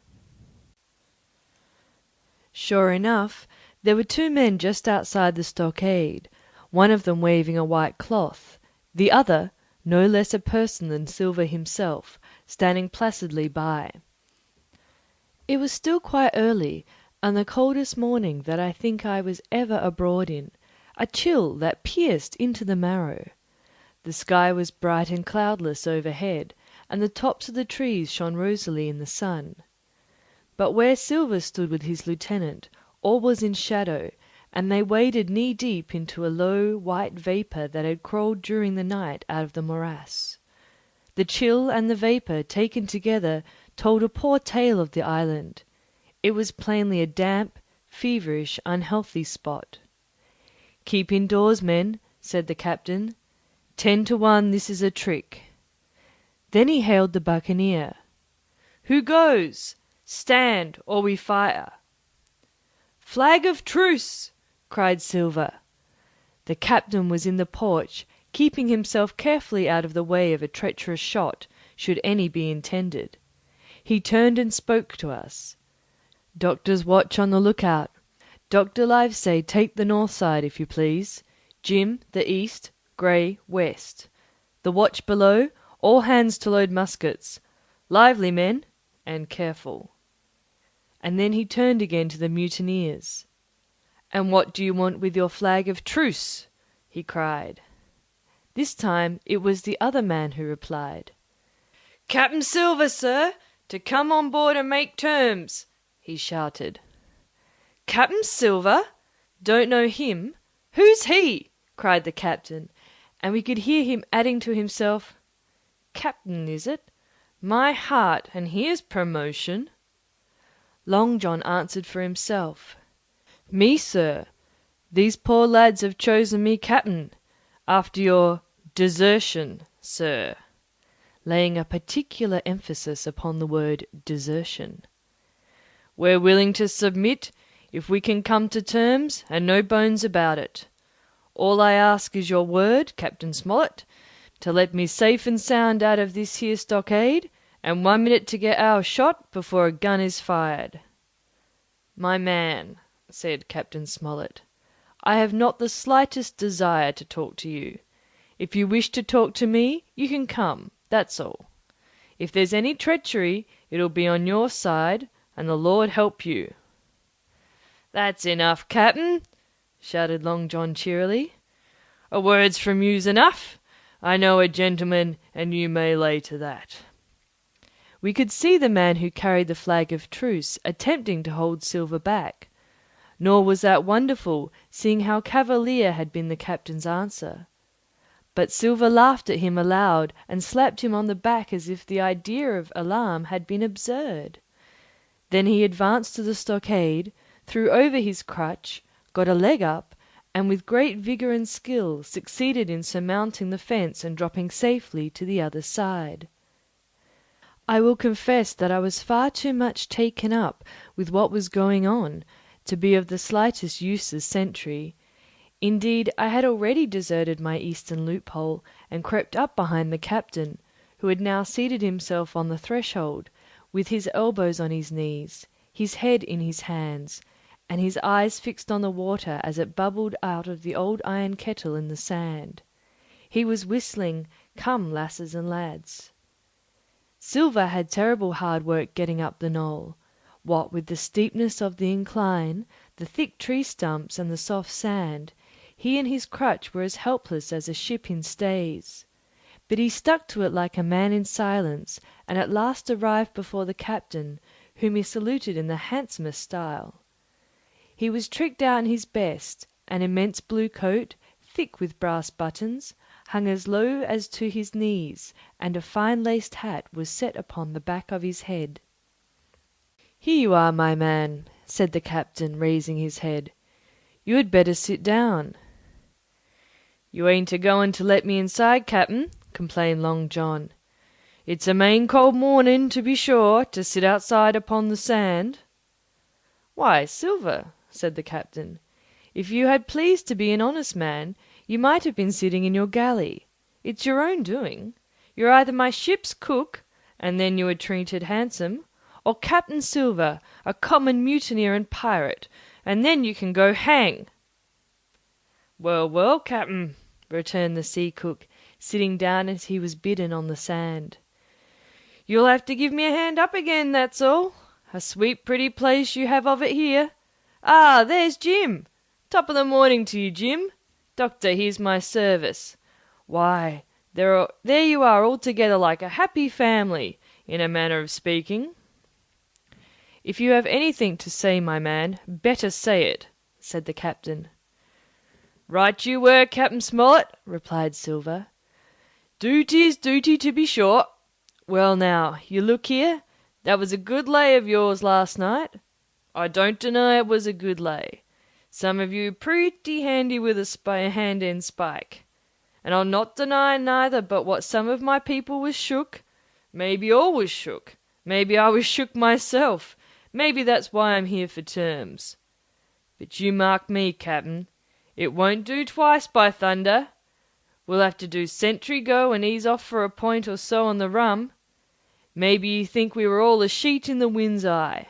Sure enough, there were 2 men just outside the stockade, one of them waving a white cloth, the other, no less a person than Silver himself, standing placidly by. It was still quite early, and the coldest morning that I think I was ever abroad in, a chill that pierced into the marrow. The sky was bright and cloudless overhead, and the tops of the trees shone rosily in the sun. But where Silver stood with his lieutenant, all was in shadow, and they waded knee-deep into a low, white vapour that had crawled during the night out of the morass. The chill and the vapour, taken together, told a poor tale of the island. It was plainly a damp, feverish, unhealthy spot. "Keep indoors, men," said the captain. 10 to 1 this is a trick. Then he hailed the buccaneer. "Who goes? Stand, or we fire." "Flag of truce!" cried Silver. The captain was in the porch, keeping himself carefully out of the way of a treacherous shot, should any be intended. He turned and spoke to us. "Doctor's watch on the lookout. Dr. Livesey, take the north side, if you please. Jim, the east. Grey, west. The watch below, all hands to load muskets. Lively, men, and careful." And then he turned again to the mutineers. "And what do you want with your flag of truce?" he cried. This time it was the other man who replied. "Captain Silver, sir, to come on board and make terms," he shouted. "Captain Silver? Don't know him? Who's he?" cried the captain, and we could hear him adding to himself, "Captain, is it? My heart, and here's promotion." Long John answered for himself. "Me, sir. These poor lads have chosen me captain, after your desertion, sir," laying a particular emphasis upon the word desertion. "We're willing to submit, if we can come to terms, and no bones about it. All I ask is your word, Captain Smollett, to let me safe and sound out of this here stockade, and 1 minute to get our shot before a gun is fired." "My man," said Captain Smollett, "I have not the slightest desire to talk to you. If you wish to talk to me, you can come, that's all. If there's any treachery, it'll be on your side, and the Lord help you." "That's enough, Captain," shouted Long John cheerily. "A word's from you's enough. I know a gentleman, and you may lay to that." We could see the man who carried the flag of truce attempting to hold Silver back. Nor was that wonderful, seeing how cavalier had been the captain's answer. But Silver laughed at him aloud, and slapped him on the back as if the idea of alarm had been absurd. Then he advanced to the stockade, threw over his crutch, got a leg up, and with great vigour and skill succeeded in surmounting the fence and dropping safely to the other side. I will confess that I was far too much taken up with what was going on to be of the slightest use as sentry. Indeed, I had already deserted my eastern loophole and crept up behind the captain, who had now seated himself on the threshold, with his elbows on his knees, his head in his hands, and his eyes fixed on the water as it bubbled out of the old iron kettle in the sand. He was whistling, "Come, lasses and lads." Silver had terrible hard work getting up the knoll. What with the steepness of the incline, the thick tree stumps, and the soft sand, he and his crutch were as helpless as a ship in stays. But he stuck to it like a man in silence, and at last arrived before the captain, whom he saluted in the handsomest style. He was tricked out in his best, an immense blue coat, thick with brass buttons, hung as low as to his knees, and a fine laced hat was set upon the back of his head. "Here you are, my man," said the captain, raising his head. "You had better sit down." "You ain't a-going to let me inside, captain," complained Long John. "It's a main cold morning, to be sure, to sit outside upon the sand." "Why, Silver," said the captain, "if you had pleased to be an honest man, you might have been sitting in your galley. It's your own doing. You're either my ship's cook, and then you were treated handsome, or Captain Silver, a common mutineer and pirate, and then you can go hang." Well, well, cap'n, returned the sea cook, sitting down as he was bidden on the sand. You'll have to give me a hand up again, that's all. A sweet pretty place you have of it here. Ah, there's Jim. Top of the morning to you, Jim. Doctor, here's my service. Why, there you are all together like a happy family, in a manner of speaking. If you have anything to say, my man, better say it, said the captain. Right you were, Captain Smollett, replied Silver. Duty's duty, to be sure. Well now, you look here. That was a good lay of yours last night. I don't deny it was a good lay. Some of you pretty handy with a hand-end spike. And I'll not deny neither but what some of my people was shook. Maybe all was shook. Maybe I was shook myself. Maybe that's why I'm here for terms. But you mark me, Captain. It won't do twice, by thunder. We'll have to do sentry go and ease off for a point or so on the rum. Maybe you think we were all a sheet in the wind's eye.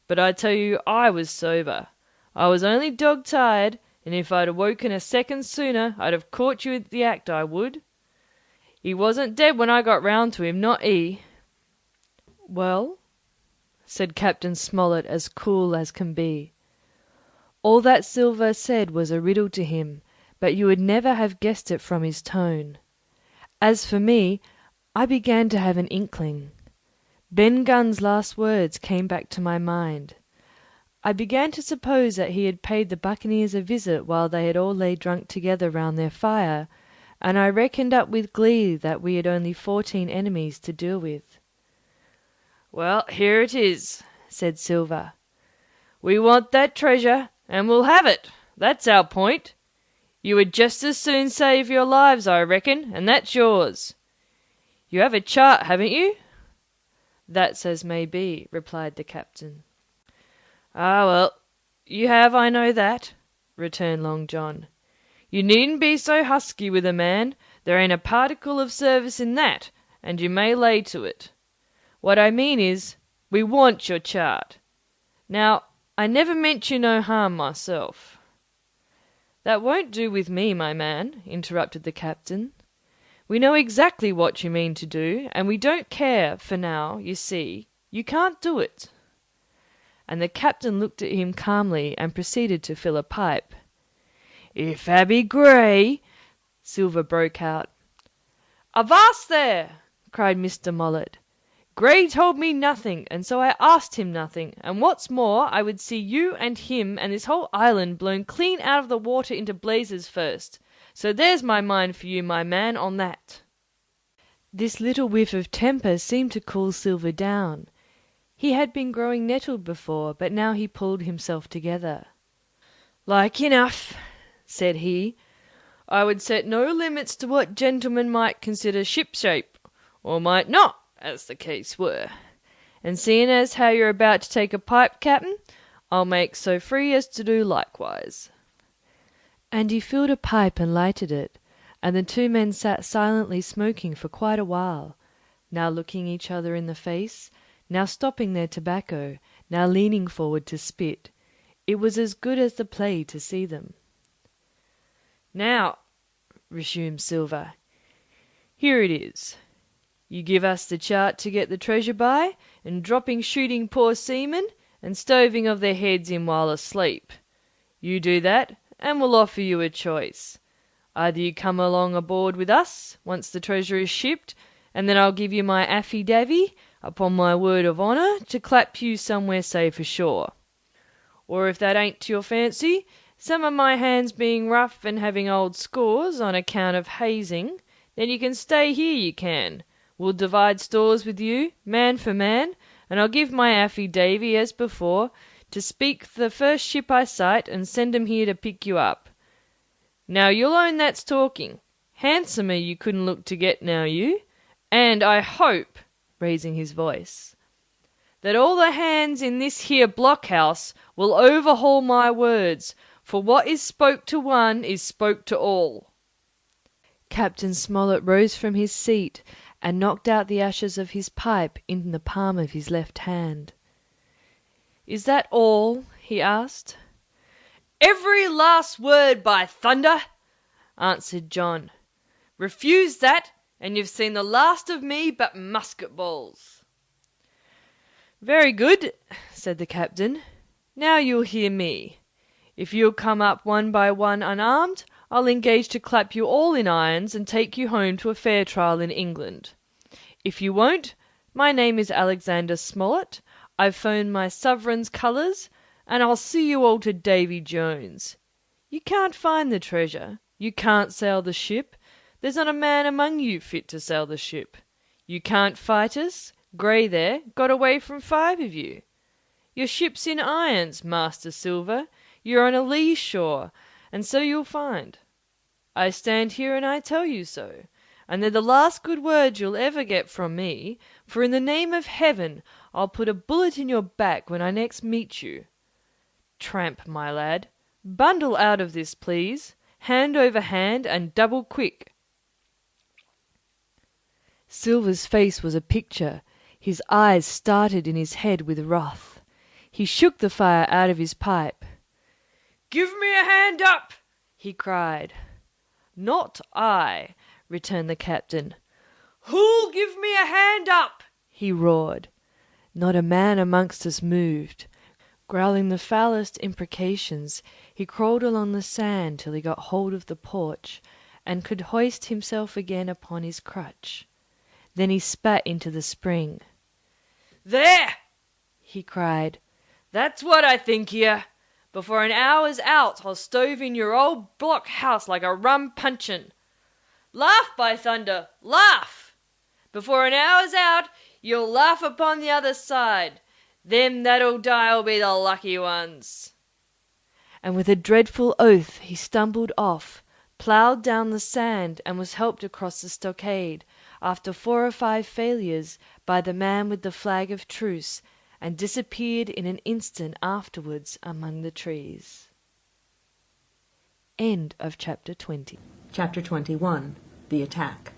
But I tell you I was sober. I was only dog-tired, and if I'd awoken a second sooner, I'd have caught you at the act, I would. He wasn't dead when I got round to him, not he. Well, said Captain Smollett as cool as can be. All that Silver said was a riddle to him, but you would never have guessed it from his tone. As for me, I began to have an inkling. Ben Gunn's last words came back to my mind. I began to suppose that he had paid the buccaneers a visit while they had all lay drunk together round their fire, and I reckoned up with glee that we had only 14 enemies to deal with. Well, here it is, said Silver. We want that treasure, and we'll have it. That's our point. You would just as soon save your lives, I reckon, and that's yours. You have a chart, haven't you? That's as may be, replied the captain. Ah, well, you have, I know that, returned Long John. You needn't be so husky with a man. There ain't a particle of service in that, and you may lay to it. What I mean is, we want your chart. Now, I never meant you no harm myself. That won't do with me, my man, interrupted the captain. We know exactly what you mean to do, and we don't care, for now, you see. You can't do it. And the captain looked at him calmly and proceeded to fill a pipe. If Abby Gray, Silver broke out. Avast there! cried Mr. Mollett. Gray told me nothing, and so I asked him nothing, and what's more, I would see you and him and this whole island blown clean out of the water into blazes first. So there's my mind for you, my man, on that. This little whiff of temper seemed to cool Silver down. He had been growing nettled before, but now he pulled himself together. Like enough, said he. I would set no limits to what gentlemen might consider ship-shape, or might not, as the case were. And seeing as how you're about to take a pipe, captain, I'll make so free as to do likewise. And he filled a pipe and lighted it, and the two men sat silently smoking for quite a while, now looking each other in the face, now stopping their tobacco, now leaning forward to spit. It was as good as the play to see them. Now, resumed Silver, here it is. You give us the chart to get the treasure by, and dropping shooting poor seamen, and stoving of their heads in while asleep. You do that, and we'll offer you a choice. Either you come along aboard with us, once the treasure is shipped, and then I'll give you my affy-davy, upon my word of honour, to clap you somewhere safe ashore. Or if that ain't to your fancy, some of my hands being rough and having old scores on account of hazing, then you can stay here, you can. We'll divide stores with you, man for man, and I'll give my affy-davy, as before, to speak the first ship I sight and send 'em here to pick you up. Now you'll own that's talking. Handsomer you couldn't look to get now, you. And I hope, raising his voice, that all the hands in this here blockhouse will overhaul my words, for what is spoke to one is spoke to all. Captain Smollett rose from his seat and knocked out the ashes of his pipe in the palm of his left hand. Is that all? He asked. Every last word, by thunder, answered John. Refuse that, and you've seen the last of me but musket balls. Very good, said the captain. Now you'll hear me. If you'll come up one by one unarmed, I'll engage to clap you all in irons and take you home to a fair trial in England. If you won't, my name is Alexander Smollett, I've phoned my sovereign's colours, and I'll see you all to Davy Jones. You can't find the treasure, you can't sail the ship, there's not a man among you fit to sail the ship. You can't fight us, Grey there got away from 5 of you. Your ship's in irons, Master Silver, you're on a lee shore, and so you'll find. I stand here and I tell you so, and they're the last good words you'll ever get from me, for in the name of heaven I'll put a bullet in your back when I next meet you. Tramp, my lad, bundle out of this, please, hand over hand and double quick. Silver's face was a picture. His eyes started in his head with wrath. He shook the fire out of his pipe. "Give me a hand up!" he cried. "Not I," returned the captain. "Who'll give me a hand up?" he roared. Not a man amongst us moved. Growling the foulest imprecations, he crawled along the sand till he got hold of the porch, and could hoist himself again upon his crutch. Then he spat into the spring. "There!" he cried. "That's what I think here. Before an hour's out, I'll stove in your old block house like a rum puncheon. Laugh, by thunder, laugh! Before an hour's out, you'll laugh upon the other side. Them that'll die'll be the lucky ones." And with a dreadful oath he stumbled off, ploughed down the sand, and was helped across the stockade, after 4 or 5 failures, by the man with the flag of truce, and disappeared in an instant afterwards among the trees. End of chapter 20. Chapter 21. The Attack.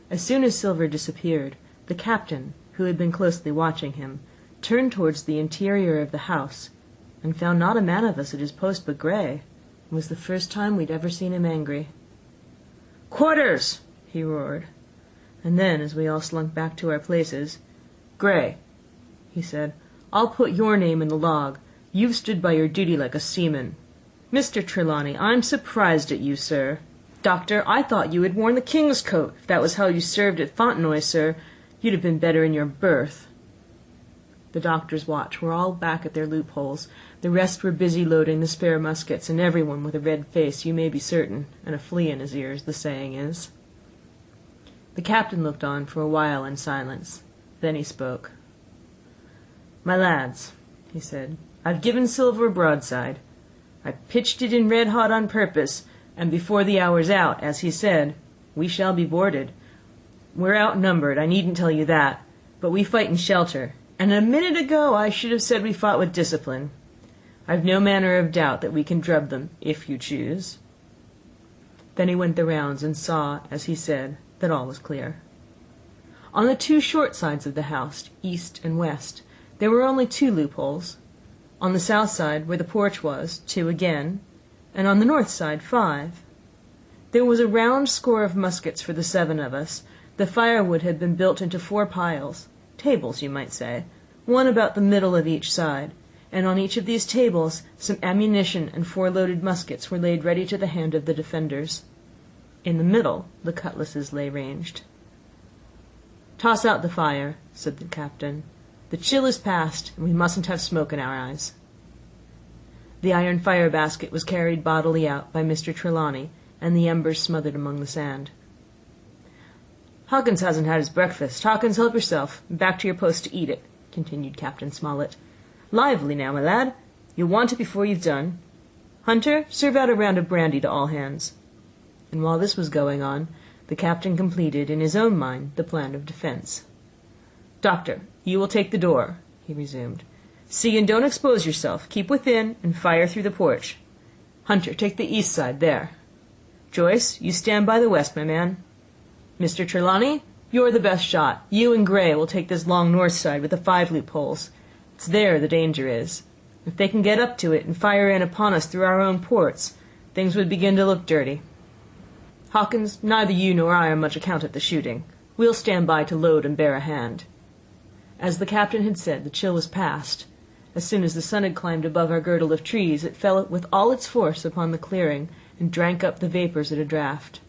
As soon as Silver disappeared, the captain, who had been closely watching him, turned towards the interior of the house, and found not a man of us at his post but Grey. It was the first time we'd ever seen him angry. "Quarters!" he roared. And then, as we all slunk back to our places, "Grey," he said, "I'll put your name in the log. You've stood by your duty like a seaman. Mr. Trelawney, I'm surprised at you, sir. Doctor, I thought you had worn the king's coat. If that was how you served at Fontenoy, sir, you'd have been better in your berth." The doctor's watch were all back at their loopholes. The rest were busy loading the spare muskets, and everyone with a red face, you may be certain, and a flea in his ears, the saying is. The captain looked on for a while in silence. Then he spoke. "My lads," he said, "I've given Silver a broadside. I pitched it in red hot on purpose, and before the hour's out, as he said, we shall be boarded. We're outnumbered, I needn't tell you that, but we fight in shelter, and a minute ago I should have said we fought with discipline. I've no manner of doubt that we can drub them, if you choose." Then he went the rounds and saw, as he said, that all was clear. On the 2 short sides of the house, east and west, there were only 2 loopholes. On the south side, where the porch was, 2 again, and on the north side 5. There was a round score of muskets for the 7 of us. The firewood had been built into 4 piles, tables you might say, one about the middle of each side, and on each of these tables some ammunition and 4 loaded muskets were laid ready to the hand of the defenders. In the middle the cutlasses lay ranged. "Toss out the fire," said the captain. "The chill is past, and we mustn't have smoke in our eyes." The iron fire basket was carried bodily out by Mr. Trelawney, and the embers smothered among the sand. "Hawkins hasn't had his breakfast. Hawkins, help yourself. Back to your post to eat it," continued Captain Smollett. "Lively now, my lad. You'll want it before you've done. Hunter, serve out a round of brandy to all hands." And while this was going on, the captain completed, in his own mind, the plan of defence. "Doctor, you will take the door," he resumed. "See and don't expose yourself. Keep within, and fire through the porch. Hunter, take the east side, there. Joyce, you stand by the west, my man. Mr. Trelawney, you're the best shot. You and Grey will take this long north side with the 5 loopholes. It's there the danger is. If they can get up to it and fire in upon us through our own ports, things would begin to look dirty. Hawkins, neither you nor I are much account at the shooting. We'll stand by to load and bear a hand." As the captain had said, the chill was past. As soon as the sun had climbed above our girdle of trees, it fell with all its force upon the clearing and drank up the vapors at a draught.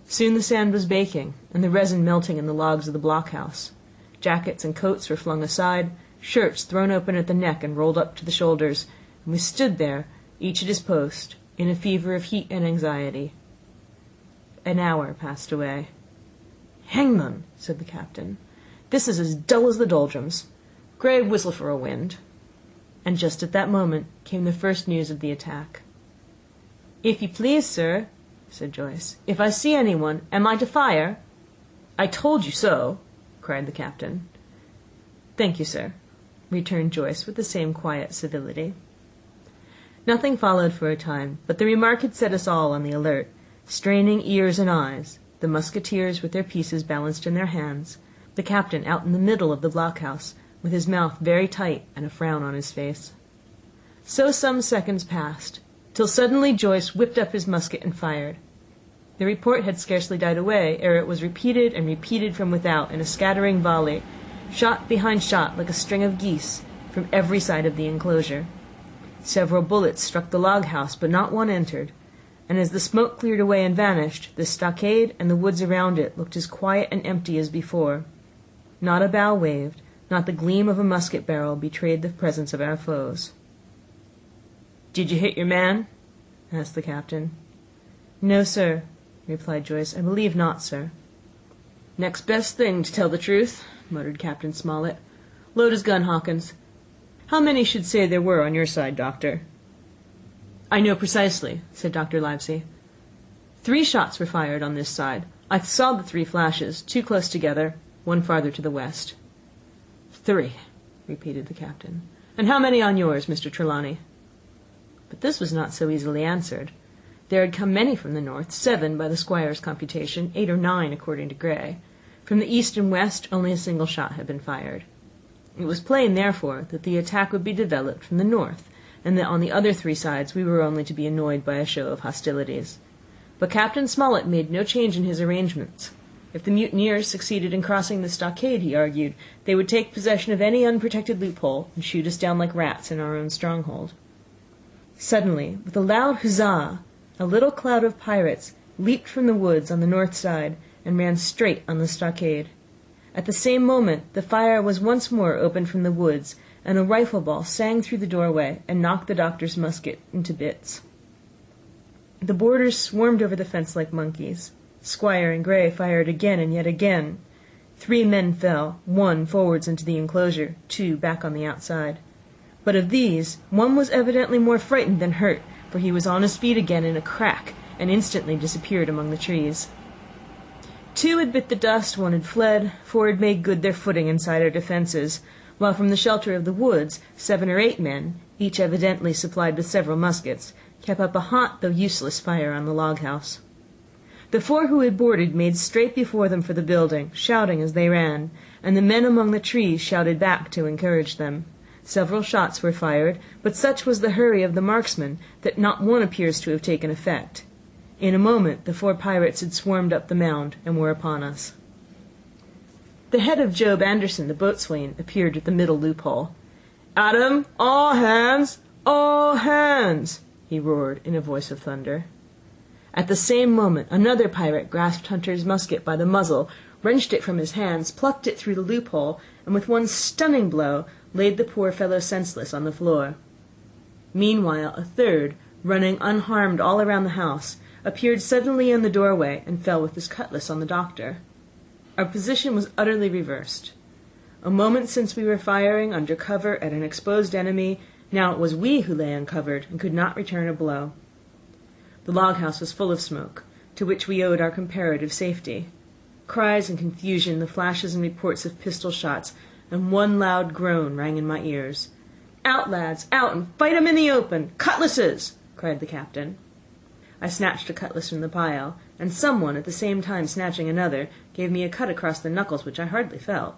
Soon the sand was baking, and the resin melting in the logs of the blockhouse. Jackets and coats were flung aside, shirts thrown open at the neck and rolled up to the shoulders, and we stood there, each at his post, in a fever of heat and anxiety. An hour passed away. "Hang them," said the captain. "This is as dull as the doldrums. Gray, whistle for a wind." And just at that moment came the first news of the attack. "If you please, sir," said Joyce, "if I see anyone, am I to fire?" "I told you so," cried the captain. "Thank you, sir," returned Joyce with the same quiet civility. Nothing followed for a time, but the remark had set us all on the alert, straining ears and eyes, the musketeers with their pieces balanced in their hands, the captain out in the middle of the blockhouse, with his mouth very tight and a frown on his face. So some seconds passed, till suddenly Joyce whipped up his musket and fired. The report had scarcely died away ere it was repeated and repeated from without in a scattering volley, shot behind shot like a string of geese, from every side of the enclosure. Several bullets struck the log-house, but not one entered, and as the smoke cleared away and vanished, the stockade and the woods around it looked as quiet and empty as before. Not a bough waved, not the gleam of a musket barrel betrayed the presence of our foes. "Did you hit your man?" asked the captain. "No, sir," replied Joyce. "I believe not, sir." "Next best thing, to tell the truth," muttered Captain Smollett. "Load his gun, Hawkins. How many should say there were on your side, Doctor?" "I know precisely," said Dr. Livesey. 3 shots were fired on this side. I saw the 3 flashes, 2 close together, 1 farther to the west." "3," repeated the captain. "And how many on yours, Mr. Trelawney?" But this was not so easily answered. There had come many from the north, 7 by the squire's computation, 8 or 9 according to Gray. From the east and west only a single shot had been fired. It was plain, therefore, that the attack would be developed from the north, and that on the other 3 sides we were only to be annoyed by a show of hostilities. But Captain Smollett made no change in his arrangements. If the mutineers succeeded in crossing the stockade, he argued, they would take possession of any unprotected loophole and shoot us down like rats in our own stronghold. Suddenly, with a loud huzzah, a little cloud of pirates leaped from the woods on the north side and ran straight on the stockade. At the same moment the fire was once more opened from the woods, and a rifle ball sang through the doorway and knocked the doctor's musket into bits. The boarders swarmed over the fence like monkeys. Squire and Gray fired again and yet again. 3 men fell, 1 forwards into the enclosure, 2 back on the outside. But of these, 1 was evidently more frightened than hurt, for he was on his feet again in a crack, and instantly disappeared among the trees. 2 had bit the dust, 1 had fled, 4 had made good their footing inside our defences, while from the shelter of the woods 7 or 8 men, each evidently supplied with several muskets, kept up a hot though useless fire on the log-house. The 4 who had boarded made straight before them for the building, shouting as they ran, and the men among the trees shouted back to encourage them. Several shots were fired, but such was the hurry of the marksmen that not one appears to have taken effect. In a moment the 4 pirates had swarmed up the mound and were upon us. The head of Job Anderson, the boatswain, appeared at the middle loophole. "At 'em! All hands! All hands!" he roared in a voice of thunder. At the same moment another pirate grasped Hunter's musket by the muzzle, wrenched it from his hands, plucked it through the loophole, and with one stunning blow laid the poor fellow senseless on the floor. Meanwhile a 3rd, running unharmed all around the house, appeared suddenly in the doorway and fell with his cutlass on the doctor. Our position was utterly reversed. A moment since we were firing under cover at an exposed enemy, now it was we who lay uncovered and could not return a blow. The log-house was full of smoke, to which we owed our comparative safety. Cries and confusion, the flashes and reports of pistol shots, and one loud groan rang in my ears. "Out, lads, out, and fight 'em in the open! Cutlasses!" cried the captain. I snatched a cutlass from the pile, and someone, at the same time snatching another, gave me a cut across the knuckles which I hardly felt.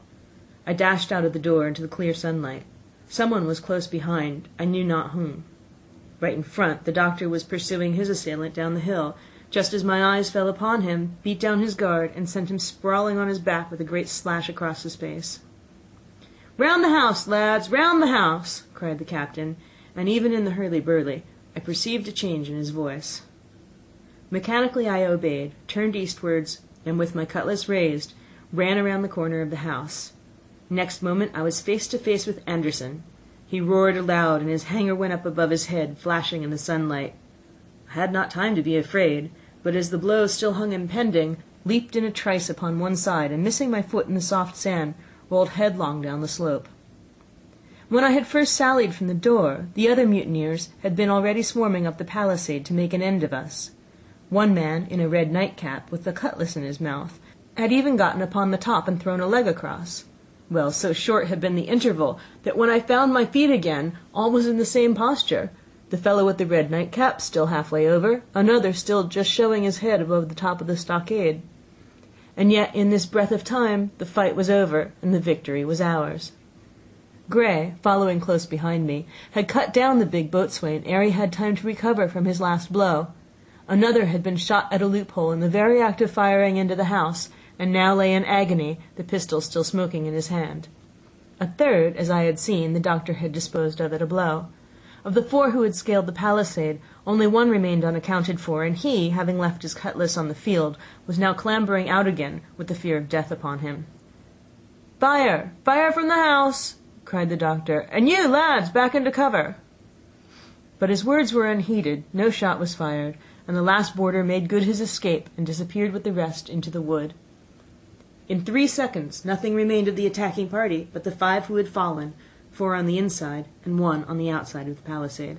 I dashed out of the door into the clear sunlight. Someone was close behind, I knew not whom. Right in front, the doctor was pursuing his assailant down the hill, just as my eyes fell upon him, beat down his guard, and sent him sprawling on his back with a great slash across his face. "Round the house, lads, round the house!" cried the captain, and even in the hurly-burly I perceived a change in his voice. Mechanically I obeyed, turned eastwards, and with my cutlass raised, ran around the corner of the house. Next moment I was face to face with Anderson. He roared aloud, and his hanger went up above his head, flashing in the sunlight. I had not time to be afraid, but as the blow still hung impending, leaped in a trice upon one side, and missing my foot in the soft sand, rolled headlong down the slope. When I had first sallied from the door, the other mutineers had been already swarming up the palisade to make an end of us. One man, in a red nightcap, with a cutlass in his mouth, had even gotten upon the top and thrown a leg across. Well, so short had been the interval that when I found my feet again, all was in the same posture. The fellow with the red nightcap still halfway over, another still just showing his head above the top of the stockade. And yet, in this breath of time, the fight was over, and the victory was ours. Gray, following close behind me, had cut down the big boatswain ere he had time to recover from his last blow. Another had been shot at a loophole in the very act of firing into the house, and now lay in agony, the pistol still smoking in his hand. A third, as I had seen, the doctor had disposed of at a blow. Of the 4 who had scaled the palisade, only one remained unaccounted for, and he, having left his cutlass on the field, was now clambering out again, with the fear of death upon him. "Fire! Fire from the house!" cried the doctor. "And you, lads, back into cover!" But his words were unheeded, no shot was fired, and the last boarder made good his escape and disappeared with the rest into the wood. In 3 seconds nothing remained of the attacking party but the 5 who had fallen, 4 on the inside and 1 on the outside of the palisade.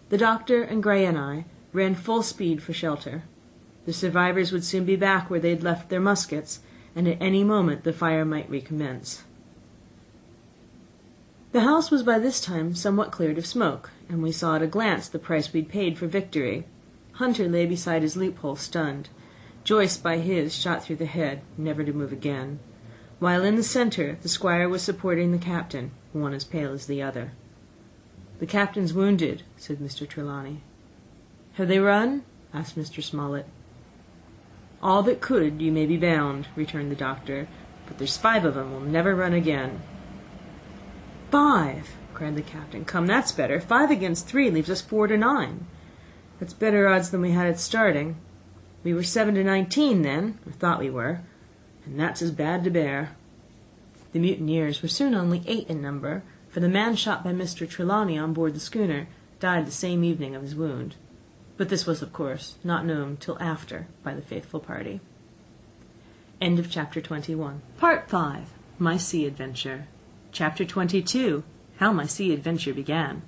The doctor and Gray and I ran full speed for shelter. The survivors would soon be back where they had left their muskets, and at any moment the fire might recommence. The house was by this time somewhat cleared of smoke, and we saw at a glance the price we'd paid for victory. Hunter lay beside his loophole stunned. Joyce by his shot through the head, never to move again, while in the centre the squire was supporting the captain, one as pale as the other. "The captain's wounded," said Mr. Trelawney. "Have they run?" asked Mr. Smollett. "All that could, you may be bound," returned the doctor, "but there's 5 of 'em will never run again." "5!" cried the captain. "Come, that's better. 5 against 3 leaves us 4 to 9. That's better odds than we had at starting. We were 7 to 19 then, or thought we were, and that's as bad to bear." The mutineers were soon only 8 in number, for the man shot by Mr. Trelawney on board the schooner died the same evening of his wound. But this was, of course, not known till after by the faithful party. End of Chapter 21. Part 5. My Sea Adventure. Chapter 22. How My Sea Adventure Began.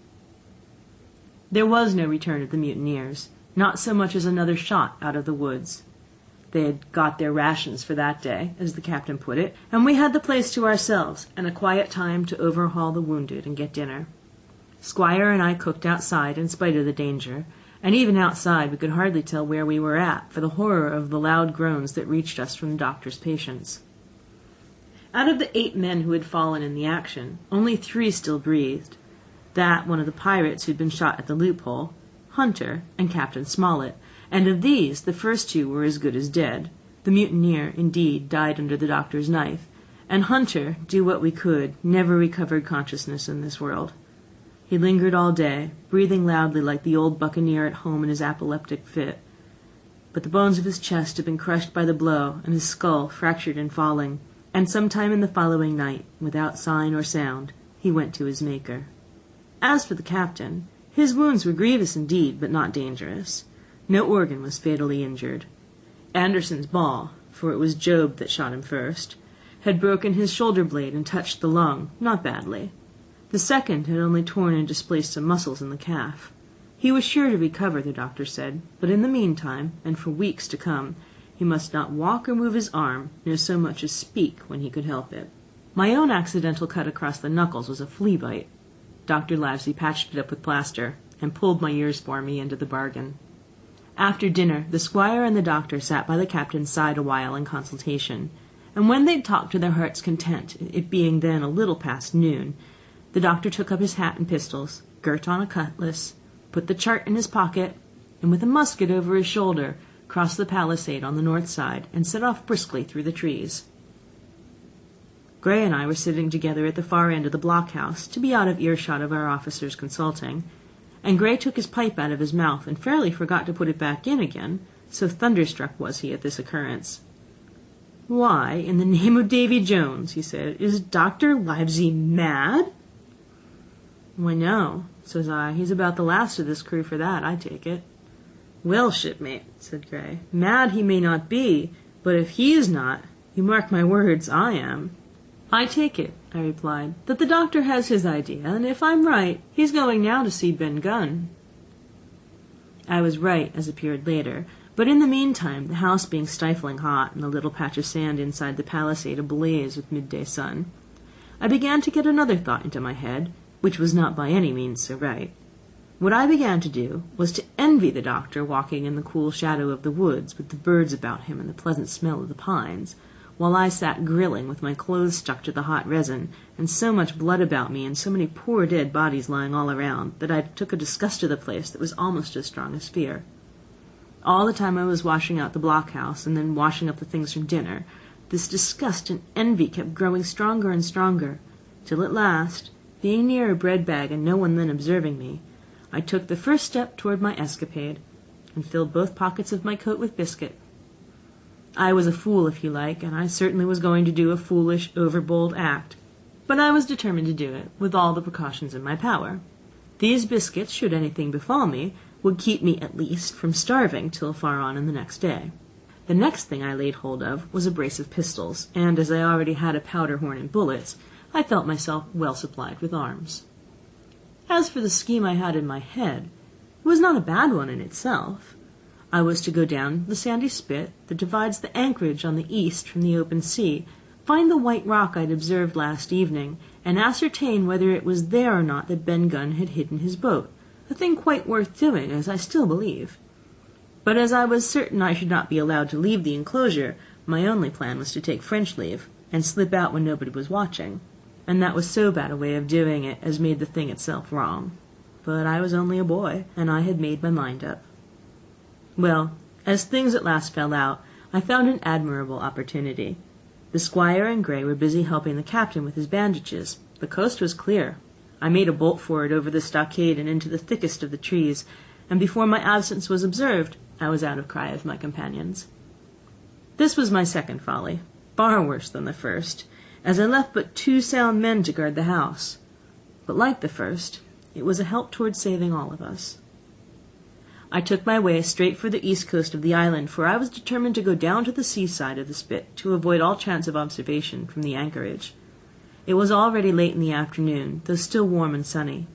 There was no return of the mutineers, not so much as another shot out of the woods. They had got their rations for that day, as the captain put it, and we had the place to ourselves, and a quiet time to overhaul the wounded and get dinner. Squire and I cooked outside in spite of the danger, and even outside we could hardly tell where we were at, for the horror of the loud groans that reached us from the doctor's patients. Out of the 8 men who had fallen in the action, only 3 still breathed. That one of the pirates who'd been shot at the loophole, Hunter, and Captain Smollett, and of these the first 2 were as good as dead. The mutineer, indeed, died under the doctor's knife, and Hunter, do what we could, never recovered consciousness in this world. He lingered all day, breathing loudly like the old buccaneer at home in his apoplectic fit. But the bones of his chest had been crushed by the blow, and his skull fractured in falling, and sometime in the following night, without sign or sound, he went to his Maker. As for the captain, his wounds were grievous indeed, but not dangerous. No organ was fatally injured. Anderson's ball, for it was Job that shot him first, had broken his shoulder blade and touched the lung, not badly. The second had only torn and displaced some muscles in the calf. He was sure to recover, the doctor said, but in the meantime, and for weeks to come, he must not walk or move his arm, nor so much as speak when he could help it. My own accidental cut across the knuckles was a flea bite. Dr. Livesey patched it up with plaster, and pulled my ears for me into the bargain. After dinner, the squire and the doctor sat by the captain's side a while in consultation, and when they'd talked to their hearts' content, it being then a little past noon, The doctor took up his hat and pistols, girt on a cutlass, put the chart in his pocket, and with a musket over his shoulder, crossed the palisade on the north side and set off briskly through the trees. Gray and I were sitting together at the far end of the blockhouse, to be out of earshot of our officers consulting, and Gray took his pipe out of his mouth and fairly forgot to put it back in again, so thunderstruck was he at this occurrence. "Why, in the name of Davy Jones," he said, "is Dr. Livesey mad?" "Why, no," says I. "He's about the last of this crew for that, I take it." "Well, shipmate," said Gray, "mad he may not be, but if he is not, you mark my words, I am." "I take it," I replied, "that the doctor has his idea, and if I'm right, he's going now to see Ben Gunn." I was right, as appeared later, but in the meantime, the house being stifling hot and the little patch of sand inside the palisade ablaze with midday sun, I began to get another thought into my head, which was not by any means so right. What I began to do was to envy the doctor walking in the cool shadow of the woods, with the birds about him and the pleasant smell of the pines, while I sat grilling with my clothes stuck to the hot resin, and so much blood about me and so many poor dead bodies lying all around, that I took a disgust to the place that was almost as strong as fear. All the time I was washing out the blockhouse and then washing up the things from dinner, this disgust and envy kept growing stronger and stronger, till at last, being near a bread bag and no one then observing me, I took the first step toward my escapade, and filled both pockets of my coat with biscuit. I was a fool, if you like, and I certainly was going to do a foolish, overbold act, but I was determined to do it, with all the precautions in my power. These biscuits, should anything befall me, would keep me, at least, from starving till far on in the next day. The next thing I laid hold of was a brace of pistols, and as I already had a powder horn and bullets, I felt myself well supplied with arms. As for the scheme I had in my head, it was not a bad one in itself. I was to go down the sandy spit that divides the anchorage on the east from the open sea, find the white rock I'd observed last evening, and ascertain whether it was there or not that Ben Gunn had hidden his boat, a thing quite worth doing, as I still believe. But as I was certain I should not be allowed to leave the enclosure, my only plan was to take French leave, and slip out when nobody was watching, and that was so bad a way of doing it as made the thing itself wrong. But I was only a boy, and I had made my mind up. Well, as things at last fell out, I found an admirable opportunity. The squire and Gray were busy helping the captain with his bandages. The coast was clear. I made a bolt for it over the stockade and into the thickest of the trees, and before my absence was observed, I was out of cry of my companions. This was my second folly, far worse than the first, as I left but 2 sound men to guard the house. But like the first, it was a help towards saving all of us. I took my way straight for the east coast of the island, for I was determined to go down to the seaside of the spit to avoid all chance of observation from the anchorage. It was already late in the afternoon, though still warm and sunny.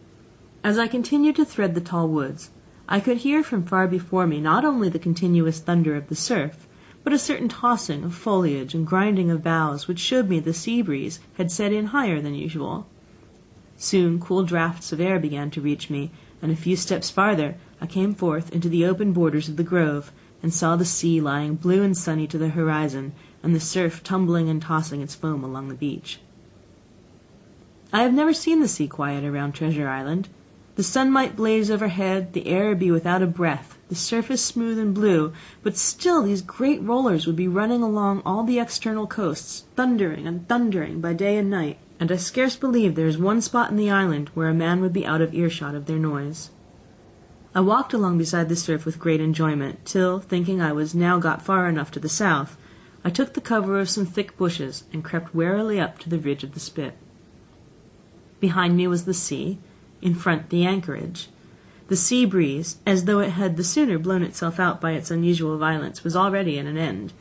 As I continued to thread the tall woods, I could hear from far before me not only the continuous thunder of the surf, but a certain tossing of foliage and grinding of boughs which showed me the sea breeze had set in higher than usual. Soon cool draughts of air began to reach me, and a few steps farther I came forth into the open borders of the grove, and saw the sea lying blue and sunny to the horizon, and the surf tumbling and tossing its foam along the beach. I have never seen the sea quiet around Treasure Island. The sun might blaze overhead, the air be without a breath, the surface smooth and blue, but still these great rollers would be running along all the external coasts, thundering and thundering by day and night, and I scarce believe there is one spot in the island where a man would be out of earshot of their noise. I walked along beside the surf with great enjoyment, till, thinking I was now got far enough to the south, I took the cover of some thick bushes and crept warily up to the ridge of the spit. Behind me was the sea, in front the anchorage. The sea breeze, as though it had the sooner blown itself out by its unusual violence, was already at an end.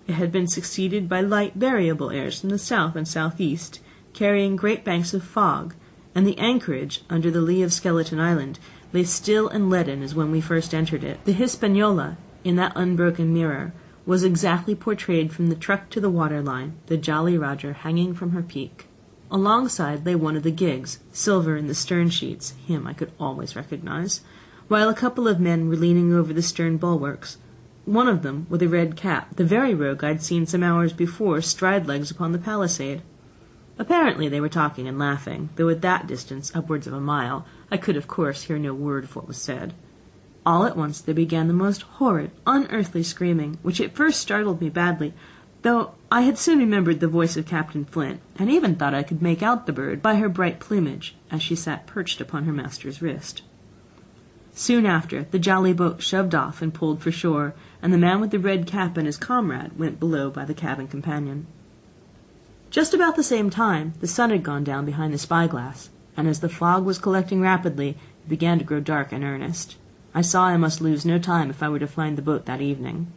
It had been succeeded by light variable airs from the south and southeast, carrying great banks of fog, and the anchorage, under the lee of Skeleton Island, lay still and leaden as when we first entered it. The Hispaniola, in that unbroken mirror, was exactly portrayed from the truck to the waterline, the Jolly Roger hanging from her peak. Alongside lay one of the gigs, silver in the stern sheets, him I could always recognize, while a couple of men were leaning over the stern bulwarks, one of them with a red cap, the very rogue I'd seen some hours before stride legs upon the palisade. Apparently they were talking and laughing, though at that distance, upwards of a mile, I could of course hear no word of what was said. All at once there began the most horrid, unearthly screaming, which at first startled me badly, though I had soon remembered the voice of Captain Flint, and even thought I could make out the bird by her bright plumage, as she sat perched upon her master's wrist. Soon after, the jolly boat shoved off and pulled for shore, and the man with the red cap and his comrade went below by the cabin companion. Just about the same time, the sun had gone down behind the spyglass, and as the fog was collecting rapidly, it began to grow dark in earnest. I saw I must lose no time if I were to find the boat that evening.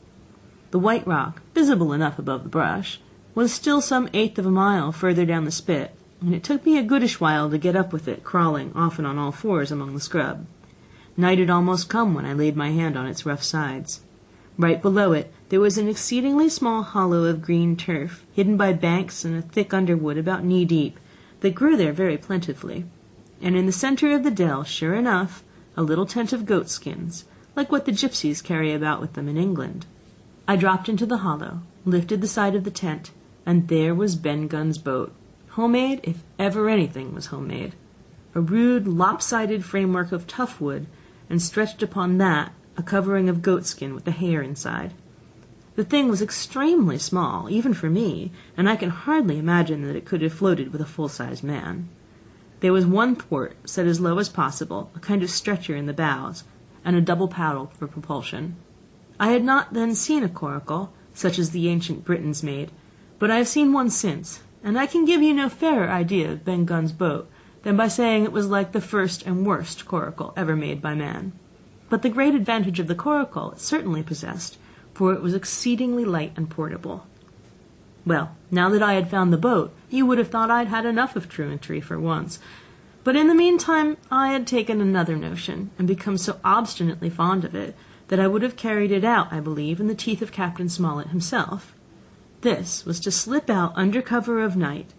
The white rock, visible enough above the brush, was still some eighth of a mile further down the spit, and it took me a goodish while to get up with it, crawling, often on all fours, among the scrub. Night had almost come when I laid my hand on its rough sides. Right below it there was an exceedingly small hollow of green turf, hidden by banks and a thick underwood about knee-deep, that grew there very plentifully, and in the centre of the dell, sure enough, a little tent of goat-skins, like what the gypsies carry about with them in England. I dropped into the hollow, lifted the side of the tent, and there was Ben Gunn's boat, homemade if ever anything was homemade. A rude, lopsided framework of tough wood, and stretched upon that a covering of goatskin with a hair inside. The thing was extremely small, even for me, and I can hardly imagine that it could have floated with a full-sized man. There was one thwart, set as low as possible, a kind of stretcher in the bows, and a double paddle for propulsion. I had not then seen a coracle, such as the ancient Britons made, but I have seen one since, and I can give you no fairer idea of Ben Gunn's boat than by saying it was like the first and worst coracle ever made by man. But the great advantage of the coracle it certainly possessed, for it was exceedingly light and portable. Well, now that I had found the boat, you would have thought I'd had enough of truantry for once. But in the meantime I had taken another notion, and become so obstinately fond of it, that I would have carried it out, I believe, in the teeth of Captain Smollett himself. This was to slip out under cover of night,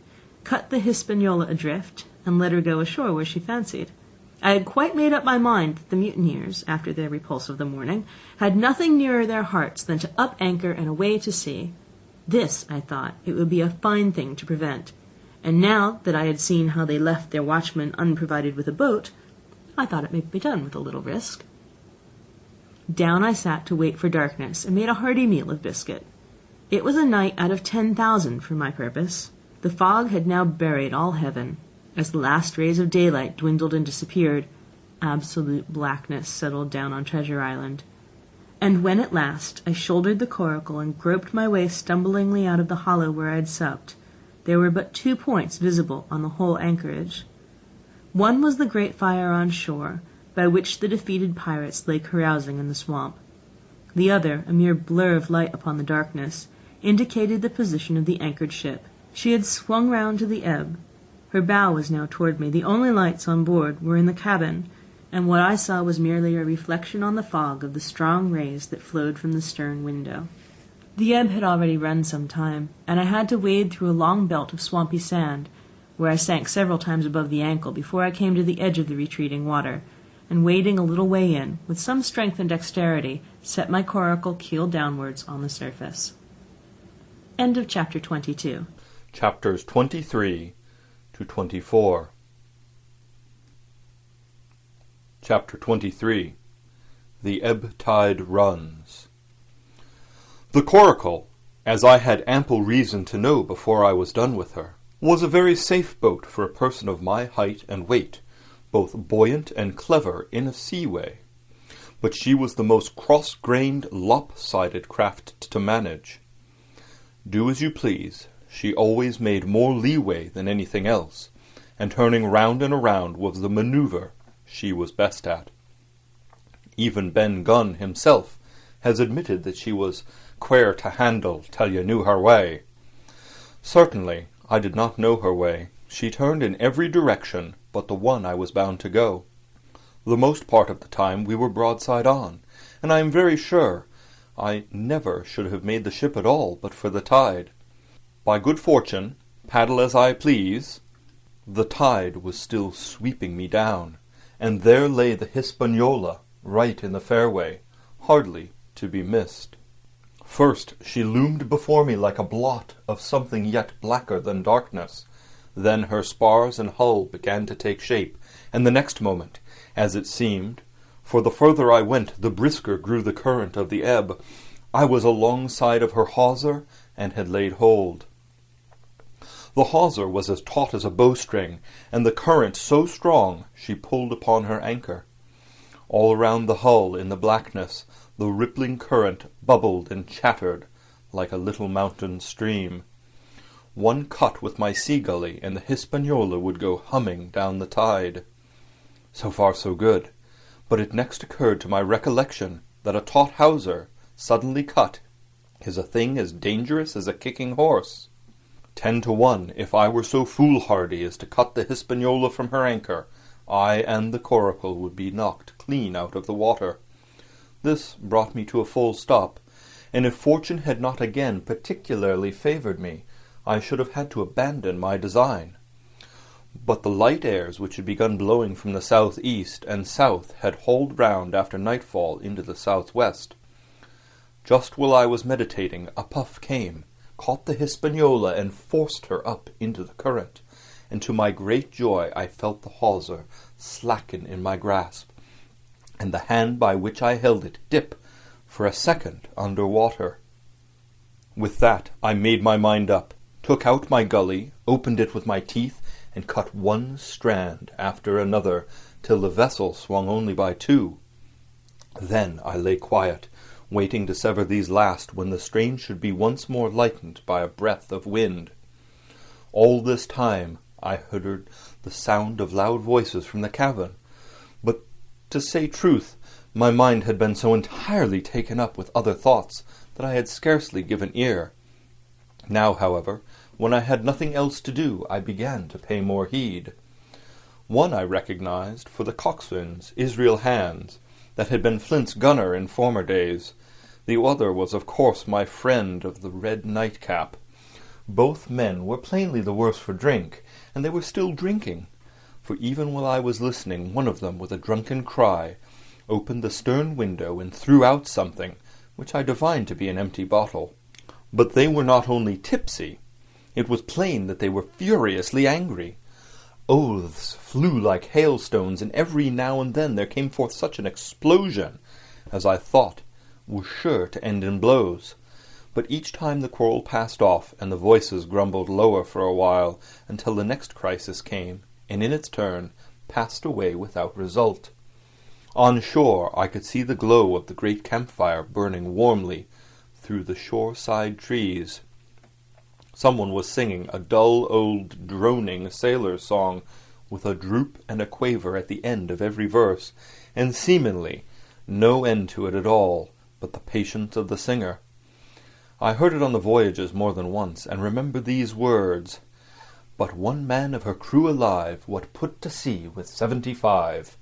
cut the Hispaniola adrift, and let her go ashore where she fancied. I had quite made up my mind that the mutineers, after their repulse of the morning, had nothing nearer their hearts than to up anchor and away to sea. This, I thought, it would be a fine thing to prevent, and now that I had seen how they left their watchmen unprovided with a boat, I thought it might be done with a little risk. Down I sat to wait for darkness, and made a hearty meal of biscuit. It was a night out of 10,000 for my purpose. The fog had now buried all heaven. As the last rays of daylight dwindled and disappeared, absolute blackness settled down on Treasure Island. And when at last I shouldered the coracle and groped my way stumblingly out of the hollow where I had supped, there were but 2 points visible on the whole anchorage. One was the great fire on shore, by which the defeated pirates lay carousing in the swamp. The other, a mere blur of light upon the darkness, indicated the position of the anchored ship. She had swung round to the ebb. Her bow was now toward me. The only lights on board were in the cabin, and what I saw was merely a reflection on the fog of the strong rays that flowed from the stern window. The ebb had already run some time, and I had to wade through a long belt of swampy sand, where I sank several times above the ankle before I came to the edge of the retreating water, and wading a little way in, with some strength and dexterity, set my coracle keel downwards on the surface. End of chapter 22. Chapters 23 to 24. Chapter 23. The Ebb Tide Runs. The coracle, as I had ample reason to know before I was done with her, was a very safe boat for a person of my height and weight, both buoyant and clever in a seaway. But she was the most cross-grained, lop-sided craft to manage. Do as you please, she always made more leeway than anything else, and turning round and around was the manoeuvre she was best at. Even Ben Gunn himself has admitted that she was quare to handle till you knew her way. Certainly, I did not know her way. She turned in every direction but the one I was bound to go. The most part of the time we were broadside on, and I am very sure I never should have made the ship at all but for the tide. By good fortune, paddle as I please, the tide was still sweeping me down, and there lay the Hispaniola right in the fairway, hardly to be missed. First she loomed before me like a blot of something yet blacker than darkness. Then her spars and hull began to take shape, and the next moment, as it seemed, for the further I went the brisker grew the current of the ebb, I was alongside of her hawser and had laid hold. The hawser was as taut as a bowstring, and the current so strong she pulled upon her anchor. All around the hull in the blackness the rippling current bubbled and chattered like a little mountain stream. One cut with my sea-gully and the Hispaniola would go humming down the tide. So far so good, but it next occurred to my recollection that a taut hawser, suddenly cut, is a thing as dangerous as a kicking horse. 10 to 1, if I were so foolhardy as to cut the Hispaniola from her anchor, I and the coracle would be knocked clean out of the water. This brought me to a full stop, and if fortune had not again particularly favoured me, I should have had to abandon my design. But the light airs which had begun blowing from the south-east and south had hauled round after nightfall into the south-west. Just while I was meditating, a puff came, caught the Hispaniola, and forced her up into the current, and to my great joy I felt the hawser slacken in my grasp, and the hand by which I held it dip for a second under water. With that I made my mind up, took out my gully, opened it with my teeth, and cut one strand after another, till the vessel swung only by 2. Then I lay quiet, waiting to sever these last when the strain should be once more lightened by a breath of wind. All this time I heard the sound of loud voices from the cabin, but, to say truth, my mind had been so entirely taken up with other thoughts that I had scarcely given ear. Now, however, when I had nothing else to do, I began to pay more heed. One I recognized for the coxswain's Israel Hands, that had been Flint's gunner in former days. The other was, of course, my friend of the red nightcap. Both men were plainly the worse for drink, and they were still drinking, for even while I was listening, one of them, with a drunken cry, opened the stern window and threw out something, which I divined to be an empty bottle. But they were not only tipsy, it was plain that they were furiously angry. Oaths flew like hailstones, and every now and then there came forth such an explosion as I thought was sure to end in blows. But each time the quarrel passed off, and the voices grumbled lower for a while, until the next crisis came, and in its turn passed away without result. On shore I could see the glow of the great campfire burning warmly through the shore-side trees. Someone was singing a dull old droning sailor's song, with a droop and a quaver at the end of every verse, and seemingly no end to it at all, but the patience of the singer. I heard it on the voyages more than once, and remember these words, "But one man of her crew alive, what put to sea with 75."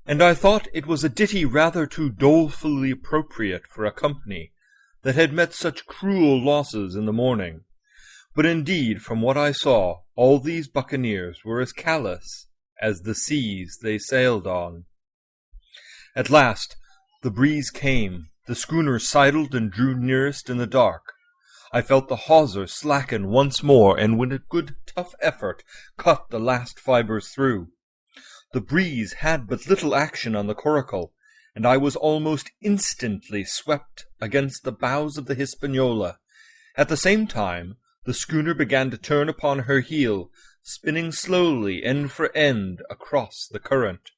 And I thought it was a ditty rather too dolefully appropriate for a company that had met such cruel losses in the morning. But indeed, from what I saw, all these buccaneers were as callous as the seas they sailed on. At last the breeze came, the schooner sidled and drew nearest in the dark. I felt the hawser slacken once more, and with a good tough effort cut the last fibres through. The breeze had but little action on the coracle, and I was almost instantly swept against the bows of the Hispaniola. At the same time, the schooner began to turn upon her heel, spinning slowly end for end across the current.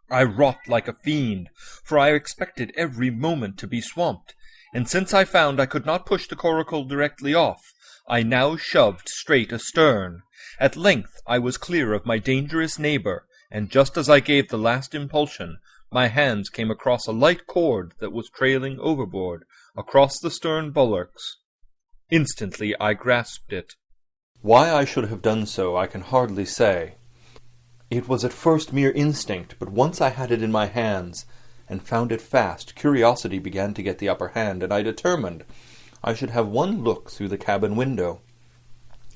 I wrought like a fiend, for I expected every moment to be swamped, and since I found I could not push the coracle directly off, I now shoved straight astern. At length I was clear of my dangerous neighbour, and just as I gave the last impulsion, my hands came across a light cord that was trailing overboard, across the stern bulwarks. Instantly I grasped it. Why I should have done so I can hardly say. It was at first mere instinct, but once I had it in my hands, and found it fast, curiosity began to get the upper hand, and I determined I should have one look through the cabin window.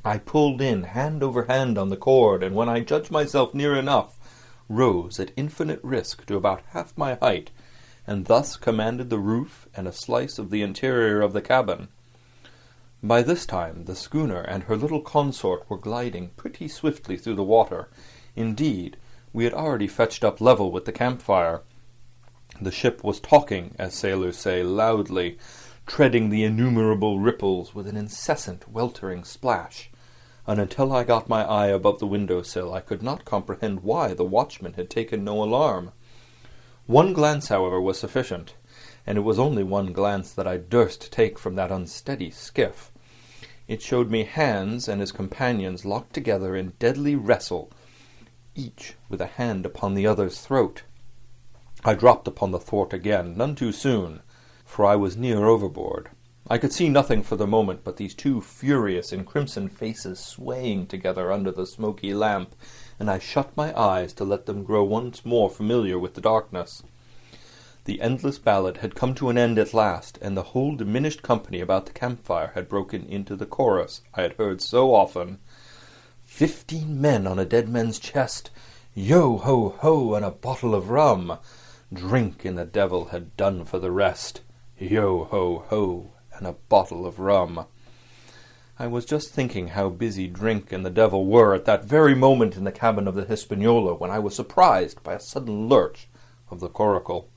I pulled in hand over hand on the cord, and when I judged myself near enough, rose at infinite risk to about half my height, and thus commanded the roof and a slice of the interior of the cabin. By this time the schooner and her little consort were gliding pretty swiftly through the water. Indeed, we had already fetched up level with the campfire. The ship was talking, as sailors say, loudly, treading the innumerable ripples with an incessant weltering splash, and until I got my eye above the window-sill I could not comprehend why the watchman had taken no alarm. One glance, however, was sufficient, and it was only one glance that I durst take from that unsteady skiff. It showed me Hans and his companions locked together in deadly wrestle, each with a hand upon the other's throat. I dropped upon the thwart again, none too soon, for I was near overboard. I could see nothing for the moment but these two furious and crimson faces swaying together under the smoky lamp, and I shut my eyes to let them grow once more familiar with the darkness. The endless ballad had come to an end at last, and the whole diminished company about the campfire had broken into the chorus I had heard so often. 15 men on a dead man's chest, yo-ho-ho, and a bottle of rum. Drink and the devil had done for the rest, yo-ho-ho, and a bottle of rum. I was just thinking how busy drink and the devil were at that very moment in the cabin of the Hispaniola when I was surprised by a sudden lurch of the coracle.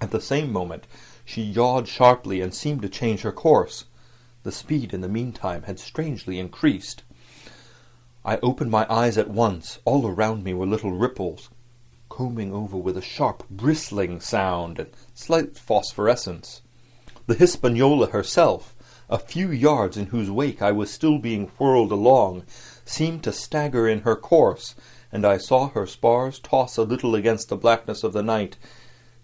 At the same moment she yawed sharply and seemed to change her course. The speed in the meantime had strangely increased. I opened my eyes at once. All around me were little ripples, combing over with a sharp bristling sound and slight phosphorescence. The Hispaniola herself, a few yards in whose wake I was still being whirled along, seemed to stagger in her course, and I saw her spars toss a little against the blackness of the night.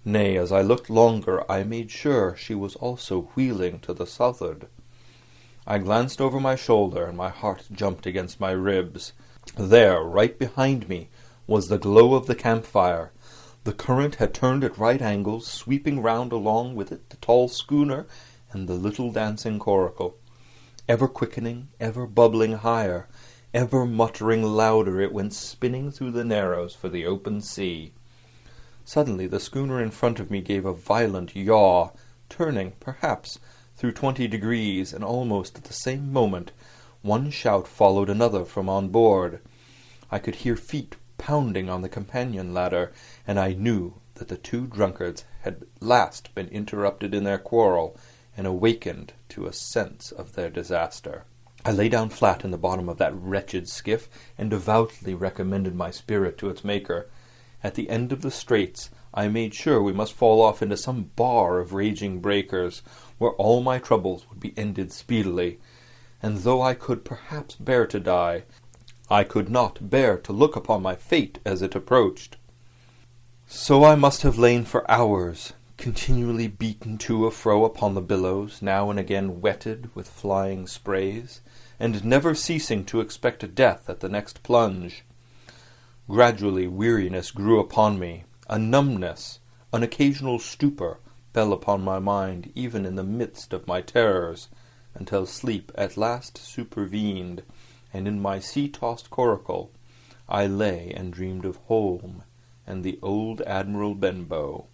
Nay, as I looked longer, I made sure she was also wheeling to the southward. I glanced over my shoulder, and my heart jumped against my ribs. There, right behind me, was the glow of the campfire. The current had turned at right angles, sweeping round along with it the tall schooner and the little dancing coracle. Ever quickening, ever bubbling higher, ever muttering louder, it went spinning through the narrows for the open sea. Suddenly the schooner in front of me gave a violent yaw, turning, perhaps, through 20 degrees, and almost at the same moment one shout followed another from on board. I could hear feet pounding on the companion ladder, and I knew that the two drunkards had at last been interrupted in their quarrel and awakened to a sense of their disaster. I lay down flat in the bottom of that wretched skiff and devoutly recommended my spirit to its Maker. At the end of the straits I made sure we must fall off into some bar of raging breakers, where all my troubles would be ended speedily, and though I could perhaps bear to die, I could not bear to look upon my fate as it approached. So I must have lain for hours, continually beaten to and fro upon the billows, now and again wetted with flying sprays, and never ceasing to expect death at the next plunge. Gradually weariness grew upon me, a numbness, an occasional stupor fell upon my mind even in the midst of my terrors, until sleep at last supervened, and in my sea-tossed coracle I lay and dreamed of home and the old Admiral Benbow.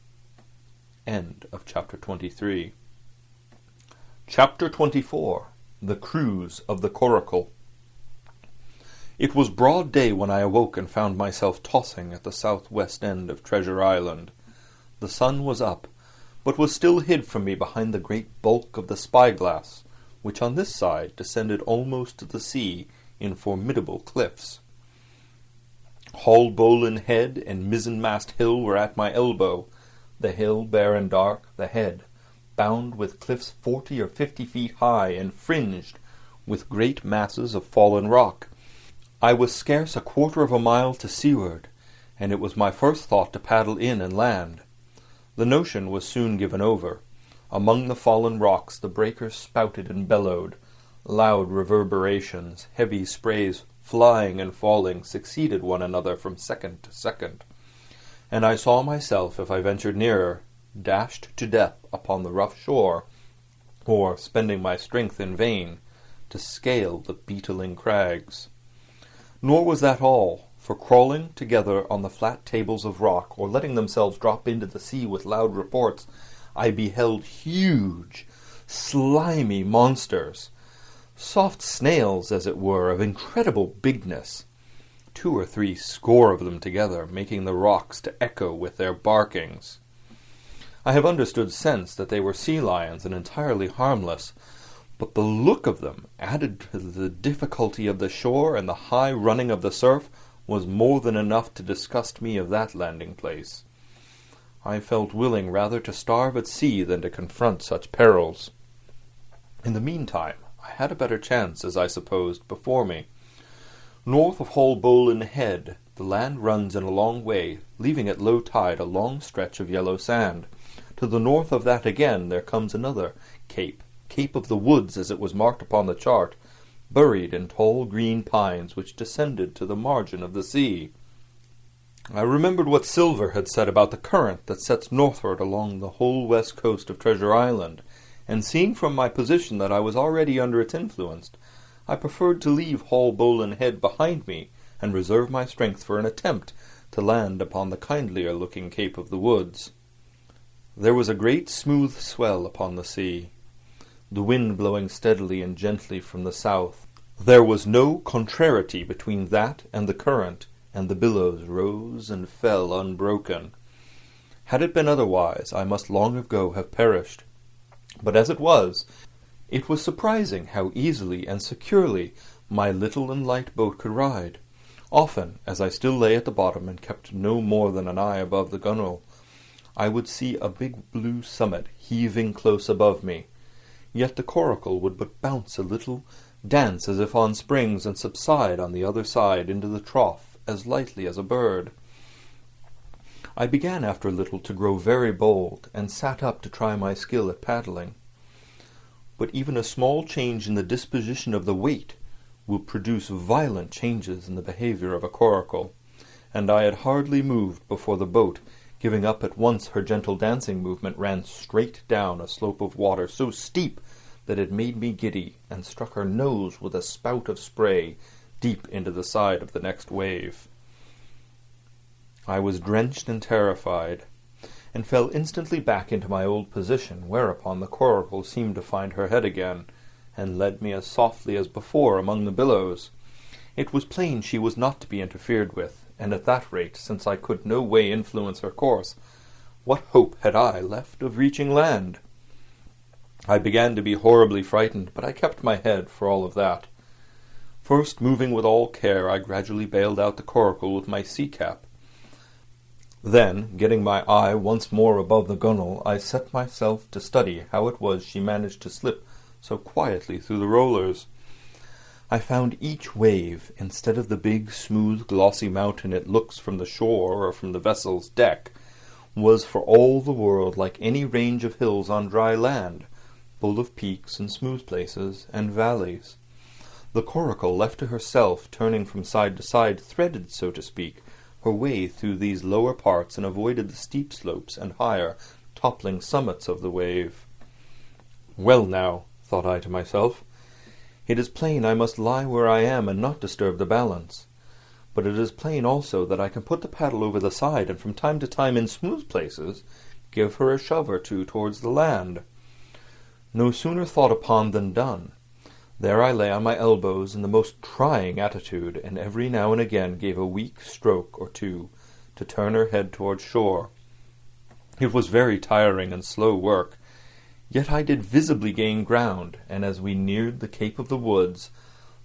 End of chapter 23. Chapter 24. The Cruise of the Coracle. It was broad day when I awoke and found myself tossing at the southwest end of Treasure Island. The sun was up, but was still hid from me behind the great bulk of the spyglass, which on this side descended almost to the sea in formidable cliffs. Haulbowline Head and Mizzenmast Hill were at my elbow, the hill bare and dark, the head bound with cliffs 40 or 50 feet high and fringed with great masses of fallen rock. I was scarce a quarter of a mile to seaward, and it was my first thought to paddle in and land. The notion was soon given over. Among the fallen rocks the breakers spouted and bellowed. Loud reverberations, heavy sprays flying and falling, succeeded one another from second to second, and I saw myself, if I ventured nearer, dashed to death upon the rough shore, or spending my strength in vain to scale the beetling crags. Nor was that all, for crawling together on the flat tables of rock, or letting themselves drop into the sea with loud reports, I beheld huge, slimy monsters, soft snails, as it were, of incredible bigness, 2 or 3 score of them together, making the rocks to echo with their barkings. I have understood since that they were sea lions and entirely harmless, but the look of them, added to the difficulty of the shore and the high running of the surf, was more than enough to disgust me of that landing-place. I felt willing rather to starve at sea than to confront such perils. In the meantime, I had a better chance, as I supposed, before me. North of Holbolin Head, the land runs in a long way, leaving at low tide a long stretch of yellow sand. To the north of that again there comes another Cape of the Woods, as it was marked upon the chart, buried in tall green pines which descended to the margin of the sea. I remembered what Silver had said about the current that sets northward along the whole west coast of Treasure Island, and seeing from my position that I was already under its influence, I preferred to leave Holbolin Head behind me and reserve my strength for an attempt to land upon the kindlier-looking Cape of the Woods. There was a great smooth swell upon the sea, the wind blowing steadily and gently from the south. There was no contrariety between that and the current, and the billows rose and fell unbroken. Had it been otherwise, I must long ago have perished. But as it was surprising how easily and securely my little and light boat could ride. Often, as I still lay at the bottom and kept no more than an eye above the gunwale, I would see a big blue summit heaving close above me. Yet the coracle would but bounce a little, dance as if on springs, and subside on the other side into the trough as lightly as a bird. I began after a little to grow very bold, and sat up to try my skill at paddling. But even a small change in the disposition of the weight will produce violent changes in the behavior of a coracle, and I had hardly moved before the boat, giving up at once her gentle dancing movement, ran straight down a slope of water so steep that it made me giddy, and struck her nose with a spout of spray deep into the side of the next wave. I was drenched and terrified, and fell instantly back into my old position, whereupon the coracle seemed to find her head again, and led me as softly as before among the billows. It was plain she was not to be interfered with, and at that rate, since I could no way influence her course, what hope had I left of reaching land? I began to be horribly frightened, but I kept my head for all of that. First, moving with all care, I gradually bailed out the coracle with my sea-cap. Then, getting my eye once more above the gunwale, I set myself to study how it was she managed to slip so quietly through the rollers. I found each wave, instead of the big, smooth, glossy mountain it looks from the shore or from the vessel's deck, was for all the world like any range of hills on dry land, full of peaks and smooth places and valleys. The coracle, left to herself, turning from side to side, threaded, so to speak, her way through these lower parts, and avoided the steep slopes and higher, toppling summits of the wave. Well now, thought I to myself, it is plain I must lie where I am and not disturb the balance. But it is plain also that I can put the paddle over the side, and from time to time in smooth places give her a shove or two towards the land. No sooner thought upon than done. There I lay on my elbows in the most trying attitude, and every now and again gave a weak stroke or two to turn her head towards shore. It was very tiring and slow work, yet I did visibly gain ground, and as we neared the Cape of the Woods,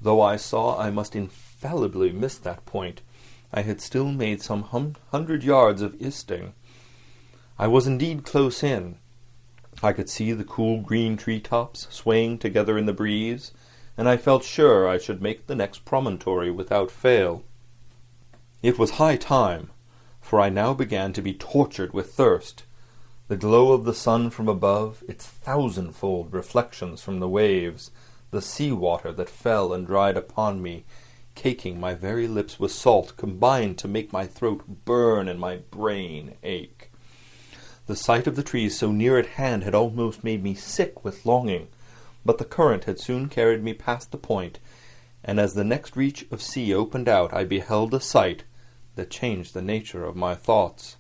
though I saw I must infallibly miss that point, I had still made some 100 yards of easting. I was indeed close in. I could see the cool green tree-tops swaying together in the breeze, and I felt sure I should make the next promontory without fail. It was high time, for I now began to be tortured with thirst. The glow of the sun from above, its thousandfold reflections from the waves, the sea-water that fell and dried upon me, caking my very lips with salt, combined to make my throat burn and my brain ache. The sight of the trees so near at hand had almost made me sick with longing, but the current had soon carried me past the point, and as the next reach of sea opened out, I beheld a sight that changed the nature of my thoughts.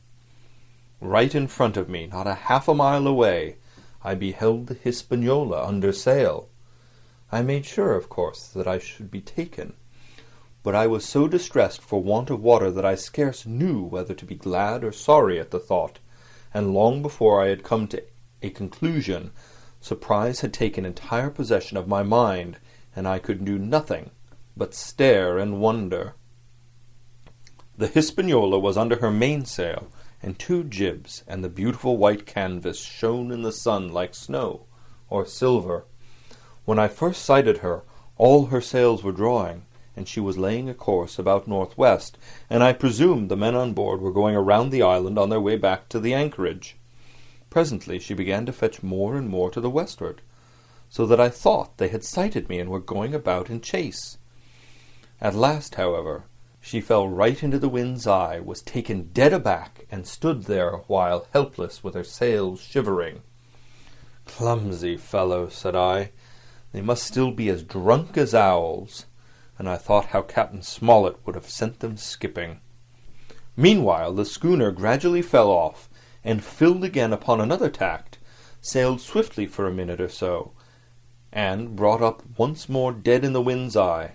Right in front of me, not a half a mile away, I beheld the Hispaniola under sail. I made sure, of course, that I should be taken, but I was so distressed for want of water that I scarce knew whether to be glad or sorry at the thought, and long before I had come to a conclusion, surprise had taken entire possession of my mind, and I could do nothing but stare and wonder. The Hispaniola was under her mainsail, and 2 jibs, and the beautiful white canvas shone in the sun like snow or silver. When I first sighted her, all her sails were drawing, and she was laying a course about northwest, and I presumed the men on board were going around the island on their way back to the anchorage. Presently she began to fetch more and more to the westward, so that I thought they had sighted me and were going about in chase. At last, however, she fell right into the wind's eye, was taken dead aback, and stood there a while helpless with her sails shivering. "Clumsy fellows," said I, "they must still be as drunk as owls," and I thought how Captain Smollett would have sent them skipping. Meanwhile the schooner gradually fell off, and filled again upon another tack, sailed swiftly for a minute or so, and brought up once more dead in the wind's eye.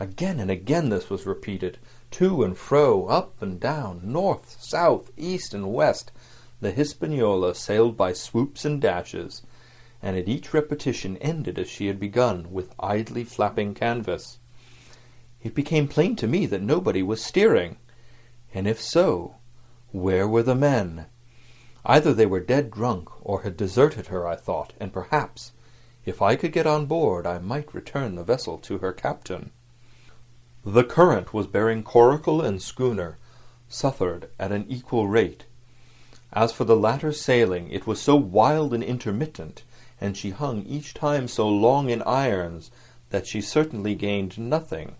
Again and again this was repeated, to and fro, up and down, north, south, east, and west. The Hispaniola sailed by swoops and dashes, and at each repetition ended as she had begun, with idly flapping canvas. It became plain to me that nobody was steering, and if so, where were the men? Either they were dead drunk, or had deserted her, I thought, and perhaps, if I could get on board, I might return the vessel to her captain. The current was bearing coracle and schooner, southward at an equal rate. As for the latter's sailing, it was so wild and intermittent, and she hung each time so long in irons, that she certainly gained nothing,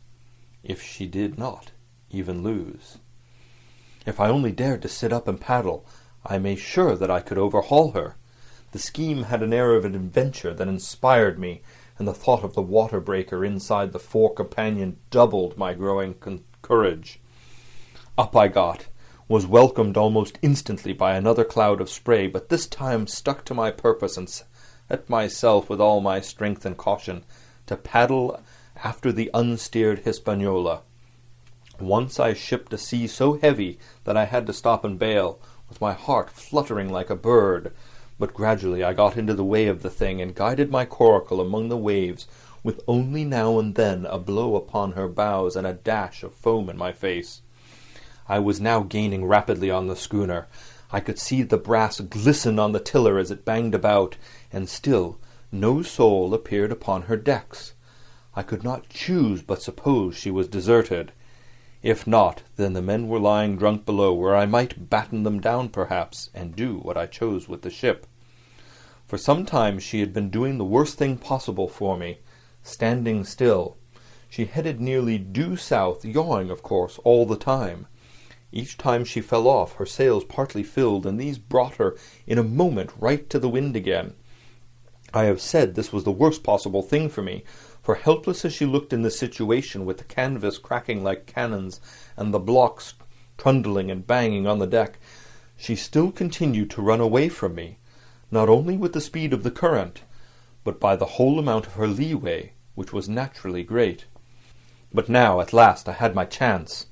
if she did not even lose. If I only dared to sit up and paddle, I made sure that I could overhaul her. The scheme had an air of an adventure that inspired me, and the thought of the water-breaker inside the fore-companion doubled my growing courage. Up I got, was welcomed almost instantly by another cloud of spray, but this time stuck to my purpose and set myself with all my strength and caution to paddle after the unsteered Hispaniola. Once I shipped a sea so heavy that I had to stop and bail, with my heart fluttering like a bird, but gradually I got into the way of the thing and guided my coracle among the waves, with only now and then a blow upon her bows and a dash of foam in my face. I was now gaining rapidly on the schooner. I could see the brass glisten on the tiller as it banged about, and still no soul appeared upon her decks. I could not choose but suppose she was deserted. If not, then the men were lying drunk below, where I might batten them down perhaps, and do what I chose with the ship. For some time she had been doing the worst thing possible for me, standing still. She headed nearly due south, yawing, of course, all the time. Each time she fell off, her sails partly filled, and these brought her in a moment right to the wind again. I have said this was the worst possible thing for me, for helpless as she looked in this situation, with the canvas cracking like cannons and the blocks trundling and banging on the deck, she still continued to run away from me, not only with the speed of the current, but by the whole amount of her leeway, which was naturally great. But now, at last, I had my chance.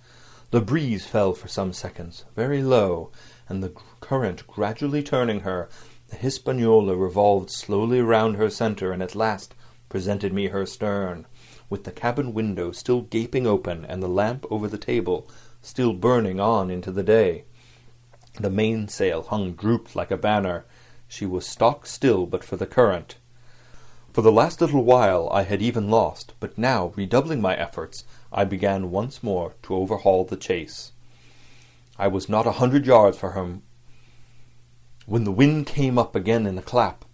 The breeze fell for some seconds, very low, and the current gradually turning her, the Hispaniola revolved slowly round her centre, and at last presented me her stern, with the cabin window still gaping open, and the lamp over the table still burning on into the day. The mainsail hung drooped like a banner. She was stock still but for the current. For the last little while I had even lost, but now, redoubling my efforts, I began once more to overhaul the chase. I was not 100 yards from her when the wind came up again in a clap.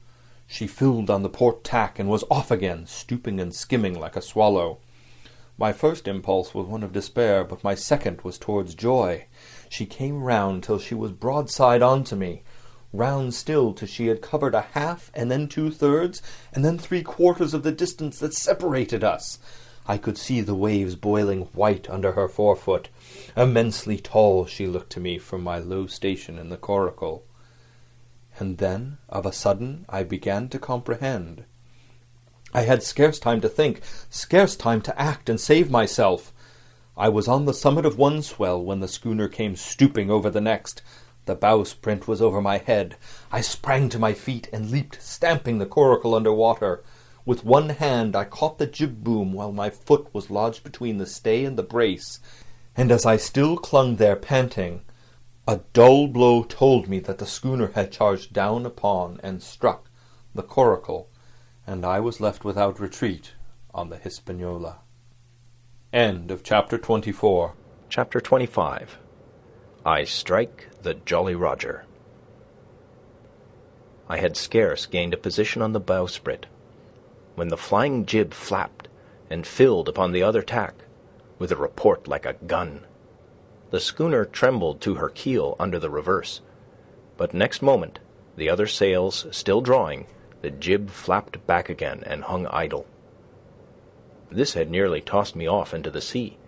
She filled on the port tack and was off again, stooping and skimming like a swallow. My first impulse was one of despair, but my second was towards joy. She came round till she was broadside on to me, round still till she had covered a half, and then 2/3, and then 3/4 of the distance that separated us. I could see the waves boiling white under her forefoot. Immensely tall she looked to me from my low station in the coracle. And then, of a sudden, I began to comprehend. I had scarce time to think, scarce time to act and save myself. I was on the summit of one swell when the schooner came stooping over the next. The bowsprit was over my head. I sprang to my feet and leaped, stamping the coracle under water. With one hand I caught the jib boom while my foot was lodged between the stay and the brace, and as I still clung there panting, a dull blow told me that the schooner had charged down upon and struck the coracle, and I was left without retreat on the Hispaniola. End of Chapter 24. Chapter 25. I Strike the Jolly Roger. I had scarce gained a position on the bowsprit when the flying jib flapped and filled upon the other tack with a report like a gun. The schooner trembled to her keel under the reverse, but next moment, the other sails still drawing, the jib flapped back again and hung idle. This had nearly tossed me off into the sea,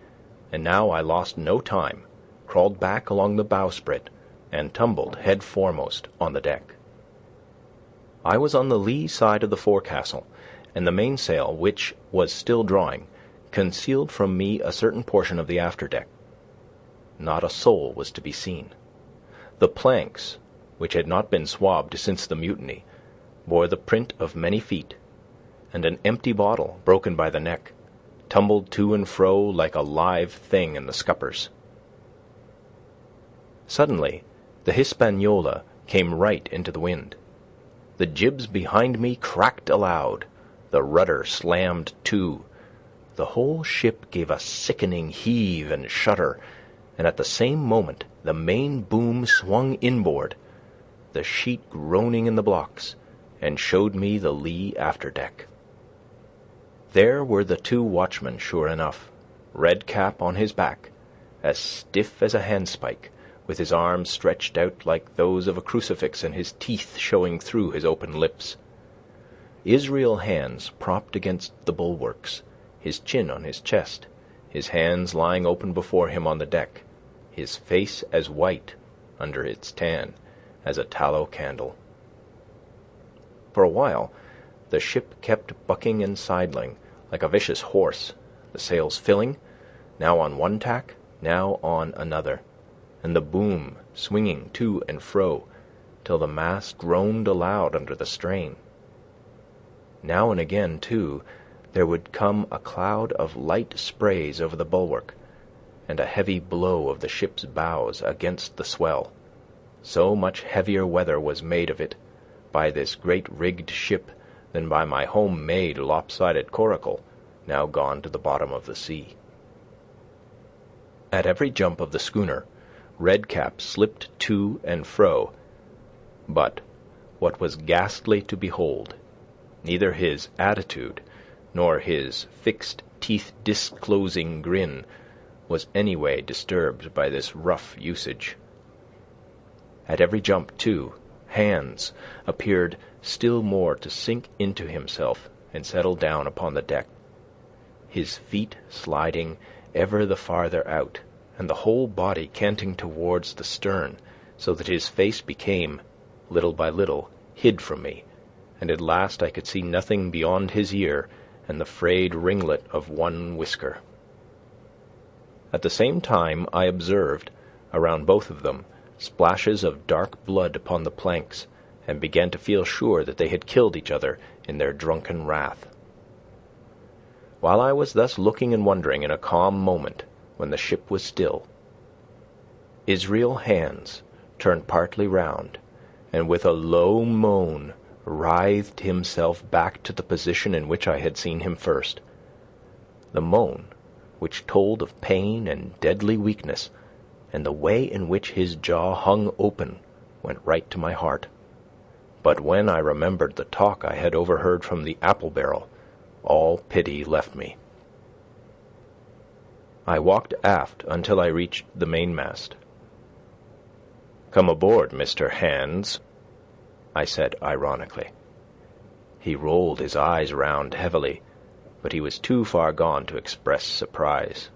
and now I lost no time, crawled back along the bowsprit, and tumbled head foremost on the deck. I was on the lee side of the forecastle, and the mainsail, which was still drawing, concealed from me a certain portion of the afterdeck. Not a soul was to be seen. The planks, which had not been swabbed since the mutiny, bore the print of many feet, and an empty bottle, broken by the neck, tumbled to and fro like a live thing in the scuppers. Suddenly, the Hispaniola came right into the wind. The jibs behind me cracked aloud. The rudder slammed to. The whole ship gave a sickening heave and shudder, and at the same moment the main boom swung inboard, the sheet groaning in the blocks, and showed me the lee afterdeck. There were the two watchmen, sure enough, Redcap on his back, as stiff as a handspike, with his arms stretched out like those of a crucifix and his teeth showing through his open lips. Israel Hands propped against the bulwarks, his chin on his chest, his hands lying open before him on the deck, his face as white, under its tan, as a tallow candle. For a while, the ship kept bucking and sidling like a vicious horse, the sails filling, now on one tack, now on another, and the boom swinging to and fro, till the mast groaned aloud under the strain. Now and again, too, there would come a cloud of light sprays over the bulwark, and a heavy blow of the ship's bows against the swell. So much heavier weather was made of it by this great-rigged ship than by my home-made lopsided coracle, now gone to the bottom of the sea. At every jump of the schooner, Redcap slipped to and fro, but, what was ghastly to behold, neither his attitude nor his fixed teeth-disclosing grin was any way disturbed by this rough usage. At every jump, too, Hands appeared still more to sink into himself and settle down upon the deck, his feet sliding ever the farther out, and the whole body canting towards the stern, so that his face became, little by little, hid from me, and at last I could see nothing beyond his ear and the frayed ringlet of one whisker. At the same time I observed, around both of them, splashes of dark blood upon the planks, and began to feel sure that they had killed each other in their drunken wrath. While I was thus looking and wondering in a calm moment, when the ship was still, Israel Hands turned partly round, and with a low moan writhed himself back to the position in which I had seen him first. The moan, which told of pain and deadly weakness, and the way in which his jaw hung open, went right to my heart. But when I remembered the talk I had overheard from the apple barrel, all pity left me. I walked aft until I reached the mainmast. "Come aboard, Mr. Hands," I said ironically. He rolled his eyes round heavily, but he was too far gone to express surprise.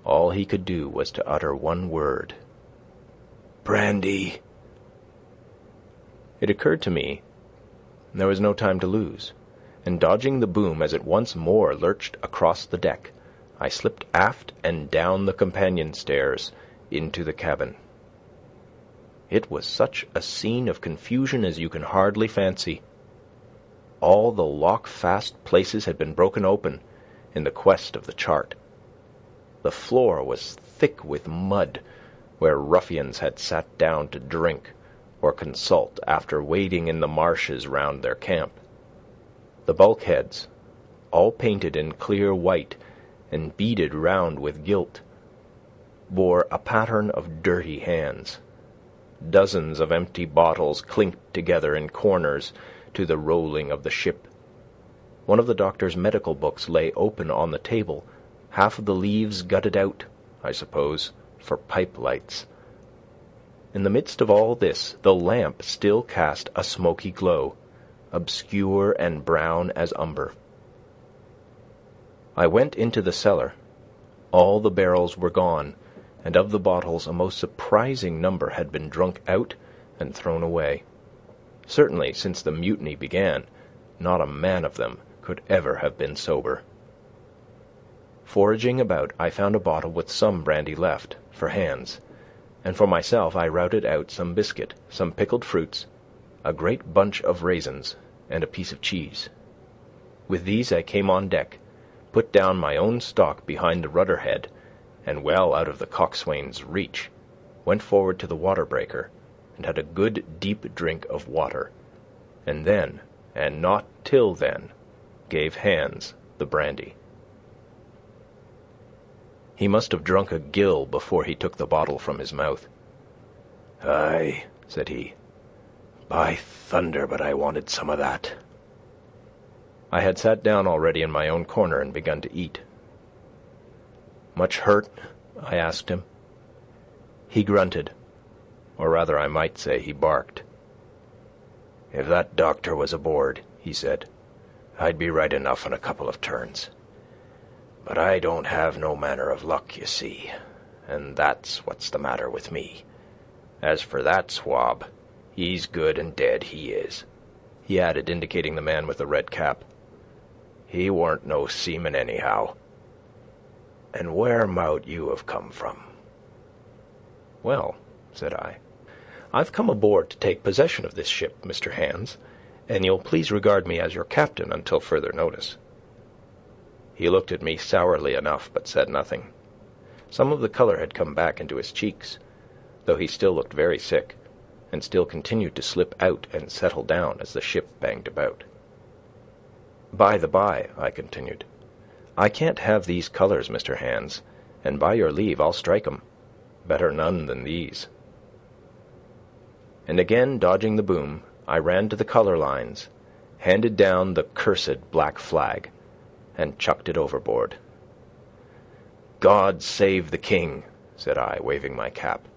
All he could do was to utter one word: "Brandy." It occurred to me there was no time to lose, and dodging the boom as it once more lurched across the deck, I slipped aft and down the companion stairs into the cabin. It was such a scene of confusion as you can hardly fancy. All the lock-fast places had been broken open in the quest of the chart. The floor was thick with mud, where ruffians had sat down to drink or consult after wading in the marshes round their camp. The bulkheads, all painted in clear white and beaded round with gilt, bore a pattern of dirty hands. Dozens of empty bottles clinked together in corners to the rolling of the ship. One of the doctor's medical books lay open on the table, half of the leaves gutted out, I suppose, for pipe lights. In the midst of all this, the lamp still cast a smoky glow, obscure and brown as umber. I went into the cellar. All the barrels were gone, and of the bottles a most surprising number had been drunk out and thrown away. Certainly, since the mutiny began, not a man of them could ever have been sober. Foraging about, I found a bottle with some brandy left, for Hans, and for myself I routed out some biscuit, some pickled fruits, a great bunch of raisins, and a piece of cheese. With these I came on deck, put down my own stock behind the rudder-head, and well out of the coxswain's reach, went forward to the water-breaker, and had a good deep drink of water, and then, and not till then, gave Hans the brandy. He must have drunk a gill before he took the bottle from his mouth. "Aye," said he. "By thunder, but I wanted some of that." I had sat down already in my own corner and begun to eat. "Much hurt?" I asked him. He grunted, or rather I might say he barked. "If that doctor was aboard," he said, "I'd be right enough in a couple of turns. But I don't have no manner of luck, you see, and that's what's the matter with me. As for that swab, he's good and dead, he is," he added, indicating the man with the red cap. "He warn't no seaman anyhow. And where mout you have come from?" "Well," said I, "I've come aboard to take possession of this ship, Mr. Hans, and you'll please regard me as your captain until further notice." He looked at me sourly enough, but said nothing. Some of the colour had come back into his cheeks, though he still looked very sick, and still continued to slip out and settle down as the ship banged about. "By the by," I continued, "I can't have these colours, Mr. Hans, and by your leave I'll strike 'em. Better none than these." And again dodging the boom, I ran to the colour lines, handed down the cursed black flag, and chucked it overboard. "God save the King," said I, waving my cap,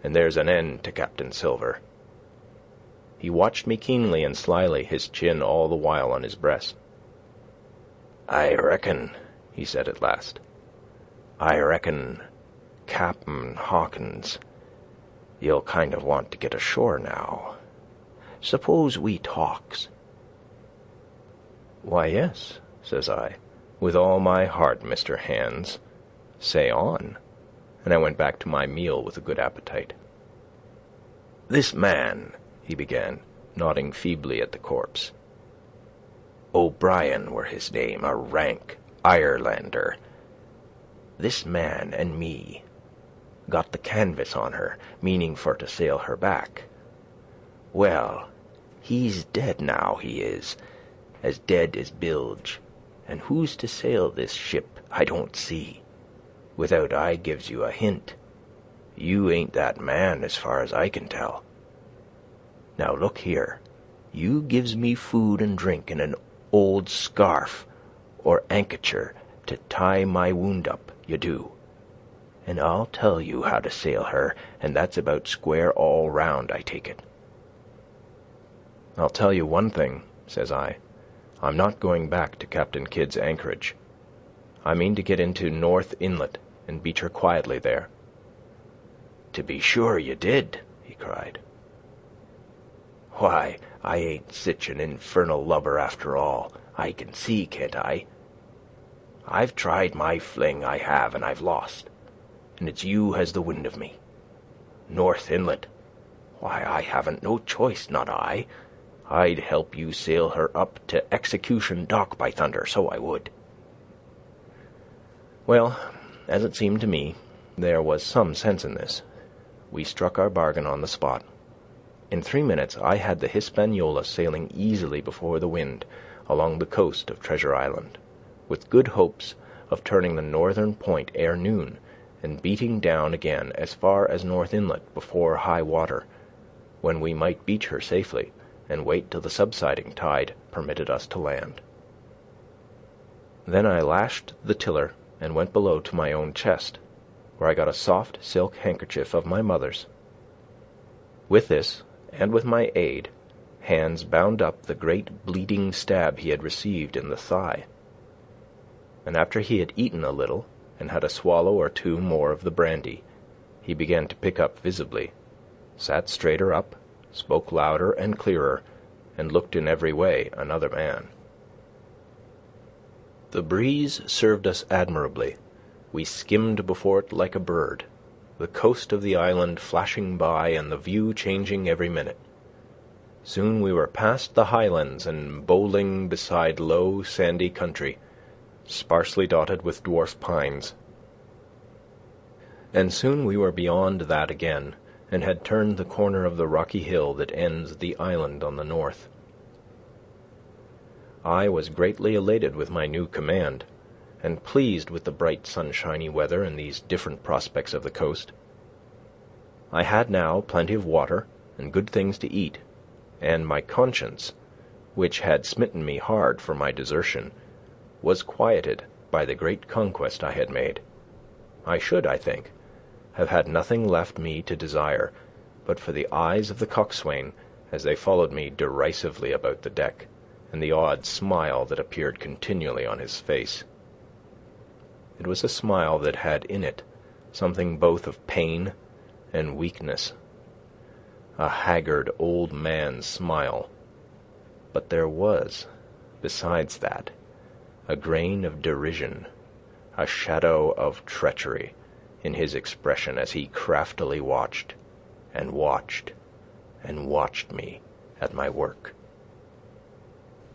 "and there's an end to Captain Silver." He watched me keenly and slyly, his chin all the while on his breast. "I reckon," he said at last, "I reckon, Cap'n Hawkins, you'll kind of want to get ashore now. Suppose we talks?" "Why, yes," says I, "with all my heart, Mr. Hans. Say on." And I went back to my meal with a good appetite. "This man," he began, nodding feebly at the corpse. "O'Brien were his name, a rank Irelander. This man and me got the canvas on her, meaning for to sail her back. Well, he's dead now, he is, as dead as bilge, and who's to sail this ship I don't see, without I gives you a hint. You ain't that man as far as I can tell. Now look here, you gives me food and drink and an old scarf or ankacher to tie my wound up, you do, and I'll tell you how to sail her, and that's about square all round, I take it." "I'll tell you one thing," says I. "I'm not going back to Captain Kidd's anchorage. I mean to get into North Inlet and beach her quietly there." "To be sure you did," he cried. "Why, I ain't sich an infernal lubber after all. I can see, can't I? I've tried my fling, I have, and I've lost. And it's you has the wind of me. North Inlet. Why, I haven't no choice, not I. I'd help you sail her up to Execution Dock, by thunder, so I would. Well, as it seemed to me, there was some sense in this. We struck our bargain on the spot. In 3 minutes I had the Hispaniola sailing easily before the wind along the coast of Treasure Island, with good hopes of turning the northern point ere noon, and beating down again as far as North Inlet before high water, when we might beach her safely, and wait till the subsiding tide permitted us to land. Then I lashed the tiller and went below to my own chest, where I got a soft silk handkerchief of my mother's. With this, and with my aid, Hans bound up the great bleeding stab he had received in the thigh. And after he had eaten a little, and had a swallow or two more of the brandy, he began to pick up visibly, sat straighter up, spoke louder and clearer, and looked in every way another man. The breeze served us admirably. We skimmed before it like a bird, the coast of the island flashing by and the view changing every minute. Soon we were past the highlands and bowling beside low, sandy country, sparsely dotted with dwarf pines. And soon we were beyond that again, and had turned the corner of the rocky hill that ends the island on the north. I was greatly elated with my new command, and pleased with the bright sunshiny weather and these different prospects of the coast. I had now plenty of water and good things to eat, and my conscience, which had smitten me hard for my desertion, was quieted by the great conquest I had made. I should, I think, have had nothing left me to desire but for the eyes of the coxswain as they followed me derisively about the deck, and the odd smile that appeared continually on his face. It was a smile that had in it something both of pain and weakness, a haggard old man's smile, but there was, besides that, a grain of derision, a shadow of treachery in his expression as he craftily watched and watched and watched me at my work.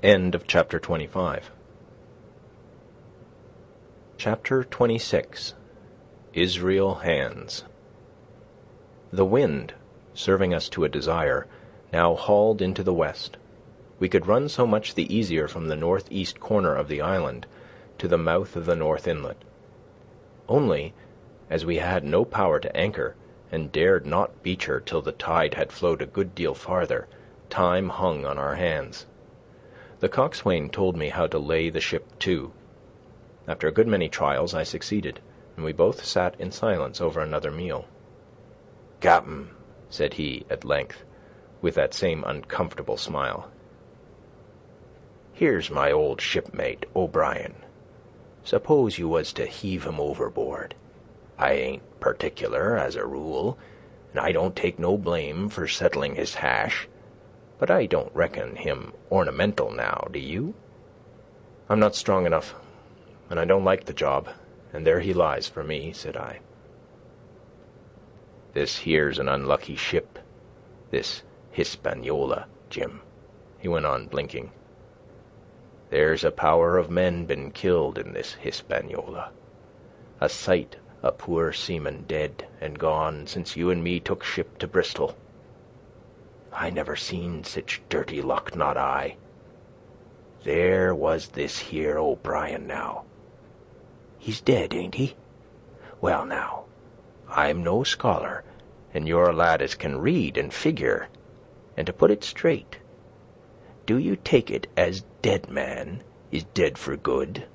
End of chapter 25. Chapter 26. Israel Hands. The wind, serving us to a desire, now hauled into the west. We could run so much the easier from the northeast corner of the island to the mouth of the North Inlet. Only, as we had no power to anchor, and dared not beach her till the tide had flowed a good deal farther, time hung on our hands. The coxswain told me how to lay the ship to. After a good many trials I succeeded, and we both sat in silence over another meal. "Cap'n," said he at length, with that same uncomfortable smile, "here's my old shipmate, O'Brien. Suppose you was to heave him overboard. I ain't particular, as a rule, and I don't take no blame for settling his hash, but I don't reckon him ornamental now, do you?" "I'm not strong enough, and I don't like the job, and there he lies for me," said I. "This here's an unlucky ship, this Hispaniola, Jim," he went on, blinking. "There's a power of men been killed in this Hispaniola. A sight o' poor seamen dead and gone since you and me took ship to Bristol. I never seen sich dirty luck, not I. There was this here O'Brien now. He's dead, ain't he? Well, now, I'm no scholar, and you're a lad as can read and figure, and to put it straight, do you take it as dead man is dead for good,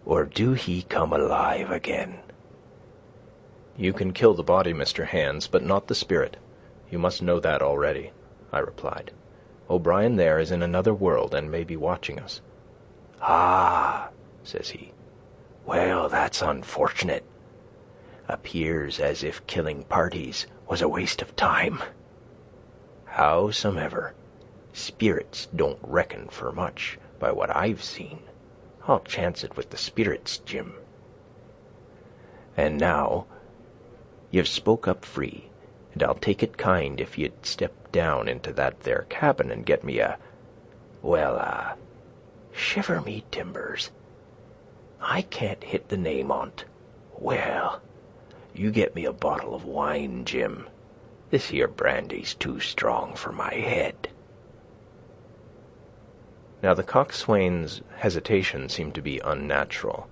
or do he come alive again?" "You can kill the body, Mr. Hands, but not the spirit. You must know that already," I replied. "O'Brien there is in another world, and may be watching us." "Ah," says he, "well, that's unfortunate. Appears as if killing parties was a waste of time. Howsomever, spirits don't reckon for much by what I've seen. I'll chance it with the spirits, Jim. And now, you've spoke up free, and I'll take it kind if you'd step down into that there cabin and get me shiver me timbers. I can't hit the name on't. Well, you get me a bottle of wine, Jim. This here brandy's too strong for my head. Now the coxswain's hesitation seemed to be unnatural,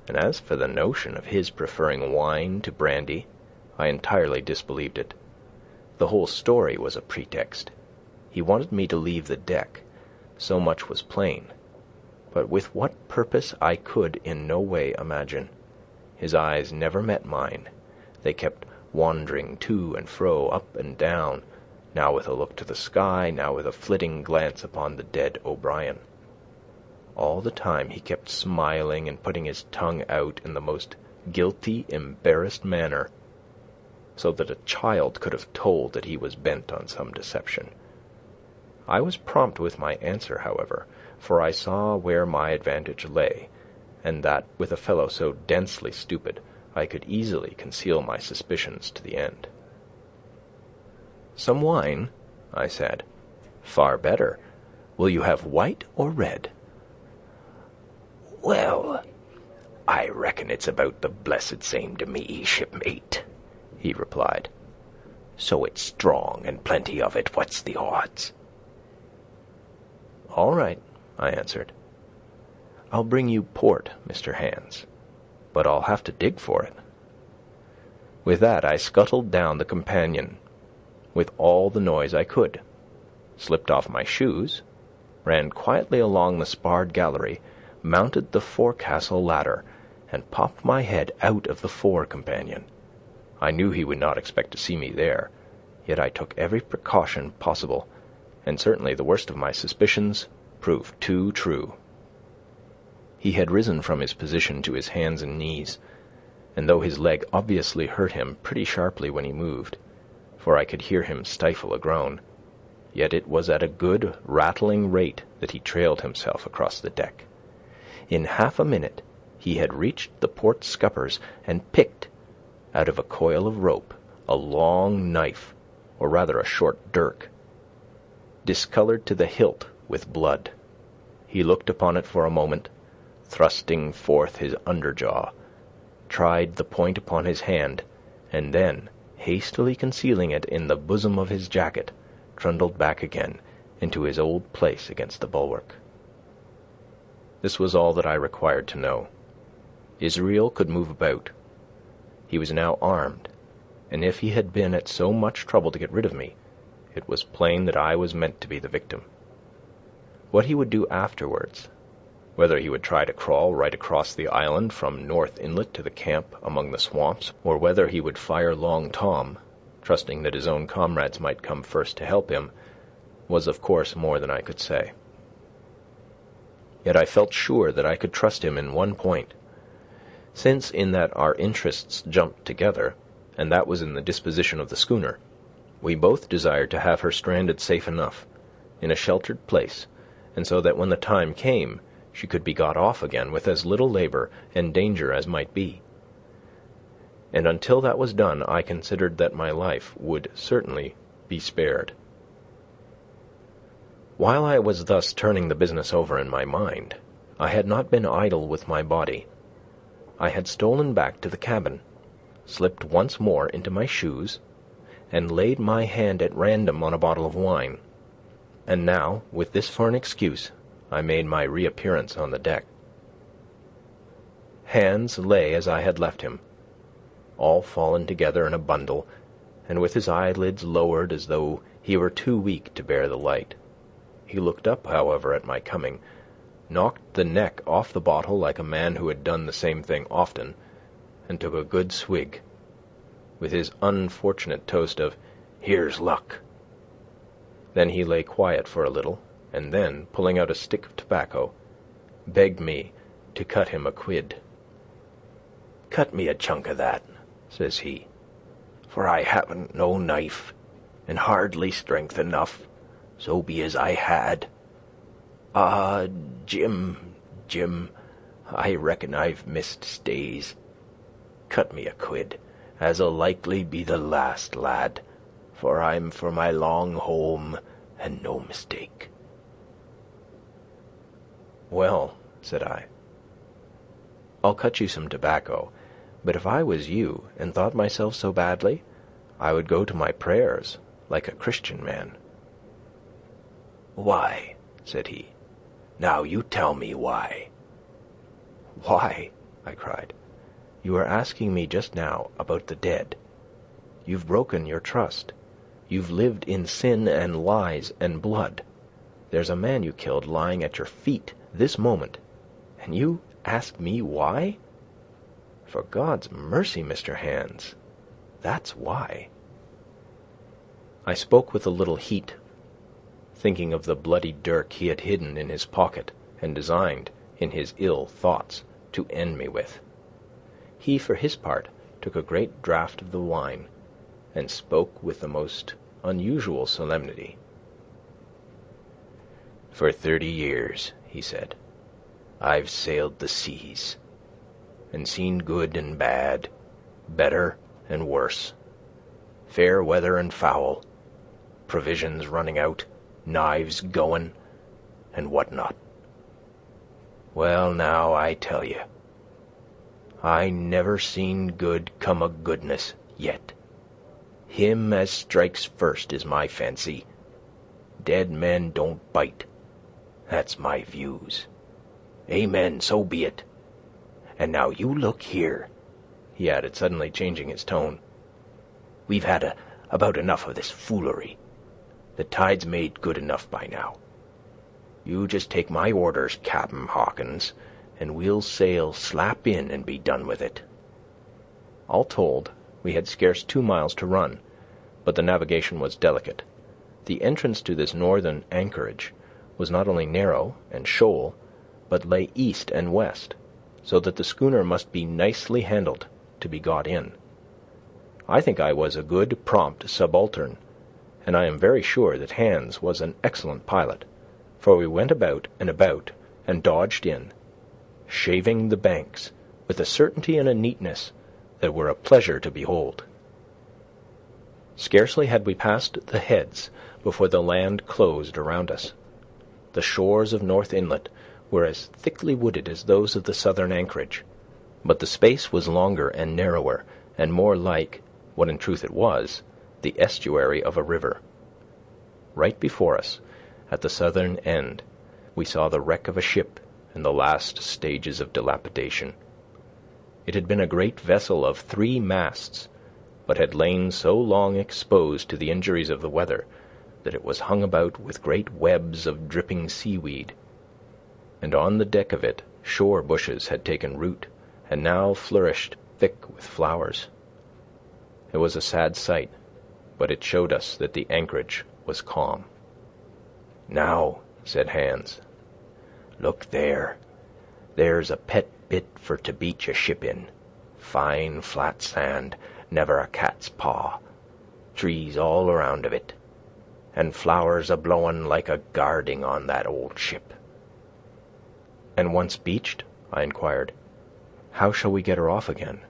and as for the notion of his preferring wine to brandy, I entirely disbelieved it. The whole story was a pretext. He wanted me to leave the deck, so much was plain, but with what purpose I could in no way imagine. His eyes never met mine. They kept wandering to and fro, up and down, now with a look to the sky, now with a flitting glance upon the dead O'Brien. All the time he kept smiling and putting his tongue out in the most guilty, embarrassed manner, so that a child could have told that he was bent on some deception. I was prompt with my answer, however, for I saw where my advantage lay, and that, with a fellow so densely stupid, I could easily conceal my suspicions to the end. "Some wine?" I said. "Far better. Will you have white or red?" Well, I reckon it's about the blessed same to me, shipmate, he replied. So it's strong and plenty of it. What's the odds? "All right," I answered. "I'll bring you port, Mr. Hands, but I'll have to dig for it." With that I scuttled down the companion with all the noise I could, slipped off my shoes, ran quietly along the sparred gallery, mounted the forecastle ladder, and popped my head out of the fore companion. I knew he would not expect to see me there, yet I took every precaution possible, and certainly the worst of my suspicions proved too true. He had risen from his position to his hands and knees, and though his leg obviously hurt him pretty sharply when he moved, for I could hear him stifle a groan, yet it was at a good rattling rate that he trailed himself across the deck. In half a minute he had reached the port scuppers and picked, out of a coil of rope, a long knife, or rather a short dirk, discolored to the hilt with blood. He looked upon it for a moment, thrusting forth his underjaw, tried the point upon his hand, and then, hastily concealing it in the bosom of his jacket, trundled back again into his old place against the bulwark. This was all that I required to know. Israel could move about. He was now armed, and if he had been at so much trouble to get rid of me, it was plain that I was meant to be the victim. What he would do afterwards, whether he would try to crawl right across the island from North Inlet to the camp among the swamps, or whether he would fire Long Tom, trusting that his own comrades might come first to help him, was of course more than I could say. Yet I felt sure that I could trust him in one point, since in that our interests jumped together, and that was in the disposition of the schooner. We both desired to have her stranded safe enough, in a sheltered place, and so that when the time came, she could be got off again with as little labor and danger as might be. And until that was done, I considered that my life would certainly be spared. While I was thus turning the business over in my mind, I had not been idle with my body. I had stolen back to the cabin, slipped once more into my shoes, and laid my hand at random on a bottle of wine. And now, with this for an excuse, I made my reappearance on the deck. Hands lay as I had left him, all fallen together in a bundle, and with his eyelids lowered as though he were too weak to bear the light. He looked up, however, at my coming, knocked the neck off the bottle like a man who had done the same thing often, and took a good swig, with his unfortunate toast of "Here's luck." Then he lay quiet for a little, and then, pulling out a stick of tobacco, begged me to cut him a quid. "Cut me a chunk of that," says he, "for I haven't no knife, and hardly strength enough, so be as I had." Ah, Jim, I reckon I've missed stays. Cut me a quid, as'll likely be the last, lad, for I'm for my long home, and no mistake." "Well," said I, "I'll cut you some tobacco, but if I was you, and thought myself so badly, I would go to my prayers, like a Christian man." "Why?" said he. "Now you tell me why." "Why?" I cried. "You were asking me just now about the dead. You've broken your trust. You've lived in sin and lies and blood. There's a man you killed lying at your feet this moment, and you ask me why? For God's mercy, Mr. Hands, that's why." I spoke with a little heat, thinking of the bloody dirk he had hidden in his pocket and designed, in his ill thoughts, to end me with. He, for his part, took a great draught of the wine, and spoke with the most unusual solemnity. "For 30 years," he said, "I've sailed the seas, and seen good and bad, better and worse, fair weather and foul, provisions running out, knives going, and what not. Well, now, I tell you, I never seen good come o' goodness yet. Him as strikes first is my fancy. Dead men don't bite. That's my views. Amen, so be it. And now you look here," he added, suddenly changing his tone. "We've had about enough of this foolery. The tide's made good enough by now. You just take my orders, Cap'n Hawkins, and we'll sail slap in and be done with it." All told, we had scarce 2 miles to run, but the navigation was delicate. The entrance to this northern anchorage was not only narrow and shoal, but lay east and west, so that the schooner must be nicely handled to be got in. I think I was a good, prompt subaltern, and I am very sure that Hands was an excellent pilot, for we went about and dodged in, shaving the banks with a certainty and a neatness that were a pleasure to behold. Scarcely had we passed the heads before the land closed around us. The shores of North Inlet were as thickly wooded as those of the southern anchorage, but the space was longer and narrower, and more like, what in truth it was, the estuary of a river. Right before us, at the southern end, we saw the wreck of a ship in the last stages of dilapidation. It had been a great vessel of 3 masts, but had lain so long exposed to the injuries of the weather that it was hung about with great webs of dripping seaweed, and on the deck of it shore bushes had taken root, and now flourished thick with flowers. It was a sad sight, but it showed us that the anchorage was calm. "Now," said Hands, "look there. There's a pet bit for to beach a ship in. Fine flat sand, never a cat's paw. Trees all around of it, and flowers a-blowin' like a guarding on that old ship." "And once beached," I inquired, "how shall we get her off again?"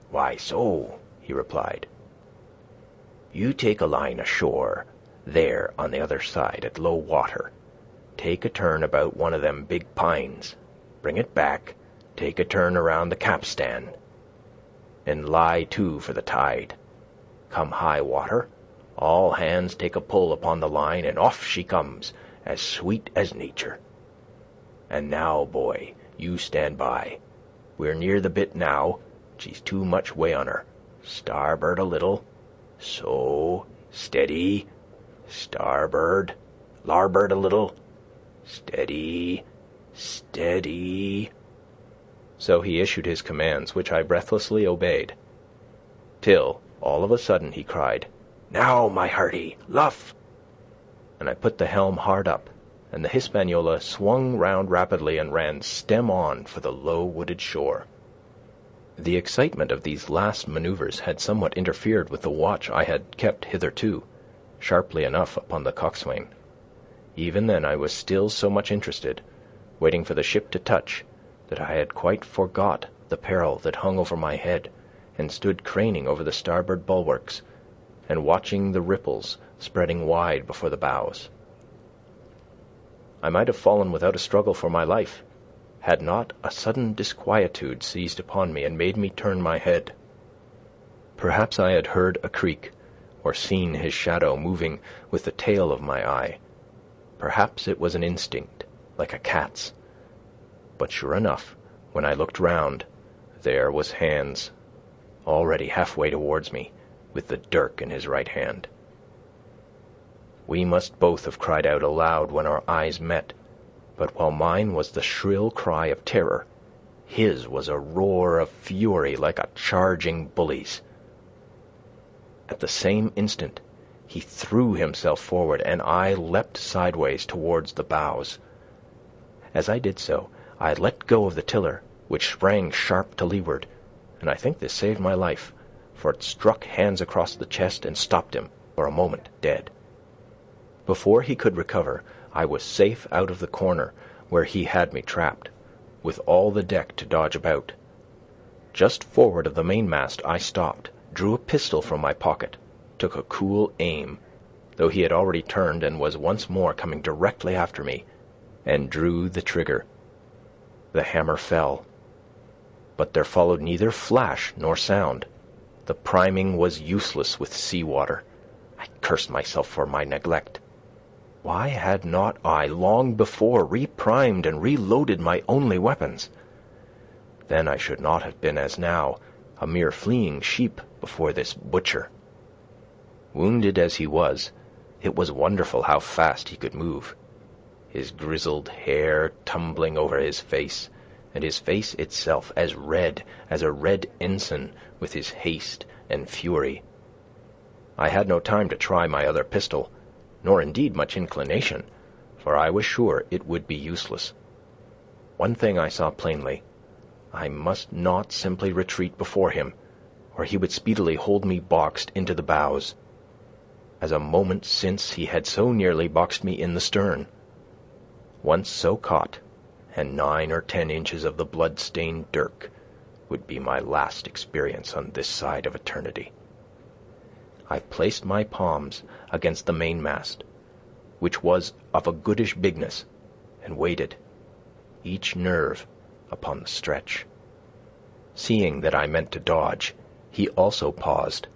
"Why so," he replied. "You take a line ashore, there on the other side at low water. Take a turn about one of them big pines. Bring it back, take a turn around the capstan, and lie to for the tide. Come high water, all hands take a pull upon the line, and off she comes, as sweet as nature. And now, boy, you stand by. We're near the bit now. She's too much way on her. Starboard a little. So, steady. Starboard. Larboard a little. Steady. Steady." So he issued his commands, which I breathlessly obeyed, till, all of a sudden, he cried, "Now, my hearty, luff!" And I put the helm hard up, and the Hispaniola swung round rapidly and ran stem on for the low wooded shore. The excitement of these last manoeuvres had somewhat interfered with the watch I had kept hitherto, sharply enough upon the coxswain. Even then I was still so much interested, waiting for the ship to touch, that I had quite forgot the peril that hung over my head, and stood craning over the starboard bulwarks, and watching the ripples spreading wide before the bows. I might have fallen without a struggle for my life, had not a sudden disquietude seized upon me and made me turn my head. Perhaps I had heard a creak, or seen his shadow moving with the tail of my eye. Perhaps it was an instinct, like a cat's. But sure enough, when I looked round, there was Hans, already halfway towards me, with the dirk in his right hand. We must both have cried out aloud when our eyes met, but while mine was the shrill cry of terror, his was a roar of fury like a charging bully's. At the same instant, he threw himself forward, and I leapt sideways towards the bows. As I did so, I let go of the tiller, which sprang sharp to leeward, and I think this saved my life, for it struck Hans across the chest and stopped him, for a moment, dead. Before he could recover, I was safe out of the corner where he had me trapped, with all the deck to dodge about. Just forward of the mainmast I stopped, drew a pistol from my pocket, took a cool aim, though he had already turned and was once more coming directly after me, and drew the trigger. The hammer fell, but there followed neither flash nor sound. The priming was useless with sea-water. I cursed myself for my neglect. Why had not I long before reprimed and reloaded my only weapons? Then I should not have been, as now, a mere fleeing sheep before this butcher. Wounded as he was, it was wonderful how fast he could move, his grizzled hair tumbling over his face, and his face itself as red as a red ensign with his haste and fury. I had no time to try my other pistol, nor indeed much inclination, for I was sure it would be useless. One thing I saw plainly: I must not simply retreat before him, or he would speedily hold me boxed into the bows, as a moment since he had so nearly boxed me in the stern. Once so caught, and 9 or 10 inches of the blood-stained dirk would be my last experience on this side of eternity. I placed my palms against the mainmast, which was of a goodish bigness, and waited, each nerve upon the stretch. Seeing that I meant to dodge, he also paused,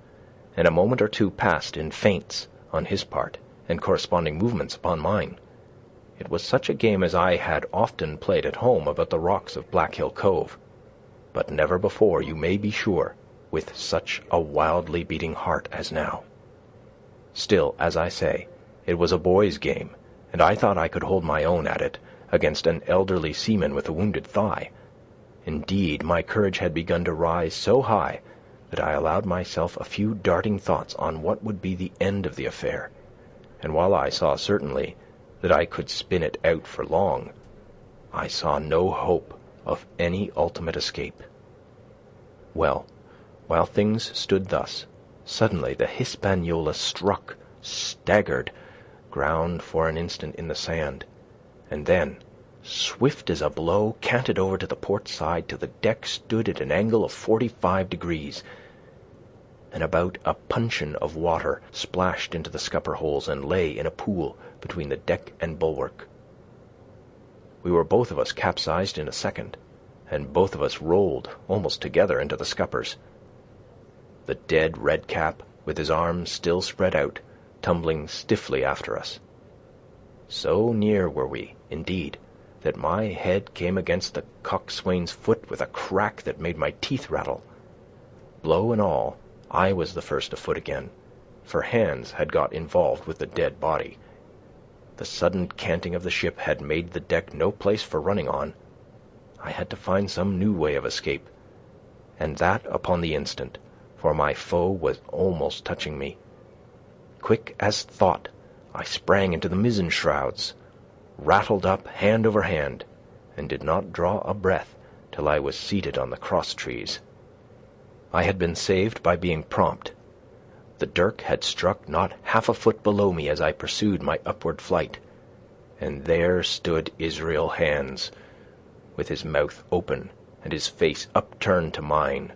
and a moment or two passed in feints on his part and corresponding movements upon mine. It was such a game as I had often played at home about the rocks of Black Hill Cove, but never before, you may be sure, with such a wildly beating heart as now. Still, as I say, it was a boy's game, and I thought I could hold my own at it against an elderly seaman with a wounded thigh. Indeed, my courage had begun to rise so high that I allowed myself a few darting thoughts on what would be the end of the affair, and while I saw certainly that I could spin it out for long, I saw no hope of any ultimate escape. Well, while things stood thus, suddenly the Hispaniola struck, staggered, ground for an instant in the sand, and then, swift as a blow, canted over to the port side till the deck stood at an angle of 45 degrees, and about a puncheon of water splashed into the scupper holes and lay in a pool between the deck and bulwark. We were both of us capsized in a second, and both of us rolled almost together into the scuppers. The dead Redcap, with his arms still spread out, tumbling stiffly after us. So near were we, indeed, that my head came against the coxswain's foot with a crack that made my teeth rattle. Blow and all, I was the first afoot again, for Hans had got involved with the dead body. The sudden canting of the ship had made the deck no place for running on. I had to find some new way of escape, and that upon the instant, for my foe was almost touching me. Quick as thought, I sprang into the mizzen shrouds, rattled up hand over hand, and did not draw a breath till I was seated on the cross-trees. I had been saved by being prompt. The dirk had struck not half a foot below me as I pursued my upward flight, and there stood Israel Hands, with his mouth open and his face upturned to mine,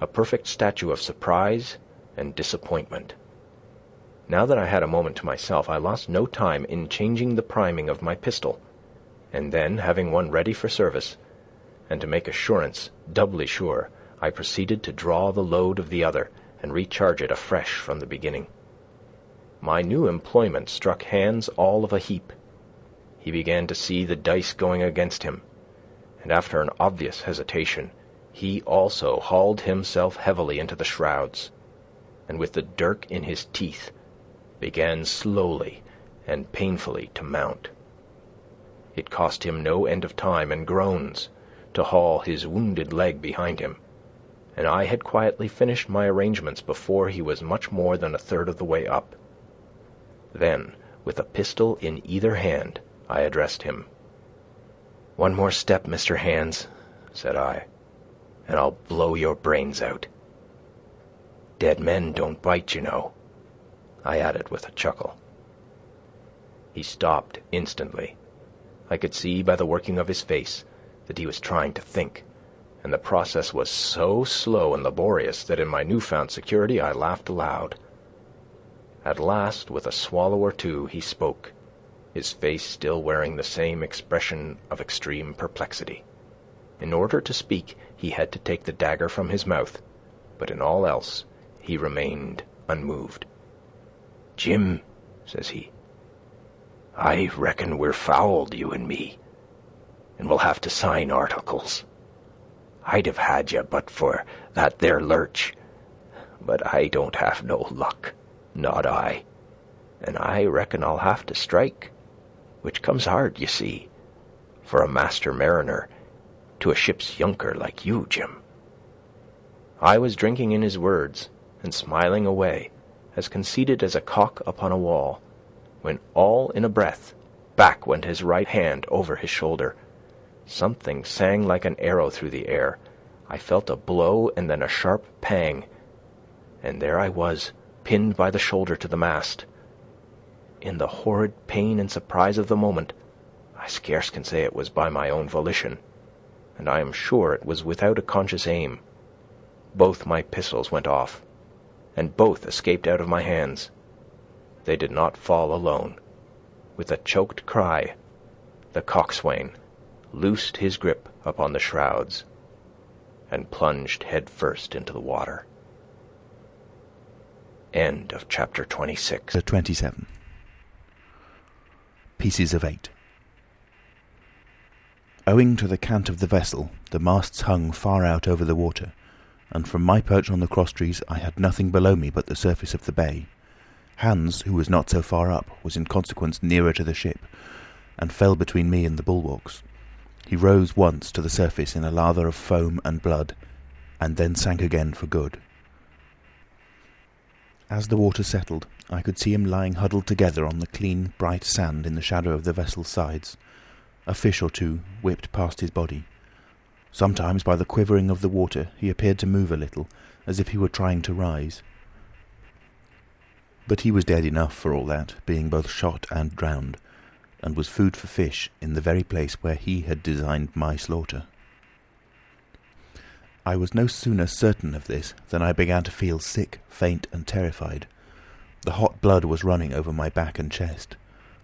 a perfect statue of surprise and disappointment. Now that I had a moment to myself, I lost no time in changing the priming of my pistol, and then, having one ready for service, and to make assurance doubly sure, I proceeded to draw the load of the other and recharge it afresh from the beginning. My new employment struck Hands all of a heap. He began to see the dice going against him, and after an obvious hesitation, he also hauled himself heavily into the shrouds, and with the dirk in his teeth, began slowly and painfully to mount. It cost him no end of time and groans to haul his wounded leg behind him, and I had quietly finished my arrangements before he was much more than a third of the way up. Then, with a pistol in either hand, I addressed him. "One more step, Mr. Hands," said I, "and I'll blow your brains out. Dead men don't bite, you know," I added with a chuckle. He stopped instantly. I could see by the working of his face that he was trying to think, and the process was so slow and laborious that in my newfound security I laughed aloud. At last, with a swallow or two, he spoke, his face still wearing the same expression of extreme perplexity. In order to speak, he had to take the dagger from his mouth, but in all else he remained unmoved. "Jim," says he, "I reckon we're fouled, you and me, and we'll have to sign articles. I'd have had you but for that there lurch, but I don't have no luck, not I, and I reckon I'll have to strike, which comes hard, you see, for a master mariner to a ship's younker like you, Jim." I was drinking in his words and smiling away, as conceited as a cock upon a wall, when all in a breath, back went his right hand over his shoulder. Something sang like an arrow through the air. I felt a blow and then a sharp pang, and there I was, pinned by the shoulder to the mast. In the horrid pain and surprise of the moment, I scarce can say it was by my own volition, and I am sure it was without a conscious aim. Both my pistols went off, and both escaped out of my hands. They did not fall alone. With a choked cry, the coxswain loosed his grip upon the shrouds and plunged head first into the water. End of chapter 26. 27. Pieces of 8. Owing to the cant of the vessel, the masts hung far out over the water, and from my perch on the crosstrees I had nothing below me but the surface of the bay. Hans, who was not so far up, was in consequence nearer to the ship, and fell between me and the bulwarks. He rose once to the surface in a lather of foam and blood, and then sank again for good. As the water settled, I could see him lying huddled together on the clean, bright sand in the shadow of the vessel's sides. A fish or two whipped past his body. Sometimes, by the quivering of the water, he appeared to move a little, as if he were trying to rise. But he was dead enough for all that, being both shot and drowned, and was food for fish in the very place where he had designed my slaughter. I was no sooner certain of this than I began to feel sick, faint, and terrified. The hot blood was running over my back and chest.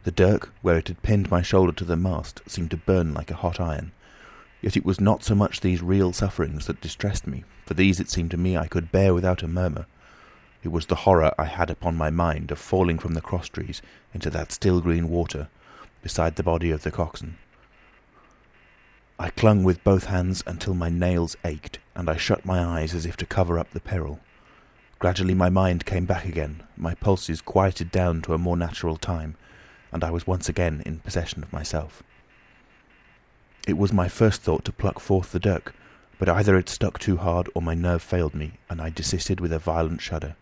The dirk, where it had pinned my shoulder to the mast, seemed to burn like a hot iron. Yet it was not so much these real sufferings that distressed me, for these it seemed to me I could bear without a murmur. It was the horror I had upon my mind of falling from the crosstrees into that still green water, beside the body of the coxswain. I clung with both hands until my nails ached, and I shut my eyes as if to cover up the peril. Gradually my mind came back again, my pulses quieted down to a more natural time, and I was once again in possession of myself. It was my first thought to pluck forth the dirk, but either it stuck too hard or my nerve failed me, and I desisted with a violent shudder.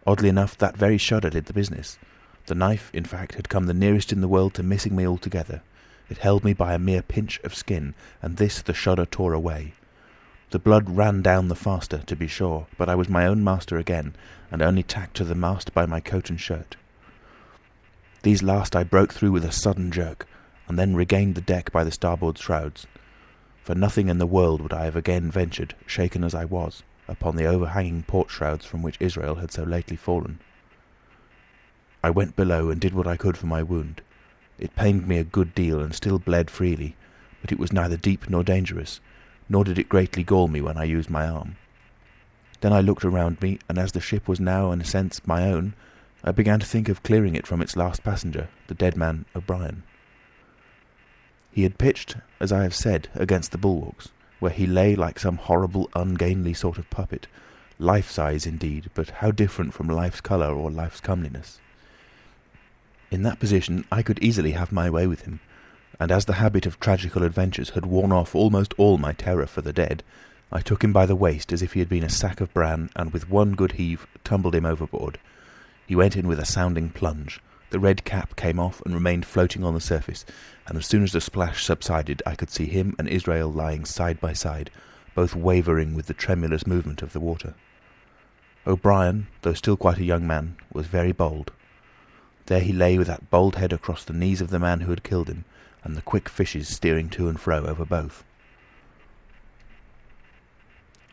Oddly enough, that very shudder did the business. The knife, in fact, had come the nearest in the world to missing me altogether. It held me by a mere pinch of skin, and this the shudder tore away. The blood ran down the faster, to be sure, but I was my own master again, and only tacked to the mast by my coat and shirt. These last I broke through with a sudden jerk, and then regained the deck by the starboard shrouds. For nothing in the world would I have again ventured, shaken as I was, upon the overhanging port shrouds from which Israel had so lately fallen. I went below and did what I could for my wound. It pained me a good deal and still bled freely, but it was neither deep nor dangerous, nor did it greatly gall me when I used my arm. Then I looked around me, and as the ship was now in a sense my own, I began to think of clearing it from its last passenger, the dead man O'Brien. He had pitched, as I have said, against the bulwarks, where he lay like some horrible, ungainly sort of puppet, life-size indeed, but how different from life's colour or life's comeliness. In that position I could easily have my way with him, and as the habit of tragical adventures had worn off almost all my terror for the dead, I took him by the waist as if he had been a sack of bran, and with one good heave tumbled him overboard. He went in with a sounding plunge. The red cap came off and remained floating on the surface, and as soon as the splash subsided I could see him and Israel lying side by side, both wavering with the tremulous movement of the water. O'Brien, though still quite a young man, was very bold. There he lay with that bold head across the knees of the man who had killed him, and the quick fishes steering to and fro over both.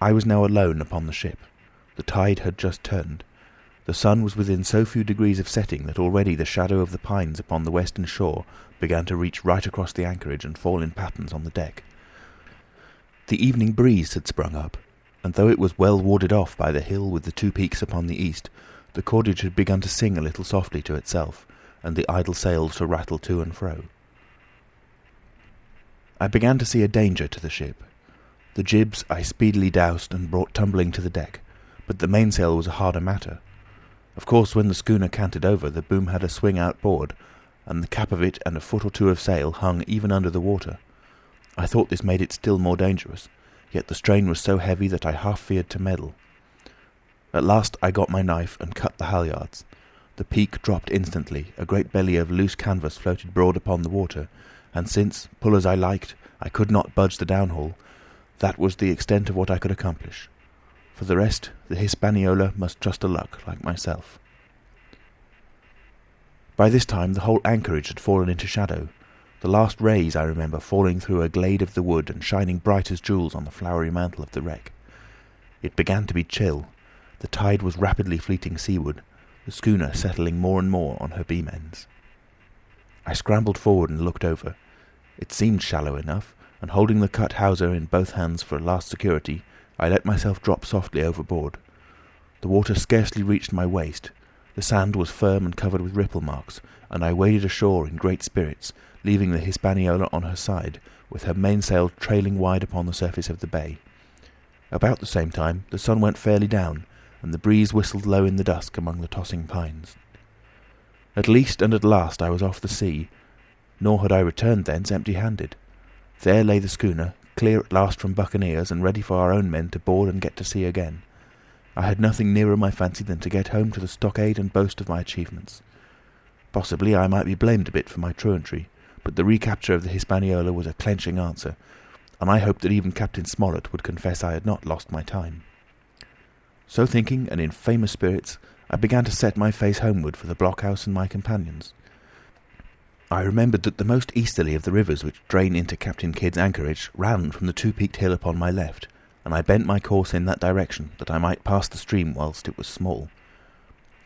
I was now alone upon the ship. The tide had just turned. The sun was within so few degrees of setting that already the shadow of the pines upon the western shore began to reach right across the anchorage and fall in patterns on the deck. The evening breeze had sprung up, and though it was well warded off by the hill with the two peaks upon the east, the cordage had begun to sing a little softly to itself, and the idle sails to rattle to and fro. I began to see a danger to the ship. The jibs I speedily doused and brought tumbling to the deck, but the mainsail was a harder matter. Of course, when the schooner canted over, the boom had a swing outboard, and the cap of it and a foot or two of sail hung even under the water. I thought this made it still more dangerous, yet the strain was so heavy that I half feared to meddle. At last I got my knife and cut the halyards. The peak dropped instantly, a great belly of loose canvas floated broad upon the water, and since, pull as I liked, I could not budge the downhaul, that was the extent of what I could accomplish. For the rest, the Hispaniola must trust to luck, like myself. By this time the whole anchorage had fallen into shadow. The last rays, I remember, falling through a glade of the wood and shining bright as jewels on the flowery mantle of the wreck. It began to be chill. The tide was rapidly fleeting seaward, the schooner settling more and more on her beam ends. I scrambled forward and looked over. It seemed shallow enough, and holding the cut hawser in both hands for last security, I let myself drop softly overboard. The water scarcely reached my waist. The sand was firm and covered with ripple marks, and I waded ashore in great spirits, leaving the Hispaniola on her side, with her mainsail trailing wide upon the surface of the bay. About the same time the sun went fairly down, and the breeze whistled low in the dusk among the tossing pines. At least and at last I was off the sea, nor had I returned thence empty-handed. There lay the schooner, clear at last from buccaneers, and ready for our own men to board and get to sea again. I had nothing nearer my fancy than to get home to the stockade and boast of my achievements. Possibly I might be blamed a bit for my truantry, but the recapture of the Hispaniola was a clenching answer, and I hoped that even Captain Smollett would confess I had not lost my time. So thinking, and in famous spirits, I began to set my face homeward for the blockhouse and my companions. I remembered that the most easterly of the rivers which drain into Captain Kidd's anchorage ran from the two-peaked hill upon my left, and I bent my course in that direction, that I might pass the stream whilst it was small.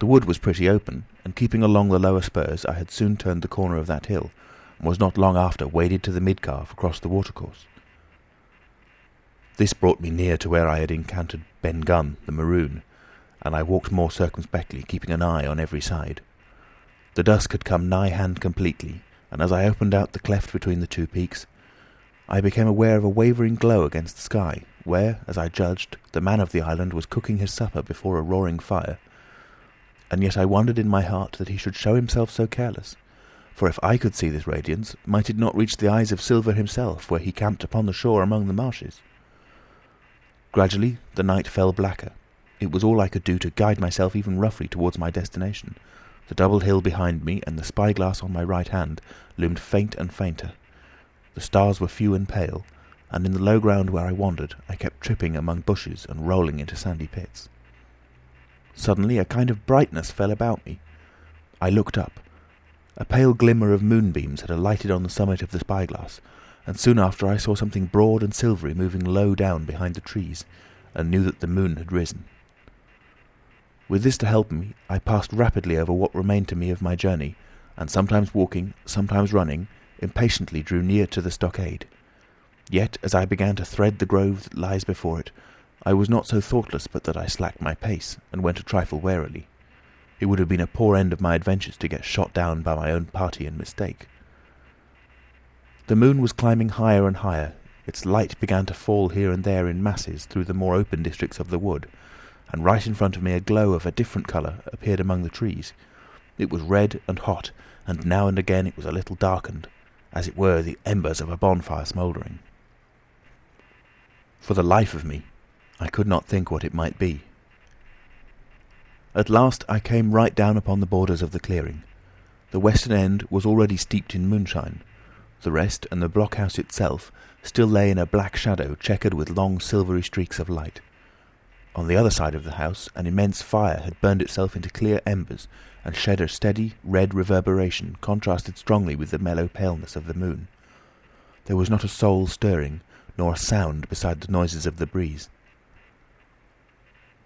The wood was pretty open, and keeping along the lower spurs, I had soon turned the corner of that hill, and was not long after waded to the mid-calf across the watercourse. This brought me near to where I had encountered Ben Gunn, the maroon, and I walked more circumspectly, keeping an eye on every side. The dusk had come nigh hand completely, and as I opened out the cleft between the two peaks, I became aware of a wavering glow against the sky, where, as I judged, the man of the island was cooking his supper before a roaring fire. And yet I wondered in my heart that he should show himself so careless, for if I could see this radiance, might it not reach the eyes of Silver himself, where he camped upon the shore among the marshes? Gradually the night fell blacker. It was all I could do to guide myself even roughly towards my destination. The double hill behind me and the spyglass on my right hand loomed faint and fainter. The stars were few and pale, and in the low ground where I wandered I kept tripping among bushes and rolling into sandy pits. Suddenly a kind of brightness fell about me. I looked up. A pale glimmer of moonbeams had alighted on the summit of the spyglass, and soon after I saw something broad and silvery moving low down behind the trees, and knew that the moon had risen. With this to help me, I passed rapidly over what remained to me of my journey, and sometimes walking, sometimes running, impatiently drew near to the stockade. Yet, as I began to thread the grove that lies before it, I was not so thoughtless but that I slacked my pace, and went a trifle warily. It would have been a poor end of my adventures to get shot down by my own party in mistake. The moon was climbing higher and higher. Its light began to fall here and there in masses through the more open districts of the wood, and right in front of me a glow of a different colour appeared among the trees. It was red and hot, and now and again it was a little darkened, as it were the embers of a bonfire smouldering. For the life of me, I could not think what it might be. At last I came right down upon the borders of the clearing. The western end was already steeped in moonshine. The rest, and the blockhouse itself, still lay in a black shadow checkered with long silvery streaks of light. On the other side of the house an immense fire had burned itself into clear embers, and shed a steady red reverberation contrasted strongly with the mellow paleness of the moon. There was not a soul stirring, nor a sound beside the noises of the breeze.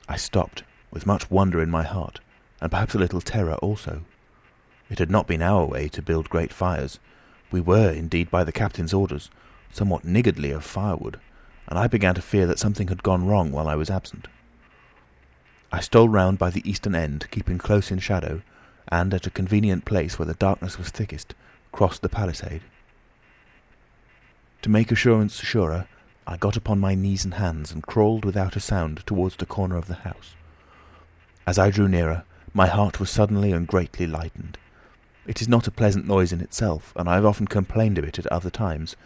I stopped, with much wonder in my heart, and perhaps a little terror also. It had not been our way to build great fires. We were, indeed, by the captain's orders, somewhat niggardly of firewood, and I began to fear that something had gone wrong while I was absent. I stole round by the eastern end, keeping close in shadow, and, at a convenient place where the darkness was thickest, crossed the palisade. To make assurance surer, I got upon my knees and hands and crawled without a sound towards the corner of the house. As I drew nearer, my heart was suddenly and greatly lightened. It is not a pleasant noise in itself, and I have often complained of it at other times,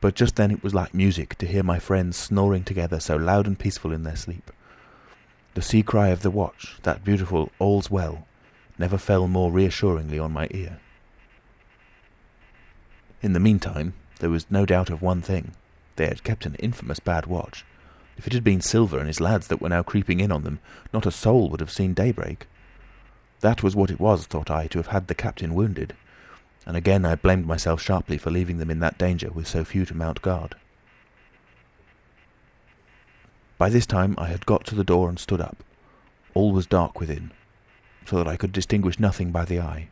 but just then it was like music to hear my friends snoring together so loud and peaceful in their sleep. The sea cry of the watch, that beautiful "all's well," never fell more reassuringly on my ear. In the meantime, there was no doubt of one thing. They had kept an infamous bad watch. If it had been Silver and his lads that were now creeping in on them, not a soul would have seen daybreak. That was what it was, thought I, to have had the captain wounded, and again I blamed myself sharply for leaving them in that danger with so few to mount guard. By this time I had got to the door and stood up. All was dark within, so that I could distinguish nothing by the eye.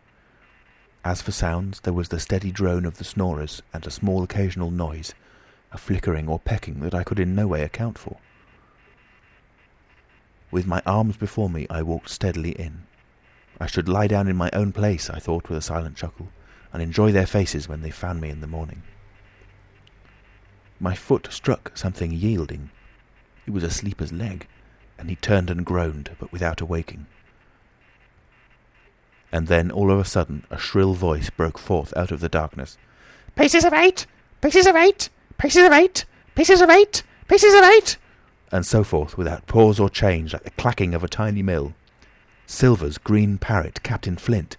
As for sounds, there was the steady drone of the snorers, and a small occasional noise, a flickering or pecking that I could in no way account for. With my arms before me, I walked steadily in. I should lie down in my own place, I thought with a silent chuckle, and enjoy their faces when they found me in the morning. My foot struck something yielding. It was a sleeper's leg, and he turned and groaned, but without awaking. And then, all of a sudden, a shrill voice broke forth out of the darkness. "Pieces of 8! Pieces of 8! Pieces of 8! Pieces of 8! Pieces of 8!" and so forth, without pause or change, like the clacking of a tiny mill. Silver's green parrot, Captain Flint.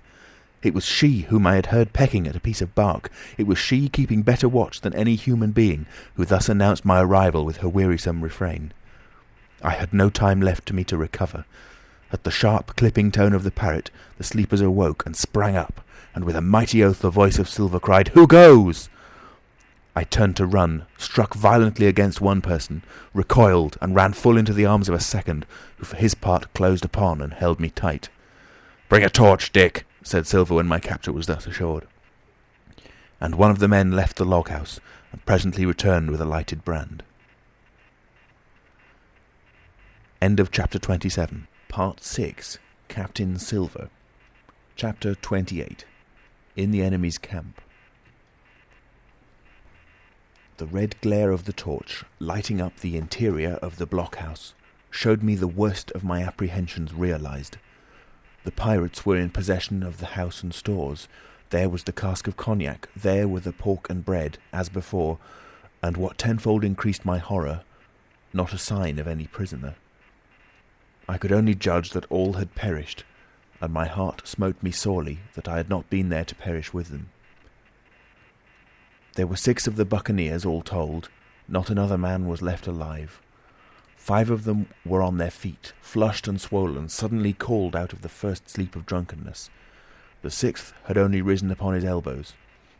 It was she whom I had heard pecking at a piece of bark. It was she keeping better watch than any human being, who thus announced my arrival with her wearisome refrain. I had no time left to me to recover. At the sharp, clipping tone of the parrot, the sleepers awoke and sprang up, and with a mighty oath the voice of Silver cried, "Who goes?" I turned to run, struck violently against one person, recoiled, and ran full into the arms of a second, who for his part closed upon and held me tight. "Bring a torch, Dick," said Silver when my capture was thus assured. And one of the men left the log-house, and presently returned with a lighted brand. End of chapter 27. Part 6. Captain Silver. Chapter 28. In the enemy's camp. The red glare of the torch, lighting up the interior of the blockhouse, showed me the worst of my apprehensions realized. The pirates were in possession of the house and stores. There was the cask of cognac, there were the pork and bread, as before, and what tenfold increased my horror, not a sign of any prisoner. I could only judge that all had perished, and my heart smote me sorely that I had not been there to perish with them. There were 6 of the buccaneers, all told. Not another man was left alive. 5 of them were on their feet, flushed and swollen, suddenly called out of the first sleep of drunkenness. The sixth had only risen upon his elbows.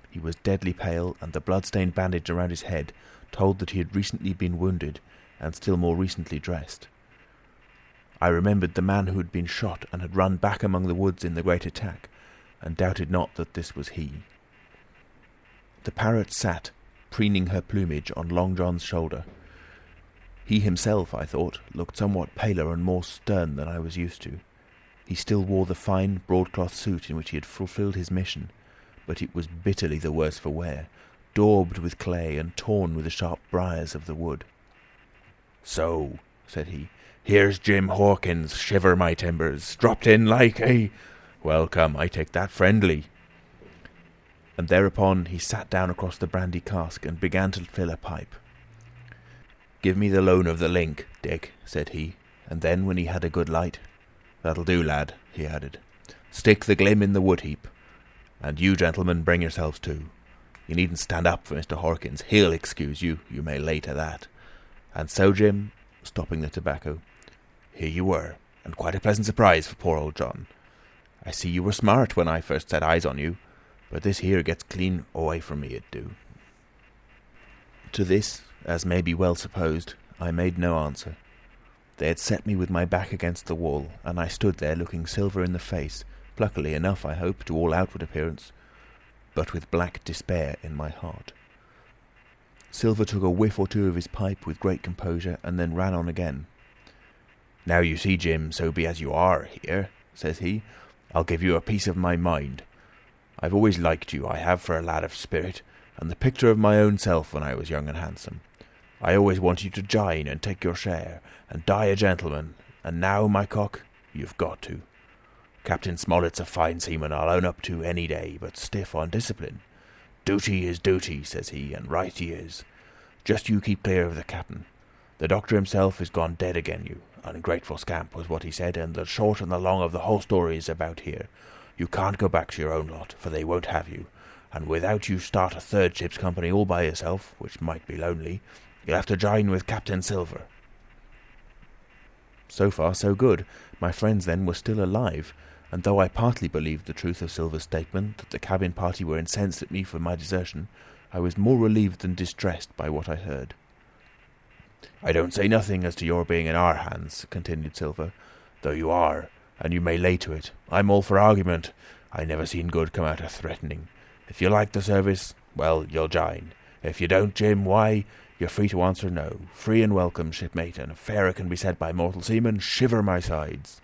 He was deadly pale, and the blood-stained bandage around his head told that he had recently been wounded, and still more recently dressed. I remembered the man who had been shot and had run back among the woods in the great attack, and doubted not that this was he. The parrot sat, preening her plumage on Long John's shoulder. He himself, I thought, looked somewhat paler and more stern than I was used to. He still wore the fine broadcloth suit in which he had fulfilled his mission, but it was bitterly the worse for wear, daubed with clay and torn with the sharp briars of the wood. "So," said he, "here's Jim Hawkins, shiver my timbers, dropped in like a... Well, come, I take that friendly." And thereupon he sat down across the brandy cask and began to fill a pipe. "Give me the loan of the link, Dick," said he, and then, when he had a good light, "That'll do, lad," he added. "Stick the glim in the wood heap. And you, gentlemen, bring yourselves too. You needn't stand up for Mr. Hawkins. He'll excuse you, you may lay to that. And so, Jim," stopping the tobacco, "here you were, and quite a pleasant surprise for poor old John. I see you were smart when I first set eyes on you, but this here gets clean away from me, it do." To this, as may be well supposed, I made no answer. They had set me with my back against the wall, and I stood there looking Silver in the face, pluckily enough, I hope, to all outward appearance, but with black despair in my heart. Silver took a whiff or two of his pipe with great composure, and then ran on again. "Now you see, Jim, so be as you are here," says he, "I'll give you a piece of my mind. I've always liked you, I have, for a lad of spirit, and the picture of my own self when I was young and handsome. I always wanted you to jine and take your share, and die a gentleman, and now, my cock, you've got to. Captain Smollett's a fine seaman, I'll own up to any day, but stiff on discipline. Duty is duty, says he, and right he is. Just you keep clear of the captain. The doctor himself is gone dead again you. Ungrateful scamp was what he said, and the short and the long of the whole story is about here. You can't go back to your own lot, for they won't have you, and without you start a third ship's company all by yourself, which might be lonely, you'll have to join with Captain Silver." So far, so good. My friends, then, were still alive, and though I partly believed the truth of Silver's statement that the cabin party were incensed at me for my desertion, I was more relieved than distressed by what I heard. "I don't say nothing as to your being in our hands," continued Silver, "though you are, and you may lay to it. I'm all for argument. I never seen good come out of threatening. If you like the service, well, you'll join. If you don't, Jim, why, you're free to answer no. Free and welcome, shipmate, and if fairer can be said by mortal seamen, shiver my sides."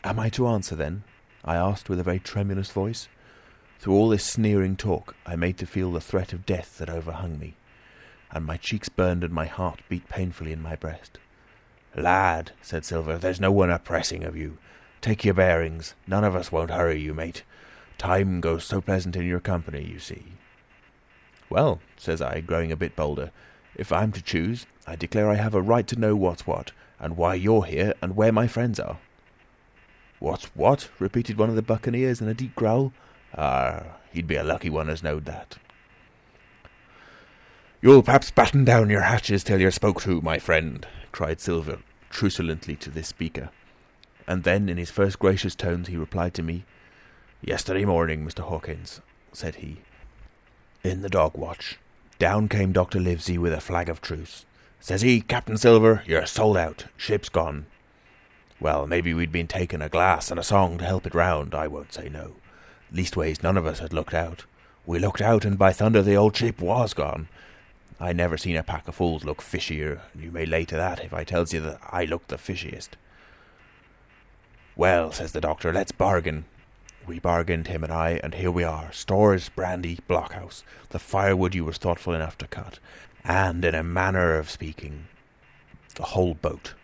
"Am I to answer, then?" I asked with a very tremulous voice. Through all this sneering talk I made to feel the threat of death that overhung me, and my cheeks burned and my heart beat painfully in my breast. "Lad," said Silver, "there's no one a-pressing of you. Take your bearings. None of us won't hurry you, mate. Time goes so pleasant in your company, you see." "Well," says I, growing a bit bolder, "if I'm to choose, I declare I have a right to know what's what, and why you're here, and where my friends are." "What's what?" repeated one of the buccaneers in a deep growl. He'd be a lucky one as knowed that. "You'll perhaps batten down your hatches till you're spoke to, my friend," cried Silver truculently to this speaker. And then, in his first gracious tones, he replied to me. "Yesterday morning, Mr. Hawkins," said he, "in the dog watch, down came Dr. Livesey with a flag of truce. Says he, 'Captain Silver, you're sold out. Ship's gone.' Well, maybe we'd been taking a glass and a song to help it round, I won't say no. Leastways, none of us had looked out. We looked out, and by thunder the old ship was gone. I never seen a pack of fools look fishier, and you may lay to that if I tells you that I looked the fishiest. 'Well,' says the doctor, 'let's bargain.' We bargained, him and I, and here we are. Stores, brandy, blockhouse, the firewood you was thoughtful enough to cut, and, in a manner of speaking, the whole boat,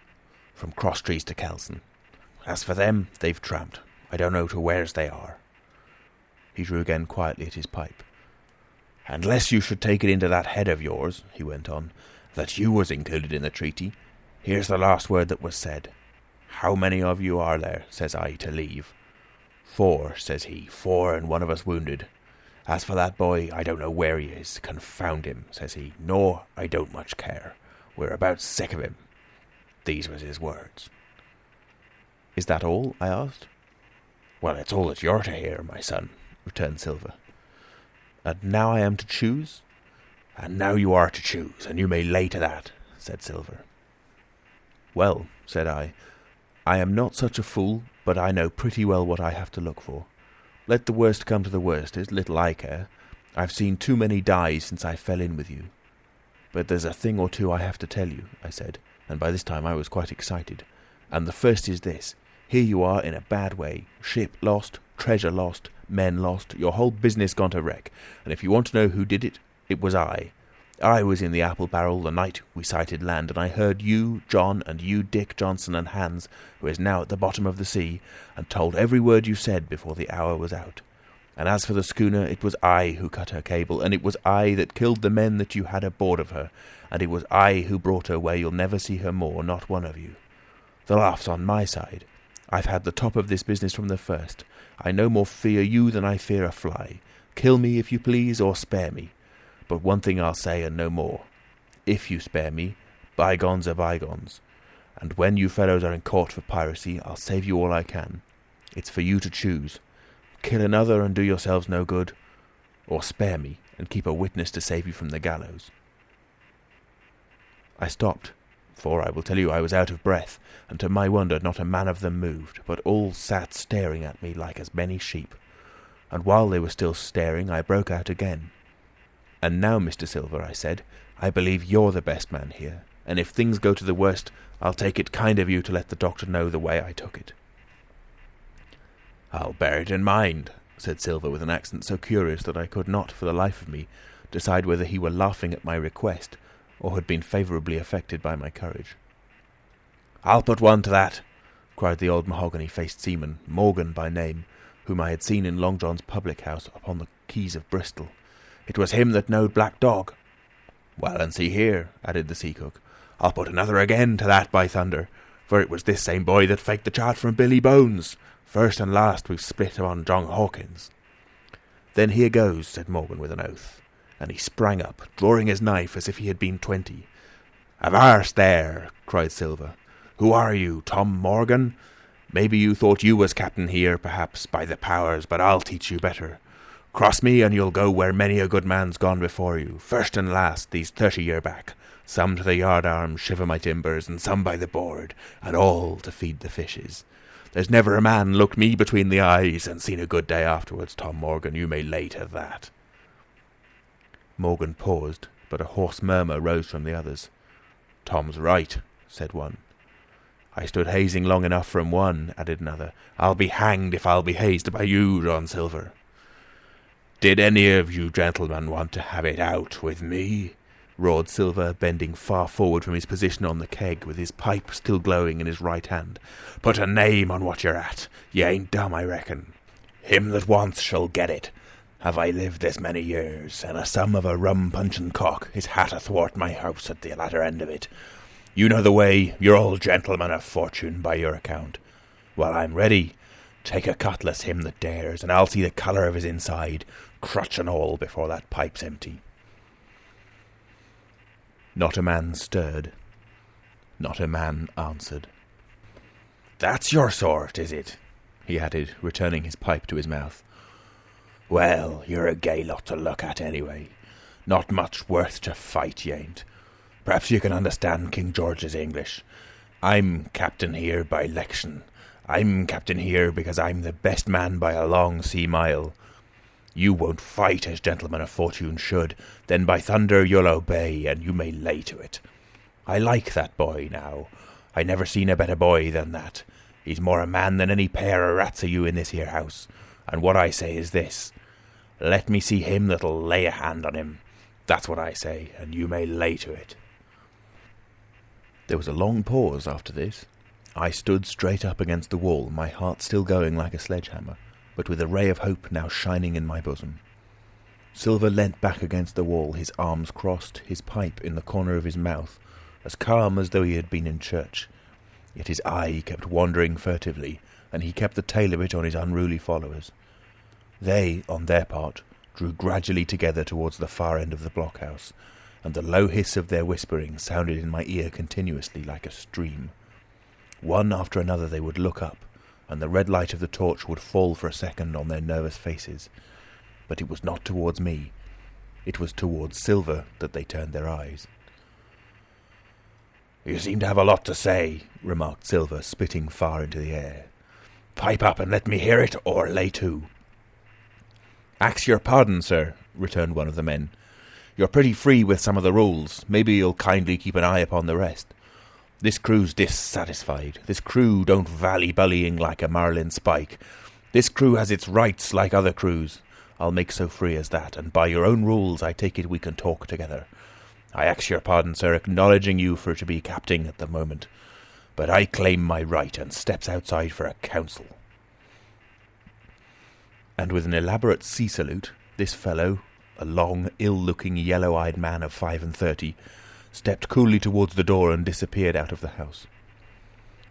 from Crosstrees to Kelson. As for them, they've tramped. I don't know to where's they are." He drew again quietly at his pipe. "Unless you should take it into that head of yours," he went on, "that you was included in the treaty, here's the last word that was said. 'How many of you are there,' says I, 'to leave?' '4,' says he, 4 and one of us wounded. As for that boy, I don't know where he is. Confound him,' says he, 'nor I don't much care. We're about sick of him.' These was his words." "Is that all?" I asked. "Well, it's all that you're to hear, my son," returned Silver. "And now I am to choose?" "And now you are to choose, and you may lay to that," said Silver. "Well," said I am not such a fool, but I know pretty well what I have to look for. Let the worst come to the worst, it's little I care. I've seen too many die since I fell in with you. But there's a thing or two I have to tell you," I said, and by this time I was quite excited. "And the first is this. Here you are in a bad way. Ship lost, treasure lost, men lost, your whole business gone to wreck. And if you want to know who did it, it was I. I was in the apple barrel the night we sighted land, and I heard you, John, and you, Dick, Johnson, and Hans, who is now at the bottom of the sea, and told every word you said before the hour was out. And as for the schooner, it was I who cut her cable, and it was I that killed the men that you had aboard of her, and it was I who brought her where you'll never see her more, not one of you. The laugh's on my side. I've had the top of this business from the first. I no more fear you than I fear a fly. Kill me if you please, or spare me. But one thing I'll say, and no more. If you spare me, bygones are bygones. And when you fellows are in court for piracy, I'll save you all I can. It's for you to choose. Kill another and do yourselves no good, or spare me and keep a witness to save you from the gallows." I stopped, for I will tell you I was out of breath, and to my wonder not a man of them moved, but all sat staring at me like as many sheep. And while they were still staring, I broke out again. "And now, Mr. Silver," I said, "I believe you're the best man here, and if things go to the worst, I'll take it kind of you to let the doctor know the way I took it." "I'll bear it in mind," said Silver with an accent so curious that I could not, for the life of me, decide whether he were laughing at my request or had been favourably affected by my courage. "I'll put one to that," cried the old mahogany-faced seaman, Morgan by name, whom I had seen in Long John's public-house upon the quays of Bristol. "It was him that knowed Black Dog." "Well, and see here," added the sea-cook, "I'll put another again to that, by thunder, for it was this same boy that faked the chart from Billy Bones. First and last we've split on John Hawkins." "Then here goes," said Morgan with an oath, and he sprang up, drawing his knife as if he had been 20. "Avast there!" cried Silver. "Who are you, Tom Morgan? Maybe you thought you was captain here, perhaps, by the powers, but I'll teach you better. Cross me, and you'll go where many a good man's gone before you, first and last, these 30 year back, some to the yard arms, shiver my timbers, and some by the board, and all to feed the fishes. There's never a man looked me between the eyes and seen a good day afterwards, Tom Morgan, you may lay to that." Morgan paused, but a hoarse murmur rose from the others. "Tom's right," said one. "I stood hazing long enough from one," added another. "I'll be hanged if I'll be hazed by you, John Silver." "Did any of you gentlemen want to have it out with me?" roared Silver, bending far forward from his position on the keg, with his pipe still glowing in his right hand. "Put a name on what you're at. You ain't dumb, I reckon. Him that wants shall get it. Have I lived this many years, and a sum of a rum-punching cock is hat athwart my house at the latter end of it. You know the way, you're all gentlemen of fortune by your account. Well, I'm ready. Take a cutlass, him that dares, and I'll see the colour of his inside, crutch and all, before that pipe's empty." Not a man stirred. Not a man answered. "That's your sort, is it?" he added, returning his pipe to his mouth. "Well, you're a gay lot to look at, anyway. Not much worth to fight, you ain't. Perhaps you can understand King George's English. I'm captain here by 'lection. I'm captain here because I'm the best man by a long sea mile. You won't fight as gentlemen of fortune should, then by thunder you'll obey, and you may lay to it. I like that boy, now. I never seen a better boy than that. He's more a man than any pair of rats of you in this here house, and what I say is this. Let me see him that'll lay a hand on him. That's what I say, and you may lay to it." There was a long pause after this. I stood straight up against the wall, my heart still going like a sledgehammer, but with a ray of hope now shining in my bosom. Silver leant back against the wall, his arms crossed, his pipe in the corner of his mouth, as calm as though he had been in church. Yet his eye kept wandering furtively, and he kept the tail of it on his unruly followers. They, on their part, drew gradually together towards the far end of the blockhouse, and the low hiss of their whispering sounded in my ear continuously like a stream. One after another they would look up, and the red light of the torch would fall for a second on their nervous faces. But it was not towards me. It was towards Silver that they turned their eyes. "You seem to have a lot to say," remarked Silver, spitting far into the air. "Pipe up and let me hear it, or lay to." "Ax your pardon, sir," returned one of the men. "You're pretty free with some of the rules. Maybe you'll kindly keep an eye upon the rest. This crew's dissatisfied. This crew don't vally bullying like a marlin spike. This crew has its rights like other crews. I'll make so free as that, and by your own rules I take it we can talk together. I ax your pardon, sir, acknowledging you for to be captain at the moment, but I claim my right and steps outside for a council." And with an elaborate sea salute, this fellow, a long, ill-looking, yellow-eyed man of 35, stepped coolly towards the door and disappeared out of the house.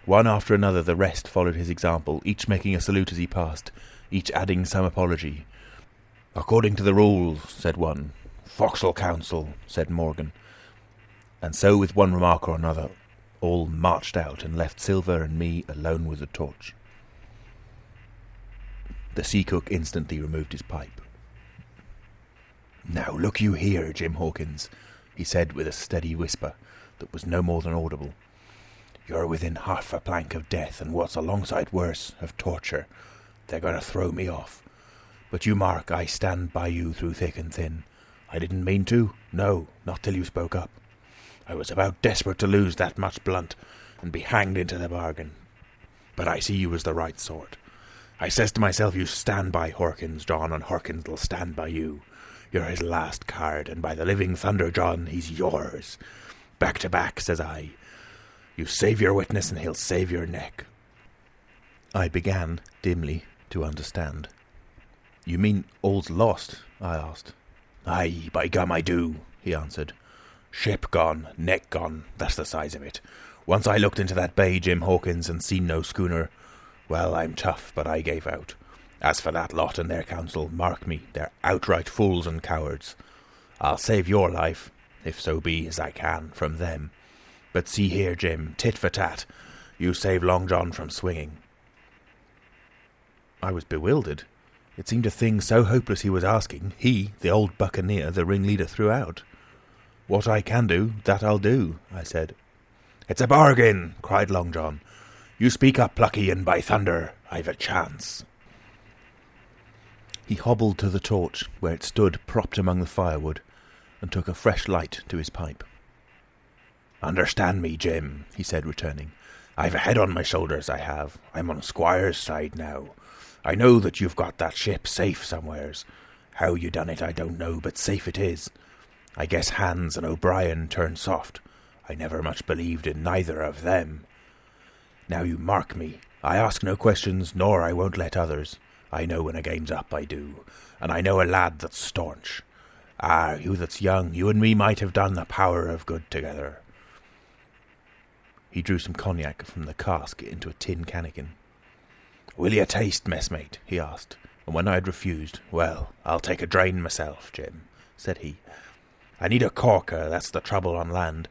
One after another the rest followed his example, each making a salute as he passed, each adding some apology. "According to the rules," said one. "Forecastle council," said Morgan. And so, with one remark or another, all marched out and left Silver and me alone with the torch. The sea cook instantly removed his pipe. "Now look you here, Jim Hawkins," he said with a steady whisper that was no more than audible. "You're within half a plank of death, and what's alongside worse, of torture. They're going to throw me off. But you mark, I stand by you through thick and thin. I didn't mean to. No, not till you spoke up. I was about desperate to lose that much blunt and be hanged into the bargain. But I see you was the right sort. I says to myself, you stand by Hawkins, John, and Hawkins'll stand by you. You're his last card, and by the living thunder, John, he's yours. Back to back, says I. You save your witness, and he'll save your neck." I began, dimly, to understand. "You mean all's lost?" I asked. "Aye, by gum I do," he answered. "Ship gone, neck gone, that's the size of it. Once I looked into that bay, Jim Hawkins, and seen no schooner. Well, I'm tough, but I gave out. As for that lot and their counsel, mark me, they're outright fools and cowards. I'll save your life, if so be as I can, from them. But see here, Jim, tit for tat, you save Long John from swinging." I was bewildered. It seemed a thing so hopeless he was asking, he, the old buccaneer, the ringleader throughout. "What I can do, that I'll do," I said. "It's a bargain," cried Long John. "You speak up, Plucky, and by thunder, I've a chance." He hobbled to the torch, where it stood propped among the firewood, and took a fresh light to his pipe. "Understand me, Jim," he said, returning. "I've a head on my shoulders, I have. I'm on Squire's side now. I know that you've got that ship safe somewheres. How you done it I don't know, but safe it is. I guess Hans and O'Brien turned soft. I never much believed in neither of them. Now you mark me. I ask no questions, nor I won't let others. I know when a game's up, I do. And I know a lad that's staunch. Ah, you that's young, you and me might have done the power of good together." He drew some cognac from the cask into a tin cannikin. "Will you taste, messmate?" he asked, and when I had refused, "Well, I'll take a drain myself, Jim," said he. "I need a corker, that's the trouble on land.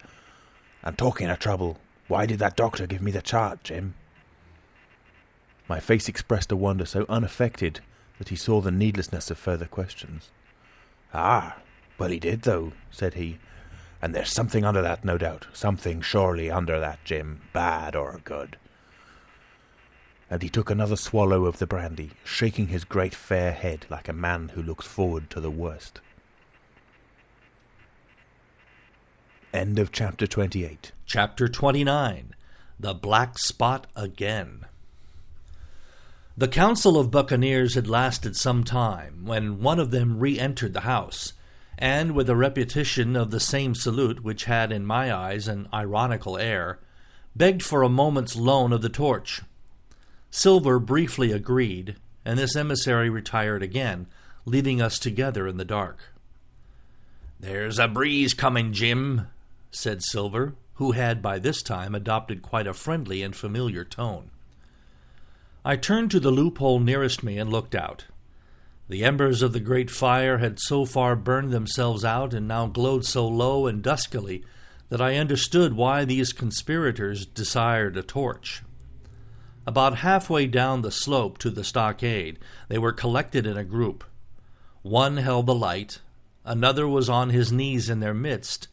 And talking of trouble, why did that doctor give me the chart, Jim?" My face expressed a wonder so unaffected that he saw the needlessness of further questions. "Ah, well he did, though," said he. "And there's something under that, no doubt. Something surely under that, Jim, bad or good." And he took another swallow of the brandy, shaking his great fair head like a man who looks forward to the worst. End of chapter 28. Chapter 29. The Black Spot Again. The council of buccaneers had lasted some time, when one of them re-entered the house, and with a repetition of the same salute, which had in my eyes an ironical air, begged for a moment's loan of the torch. Silver briefly agreed, and this emissary retired again, leaving us together in the dark. "There's a breeze coming, Jim," said Silver, who had by this time adopted quite a friendly and familiar tone. I turned to the loophole nearest me and looked out. The embers of the great fire had so far burned themselves out and now glowed so low and duskily that I understood why these conspirators desired a torch. About halfway down the slope to the stockade, they were collected in a group. One held the light, another was on his knees in their midst,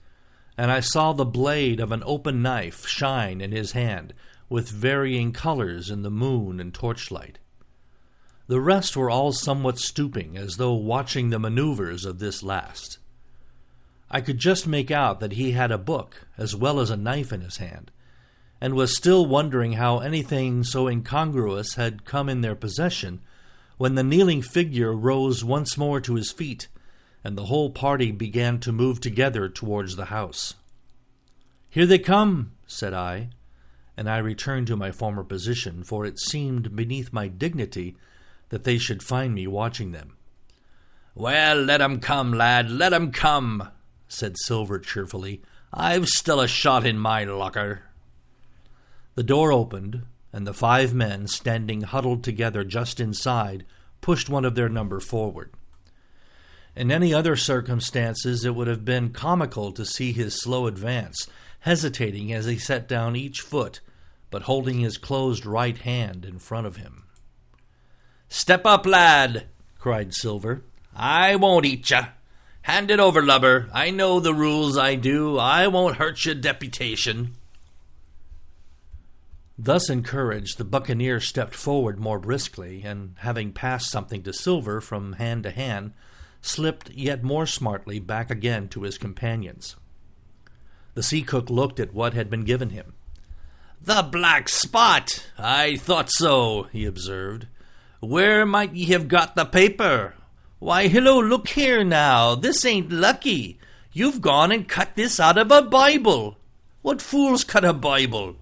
and I saw the blade of an open knife shine in his hand, with varying colors in the moon and torchlight. The rest were all somewhat stooping, as though watching the maneuvers of this last. I could just make out that he had a book as well as a knife in his hand, and was still wondering how anything so incongruous had come in their possession, when the kneeling figure rose once more to his feet, and the whole party began to move together towards the house. "Here they come," said I, and I returned to my former position, for it seemed beneath my dignity that they should find me watching them. "Well, let 'em come, lad, let 'em come," said Silver cheerfully. "I've still a shot in my locker." The door opened, and the 5 men, standing huddled together just inside, pushed one of their number forward. In any other circumstances it would have been comical to see his slow advance, hesitating as he set down each foot, but holding his closed right hand in front of him. "Step up, lad," cried Silver. "I won't eat ya. Hand it over, lubber. I know the rules, I do. I won't hurt your deputation." Thus encouraged, the buccaneer stepped forward more briskly, and having passed something to Silver from hand to hand, slipped yet more smartly back again to his companions. The sea cook looked at what had been given him. "The black spot! I thought so," he observed. "Where might ye have got the paper? Why, hillo, look here now. This ain't lucky. You've gone and cut this out of a Bible. What fools cut a Bible?"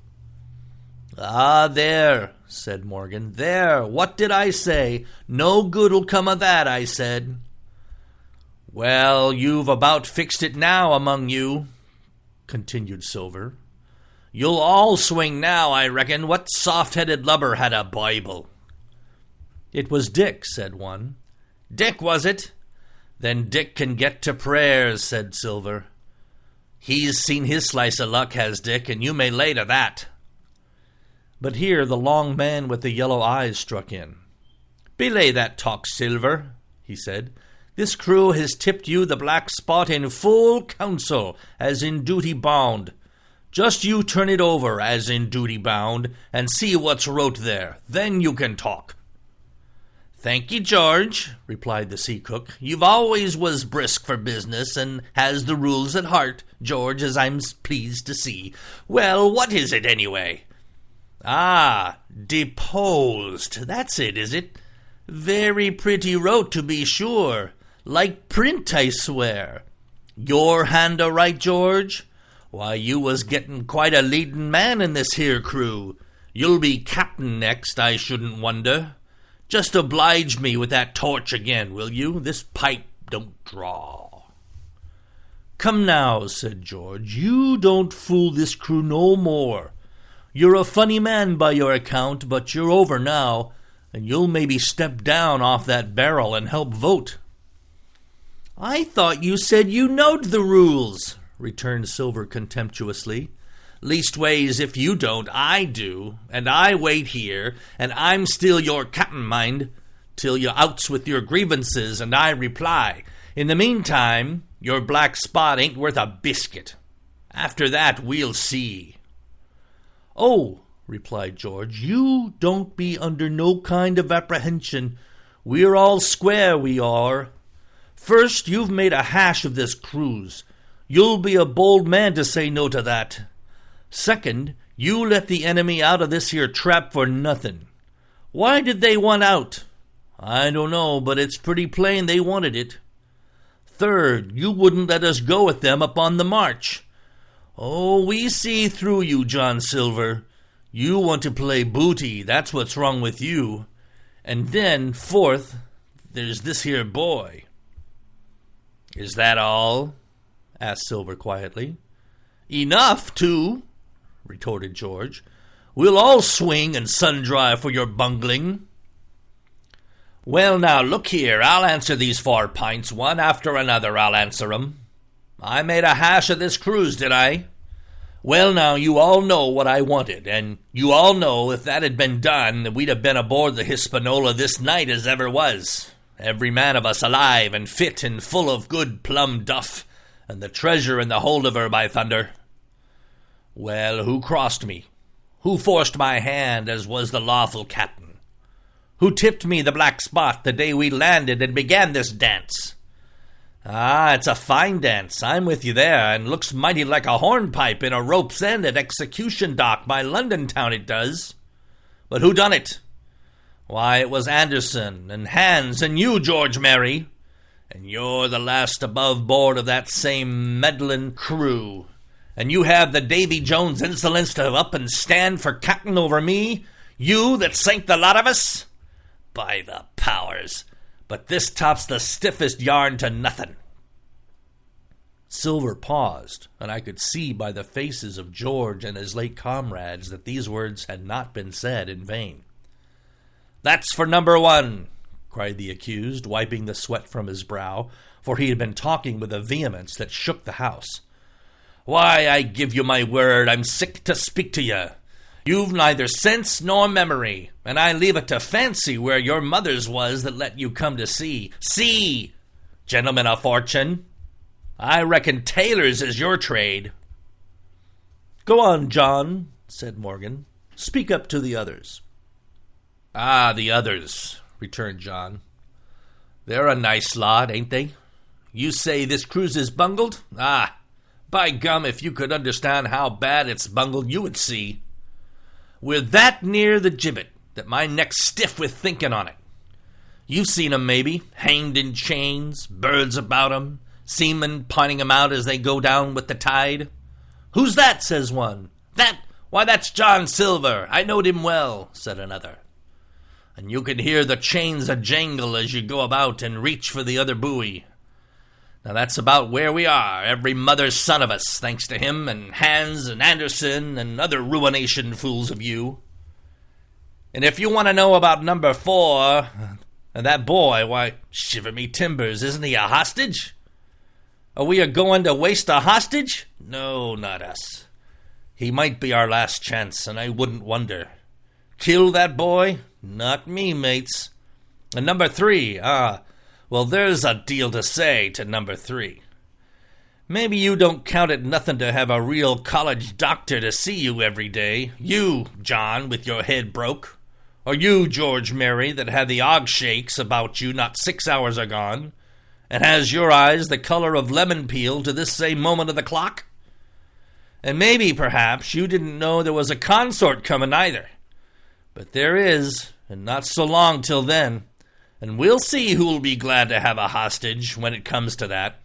"Ah, there," said Morgan. "There, what did I say? No good'll come of that, I said." "Well, you've about fixed it now among you," continued Silver. "You'll all swing now, I reckon. What soft-headed lubber had a Bible?" "It was Dick," said one. "Dick, was it? Then Dick can get to prayers," said Silver. "He's seen his slice of luck, has Dick, and you may lay to that." But here the long man with the yellow eyes struck in. "Belay that talk, Silver," he said. "This crew has tipped you the black spot in full council, as in duty bound. Just you turn it over, as in duty bound, and see what's wrote there. Then you can talk." "Thank ye, George," replied the sea cook. "You've always was brisk for business, and has the rules at heart, George, as I'm pleased to see. Well, what is it, anyway?" "Ah, deposed. That's it, is it? Very pretty wrote, to be sure. Like print, I swear. Your hand a right, George? Why, you was getting quite a leading man in this here crew. You'll be captain next, I shouldn't wonder. Just oblige me with that torch again, will you? This pipe don't draw." "Come now," said George, "you don't fool this crew no more. You're a funny man by your account, but you're over now, and you'll maybe step down off that barrel and help vote." "I thought you said you knowed the rules," returned Silver contemptuously. "Leastways, if you don't, I do, and I wait here, and I'm still your captain, mind, till you outs with your grievances, and I reply. In the meantime, your black spot ain't worth a biscuit. After that, we'll see." "Oh," replied George, "you don't be under no kind of apprehension. We're all square, we are. First, you've made a hash of this cruise. You'll be a bold man to say no to that. Second, you let the enemy out of this here trap for nothing. Why did they want out? I don't know, but it's pretty plain they wanted it. Third, you wouldn't let us go with them upon the march. Oh, we see through you, John Silver. You want to play booty, that's what's wrong with you. And then, fourth, there's this here boy." "Is that all?" asked Silver quietly. "Enough, too," retorted George. "We'll all swing and sun-dry for your bungling." "Well, now, look here, I'll answer these 4 pints, one after another I'll answer 'em. I made a hash of this cruise, did I? Well, now, you all know what I wanted, and you all know if that had been done, we'd have been aboard the Hispaniola this night as ever was. Every man of us alive and fit and full of good plum duff, and the treasure in the hold of her, by thunder. Well, who crossed me? Who forced my hand as was the lawful captain? Who tipped me the black spot the day we landed and began this dance? Ah, it's a fine dance, I'm with you there, and looks mighty like a hornpipe in a rope's end at Execution Dock by London town it does. But who done it? Why, it was Anderson and Hans and you, George Mary, and you're the last above board of that same meddlin' crew, and you have the Davy Jones insolence to up and stand for captain over me, you that sank the lot of us? By the powers! But this tops the stiffest yarn to nothing. Silver paused, and I could see by the faces of George and his late comrades that these words had not been said in vain. "That's for number one," cried the accused, wiping the sweat from his brow, for he had been talking with a vehemence that shook the house. "Why, I give you my word, I'm sick to speak to you. You've neither sense nor memory, and I leave it to fancy where your mother's was that let you come to sea. See, gentlemen of fortune, I reckon tailors is your trade." "Go on, John," said Morgan. "Speak up to the others." "Ah, the others," returned John. "They're a nice lot, ain't they? You say this cruise is bungled? Ah, by gum, if you could understand how bad it's bungled, you would see. We're that near the gibbet that my neck's stiff with thinking on it. You've seen 'em, maybe, hanged in chains, birds about 'em, seamen pining 'em out as they go down with the tide. 'Who's that?' says one. 'That? Why, that's John Silver. I knowed him well,' said another. And you can hear the chains a-jangle as you go about and reach for the other buoy. Now that's about where we are, every mother's son of us, thanks to him, and Hans and Anderson and other ruination fools of you. And if you want to know about number 4, and that boy, why, shiver me timbers, isn't he a hostage? Are we a-going to waste a hostage? No, not us. He might be our last chance, and I wouldn't wonder. Kill that boy? Not me, mates. And number 3, well, there's a deal to say to number 3. Maybe you don't count it nothing to have a real college doctor to see you every day. You, John, with your head broke. Or you, George Mary, that had the og shakes about you not 6 hours agone, and has your eyes the color of lemon peel to this same moment of the clock. And maybe, perhaps, you didn't know there was a consort coming either. But there is, and not so long till then. And we'll see who'll be glad to have a hostage when it comes to that.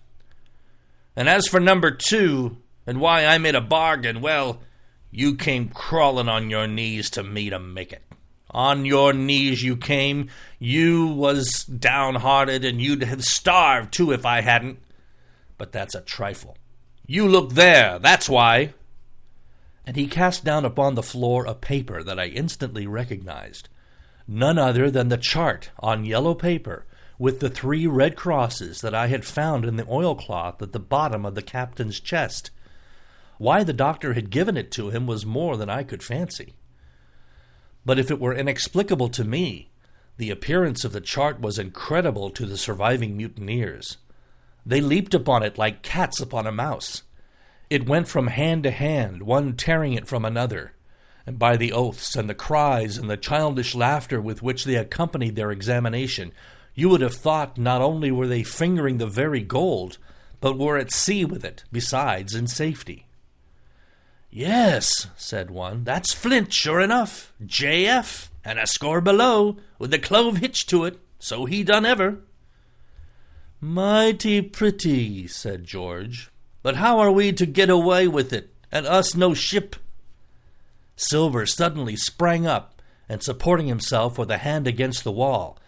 And as for number 2, and why I made a bargain, well, you came crawling on your knees to me to make it. On your knees you came. You was downhearted, and you'd have starved too if I hadn't. But that's a trifle. You look there, that's why. And he cast down upon the floor a paper that I instantly recognized. None other than the chart on yellow paper with the 3 red crosses that I had found in the oilcloth at the bottom of the captain's chest. Why the doctor had given it to him was more than I could fancy. But if it were inexplicable to me, the appearance of the chart was incredible to the surviving mutineers. They leaped upon it like cats upon a mouse. It went from hand to hand, one tearing it from another, and by the oaths and the cries and the childish laughter with which they accompanied their examination, you would have thought not only were they fingering the very gold, but were at sea with it, besides, in safety. "Yes," said one, "that's flint, sure enough. J.F., and a score below, with the clove hitched to it, so he done ever." "Mighty pretty," said George. "But how are we to get away with it, and us no ship?" Silver suddenly sprang up, and supporting himself with a hand against the wall.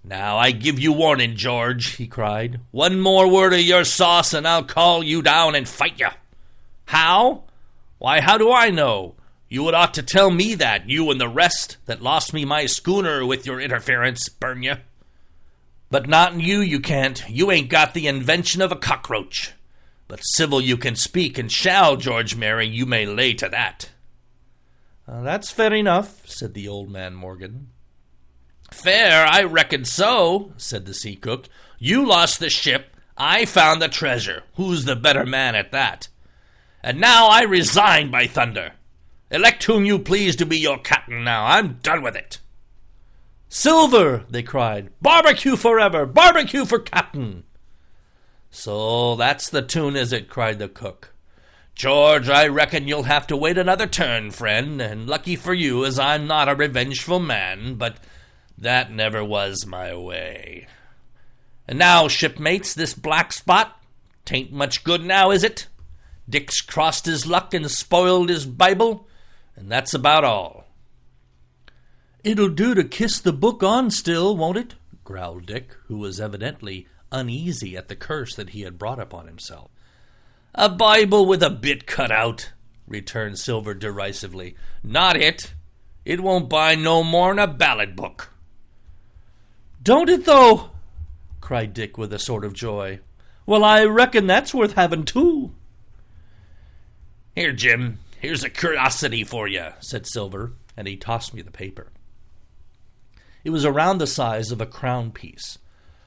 "Now I give you warning, George," he cried. "One more word of your sauce, and I'll call you down and fight you. How? Why, how do I know? You would ought to tell me that, you and the rest, that lost me my schooner with your interference, burn you. But not in you can't. You ain't got the invention of a cockroach. But civil you can speak and shall, George Mary, you may lay to that. That's fair enough, said the old man Morgan. Fair, I reckon so, said the sea cook. You lost the ship, I found the treasure. Who's the better man at that? And now I resign, by thunder. Elect whom you please to be your captain now. I'm done with it. Silver, they cried. Barbecue forever! Barbecue for captain! So that's the tune, is it? Cried the cook. George, I reckon you'll have to wait another turn, friend, and lucky for you, as I'm not a revengeful man, but that never was my way. And now, shipmates, this black spot, 'tain't much good now, is it? Dick's crossed his luck and spoiled his Bible, and that's about all. It'll do to kiss the book on still, won't it? Growled Dick, who was evidently uneasy at the curse that he had brought upon himself. A Bible with a bit cut out, returned Silver derisively. Not it. It won't buy no more'n a ballad book. Don't it, though? Cried Dick with a sort of joy. Well, I reckon that's worth having, too. Here, Jim, here's a curiosity for you, said Silver, and he tossed me the paper. It was around the size of a crown piece.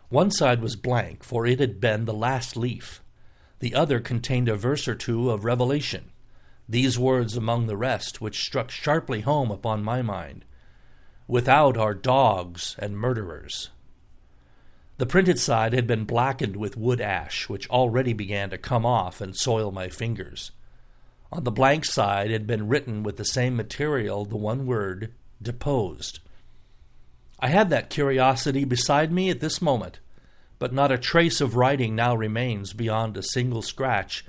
One side was blank, for it had been the last leaf. The other contained a verse or two of Revelation, these words among the rest, which struck sharply home upon my mind. Without are dogs and murderers. The printed side had been blackened with wood ash, which already began to come off and soil my fingers. On the blank side had been written with the same material the one word, deposed. I had that curiosity beside me at this moment, but not a trace of writing now remains beyond a single scratch,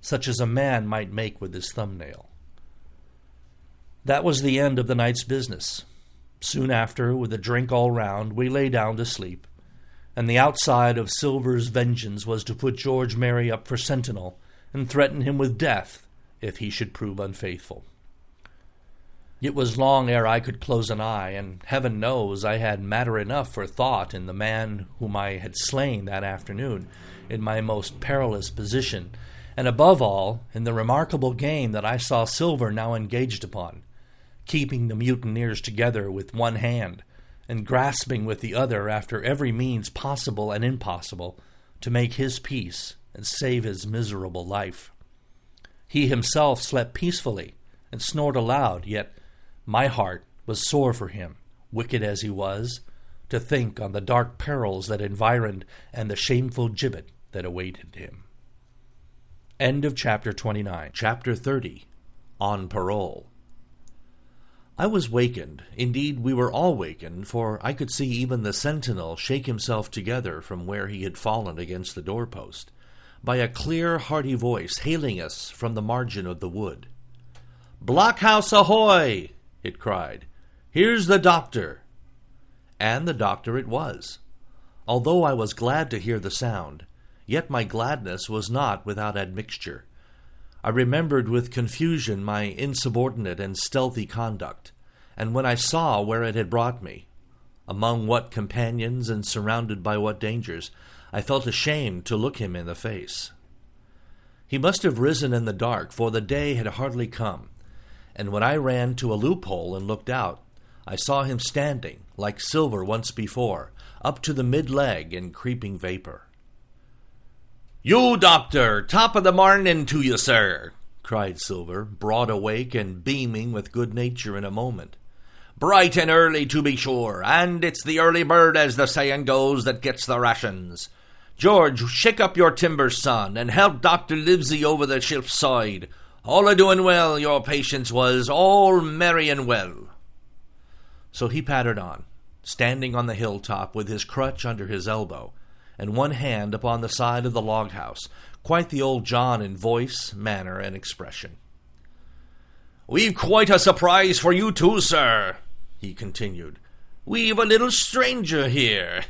such as a man might make with his thumbnail. That was the end of the night's business. Soon after, with a drink all round, we lay down to sleep, and the outside of Silver's vengeance was to put George Mary up for sentinel and threaten him with death if he should prove unfaithful. It was long ere I could close an eye, and heaven knows I had matter enough for thought in the man whom I had slain that afternoon in my most perilous position, and above all in the remarkable game that I saw Silver now engaged upon, keeping the mutineers together with one hand, and grasping with the other after every means possible and impossible to make his peace and save his miserable life. He himself slept peacefully and snored aloud, yet my heart was sore for him, wicked as he was, to think on the dark perils that environed and the shameful gibbet that awaited him. End of chapter 29. Chapter 30. On Parole. I was wakened, indeed we were all wakened, for I could see even the sentinel shake himself together from where he had fallen against the doorpost, by a clear, hearty voice hailing us from the margin of the wood. "Blockhouse ahoy!" it cried. "Here's the doctor." And the doctor it was. Although I was glad to hear the sound, yet my gladness was not without admixture. I remembered with confusion my insubordinate and stealthy conduct, and when I saw where it had brought me, among what companions and surrounded by what dangers, I felt ashamed to look him in the face. He must have risen in the dark, for the day had hardly come, and when I ran to a loophole and looked out, I saw him standing, like Silver once before, up to the mid-leg in creeping vapor. "You, doctor, top of the morning to you, sir," cried Silver, broad awake and beaming with good nature in a moment. "Bright and early, to be sure, and it's the early bird, as the saying goes, that gets the rations. George, shake up your timbers, son, and help Dr. Livesey over the ship's side. All a-doing well, your patience was, all merry and well." So he pattered on, standing on the hilltop with his crutch under his elbow, and one hand upon the side of the log-house, quite the old John in voice, manner, and expression. "We've quite a surprise for you too, sir," he continued. "We've a little stranger here,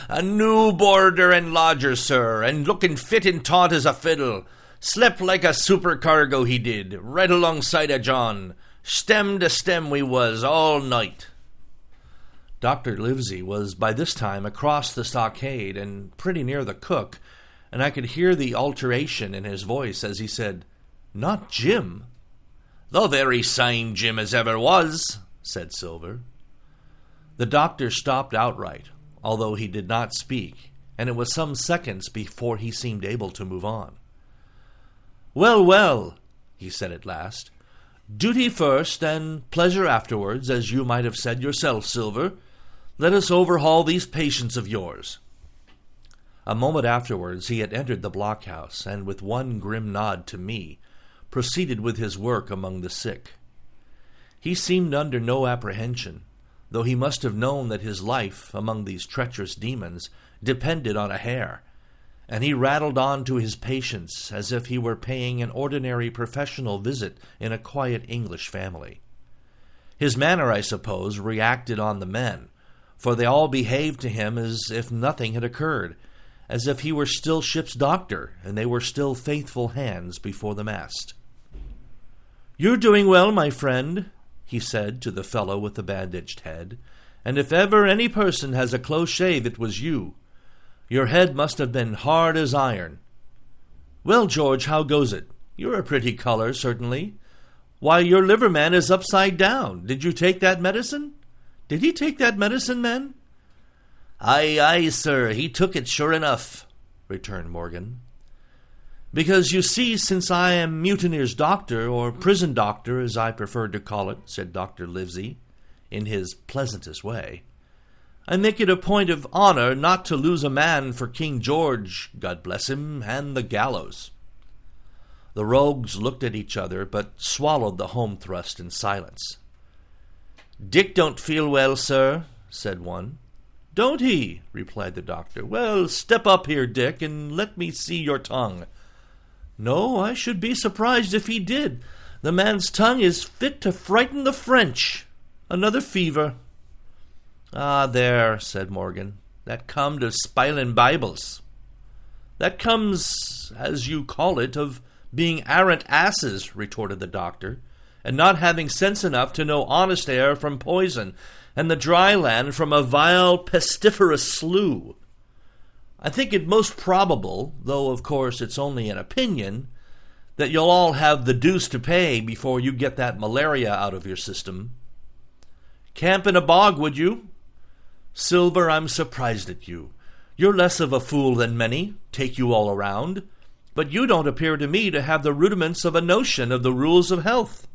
a new boarder and lodger, sir, and looking fit and taut as a fiddle. Slept like a supercargo he did, right alongside of John. Stem to stem we was all night." Dr. Livesey was by this time across the stockade and pretty near the cook, and I could hear the alteration in his voice as he said, "Not Jim." "The very same Jim as ever was," said Silver. The doctor stopped outright, although he did not speak, and it was some seconds before he seemed able to move on. "Well, well," he said at last, "duty first and pleasure afterwards, as you might have said yourself, Silver. Let us overhaul these patients of yours." A moment afterwards he had entered the blockhouse, and with one grim nod to me, proceeded with his work among the sick. He seemed under no apprehension, though he must have known that his life among these treacherous demons depended on a hair, and he rattled on to his patients as if he were paying an ordinary professional visit in a quiet English family. His manner, I suppose, reacted on the men, for they all behaved to him as if nothing had occurred, as if he were still ship's doctor, and they were still faithful hands before the mast. "You're doing well, my friend," he said to the fellow with the bandaged head, "and if ever any person has a close shave, it was you. Your head must have been hard as iron. Well, George, how goes it? You're a pretty color, certainly. Why, your liver man is upside down. Did you take that medicine? Did he take that medicine, men?" "Aye, aye, sir, he took it sure enough," returned Morgan. "Because, you see, since I am Mutineer's doctor, or prison doctor, as I prefer to call it," said Dr. Livesey, in his pleasantest way, "I make it a point of honor not to lose a man for King George, God bless him, and the gallows." The rogues looked at each other, but swallowed the home thrust in silence. "Dick don't feel well, sir," said one. "Don't he?" replied the doctor. "Well, step up here, Dick, and let me see your tongue." "No, I should be surprised if he did. The man's tongue is fit to frighten the French. Another fever." "Ah, there," said Morgan, "that comed of spilin' Bibles." "That comes, as you call it, of being arrant asses," retorted the doctor, "and not having sense enough to know honest air from poison, and the dry land from a vile pestiferous slough. I think it most probable, though of course it's only an opinion, that you'll all have the deuce to pay before you get that malaria out of your system. Camp in a bog, would you? Silver, I'm surprised at you. You're less of a fool than many, take you all around, but you don't appear to me to have the rudiments of a notion of the rules of health.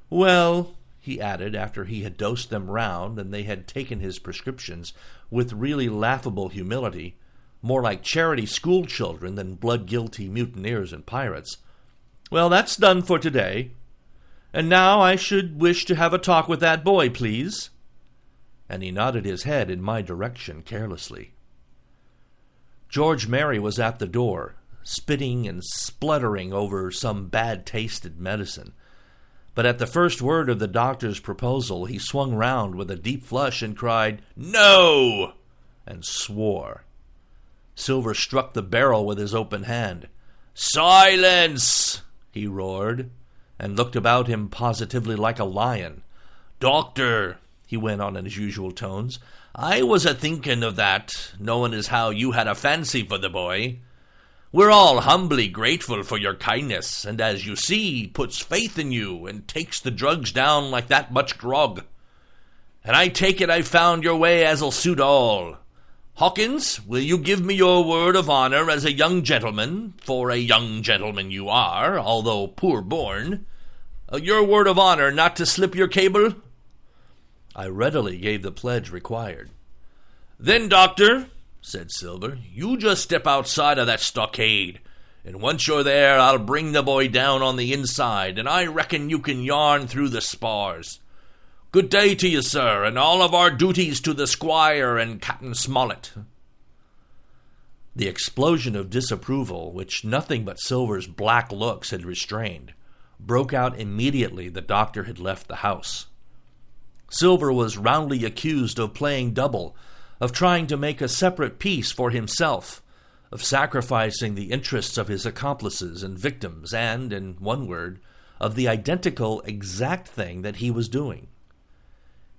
Well," he added, after he had dosed them round, and they had taken his prescriptions with really laughable humility, more like charity school children than blood-guilty mutineers and pirates, "well, that's done for today. And now I should wish to have a talk with that boy, please." And he nodded his head in my direction carelessly. George Merry was at the door, spitting and spluttering over some bad-tasted medicine. But at the first word of the doctor's proposal, he swung round with a deep flush and cried, "No!" and swore. Silver struck the barrel with his open hand. "Silence!" he roared, and looked about him positively like a lion. "Doctor," he went on in his usual tones, "I was a-thinking of that, knowing as how you had a fancy for the boy. We're all humbly grateful for your kindness, and as you see, puts faith in you, and takes the drugs down like that much grog. And I take it I've found your way as'll suit all. Hawkins, will you give me your word of honor as a young gentleman, for a young gentleman you are, although poor born, your word of honor not to slip your cable?" I readily gave the pledge required. "Then, doctor," said Silver, "you just step outside of that stockade, and once you're there I'll bring the boy down on the inside, and I reckon you can yarn through the spars. Good day to you, sir, and all of our duties to the squire and Captain Smollett." The explosion of disapproval, which nothing but Silver's black looks had restrained, broke out immediately the doctor had left the house. Silver was roundly accused of playing double, of trying to make a separate peace for himself, of sacrificing the interests of his accomplices and victims, and, in one word, of the identical exact thing that he was doing.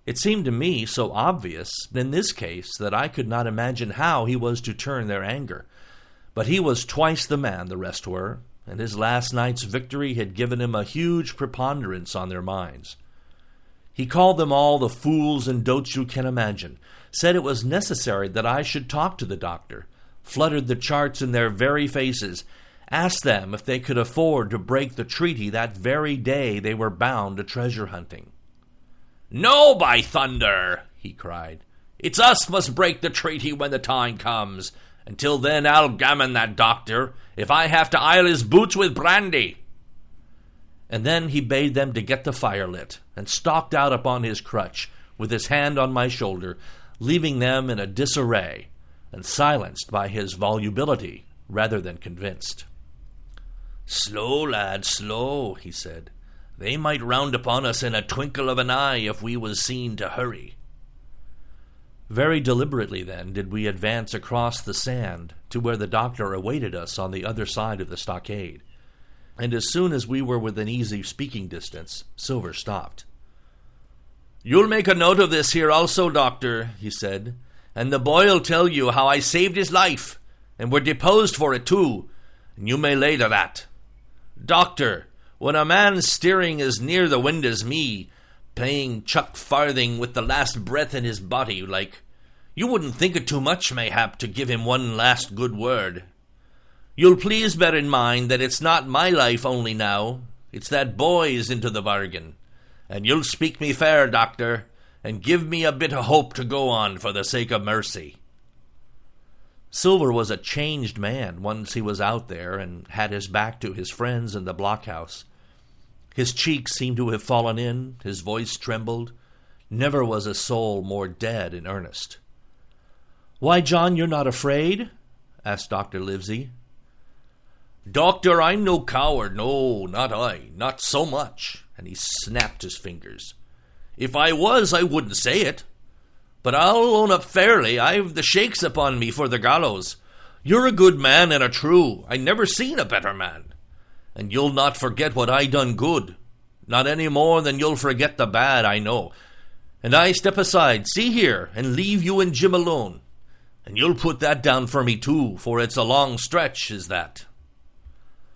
It seemed to me so obvious in this case that I could not imagine how he was to turn their anger, But he was twice the man the rest were, and his last night's victory had given him a huge preponderance on their minds. He called them all the fools and dotes you can imagine, said it was necessary that I should talk to the doctor, fluttered the charts in their very faces, asked them if they could afford to break the treaty that very day they were bound to treasure hunting. "No, by thunder!" he cried. "It's us must break the treaty when the time comes. Until then I'll gammon that doctor, if I have to ile his boots with brandy." And then he bade them to get the fire lit, and stalked out upon his crutch, with his hand on my shoulder, leaving them in a disarray, and silenced by his volubility rather than convinced. "Slow, lad, slow," he said. "They might round upon us in a twinkle of an eye if we was seen to hurry." Very deliberately, then, did we advance across the sand to where the doctor awaited us on the other side of the stockade, and as soon as we were within easy speaking distance, Silver stopped. "You'll make a note of this here also, doctor," he said, "and the boy'll tell you how I saved his life, and were deposed for it too, and you may lay to that. Doctor, when a man's steering as near the wind as me, playing chuck farthing with the last breath in his body, like, you wouldn't think it too much, mayhap, to give him one last good word. You'll please bear in mind that it's not my life only now, it's that boy's into the bargain, and you'll speak me fair, doctor, and give me a bit of hope to go on for the sake of mercy." Silver was a changed man once he was out there and had his back to his friends in the blockhouse. His cheeks seemed to have fallen in, his voice trembled. Never was a soul more dead in earnest. "Why, John, you're not afraid?" asked Dr. Livesey. "Doctor, I'm no coward, no, not I, not so much," and he snapped his fingers. "If I was, I wouldn't say it. But I'll own up fairly, I've the shakes upon me for the gallows. You're a good man and a true, I never seen a better man. And you'll not forget what I done good, not any more than you'll forget the bad, I know. And I step aside, see here, and leave you and Jim alone. And you'll put that down for me too, for it's a long stretch, is that."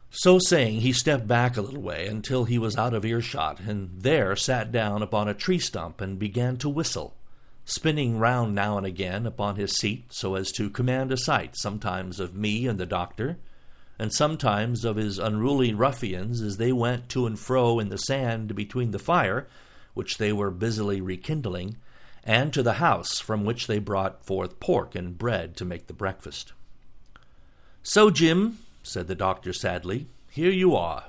So saying, he stepped back a little way until he was out of earshot, and there sat down upon a tree stump and began to whistle, spinning round now and again upon his seat so as to command a sight sometimes of me and the doctor, and sometimes of his unruly ruffians as they went to and fro in the sand between the fire, which they were busily rekindling, and to the house from which they brought forth pork and bread to make the breakfast. "So, Jim," said the doctor sadly, "here you are.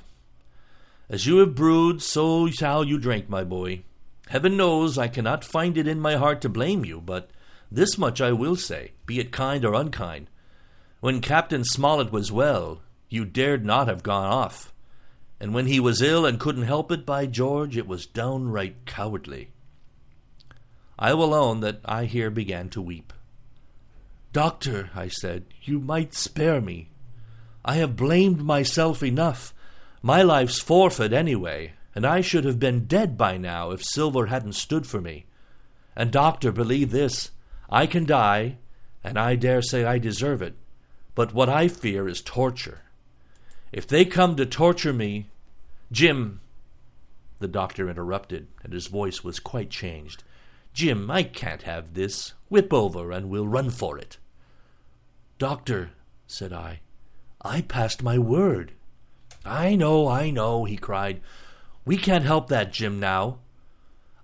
As you have brewed, so shall you drink, my boy. Heaven knows I cannot find it in my heart to blame you, but this much I will say, be it kind or unkind. When Captain Smollett was well, you dared not have gone off, and when he was ill and couldn't help it, by George, it was downright cowardly." I will own that I here began to weep. "Doctor," I said, "you might spare me. I have blamed myself enough. My life's forfeit anyway, and I should have been dead by now if Silver hadn't stood for me. And, doctor, believe this, I can die, and I dare say I deserve it, but what I fear is torture. If they come to torture me, Jim—" The doctor interrupted, and his voice was quite changed. "Jim, I can't have this. Whip over, and we'll run for it." "Doctor," said I passed my word." I know, he cried. "We can't help that, Jim, now.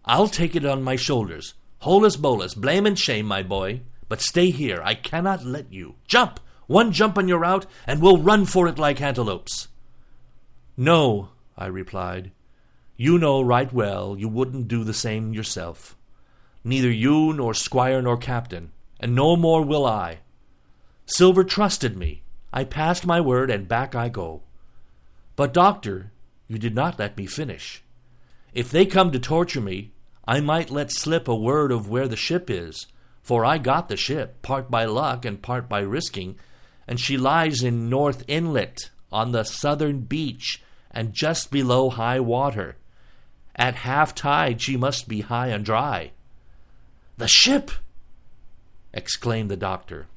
I'll take it on my shoulders. Holus bolus, blame and shame, my boy. But stay here, I cannot let you. Jump! One jump and you're out, and we'll run for it like antelopes." "No," I replied. "You know right well you wouldn't do the same yourself. Neither you nor squire nor captain, and no more will I. Silver trusted me. I passed my word, and back I go. But, doctor, you did not let me finish. If they come to torture me, I might let slip a word of where the ship is, for I got the ship, part by luck and part by risking, and she lies in North Inlet, on the southern beach, and just below high water. At half tide she must be high and dry." "The ship!" exclaimed the doctor.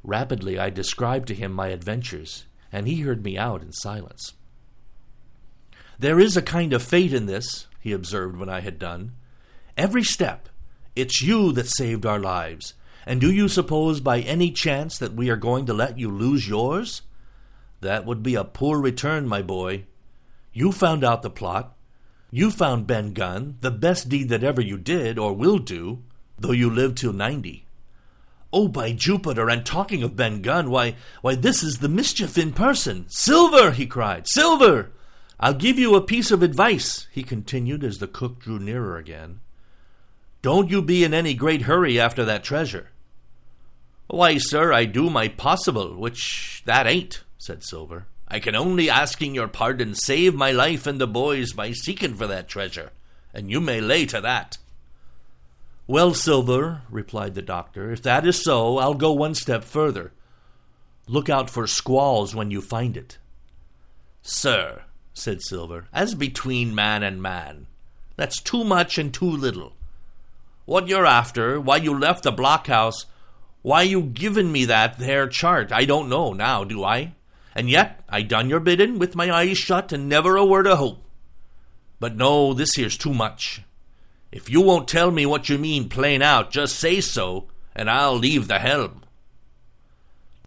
Rapidly I described to him my adventures, and he heard me out in silence. "There is a kind of fate in this," he observed when I had done. "Every step, it's you that saved our lives, and do you suppose by any chance that we are going to let you lose yours? That would be a poor return, my boy. You found out the plot. You found Ben Gunn, the best deed that ever you did, or will do, though you live till 90. Oh, by Jupiter, and talking of Ben Gunn, why, this is the mischief in person. Silver, he cried, Silver! I'll give you a piece of advice, he continued as the cook drew nearer again. Don't you be in any great hurry after that treasure. Why, sir, I do my possible, which that ain't, said Silver. I can only, asking your pardon, save my life and the boys by seeking for that treasure, and you may lay to that. Well, Silver, replied the doctor, if that is so, I'll go one step further. Look out for squalls when you find it. Sir, said Silver, as between man and man, that's too much and too little. What you're after, why you left the blockhouse, why you given me that there chart, I don't know now, do I? And yet I done your bidding with my eyes shut and never a word of hope. But no, this here's too much. If you won't tell me what you mean plain out, just say so, and I'll leave the helm.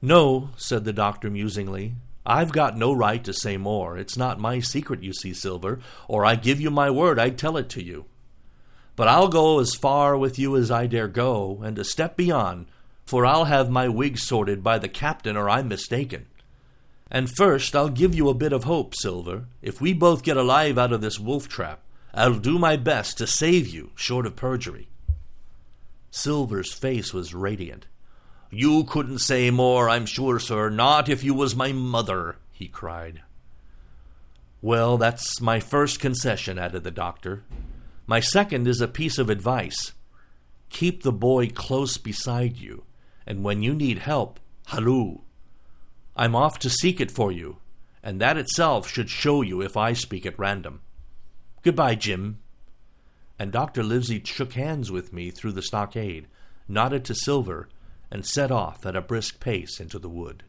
No, said the doctor musingly, I've got no right to say more. It's not my secret, you see, Silver, or I give you my word I'd tell it to you. But I'll go as far with you as I dare go, and a step beyond, for I'll have my wig sorted by the captain or I'm mistaken. And first I'll give you a bit of hope, Silver. If we both get alive out of this wolf trap, I'll do my best to save you, short of perjury. Silver's face was radiant. You couldn't say more, I'm sure, sir, not if you was my mother, he cried. Well, that's my first concession, added the doctor. My second is a piece of advice. Keep the boy close beside you, and when you need help, halloo. I'm off to seek it for you, and that itself should show you if I speak at random. Goodbye, Jim. And Dr. Livesey shook hands with me through the stockade, nodded to Silver, and set off at a brisk pace into the wood.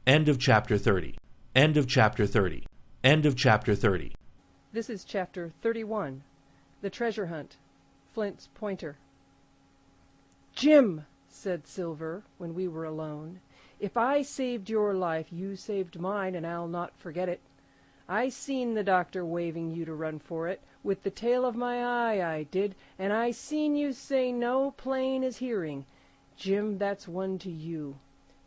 End of chapter 30. End of chapter 30. End of chapter 30. This is chapter 31. The Treasure Hunt. Flint's Pointer. Jim, said Silver, when we were alone, if I saved your life, you saved mine, and I'll not forget it. I seen the doctor waving you to run for it, with the tail of my eye I did, and I seen you say no plain as hearing. Jim, that's one to you.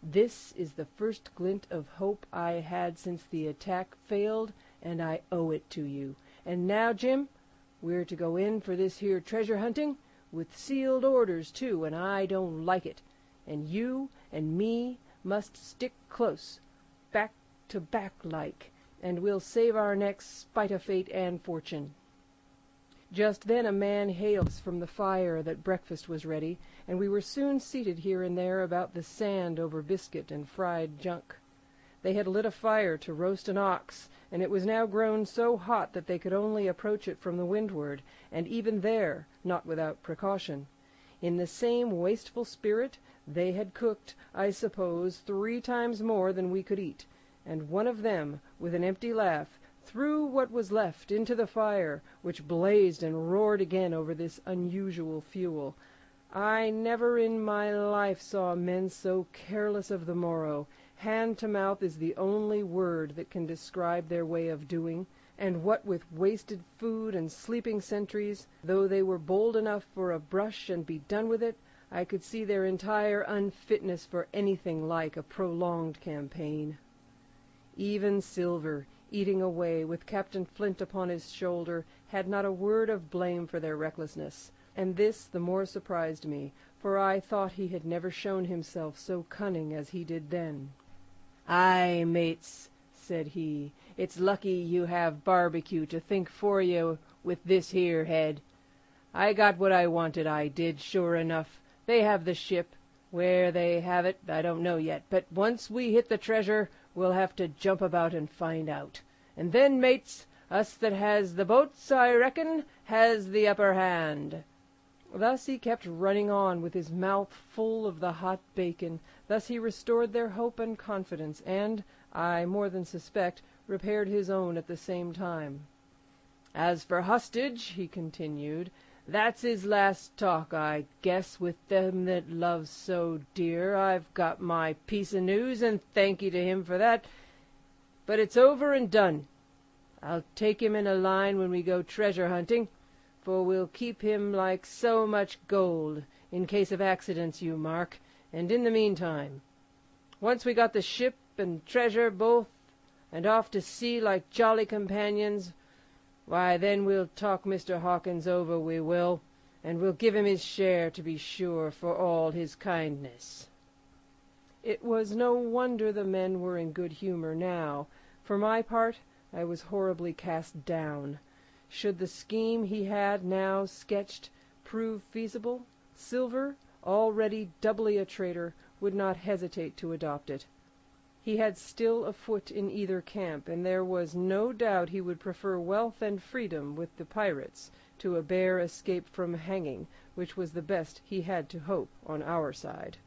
This is the first glint of hope I had since the attack failed, and I owe it to you. And now, Jim, we're to go in for this here treasure hunting, with sealed orders, too, and I don't like it. And you and me must stick close, back to back like, and we'll save our necks spite of fate and fortune. Just then a man hails from the fire that breakfast was ready, and we were soon seated here and there about the sand over biscuit and fried junk. They had lit a fire to roast an ox, and it was now grown so hot that they could only approach it from the windward, and even there not without precaution. In the same wasteful spirit they had cooked, I suppose, 3 times more than we could eat, and one of them, with an empty laugh, threw what was left into the fire, which blazed and roared again over this unusual fuel. I never in my life saw men so careless of the morrow. Hand to mouth is the only word that can describe their way of doing, and what with wasted food and sleeping sentries, though they were bold enough for a brush and be done with it, I could see their entire unfitness for anything like a prolonged campaign. Even Silver, eating away with Captain Flint upon his shoulder, had not a word of blame for their recklessness, and this the more surprised me, for I thought he had never shown himself so cunning as he did then. "Aye, mates," said he, "it's lucky you have barbecue to think for you with this here head. I got what I wanted, I did, sure enough. They have the ship. Where they have it, I don't know yet, but once we hit the treasure, we'll have to jump about and find out. And then, mates, us that has the boats, I reckon, has the upper hand." Thus he kept running on with his mouth full of the hot bacon. Thus he restored their hope and confidence, and, I more than suspect, repaired his own at the same time. "As for Hustage," he continued, "that's his last talk, I guess, with them that loves so dear. I've got my piece o' news, and thank ye to him for that. But it's over and done. I'll take him in a line when we go treasure hunting, for we'll keep him like so much gold, in case of accidents, you mark, and in the meantime, once we got the ship and treasure both, and off to sea like jolly companions, why, then we'll talk Mr. Hawkins over, we will, and we'll give him his share, to be sure, for all his kindness." It was no wonder the men were in good humour now. For my part, I was horribly cast down. Should the scheme he had now sketched prove feasible, Silver, already doubly a traitor, would not hesitate to adopt it. He had still a foot in either camp, and there was no doubt he would prefer wealth and freedom with the pirates to a bare escape from hanging, which was the best he had to hope on our side.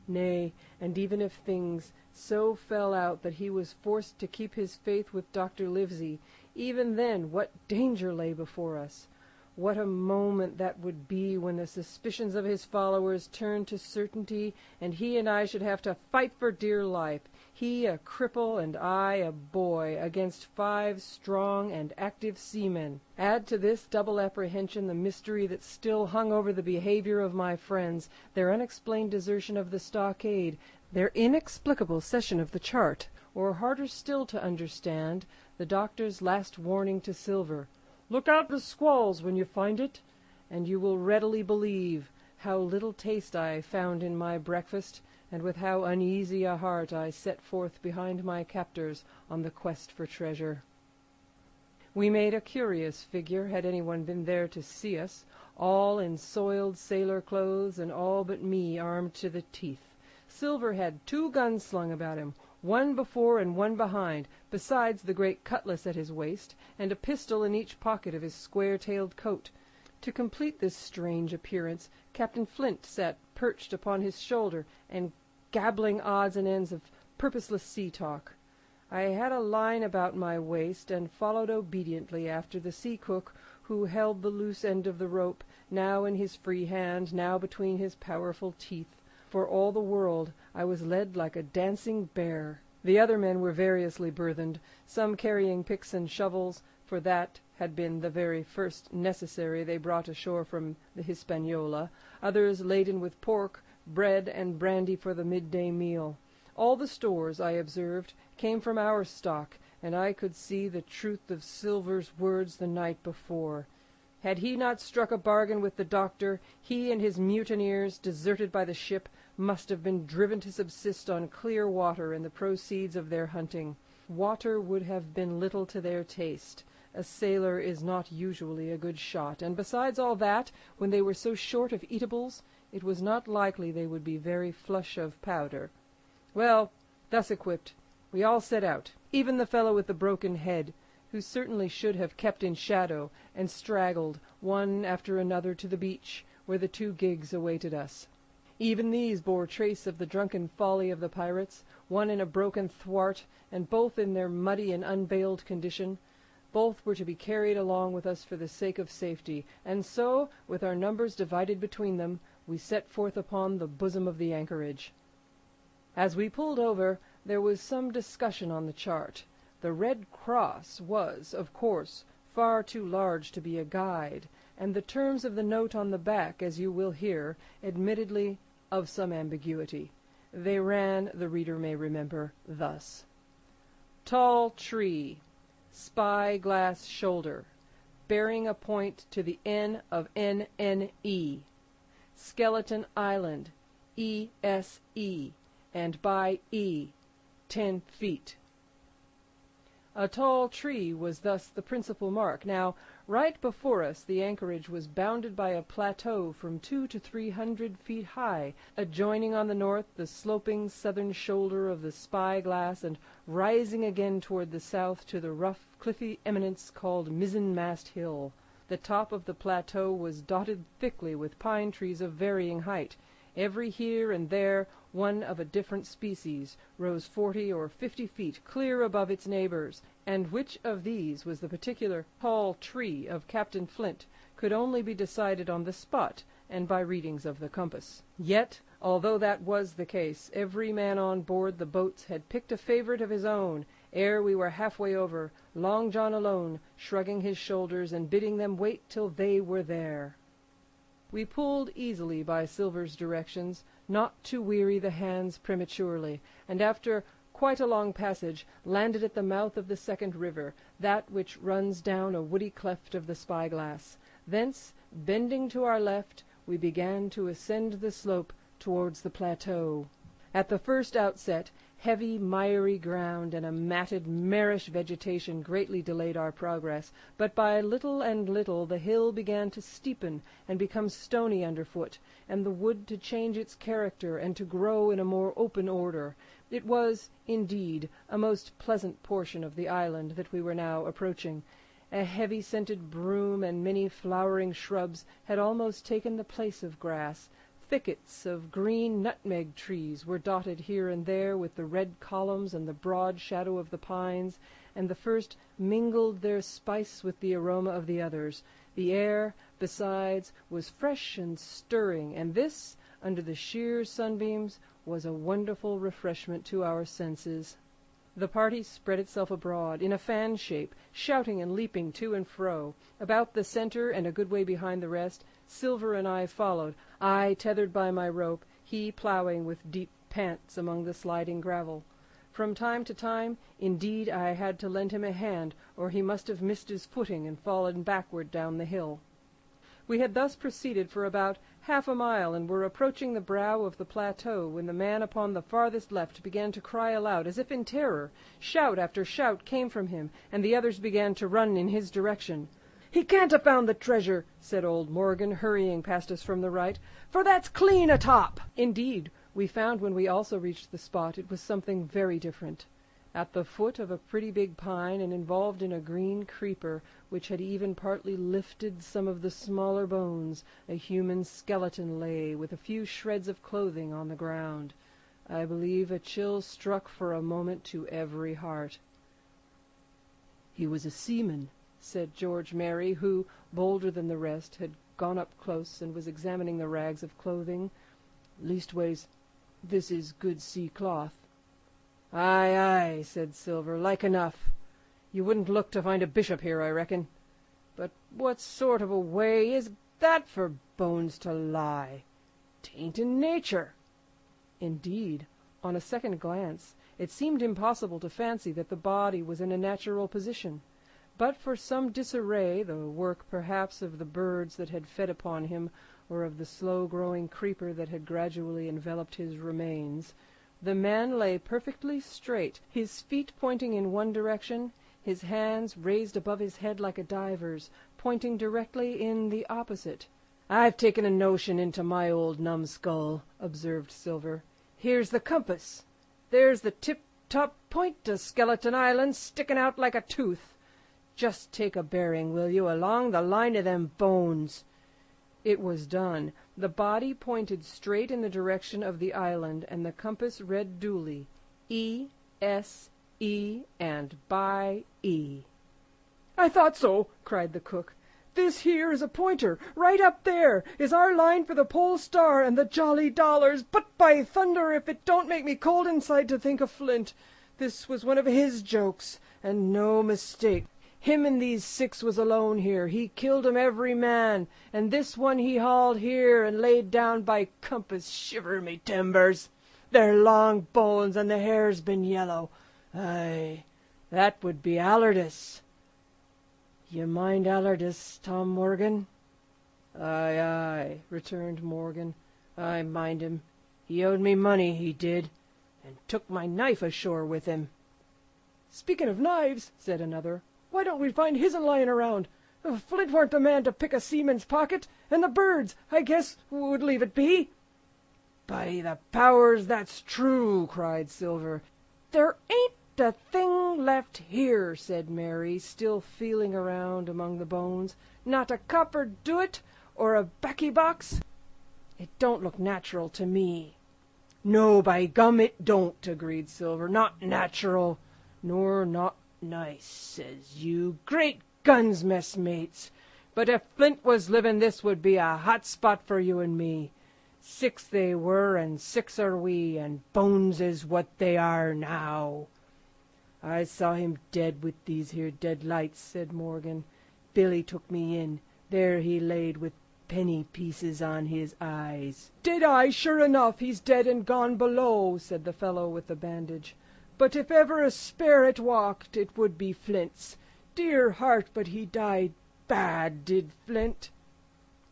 Nay, and even if things so fell out that he was forced to keep his faith with Dr. Livesey, even then what danger lay before us! What a moment that would be when the suspicions of his followers turned to certainty, and he and I should have to fight for dear life, he a cripple and I a boy, against 5 strong and active seamen. Add to this double apprehension the mystery that still hung over the behavior of my friends, their unexplained desertion of the stockade, their inexplicable cession of the chart, or harder still to understand, the doctor's last warning to Silver, "Look out for squalls when you find it," and you will readily believe how little taste I found in my breakfast, and with how uneasy a heart I set forth behind my captors on the quest for treasure. We made a curious figure, had anyone been there to see us, all in soiled sailor clothes, and all but me armed to the teeth. Silver had 2 guns slung about him, one before and one behind, besides the great cutlass at his waist, and a pistol in each pocket of his square-tailed coat. To complete this strange appearance, Captain Flint sat perched upon his shoulder, and gabbling odds and ends of purposeless sea-talk. I had a line about my waist, and followed obediently after the sea-cook, who held the loose end of the rope, now in his free hand, now between his powerful teeth. For all the world I was led like a dancing bear. The other men were variously burthened, some carrying picks and shovels, for that had been the very first necessary they brought ashore from the Hispaniola, others laden with pork, bread, and brandy for the midday meal. All the stores, I observed, came from our stock, and I could see the truth of Silver's words the night before. Had he not struck a bargain with the doctor, he and his mutineers, deserted by the ship, must have been driven to subsist on clear water and the proceeds of their hunting. Water would have been little to their taste. A sailor is not usually a good shot, and besides all that, when they were so short of eatables, it was not likely they would be very flush of powder. Well, thus equipped, we all set out, even the fellow with the broken head, who certainly should have kept in shadow, and straggled, one after another, to the beach, where the 2 gigs awaited us. Even these bore trace of the drunken folly of the pirates, one in a broken thwart, and both in their muddy and unbaled condition. Both were to be carried along with us for the sake of safety, and so, with our numbers divided between them, we set forth upon the bosom of the anchorage. As we pulled over, there was some discussion on the chart. The Red Cross was, of course, far too large to be a guide, and the terms of the note on the back, as you will hear, admittedly of some ambiguity. They ran, the reader may remember, thus: Tall tree, spy-glass shoulder, bearing a point to the N of NNE, Skeleton Island, ESE, and by E, 10 feet. A tall tree was thus the principal mark. Now, right before us the anchorage was bounded by a plateau from 200 to 300 feet high, adjoining on the north the sloping southern shoulder of the Spy-glass, and rising again toward the south to the rough, cliffy eminence called Mizzenmast Hill. The top of the plateau was dotted thickly with pine trees of varying height. Every here and there one of a different species rose 40 or 50 feet clear above its neighbors, and which of these was the particular tall tree of Captain Flint could only be decided on the spot and by readings of the compass. Yet, although that was the case, every man on board the boats had picked a favorite of his own. Ere we were halfway over, Long John alone, shrugging his shoulders and bidding them wait till they were there. We pulled easily by Silver's directions, not to weary the hands prematurely, and after quite a long passage landed at the mouth of the second river, that which runs down a woody cleft of the Spyglass. Thence, bending to our left, we began to ascend the slope towards the plateau. At the first outset, heavy, miry ground and a matted, marish vegetation greatly delayed our progress, but by little and little the hill began to steepen and become stony underfoot, and the wood to change its character and to grow in a more open order. It was, indeed, a most pleasant portion of the island that we were now approaching. A heavy-scented broom and many flowering shrubs had almost taken the place of grass. Thickets of green nutmeg trees were dotted here and there with the red columns and the broad shadow of the pines, and the first mingled their spice with the aroma of the others. The air, besides, was fresh and stirring, and this, under the sheer sunbeams, was a wonderful refreshment to our senses. The party spread itself abroad, in a fan shape, shouting and leaping to and fro. About the centre, and a good way behind the rest, Silver and I followed, I tethered by my rope, he ploughing with deep pants among the sliding gravel. From time to time, indeed, I had to lend him a hand, or he must have missed his footing and fallen backward down the hill. We had thus proceeded for about half a mile, and were approaching the brow of the plateau, when the man upon the farthest left began to cry aloud, as if in terror. Shout after shout came from him, and the others began to run in his direction. "He can't have found the treasure," said old Morgan, hurrying past us from the right, "for that's clean atop." Indeed, we found when we also reached the spot it was something very different. At the foot of a pretty big pine, and involved in a green creeper, which had even partly lifted some of the smaller bones, a human skeleton lay, with a few shreds of clothing on the ground. I believe a chill struck for a moment to every heart. "He was a seaman," said George Merry, who, bolder than the rest, had gone up close and was examining the rags of clothing. "Leastways, this is good sea cloth." "Aye, aye," said Silver, "like enough. You wouldn't look to find a bishop here, I reckon. But what sort of a way is that for bones to lie? 'Tain't in nature." Indeed, on a second glance, it seemed impossible to fancy that the body was in a natural position. But for some disarray, the work perhaps of the birds that had fed upon him, or of the slow-growing creeper that had gradually enveloped his remains, the man lay perfectly straight, his feet pointing in one direction, his hands raised above his head like a diver's, pointing directly in the opposite. "I've taken a notion into my old numbskull," observed Silver. "Here's the compass. There's the tip-top point to Skeleton Island sticking out like a tooth. Just take a bearing, will you, along the line of them bones." It was done. The body pointed straight in the direction of the island, and the compass read duly, E, S, E, and by E. "I thought so," cried the cook. "This here is a pointer. Right up there is our line for the Pole Star and the Jolly Dollars. But by thunder, if it don't make me cold inside to think of Flint. This was one of his jokes, and no mistake. Him and these 6 was alone here. He killed 'em every man, and this one he hauled here and laid down by compass. Shiver me timbers! They're long bones, and the hair's been yellow. Aye, that would be Allardyce. You mind Allardyce, Tom Morgan?" "Aye, aye," returned Morgan. "I mind him. He owed me money, he did, and took my knife ashore with him." "Speaking of knives," said another, "why don't we find his'n lying around? Flint weren't the man to pick a seaman's pocket, and the birds, I guess, would leave it be." "By the powers, that's true!" cried Silver. "There ain't a thing left here," said Mary, still feeling around among the bones. "Not a copper doit, or a baccy box. It don't look natural to me." "No, by gum, it don't," agreed Silver. "Not natural, nor not nice, says you. Great guns, messmates! But if Flint was living, this would be a hot spot for you and me. 6 they were, and 6 are we, and bones is what they are now." "I saw him dead with these here dead lights," said Morgan. "Billy took me in. There he laid with penny pieces on his eyes." "Did I? Sure enough, he's dead and gone below," said the fellow with the bandage. "But if ever a sperrit walked, it would be Flint's. Dear heart, but he died bad, did Flint."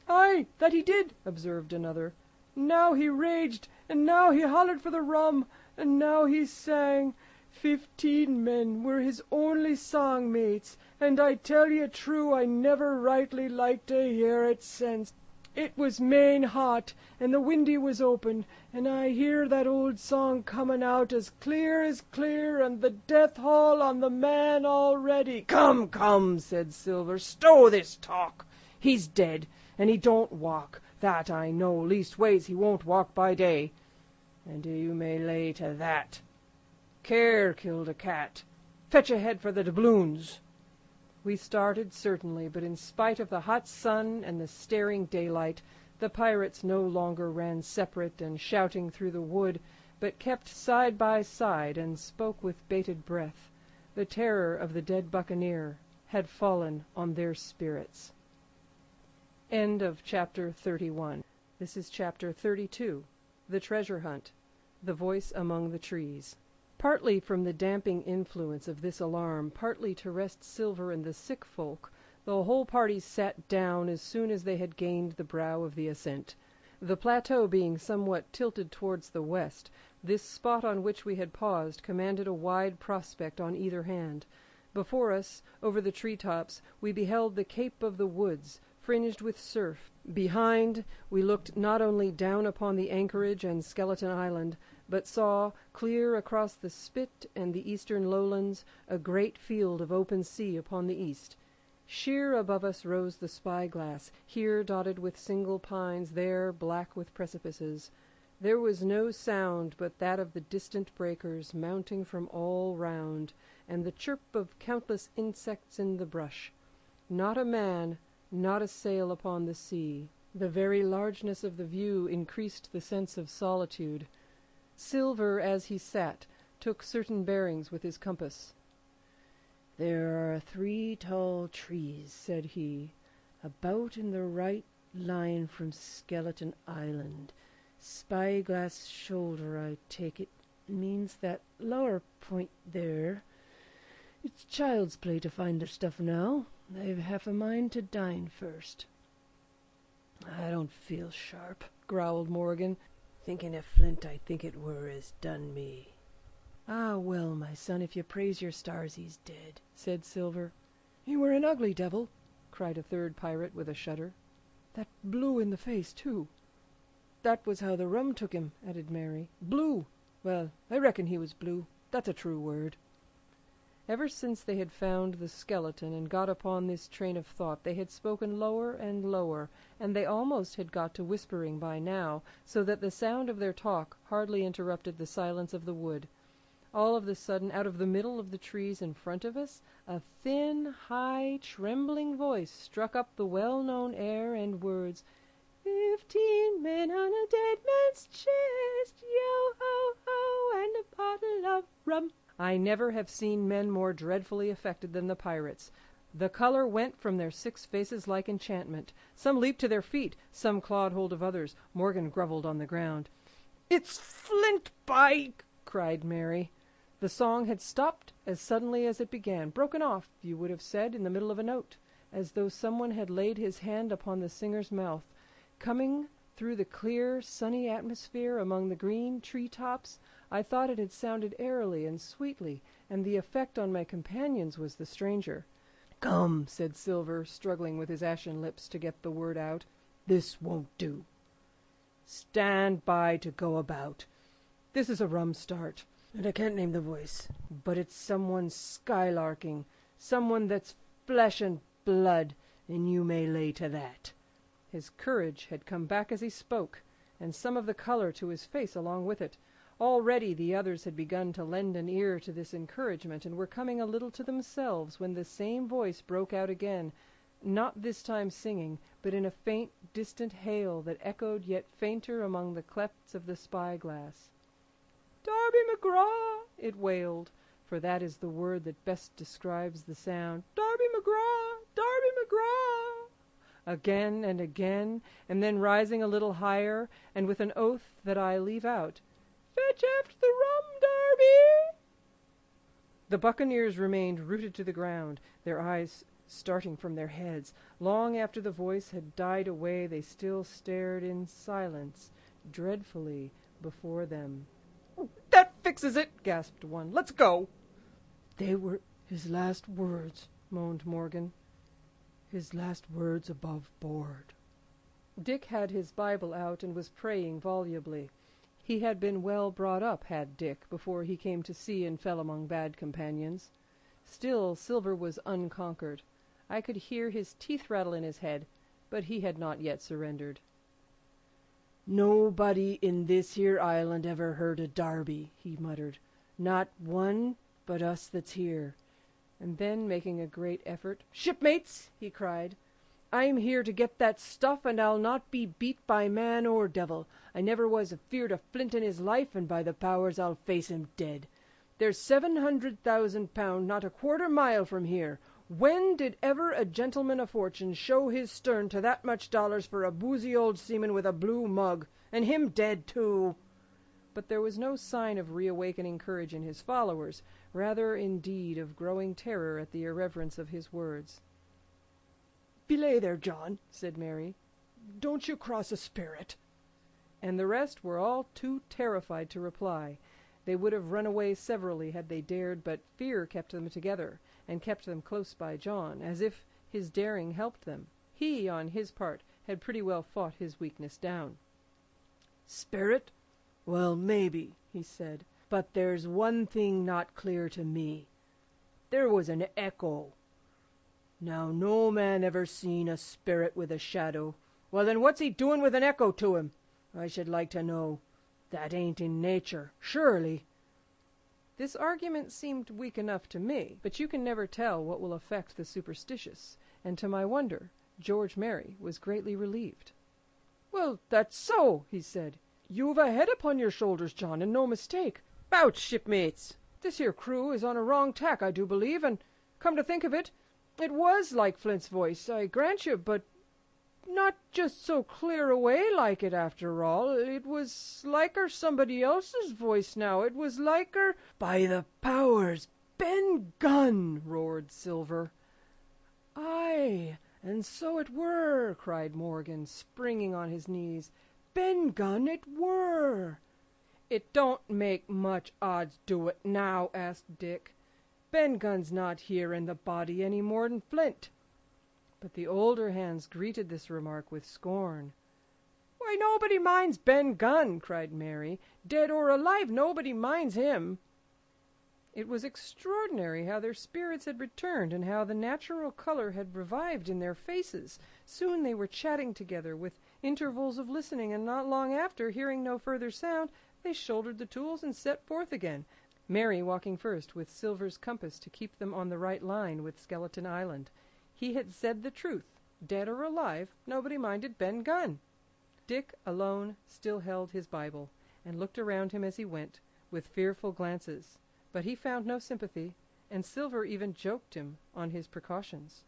"Aye, that he did," observed another. "Now he raged, and now he hollered for the rum, and now he sang. 15 men were his only song mates, and I tell ye true I never rightly liked to hear it since. It was main hot, and the windy was open, and I hear that old song comin' out as clear, and the death howl on the man already." "Come, come," said Silver, "stow this talk. He's dead, and he don't walk, that I know, leastways he won't walk by day, and you may lay to that. Care killed a cat. Fetch a head for the doubloons." We started, certainly, but in spite of the hot sun and the staring daylight, the pirates no longer ran separate and shouting through the wood, but kept side by side and spoke with bated breath. The terror of the dead buccaneer had fallen on their spirits. End of chapter 31. This is chapter 32, The Treasure Hunt, The Voice Among the Trees. Partly from the damping influence of this alarm, partly to rest Silver and the sick folk, the whole party sat down as soon as they had gained the brow of the ascent. The plateau being somewhat tilted towards the west, this spot on which we had paused commanded a wide prospect on either hand. Before us, over the tree-tops, we beheld the Cape of the Woods, fringed with surf. Behind, we looked not only down upon the anchorage and Skeleton Island, but saw, clear across the Spit and the eastern lowlands, a great field of open sea upon the east. Sheer above us rose the Spyglass, here dotted with single pines, there black with precipices. There was no sound but that of the distant breakers mounting from all round, and the chirp of countless insects in the brush. Not a man, not a sail upon the sea. The very largeness of the view increased the sense of solitude. Silver, as he sat, took certain bearings with his compass. "There are 3 tall trees," said he, "about in the right line from Skeleton Island. Spyglass shoulder, I take it, means that lower point there. It's child's play to find the stuff now. I've half a mind to dine first." "I don't feel sharp," growled Morgan. "Thinking of Flint, I think it were as done me." "Ah, well, my son, if you praise your stars, he's dead," said Silver. "He were an ugly devil," cried a third pirate with a shudder. "That blue in the face, too." "That was how the rum took him," added Mary. "Blue! Well, I reckon he was blue. That's a true word." Ever since they had found the skeleton and got upon this train of thought, they had spoken lower and lower, and they almost had got to whispering by now, so that the sound of their talk hardly interrupted the silence of the wood. All of a sudden, out of the middle of the trees in front of us, a thin, high, trembling voice struck up the well-known air and words, 15 men on a dead man's chest, yo-ho-ho, and a bottle of rum. I never have seen men more dreadfully affected than the pirates. The color went from their 6 faces like enchantment. Some leaped to their feet, some clawed hold of others. Morgan grovelled on the ground. "It's Flint, by—" cried Mary. The song had stopped as suddenly as it began, broken off, you would have said, in the middle of a note, as though someone had laid his hand upon the singer's mouth. Coming through the clear, sunny atmosphere among the green tree-tops, I thought it had sounded airily and sweetly, and the effect on my companions was the stranger. "Come," said Silver, struggling with his ashen lips to get the word out. "This won't do. Stand by to go about. This is a rum start. and I can't name the voice, but it's someone skylarking, someone that's flesh and blood, and you may lay to that." His courage had come back as he spoke, and some of the colour to his face along with it. Already the others had begun to lend an ear to this encouragement, and were coming a little to themselves, when the same voice broke out again, not this time singing, but in a faint, distant hail that echoed yet fainter among the clefts of the spy-glass. "Darby McGraw!" it wailed, for that is the word that best describes the sound. "Darby McGraw! Darby McGraw!" Again and again, and then rising a little higher, and with an oath that I leave out, "Fetch after the rum, Darby!" The buccaneers remained rooted to the ground, their eyes starting from their heads. Long after the voice had died away, they still stared in silence, dreadfully, before them. "That fixes it!" gasped one. "Let's go!" "They were his last words," moaned Morgan. "His last words above board." Dick had his Bible out and was praying volubly. He had been well brought up, had Dick, before he came to sea and fell among bad companions. Still Silver was unconquered. I could hear his teeth rattle in his head, but he had not yet surrendered. "Nobody in this here island ever heard of Darby," he muttered. "Not one but us that's here." And then, making a great effort, "Shipmates," he cried, "I'm here to get that stuff, and I'll not be beat by man or devil. I never was afeard of Flint in his life, and by the powers I'll face him dead. There's 700,000 pound not a quarter mile from here. When did ever a gentleman of fortune show his stern to that much dollars for a boozy old seaman with a blue mug, and him dead too?" But there was no sign of reawakening courage in his followers, rather indeed of growing terror at the irreverence of his words. "Belay there, John," said Mary. "Don't you cross a spirit." And the rest were all too terrified to reply. They would have run away severally had they dared, but fear kept them together, and kept them close by John, as if his daring helped them. He, on his part, had pretty well fought his weakness down. "Spirit? Well, maybe," he said, "but there's one thing not clear to me. There was an echo. Now, no man ever seen a spirit with a shadow. Well, then what's he doing with an echo to him? I should like to know. That ain't in nature, surely." This argument seemed weak enough to me, but you can never tell what will affect the superstitious, and to my wonder, George Merry was greatly relieved. "Well, that's so," he said. "You've a head upon your shoulders, John, and no mistake. 'Bout, shipmates! This here crew is on a wrong tack, I do believe, and, come to think of it, it was like Flint's voice, I grant you, but not just so clear away like it after all. It was liker somebody else's voice now. It was liker—" "By the powers, Ben Gunn!" roared Silver. "Aye, and so it were," cried Morgan, springing on his knees. "Ben Gunn it were." "It don't make much odds do it now?" asked Dick. "Ben Gunn's not here in the body any more'n Flint." But the older hands greeted this remark with scorn. "Why, nobody minds Ben Gunn," cried Mary. "Dead or alive, nobody minds him." It was extraordinary how their spirits had returned, and how the natural colour had revived in their faces. Soon they were chatting together, with intervals of listening, and not long after, hearing no further sound, they shouldered the tools and set forth again, Mary walking first, with Silver's compass to keep them on the right line with Skeleton Island. He had said the truth. Dead or alive, nobody minded Ben Gunn. Dick alone still held his Bible, and looked around him as he went, with fearful glances. But he found no sympathy, and Silver even joked him on his precautions.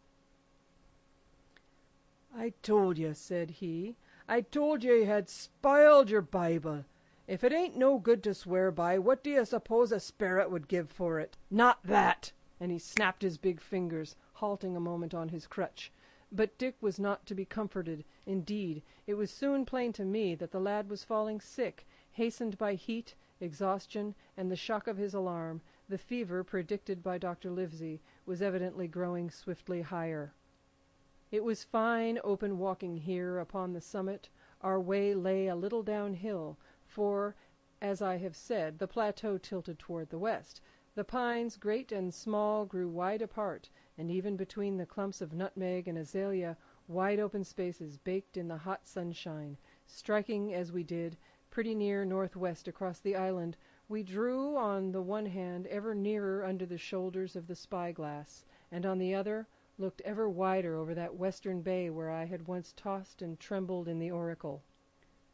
"I told you," said he, "I told you had spiled your Bible. If it ain't no good to swear by, what do you suppose a sperrit would give for it? Not that!" And he snapped his big fingers, halting a moment on his crutch. But Dick was not to be comforted. Indeed, it was soon plain to me that the lad was falling sick, hastened by heat, exhaustion, and the shock of his alarm. The fever, predicted by Dr. Livesey, was evidently growing swiftly higher. It was fine open walking here upon the summit. Our way lay a little downhill, for, As I have said, the plateau tilted toward the west. The pines, great and small, grew wide apart, and even between the clumps of nutmeg and azalea, wide open spaces baked in the hot sunshine. Striking, as we did, pretty near northwest across the island, we drew on the one hand ever nearer under the shoulders of the spyglass, and on the other looked ever wider over that western bay where I had once tossed and trembled in the Oracle.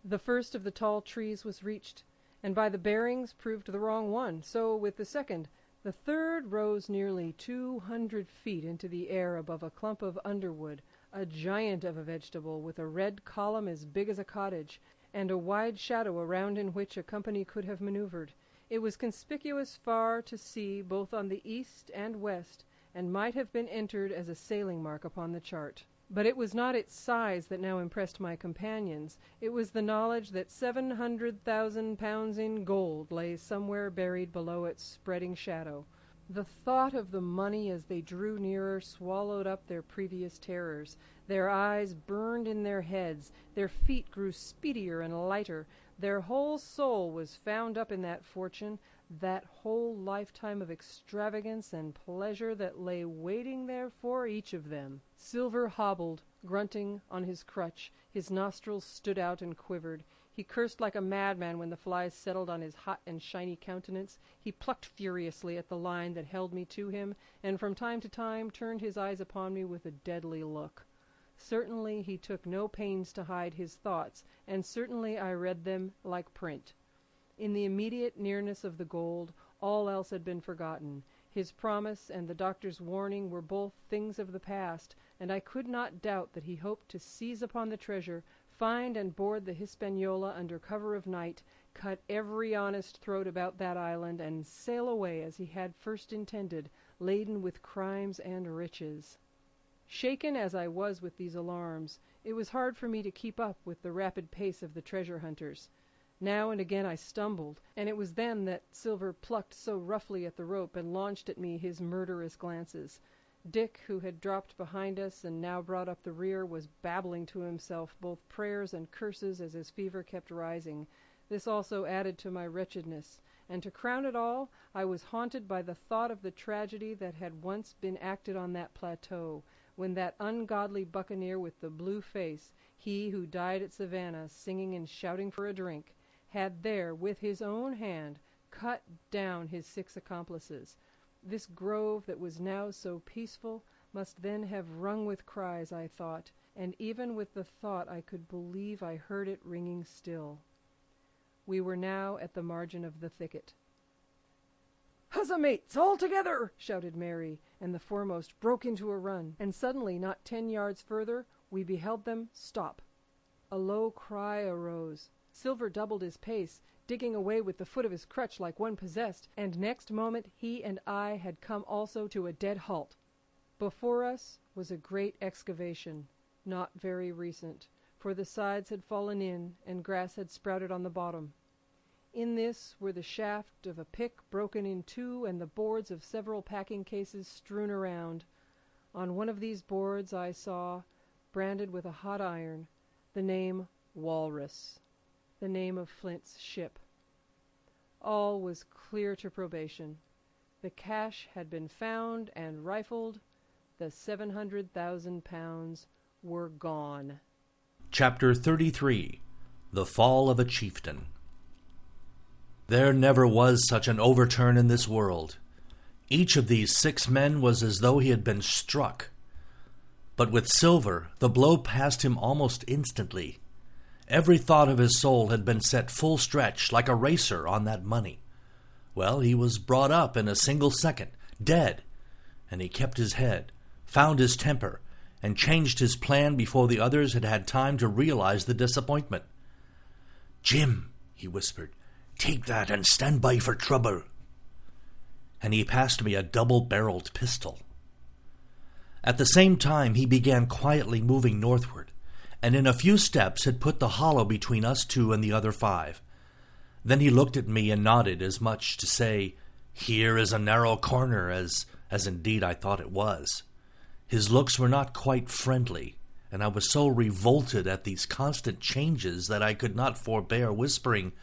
The first of the tall trees was reached, and by the bearings proved the wrong one. So with the second. The third rose nearly 200 feet into the air above a clump of underwood, a giant of a vegetable with a red column as big as a cottage, and a wide shadow around in which a company could have maneuvered. It was conspicuous far to sea both on the east and west, and might have been entered as a sailing mark upon the chart. But it was not its size that now impressed my companions. It was the knowledge that 700,000 pounds in gold lay somewhere buried below its spreading shadow. The thought of the money as they drew nearer swallowed up their previous terrors. Their eyes burned in their heads, their feet grew speedier and lighter. Their whole soul was found up in that fortune, that whole lifetime of extravagance and pleasure that lay waiting there for each of them. Silver hobbled, grunting, on his crutch. His nostrils stood out and quivered. He cursed like a madman when the flies settled on his hot and shiny countenance. He plucked furiously at the line that held me to him, and from time to time turned his eyes upon me with a deadly look. Certainly he took no pains to hide his thoughts, and certainly I read them like print. In the immediate nearness of the gold, all else had been forgotten. His promise and the doctor's warning were both things of the past, and I could not doubt that he hoped to seize upon the treasure, find and board the Hispaniola under cover of night, cut every honest throat about that island, and sail away as he had first intended, laden with crimes and riches. Shaken as I was with these alarms, it was hard for me to keep up with the rapid pace of the treasure hunters. Now and again I stumbled, and it was then that Silver plucked so roughly at the rope and launched at me his murderous glances. Dick, who had dropped behind us and now brought up the rear, was babbling to himself both prayers and curses as his fever kept rising. This also added to my wretchedness, and to crown it all, I was haunted by the thought of the tragedy that had once been acted on that plateau, when that ungodly buccaneer with the blue face, he who died at Savannah singing and shouting for a drink, had there, with his own hand, cut down his 6 accomplices. This grove that was now so peaceful must then have rung with cries, I thought, and even with the thought I could believe I heard it ringing still. We were now at the margin of the thicket. "Huzza, mates, all together!" shouted Mary, and the foremost broke into a run, and suddenly, not 10 yards further, we beheld them stop. A low cry arose. Silver doubled his pace, digging away with the foot of his crutch like one possessed, and next moment he and I had come also to a dead halt. Before us was a great excavation, not very recent, for the sides had fallen in and grass had sprouted on the bottom. In this were the shaft of a pick broken in 2 and the boards of several packing cases strewn around. On one of these boards I saw, branded with a hot iron, the name Walrus, the name of Flint's ship. All was clear to probation. The cash had been found and rifled. The 700,000 pounds were gone. Chapter 33. The Fall of a Chieftain. There never was such an overturn in this world. Each of these 6 men was as though he had been struck. But with Silver, the blow passed him almost instantly. Every thought of his soul had been set full stretch, like a racer on that money. Well, he was brought up in a single second, dead, and he kept his head, found his temper, and changed his plan before the others had had time to realize the disappointment. "Jim," he whispered, "take that and stand by for trouble." And he passed me a double-barreled pistol. At the same time he began quietly moving northward, and in a few steps had put the hollow between us 2 and the other 5. Then he looked at me and nodded, as much to say, "Here is a narrow corner," as indeed I thought it was. His looks were not quite friendly, and I was so revolted at these constant changes that I could not forbear whispering,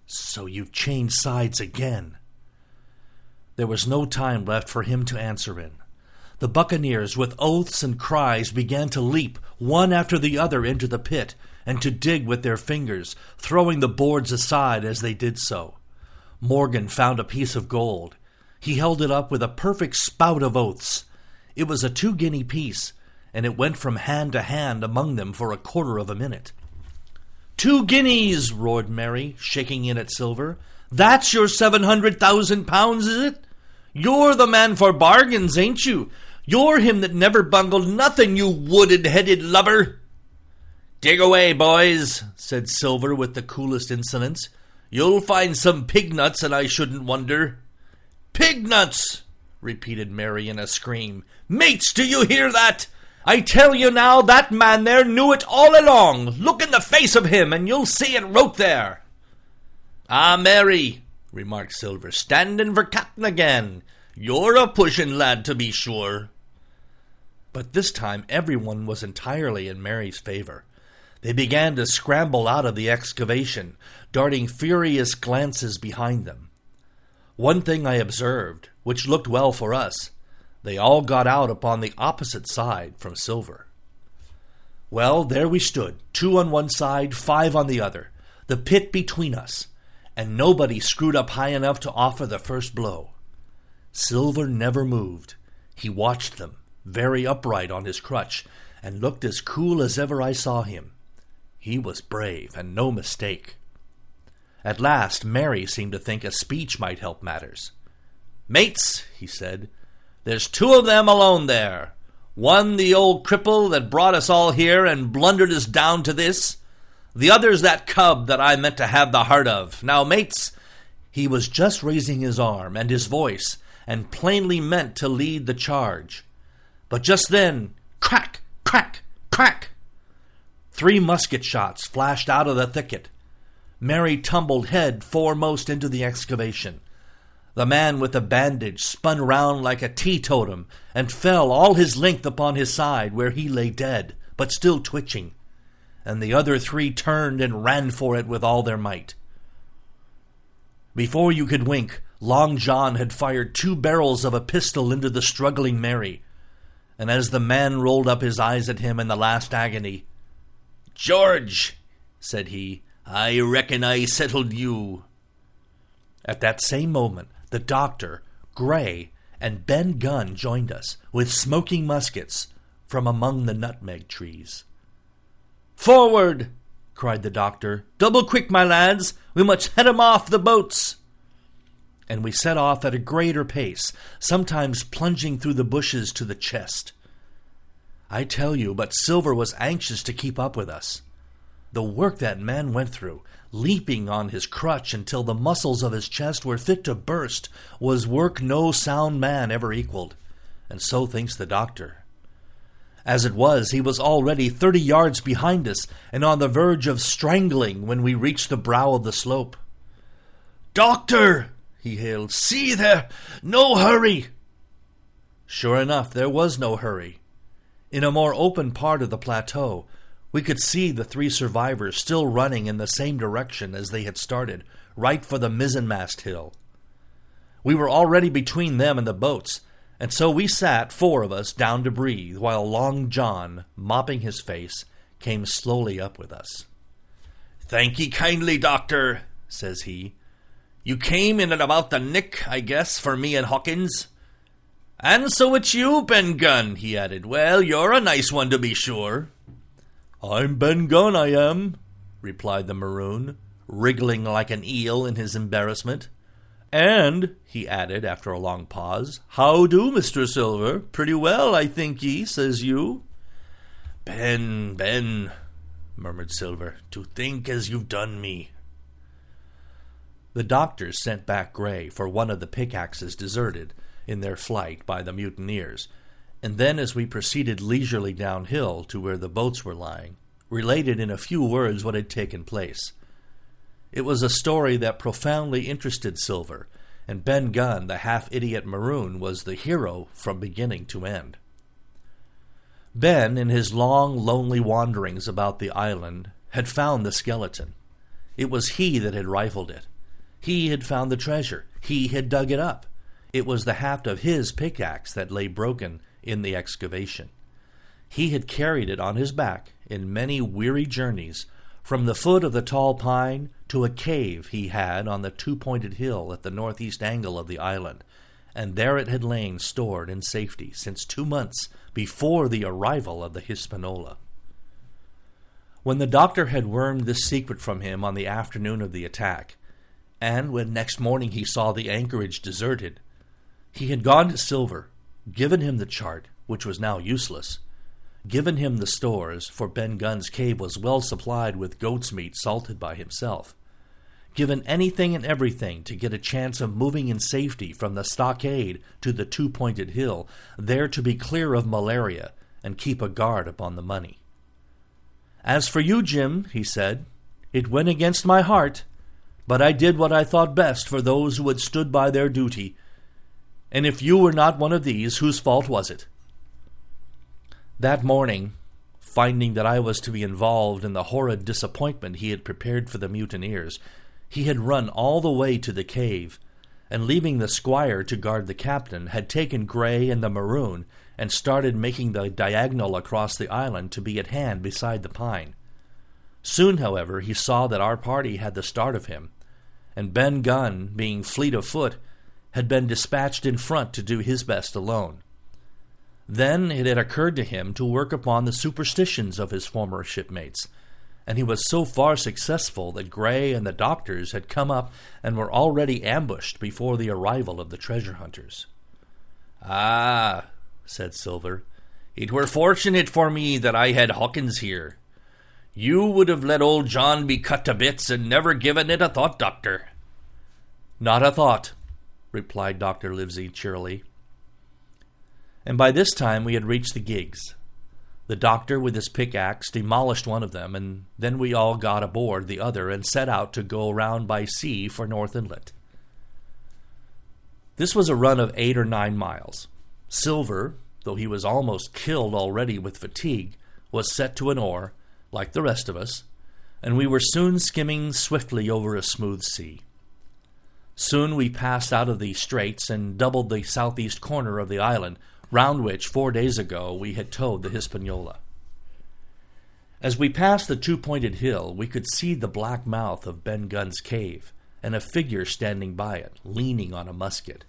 So you've changed sides again." There was no time left for him to answer in. The buccaneers, with oaths and cries, began to leap one after the other into the pit, and to dig with their fingers, throwing the boards aside as they did so. Morgan found a piece of gold. He held it up with a perfect spout of oaths. It was a 2-guinea piece, and it went from hand to hand among them for a quarter of a minute. "2 guineas!" roared Mary, shaking in at Silver. "That's your 700,000 pounds, is it? You're the man for bargains, ain't you? You're him that never bungled nothing, you wooded-headed lubber." "Dig away, boys," said Silver with the coolest insolence. "You'll find some pig nuts, and I shouldn't wonder." "Pig nuts!" repeated Mary in a scream. "Mates, do you hear that? I tell you now, that man there knew it all along. Look in the face of him, and you'll see it wrote there." "Ah, Mary," remarked Silver, "standing for captain again. You're a pushing lad, to be sure." But this time everyone was entirely in Mary's favor. They began to scramble out of the excavation, darting furious glances behind them. One thing I observed, which looked well for us: they all got out upon the opposite side from Silver. Well, there we stood, 2 on one side, 5 on the other, the pit between us, and nobody screwed up high enough to offer the first blow. Silver never moved. He watched them, very upright on his crutch, and looked as cool as ever I saw him. He was brave, and no mistake. At last Mary seemed to think a speech might help matters. "Mates," he said, "there's 2 of them alone there. One the old cripple that brought us all here and blundered us down to this. The other's that cub that I meant to have the heart of. Now, mates," he was just raising his arm and his voice, and plainly meant to lead the charge. But just then, crack, crack, crack! 3 musket shots flashed out of the thicket. Mary tumbled head foremost into the excavation. The man with the bandage spun round like a teetotum and fell all his length upon his side, where he lay dead, but still twitching, and the other 3 turned and ran for it with all their might. Before you could wink, Long John had fired 2 barrels of a pistol into the struggling Mary, and as the man rolled up his eyes at him in the last agony, "George," said he, "I reckon I settled you." At that same moment, the doctor, Gray, and Ben Gunn joined us, with smoking muskets, from among the nutmeg trees. "Forward!" cried the doctor. "Double quick, my lads! We must head 'em off the boats!" And we set off at a greater pace, sometimes plunging through the bushes to the chest. I tell you, but Silver was anxious to keep up with us. The work that man went through, leaping on his crutch until the muscles of his chest were fit to burst, was work no sound man ever equaled, and so thinks the doctor. As it was, he was already 30 yards behind us and on the verge of strangling when we reached the brow of the slope. "Doctor!" he hailed. "See there! No hurry!" Sure enough, there was no hurry. In a more open part of the plateau, we could see the 3 survivors still running in the same direction as they had started, right for the mizzenmast hill. We were already between them and the boats, and so we sat, 4 of us, down to breathe, while Long John, mopping his face, came slowly up with us. "Thank ye kindly, doctor," says he. "You came in at about the nick, I guess, for me and Hawkins. And so it's you, Ben Gunn," he added. "Well, you're a nice one, to be sure." "I'm Ben Gunn, I am," replied the maroon, wriggling like an eel in his embarrassment. "And," he added after a long pause, "how do, Mr. Silver? Pretty well, I think ye, says you." Ben, murmured Silver, "to think as you've done me." The doctors sent back Gray for one of the pickaxes deserted in their flight by the mutineers, and then, as we proceeded leisurely downhill to where the boats were lying, related in a few words what had taken place. It was a story that profoundly interested Silver, and Ben Gunn, the half-idiot maroon, was the hero from beginning to end. Ben, in his long, lonely wanderings about the island, had found the skeleton. It was he that had rifled it, He had found the treasure. He had dug it up. It was the haft of his pickaxe that lay broken in the excavation. He had carried it on his back in many weary journeys, from the foot of the tall pine to a cave he had on the two-pointed hill at the northeast angle of the island, and there it had lain stored in safety since 2 months before the arrival of the Hispaniola. When the doctor had wormed this secret from him on the afternoon of the attack, and when next morning he saw the anchorage deserted, he had gone to Silver, given him the chart, which was now useless, given him the stores, for Ben Gunn's cave was well supplied with goat's meat salted by himself, given anything and everything to get a chance of moving in safety from the stockade to the two-pointed hill, there to be clear of malaria and keep a guard upon the money. "As for you, Jim," he said, "it went against my heart, but I did what I thought best for those who had stood by their duty, and if you were not one of these, whose fault was it?" That morning, finding that I was to be involved in the horrid disappointment he had prepared for the mutineers, he had run all the way to the cave, and leaving the squire to guard the captain, had taken Grey and the Maroon, and started making the diagonal across the island to be at hand beside the pine. Soon, however, he saw that our party had the start of him, and Ben Gunn, being fleet of foot, had been dispatched in front to do his best alone. Then it had occurred to him to work upon the superstitions of his former shipmates, and he was so far successful that Grey and the doctors had come up and were already ambushed before the arrival of the treasure hunters. "Ah," said Silver, "it were fortunate for me that I had Hawkins here. You would have let old John be cut to bits and never given it a thought, Doctor." "Not a thought," replied Dr. Livesey cheerily. And by this time we had reached the gigs. The doctor with his pickaxe demolished one of them, and then we all got aboard the other and set out to go round by sea for North Inlet. This was a run of 8 or 9 miles. Silver, though he was almost killed already with fatigue, was set to an oar, like the rest of us, and we were soon skimming swiftly over a smooth sea. Soon we passed out of the straits and doubled the southeast corner of the island, round which 4 days ago we had towed the Hispaniola. As we passed the two-pointed hill, we could see the black mouth of Ben Gunn's cave, and a figure standing by it, leaning on a musket.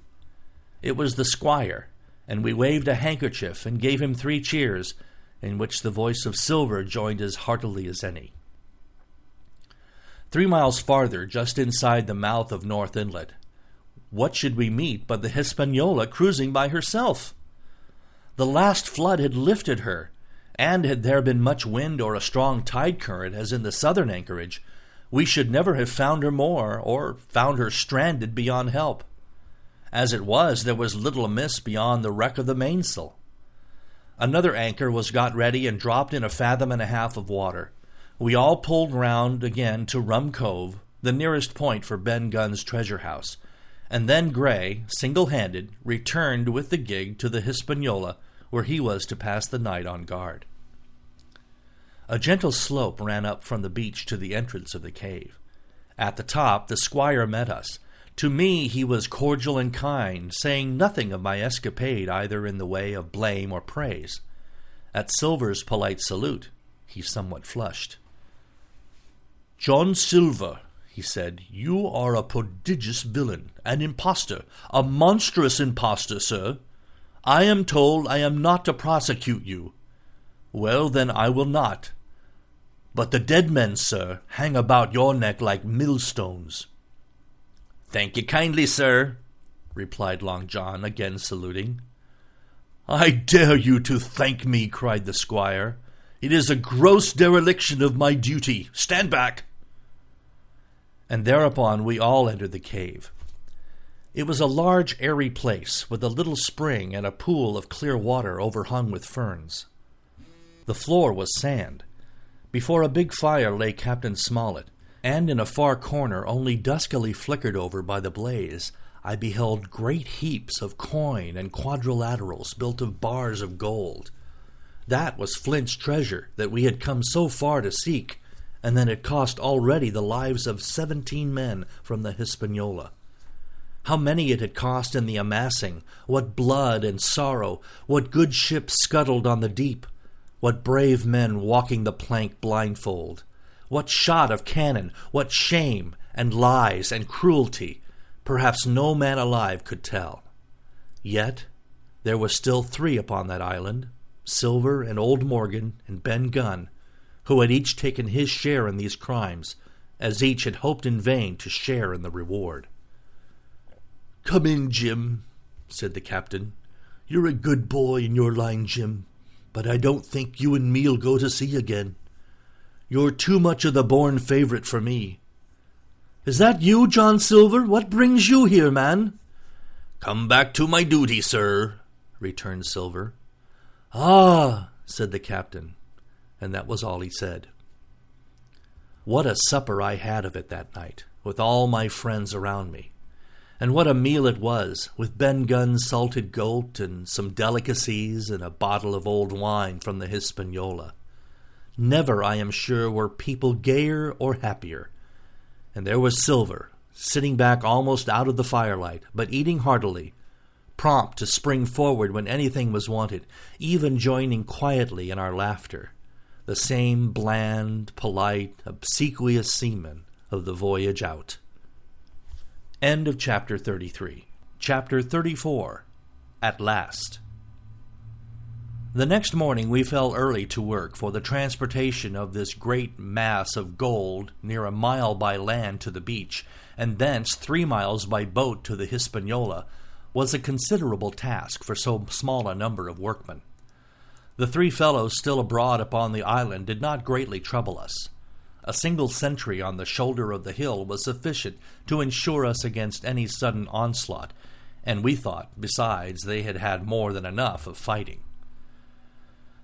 It was the squire, and we waved a handkerchief and gave him 3 cheers, in which the voice of Silver joined as heartily as any. 3 miles farther, just inside the mouth of North Inlet, what should we meet but the Hispaniola cruising by herself? The last flood had lifted her, and had there been much wind or a strong tide current, as in the southern anchorage, we should never have found her more, or found her stranded beyond help. As it was, there was little amiss beyond the wreck of the mainsail. Another anchor was got ready and dropped in 1.5 fathoms of water. We all pulled round again to Rum Cove, the nearest point for Ben Gunn's treasure house, and then Grey, single-handed, returned with the gig to the Hispaniola, where he was to pass the night on guard. A gentle slope ran up from the beach to the entrance of the cave. At the top, the squire met us. To me he was cordial and kind, saying nothing of my escapade either in the way of blame or praise. At Silver's polite salute, he somewhat flushed. "John Silver," he said, "you are a prodigious villain, an impostor, a monstrous impostor, sir. I am told I am not to prosecute you. Well, then, I will not. But the dead men, sir, hang about your neck like millstones." "Thank you kindly, sir," replied Long John, again saluting. "I dare you to thank me," cried the squire. "It is a gross dereliction of my duty. Stand back." And thereupon we all entered the cave. It was a large, airy place, with a little spring and a pool of clear water overhung with ferns. The floor was sand. Before a big fire lay Captain Smollett, and in a far corner, only duskily flickered over by the blaze, I beheld great heaps of coin and quadrilaterals built of bars of gold. That was Flint's treasure that we had come so far to seek, and that it cost already the lives of 17 men from the Hispaniola. How many it had cost in the amassing, what blood and sorrow, what good ships scuttled on the deep, what brave men walking the plank blindfold, what shot of cannon, what shame and lies and cruelty, perhaps no man alive could tell. Yet there were still 3 upon that island, Silver and old Morgan and Ben Gunn, who had each taken his share in these crimes, as each had hoped in vain to share in the reward. "Come in, Jim," said the captain. "You're a good boy in your line, Jim, but I don't think you and me'll go to sea again. You're too much of the born favourite for me. Is that you, John Silver? What brings you here, man?" "Come back to my duty, sir," returned Silver. "Ah," said the captain, and that was all he said. What a supper I had of it that night, with all my friends around me. And what a meal it was, with Ben Gunn's salted goat and some delicacies and a bottle of old wine from the Hispaniola. Never, I am sure, were people gayer or happier. And there was Silver, sitting back almost out of the firelight, but eating heartily, prompt to spring forward when anything was wanted, even joining quietly in our laughter, the same bland, polite, obsequious seaman of the voyage out. End of chapter 33. Chapter 34. At Last. The next morning we fell early to work, for the transportation of this great mass of gold near a mile by land to the beach, and thence 3 miles by boat to the Hispaniola, was a considerable task for so small a number of workmen. The 3 fellows still abroad upon the island did not greatly trouble us. A single sentry on the shoulder of the hill was sufficient to ensure us against any sudden onslaught, and we thought, besides, they had had more than enough of fighting.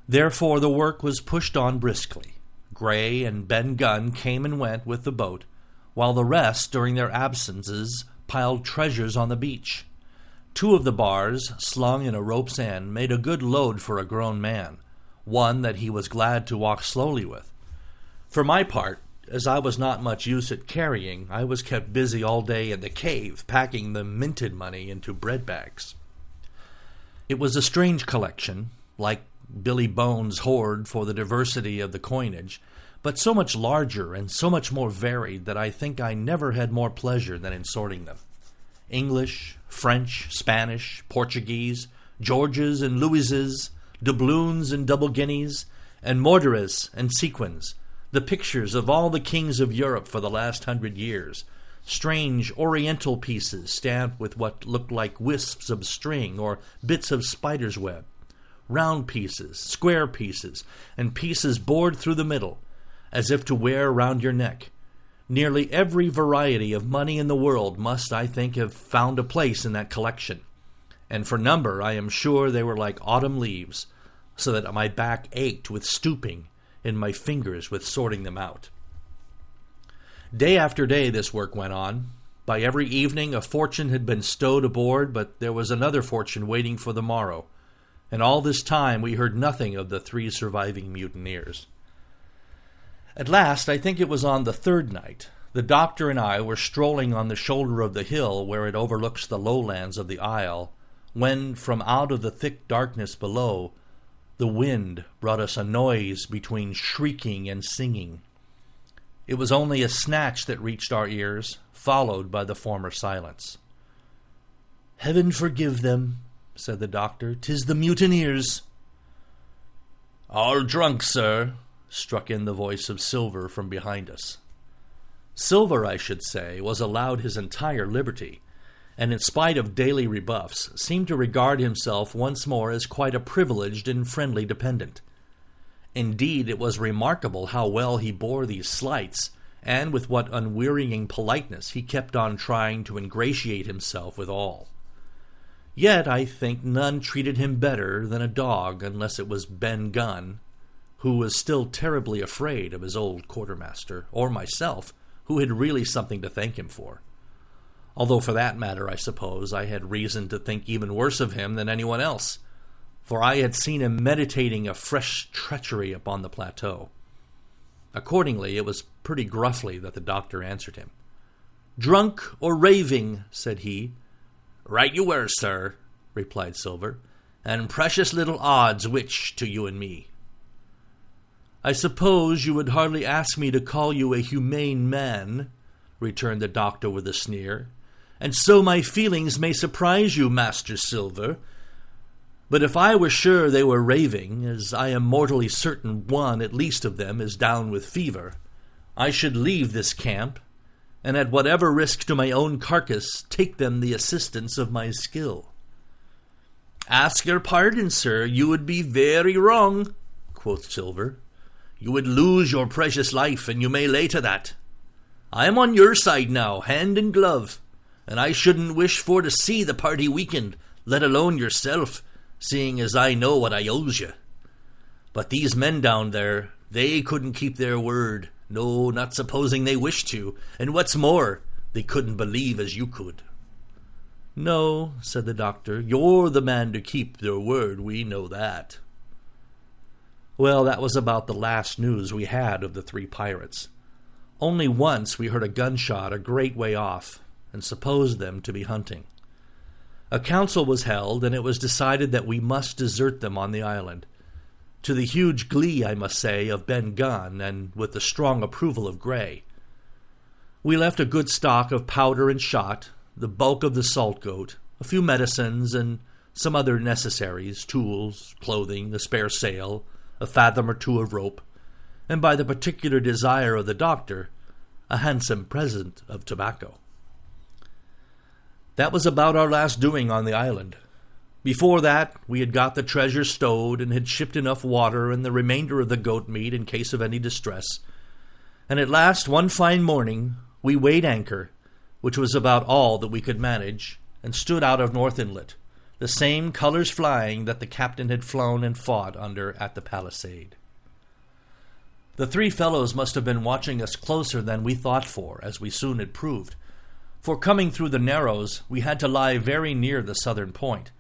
Therefore the work was pushed on briskly. Gray and Ben Gunn came and went with the boat, while the rest, during their absences, piled treasures on the beach. 2 of the bars, slung in a rope's end, made a good load for a grown man, one that he was glad to walk slowly with. For my part, as I was not much use at carrying, I was kept busy all day in the cave, packing the minted money into bread bags. It was a strange collection, like Billy Bones' hoard for the diversity of the coinage, but so much larger and so much more varied that I think I never had more pleasure than in sorting them. English, French, Spanish, Portuguese, Georges and Louises, doubloons and double guineas, and mortares and sequins, the pictures of all the kings of Europe for the last 100 years, strange oriental pieces stamped with what looked like wisps of string or bits of spider's web, round pieces, square pieces, and pieces bored through the middle, as if to wear round your neck. Nearly every variety of money in the world must, I think, have found a place in that collection, and for number I am sure they were like autumn leaves, so that my back ached with stooping and my fingers with sorting them out. Day after day this work went on. By every evening a fortune had been stowed aboard, but there was another fortune waiting for the morrow, and all this time we heard nothing of the 3 surviving mutineers. At last, I think it was on the 3rd night, the doctor and I were strolling on the shoulder of the hill where it overlooks the lowlands of the isle, when, from out of the thick darkness below, the wind brought us a noise between shrieking and singing. It was only a snatch that reached our ears, followed by the former silence. "Heaven forgive them," said the doctor. "'Tis the mutineers." "All drunk, sir," struck in the voice of Silver from behind us. Silver, I should say, was allowed his entire liberty, and in spite of daily rebuffs, seemed to regard himself once more as quite a privileged and friendly dependent. Indeed, it was remarkable how well he bore these slights, and with what unwearying politeness he kept on trying to ingratiate himself with all. Yet I think none treated him better than a dog, unless it was Ben Gunn, who was still terribly afraid of his old quartermaster, or myself, who had really something to thank him for. Although for that matter, I suppose, I had reason to think even worse of him than anyone else, for I had seen him meditating a fresh treachery upon the plateau. Accordingly, it was pretty gruffly that the doctor answered him. "Drunk or raving," said he. "Right you were, sir," replied Silver, "and precious little odds which to you and me." "I suppose you would hardly ask me to call you a humane man," returned the doctor with a sneer, "and so my feelings may surprise you, Master Silver. But if I were sure they were raving, as I am mortally certain one at least of them is down with fever, I should leave this camp, and at whatever risk to my own carcass take them the assistance of my skill." "Ask your pardon, sir, you would be very wrong," quoth Silver. "You would lose your precious life, and you may lay to that. I am on your side now, hand and glove, and I shouldn't wish for to see the party weakened, let alone yourself, seeing as I know what I owes you. But these men down there, they couldn't keep their word, no, not supposing they wished to, and what's more, they couldn't believe as you could." "No," said the doctor, "you're the man to keep their word, we know that." Well, that was about the last news we had of the three pirates. Only once we heard a gunshot a great way off, and supposed them to be hunting. A council was held, and it was decided that we must desert them on the island, to the huge glee, I must say, of Ben Gunn, and with the strong approval of Gray. We left a good stock of powder and shot, the bulk of the salt goat, a few medicines, and some other necessaries, tools, clothing, a spare sail, a fathom or two of rope, and by the particular desire of the doctor, a handsome present of tobacco. That was about our last doing on the island. Before that, we had got the treasure stowed and had shipped enough water and the remainder of the goat meat in case of any distress. And at last, one fine morning, we weighed anchor, which was about all that we could manage, and stood out of North Inlet, the same colours flying that the captain had flown and fought under at the palisade. The three fellows must have been watching us closer than we thought for, as we soon had proved, for coming through the Narrows, we had to lie very near the southern point,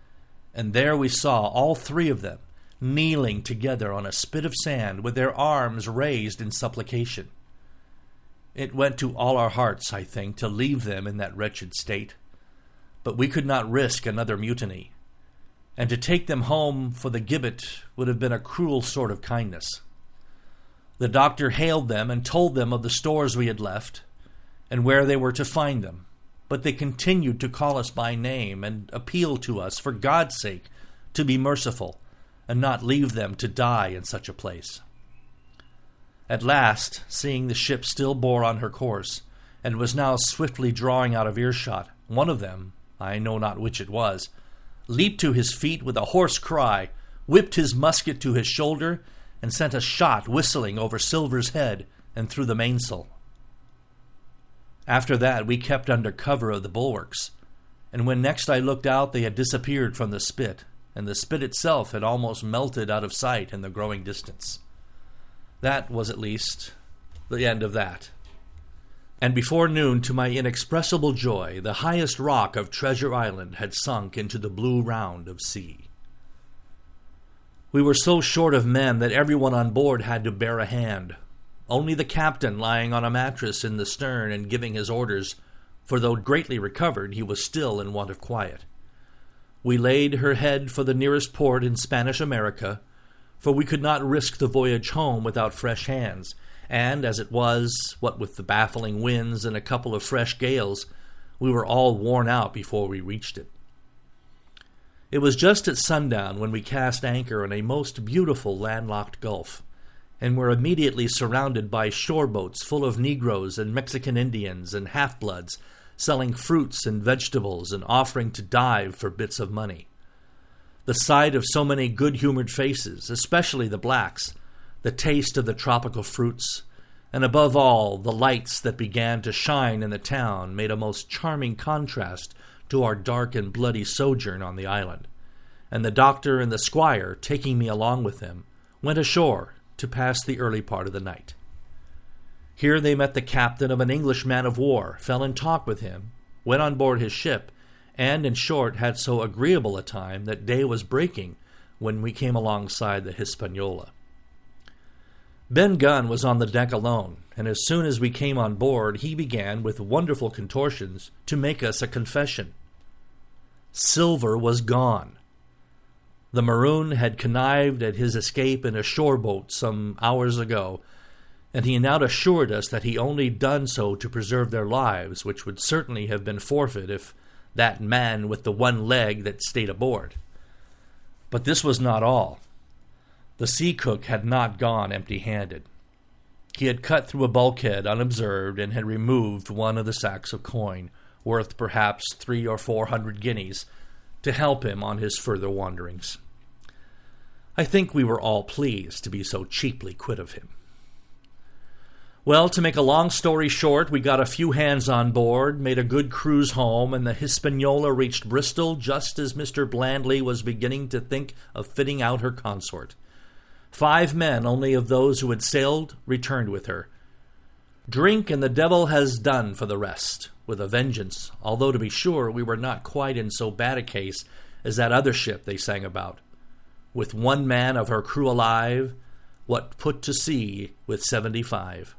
and there we saw all three of them, kneeling together on a spit of sand with their arms raised in supplication. It went to all our hearts, I think, to leave them in that wretched state, but we could not risk another mutiny, and to take them home for the gibbet would have been a cruel sort of kindness. The doctor hailed them and told them of the stores we had left, and where they were to find them, but they continued to call us by name and appeal to us, for God's sake, to be merciful, and not leave them to die in such a place. At last, seeing the ship still bore on her course, and was now swiftly drawing out of earshot, one of them, I know not which it was, leaped to his feet with a hoarse cry, whipped his musket to his shoulder, and sent a shot whistling over Silver's head and through the mainsail. After that, we kept under cover of the bulwarks, and when next I looked out they had disappeared from the spit, and the spit itself had almost melted out of sight in the growing distance. That was at least the end of that. And before noon, to my inexpressible joy, the highest rock of Treasure Island had sunk into the blue round of sea. We were so short of men that everyone on board had to bear a hand, only the captain lying on a mattress in the stern and giving his orders, for though greatly recovered, he was still in want of quiet. We laid her head for the nearest port in Spanish America, for we could not risk the voyage home without fresh hands, and as it was, what with the baffling winds and a couple of fresh gales, we were all worn out before we reached it. It was just at sundown when we cast anchor in a most beautiful landlocked gulf, and were immediately surrounded by shore boats full of Negroes and Mexican Indians and half-bloods, selling fruits and vegetables and offering to dive for bits of money. The sight of so many good-humored faces, especially the blacks, the taste of the tropical fruits, and above all, the lights that began to shine in the town made a most charming contrast to our dark and bloody sojourn on the island, and the doctor and the squire, taking me along with them, went ashore to pass the early part of the night. Here they met the captain of an English man-of-war, fell in talk with him, went on board his ship, and, in short, had so agreeable a time that day was breaking when we came alongside the Hispaniola. Ben Gunn was on the deck alone, and as soon as we came on board, he began, with wonderful contortions, to make us a confession. Silver was gone. The Maroon had connived at his escape in a shore boat some hours ago, and he now assured us that he only done so to preserve their lives, which would certainly have been forfeit if that man with the one leg that stayed aboard. But this was not all. The sea cook had not gone empty-handed. He had cut through a bulkhead unobserved and had removed one of the sacks of coin, worth perhaps 300 or 400 guineas, to help him on his further wanderings. I think we were all pleased to be so cheaply quit of him. Well, to make a long story short, we got a few hands on board, made a good cruise home, and the Hispaniola reached Bristol just as Mr. Blandley was beginning to think of fitting out her consort. 5 men only of those who had sailed returned with her. Drink and the devil has done for the rest, with a vengeance, although to be sure we were not quite in so bad a case as that other ship they sang about. With 1 man of her crew alive, what put to sea with 75.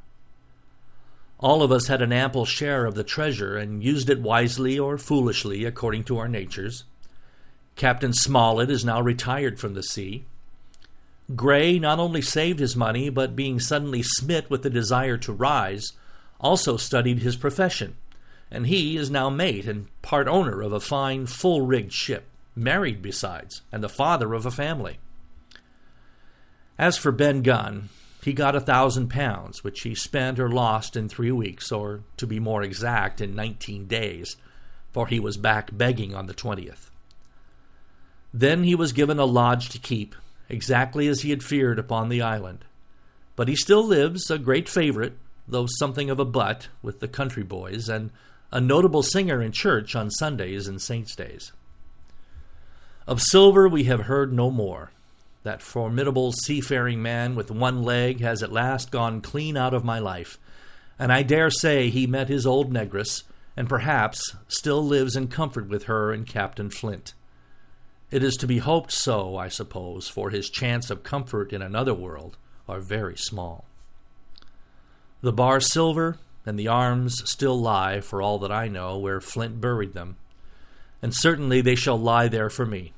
All of us had an ample share of the treasure, and used it wisely or foolishly according to our natures. Captain Smollett is now retired from the sea. Gray not only saved his money, but being suddenly smit with the desire to rise, also studied his profession, and he is now mate and part owner of a fine full-rigged ship, married besides, and the father of a family. As for Ben Gunn, he got £1,000, which he spent or lost in 3 weeks, or, to be more exact, in 19 days, for he was back begging on the 20th. Then he was given a lodge to keep, exactly as he had feared upon the island. But he still lives, a great favourite, though something of a butt, with the country boys, and a notable singer in church on Sundays and saints' days. Of Silver we have heard no more. That formidable seafaring man with 1 leg has at last gone clean out of my life, and I dare say he met his old negress, and perhaps still lives in comfort with her and Captain Flint. It is to be hoped so, I suppose, for his chance of comfort in another world are very small. The bar silver and the arms still lie, for all that I know, where Flint buried them, and certainly they shall lie there for me.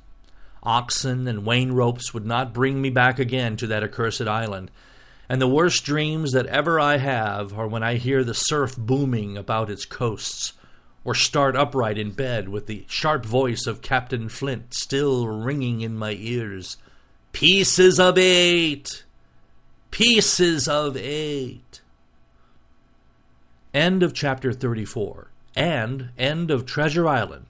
Oxen and wain ropes would not bring me back again to that accursed island, and the worst dreams that ever I have are when I hear the surf booming about its coasts, or start upright in bed with the sharp voice of Captain Flint still ringing in my ears. "Pieces of 8! Pieces of 8!" End of chapter 34, and end of Treasure Island